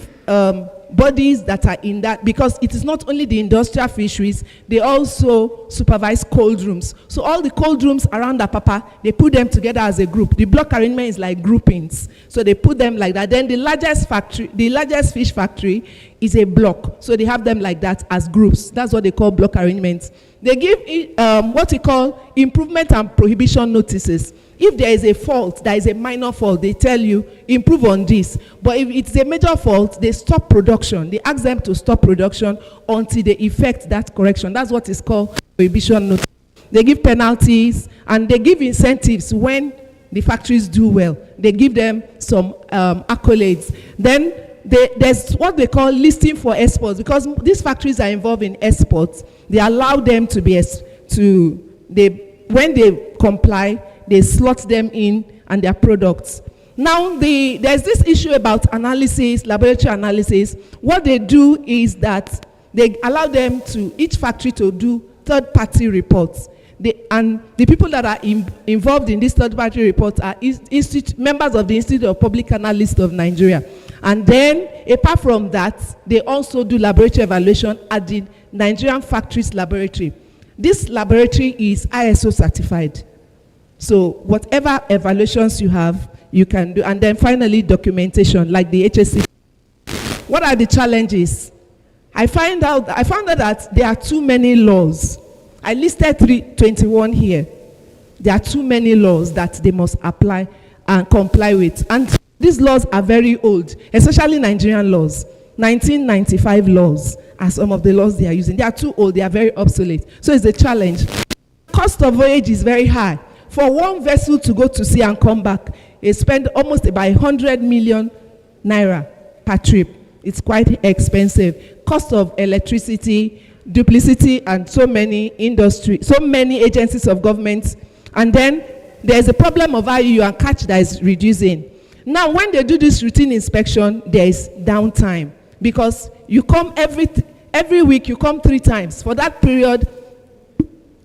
S9: bodies that are in that, because it is not only the industrial fisheries, they also supervise cold rooms. So all the cold rooms around Apapa, they put them together as a group. The block arrangement is like groupings. So they put them like that. Then the largest fish factory is a block. So they have them like that as groups. That's what they call block arrangements. They give what we call improvement and prohibition notices. If there is a fault, there is a minor fault, they tell you, improve on this. But if it's a major fault, they stop production. They ask them to stop production until they effect that correction. That's what is called prohibition notice. They give penalties and they give incentives when the factories do well. They give them some accolades. Then there's what they call listing for exports, because these factories are involved in exports. They allow them to be when they comply, they slot them in and their products. Now, there's this issue about analysis, laboratory analysis. What they do is that they allow them each factory to do third-party reports. And the people that are involved in these third-party reports are members of the Institute of Public Analysts of Nigeria. And then, apart from that, they also do laboratory evaluation at the Nigerian Factories Laboratory. This laboratory is ISO certified. So whatever evaluations you have, you can do. And then finally, documentation, like the HSC. What are the challenges? I found out that there are too many laws. I listed 321 here. There are too many laws that they must apply and comply with. And these laws are very old, especially Nigerian laws. 1995 laws are some of the laws they are using. They are too old. They are very obsolete. So it's a challenge. Cost of voyage is very high. For one vessel to go to sea and come back, they spend almost about 100 million naira per trip. It's quite expensive. Cost of electricity, duplicity, and so many agencies of government. And then there's a problem of IUU and catch that is reducing. Now, when they do this routine inspection, there is downtime, because you come every week, you come 3 times. For that period,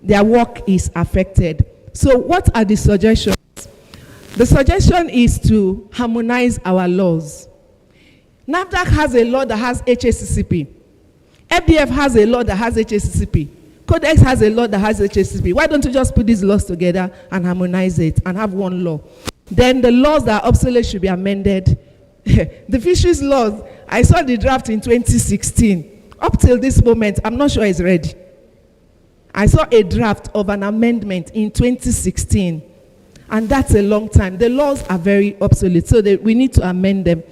S9: their work is affected. So what are the suggestions? The suggestion is to harmonize our laws. NAFDAC has a law that has HACCP. FDF has a law that has HACCP. Codex has a law that has HACCP. Why don't you just put these laws together and harmonize it and have one law? Then the laws that are obsolete should be amended. The fisheries laws, I saw the draft in 2016. Up till this moment, I'm not sure it's ready. I saw a draft of an amendment in 2016. And that's a long time. The laws are very obsolete, so we need to amend them.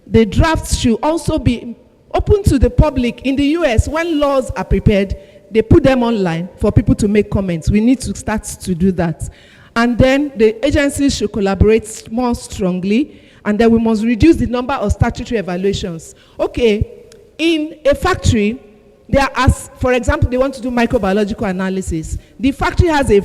S9: The drafts should also be open to the public. In the US, when laws are prepared, they put them online for people to make comments. We need to start to do that. And then the agencies should collaborate more strongly, and then we must reduce the number of statutory evaluations. Okay, in a factory, for example, they want to do microbiological analysis. The factory has a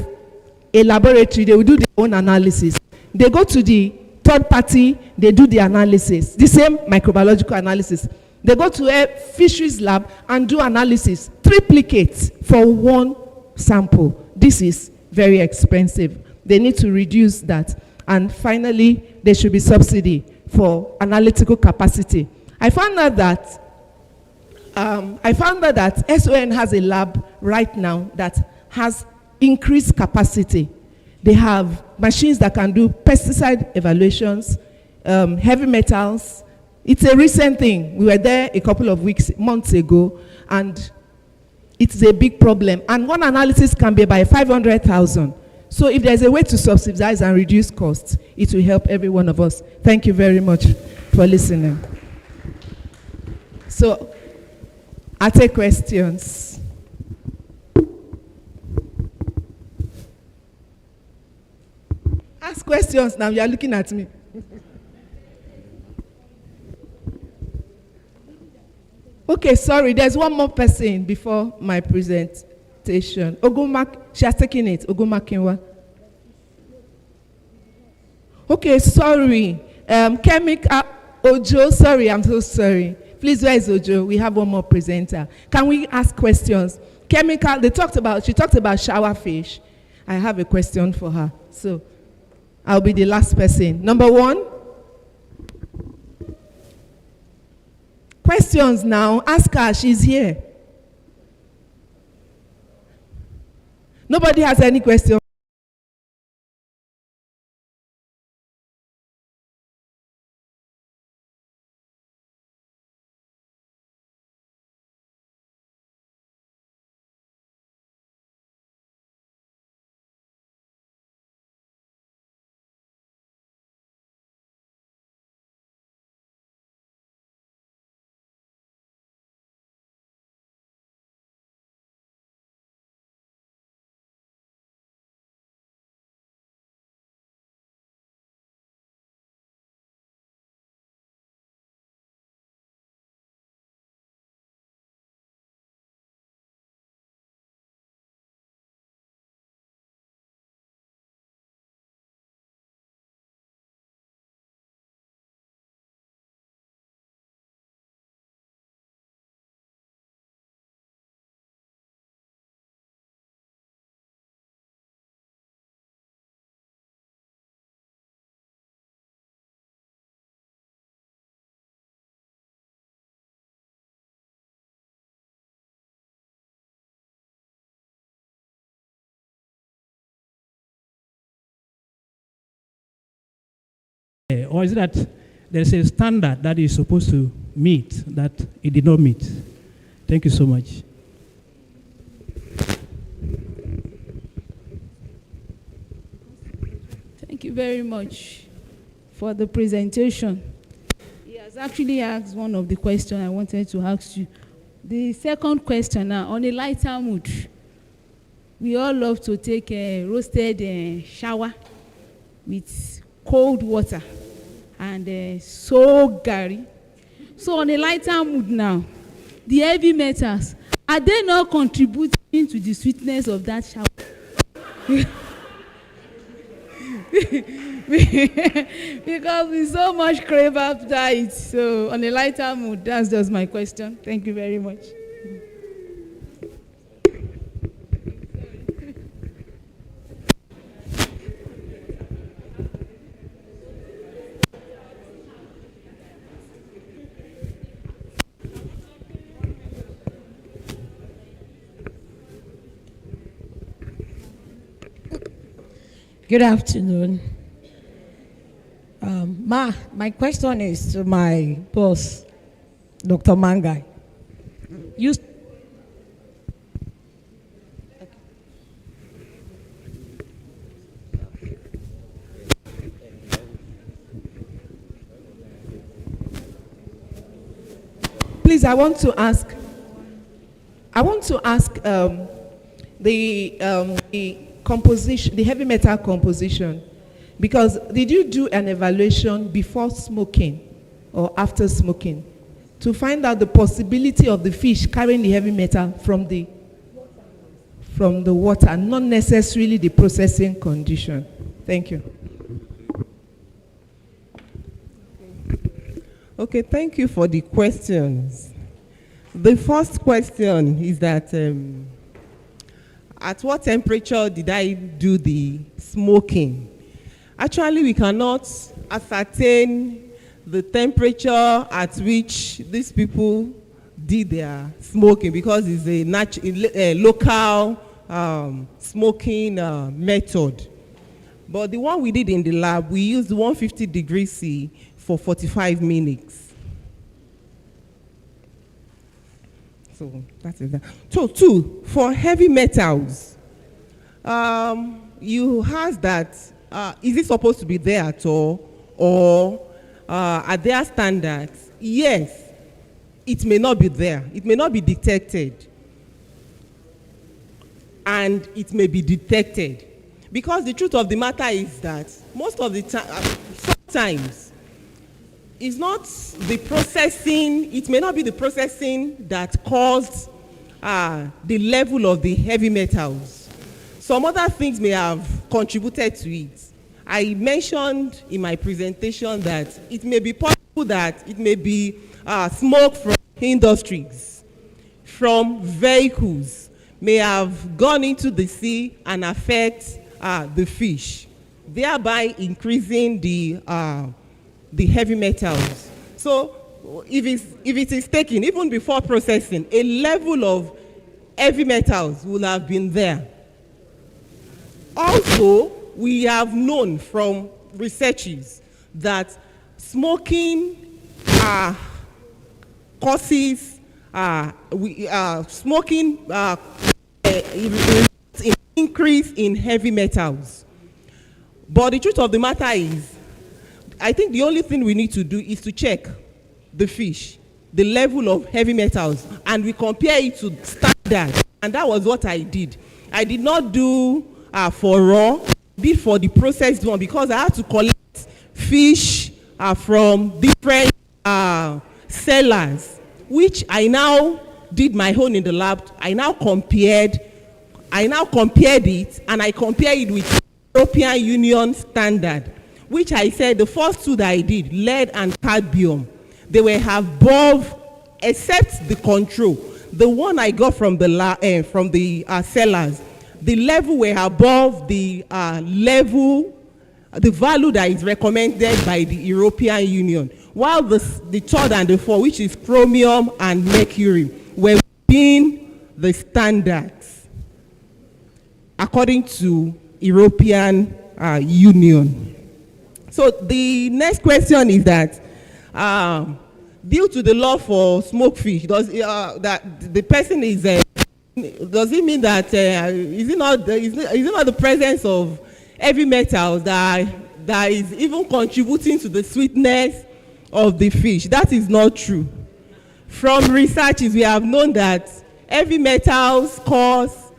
S9: laboratory, they will do their own analysis. They go to the third party, they do the analysis, the same microbiological analysis. They go to a fisheries lab and do analysis, triplicates for one sample. This is very expensive. They need to reduce that. And finally, there should be subsidy for analytical capacity. I found out that SON has a lab right now that has increased capacity. They have machines that can do pesticide evaluations, heavy metals. It's a recent thing. We were there a couple of months ago, and it's a big problem. And one analysis can be by 500,000. So if there's a way to subsidize and reduce costs, it will help every one of us. Thank you very much for listening. So I'll take questions. Ask questions now. You are looking at me. Okay, sorry. There's one more person before my presentation. She has taken it. Ogumakinwa. Okay, sorry. Chemical Ojo. Sorry, I'm so sorry. Please, where is Ojo? We have one more presenter. Can we ask questions? Chemical. She talked about shower fish. I have a question for her. So I'll be the last person. Number one. Questions now. Ask her. She's here. Nobody has any question.
S12: Or is it that there's a standard that is supposed to meet that it did not meet? Thank you so much.
S5: Thank you very much for the presentation. He has actually asked one of the questions I wanted to ask you. The second question now, on a lighter mood. We all love to take a roasted shower with cold water and so gari. So on a lighter mood now, the heavy metals, are they not contributing to the sweetness of that shower? Because we so much crave after it. So on a lighter mood, that's just my question. Thank you very much.
S13: Good afternoon. My question is to my boss, Dr. Mangai. You
S9: Please, I want to ask the composition, the heavy metal composition, because did you do an evaluation before smoking or after smoking to find out the possibility of the fish carrying the heavy metal from the water, not necessarily the processing condition? Thank you.
S10: Okay, thank you for the questions. The first question is that at what temperature did I do the smoking? Actually, we cannot ascertain the temperature at which these people did their smoking because it's a local smoking method. But the one we did in the lab, we used 150 degrees C for 45 minutes. So that is that. So two, for heavy metals, you asked that, is it supposed to be there at all, or are there standards? Yes, it may not be there. It may not be detected. And it may be detected. Because the truth of the matter is that most of the time, sometimes, it's not the processing, it may not be the processing that caused the level of the heavy metals. Some other things may have contributed to it. I mentioned in my presentation that it may be possible that it may be smoke from industries, from vehicles, may have gone into the sea and affect the fish, thereby increasing the heavy metals. So if it is taken, even before processing, a level of heavy metals will have been there. Also, we have known from researches that smoking causes smoking increase in heavy metals. But the truth of the matter is, I think the only thing we need to do is to check the fish, the level of heavy metals, and we compare it to standard. And that was what I did. I did not do for raw, I did for the processed one, because I had to collect fish from different sellers, which I now did my own in the lab. I now compared it, and I compared it with European Union standard, which I said the first two that I did, lead and cadmium, they were above, except the control. The one I got from the sellers, the level were above the level, the value that is recommended by the European Union, while the third and the fourth, which is chromium and mercury, were within the standards according to European Union. So the next question is that due to the law for smoke fish, does that the person is does it mean that is it not the presence of heavy metals that is even contributing to the sweetness of the fish? That is not true. From researches, we have known that heavy metals cause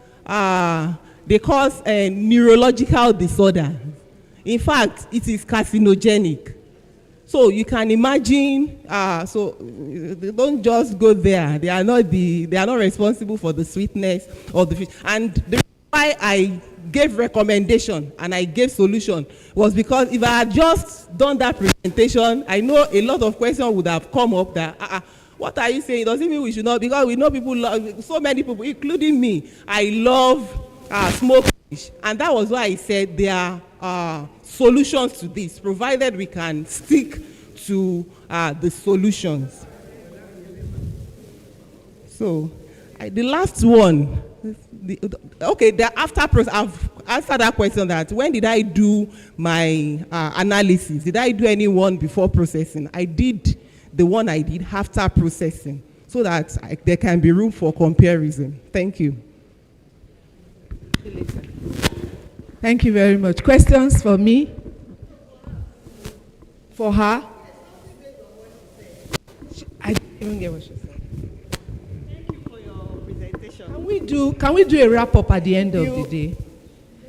S10: neurological disorder. In fact, it is carcinogenic. So you can imagine. So they don't just go there. They are not responsible for the sweetness of the fish. And the reason why I gave recommendation and I gave solution was because if I had just done that presentation, I know a lot of questions would have come up that what are you saying? Does it mean we should not? Because we know people love, so many people, including me, I love smoked fish. And that was why I said there are solutions to this, provided we can stick to the solutions. So the last one, Okay, the after process, I've answered that question. That when did I do my analysis? Did I do any one before processing? I did the one I did after processing, so that there can be room for comparison. Thank you.
S11: Thank you very much. Questions for me? For her? I didn't even get what she said. Can we do a wrap up at the end of the day?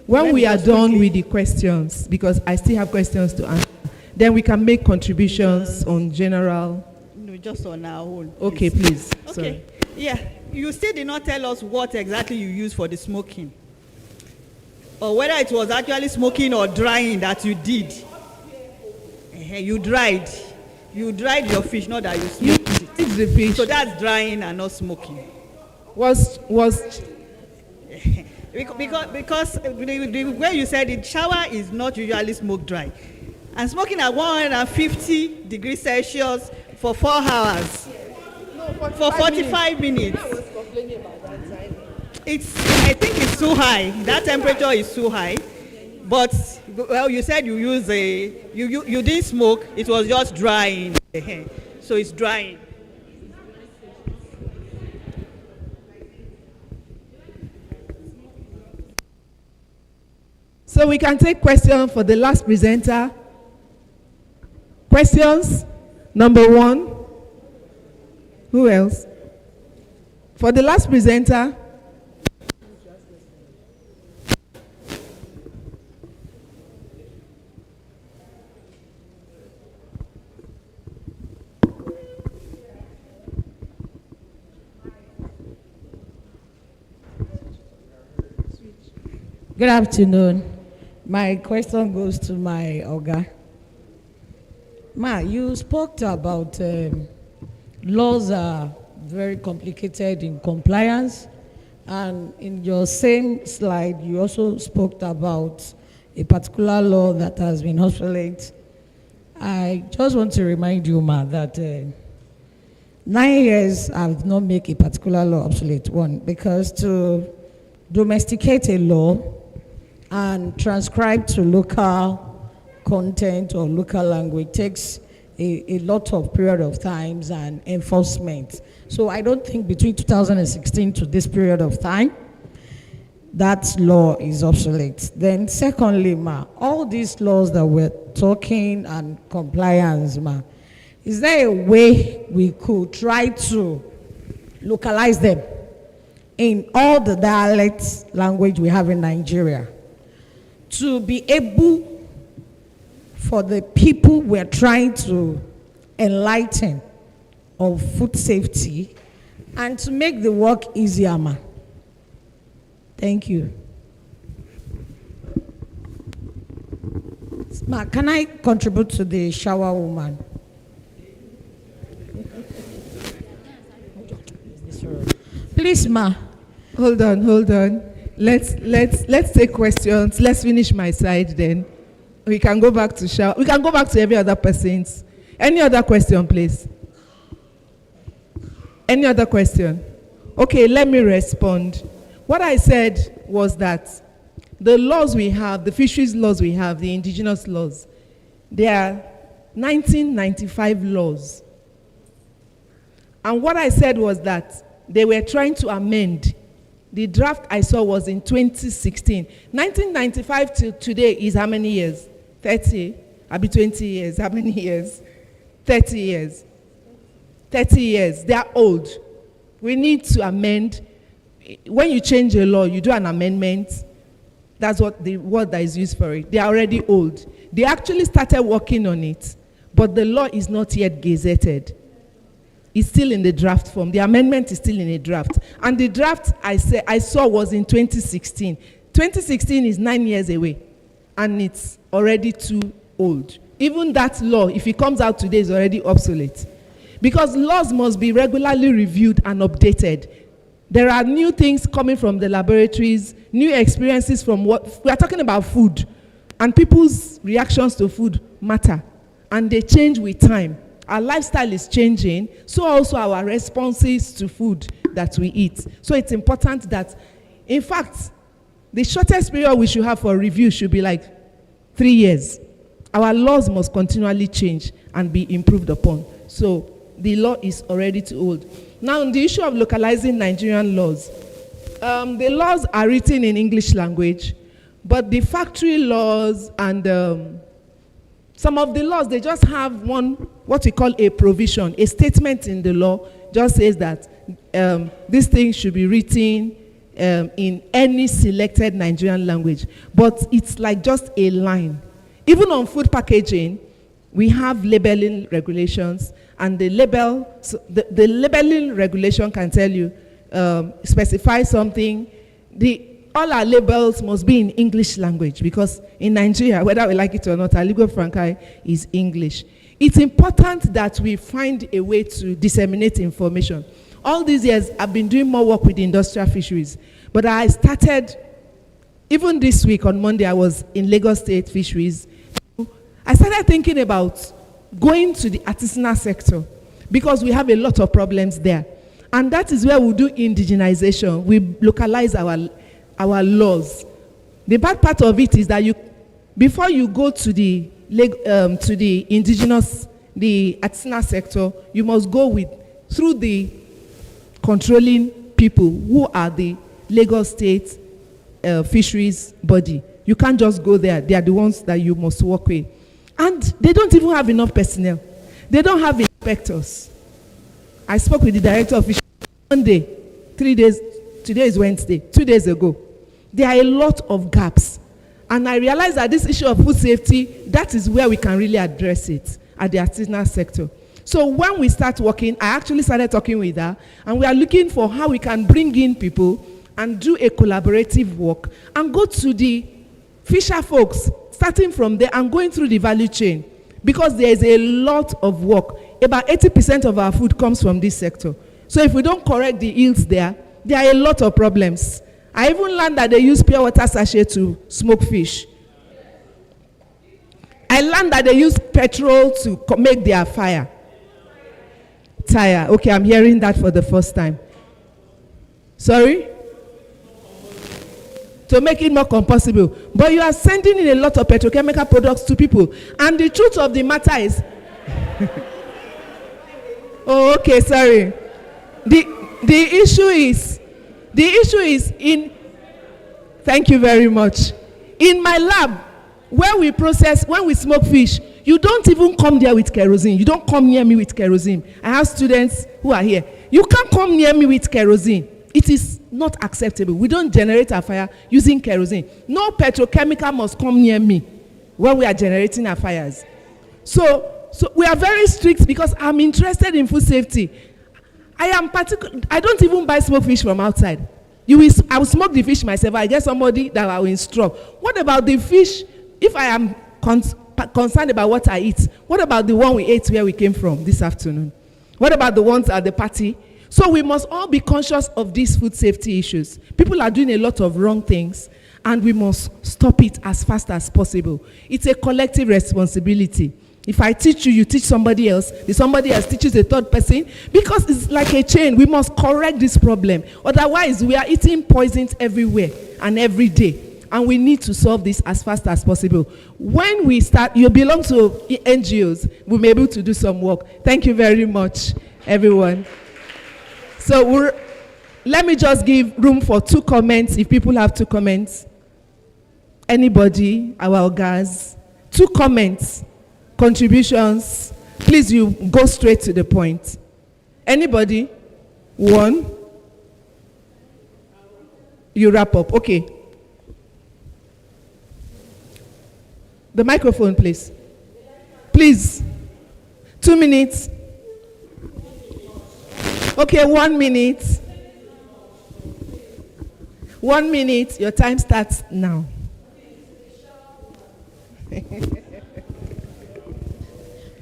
S11: When we are done with the questions, because I still have questions to answer, then we can make contributions on general.
S3: No, just on our own.
S11: Okay, please.
S3: Okay.
S11: Sorry.
S3: Yeah. You still did not tell us what exactly you used for the smoking, or whether it was actually smoking or drying that you did. You dried your fish, not that you smoked it.
S11: The fish.
S3: So that's drying and not smoking.
S11: Was
S3: because the way you said it, shower is not usually smoke dry, and smoking at 150 degrees Celsius for 4 hours, for 45 minutes. I think it's too high. That temperature is too high. But well, you said you you didn't smoke. It was just drying. So it's drying.
S11: So we can take questions for the last presenter. Questions? Number 1. Who else? For the last presenter.
S16: Good afternoon. My question goes to my Oga. Ma, you spoke about laws are very complicated in compliance, and in your same slide, you also spoke about a particular law that has been obsolete. I just want to remind you, Ma, that 9 years have not made a particular law obsolete. One, because to domesticate a law and transcribe to local content or local language takes a lot of period of times and enforcement. So I don't think between 2016 to this period of time, that law is obsolete. Then secondly, Ma, all these laws that we're talking and compliance, Ma, is there a way we could try to localize them in all the dialects language we have in Nigeria, to be able for the people we're trying to enlighten of food safety and to make the work easier, Ma? Thank you. Ma, can I contribute to the shower woman? Please, Ma.
S11: Hold on. Let's take questions. Let's finish my side, then we can go back to shower. We can go back to every other person's. Any other question, please? Any other question? Okay, let me respond. What I said was that the laws we have, the fisheries laws we have, the indigenous laws, they are 1995 laws. And what I said was that they were trying to amend. The draft I saw was in 2016. 1995 to today is how many years? 30? I'll be 20 years. How many years? 30 years. 30 years. They are old. We need to amend. When you change a law, you do an amendment. That's what the word that is used for it. They are already old. They actually started working on it, but the law is not yet gazetted. It's still in the draft form. The amendment is still in a draft. And the draft I saw was in 2016. 2016 is 9 years away, and it's already too old. Even that law, if it comes out today, is already obsolete. Because laws must be regularly reviewed and updated. There are new things coming from the laboratories, new experiences from what we are talking about food, and people's reactions to food matter, and they change with time. Our lifestyle is changing, so also our responses to food that we eat. So it's important that
S9: In fact, the shortest period we should have for review should be like 3 years. Our laws must continually change and be improved upon. So the law is already too old. Now, on the issue of localizing Nigerian laws, the laws are written in English language, but the factory laws and some of the laws, they just have what we call a provision, a statement in the law just says that this thing should be written in any selected Nigerian language. But it's like just a line. Even on food packaging, we have labeling regulations, and the labeling regulation can tell you, specify something. All our labels must be in English language, because in Nigeria, whether we like it or not, our lingua franca is English. It's important that we find a way to disseminate information. All these years, I've been doing more work with industrial fisheries, but I started, even this week on Monday, I was in Lagos State Fisheries. I started thinking about going to the artisanal sector, because we have a lot of problems there. And that is where we do indigenization. We localize our laws. The bad part of it is that before you go to the indigenous, the artisanal sector, you must go through the controlling people who are the Lagos State Fisheries body. You can't just go there. They are the ones that you must work with. And they don't even have enough personnel. They don't have inspectors. I spoke with the director of fisheries Monday, 3 days, today is Wednesday, 2 days ago. There are a lot of gaps. And I realized that this issue of food safety, that is where we can really address it, at the artisanal sector. So when we start working, I actually started talking with her, and we are looking for how we can bring in people and do a collaborative work and go to the fisher folks, starting from there and going through the value chain, because there is a lot of work. About 80% of our food comes from this sector. So if we don't correct the yields there are a lot of problems. I even learned that they use pure water sachet to smoke fish. I learned that they use petrol to make their fire. Tire. Okay, I'm hearing that for the first time. Sorry? To make it more compostable. But you are sending in a lot of petrochemical products to people. And the truth of the matter is... oh, okay, sorry. The issue is in... Thank you very much. In my lab, when we smoke fish, you don't even come there with kerosene. You don't come near me with kerosene. I have students who are here. You can't come near me with kerosene. It is not acceptable. We don't generate our fire using kerosene. No petrochemical must come near me when we are generating our fires. So we are very strict, because I'm interested in food safety. I don't even buy smoked fish from outside. I will smoke the fish myself. I get somebody that I will instruct. What about the fish? If I am concerned about what I eat, what about the one we ate where we came from this afternoon? What about the ones at the party? So we must all be conscious of these food safety issues. People are doing a lot of wrong things, and we must stop it as fast as possible. It's a collective responsibility. If I teach you, you teach somebody else. If somebody else teaches a third person, because it's like a chain. We must correct this problem. Otherwise, we are eating poisons everywhere and every day. And we need to solve this as fast as possible. When we start, you belong to NGOs, we'll be able to do some work. Thank you very much, everyone. So let me just give room for 2 comments, if people have 2 comments. Anybody, our guys? 2 comments, contributions. Please, you go straight to the point. Anybody? 1? You wrap up. Okay. The microphone, please. Please. 2 minutes. Okay, 1 minute. 1 minute. Your time starts now.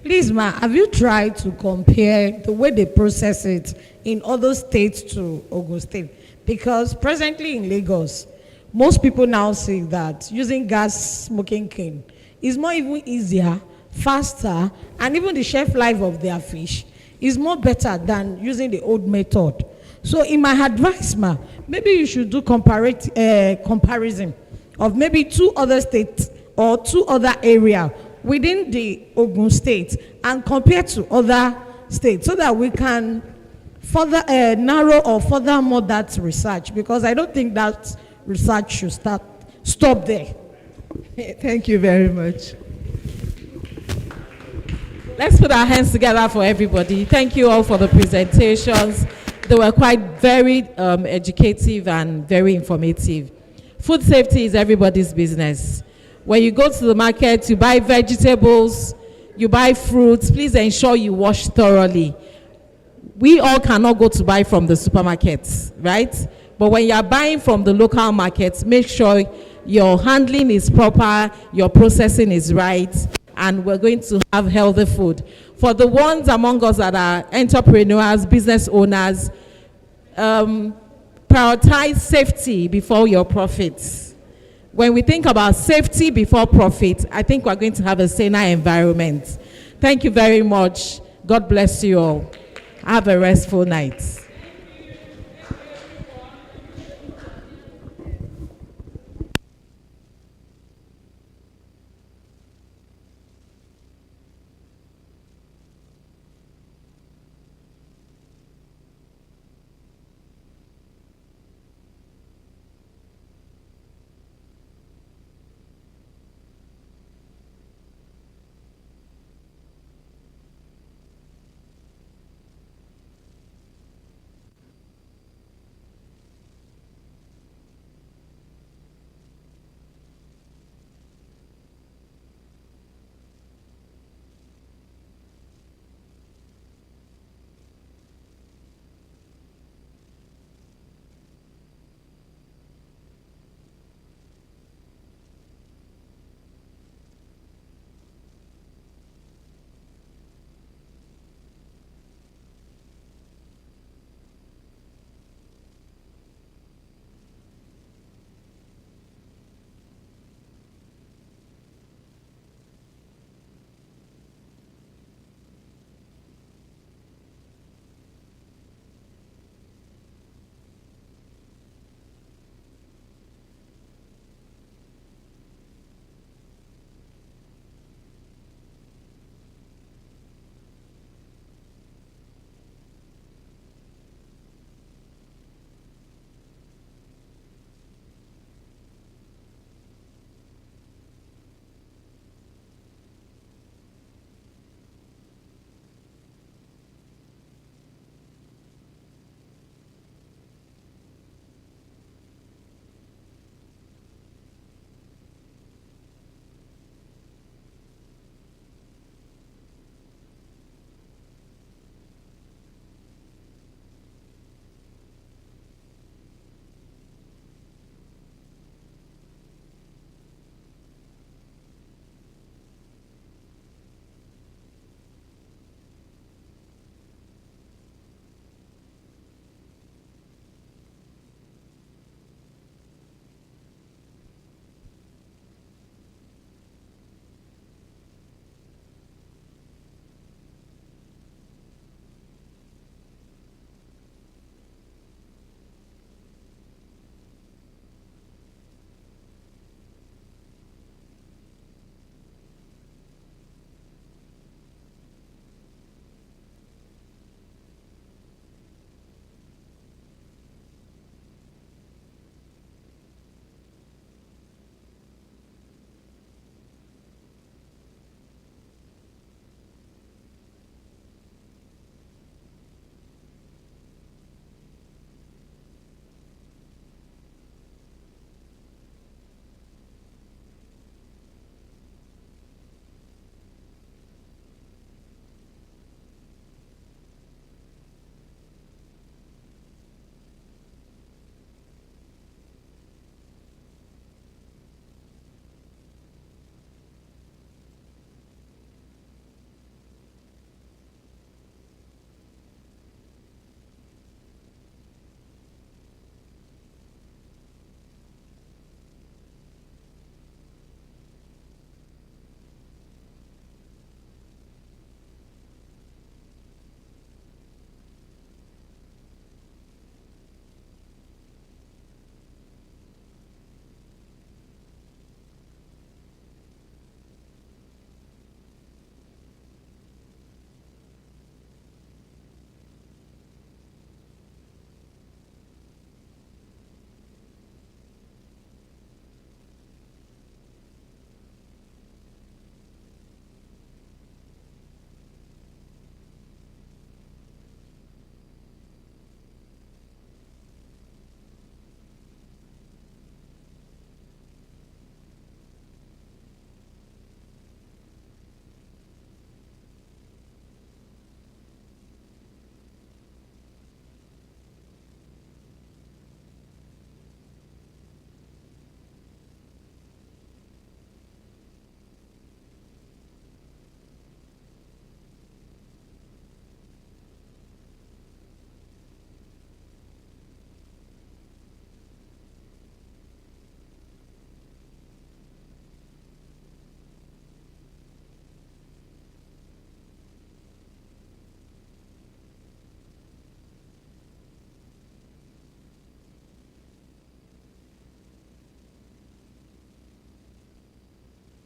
S16: Please, ma, have you tried to compare the way they process it in other states to Ogun State? Because presently in Lagos, most people now say that using gas smoking cane is more even easier, faster, and even the shelf life of their fish is more better than using the old method. So in my advice, ma, maybe you should do comparison of maybe 2 other states or 2 other areas within the Ogun State and compare to other states so that we can further narrow or further more that research, because I don't think that research should stop there.
S11: Thank you very much.
S10: Let's put our hands together for everybody. Thank you all for the presentations. They were quite very educative and very informative. Food safety is everybody's business. When you go to the market, you buy vegetables, you buy fruits, please ensure you wash thoroughly. We all cannot go to buy from the supermarkets, right? But when you are buying from the local markets, make sure your handling is proper, your processing is right, and we're going to have healthy food. For the ones among us that are entrepreneurs, business owners, prioritize safety before your profits. When we think about safety before profit, I think we're going to have a saner environment. Thank you very much. God bless you all. Have a restful night.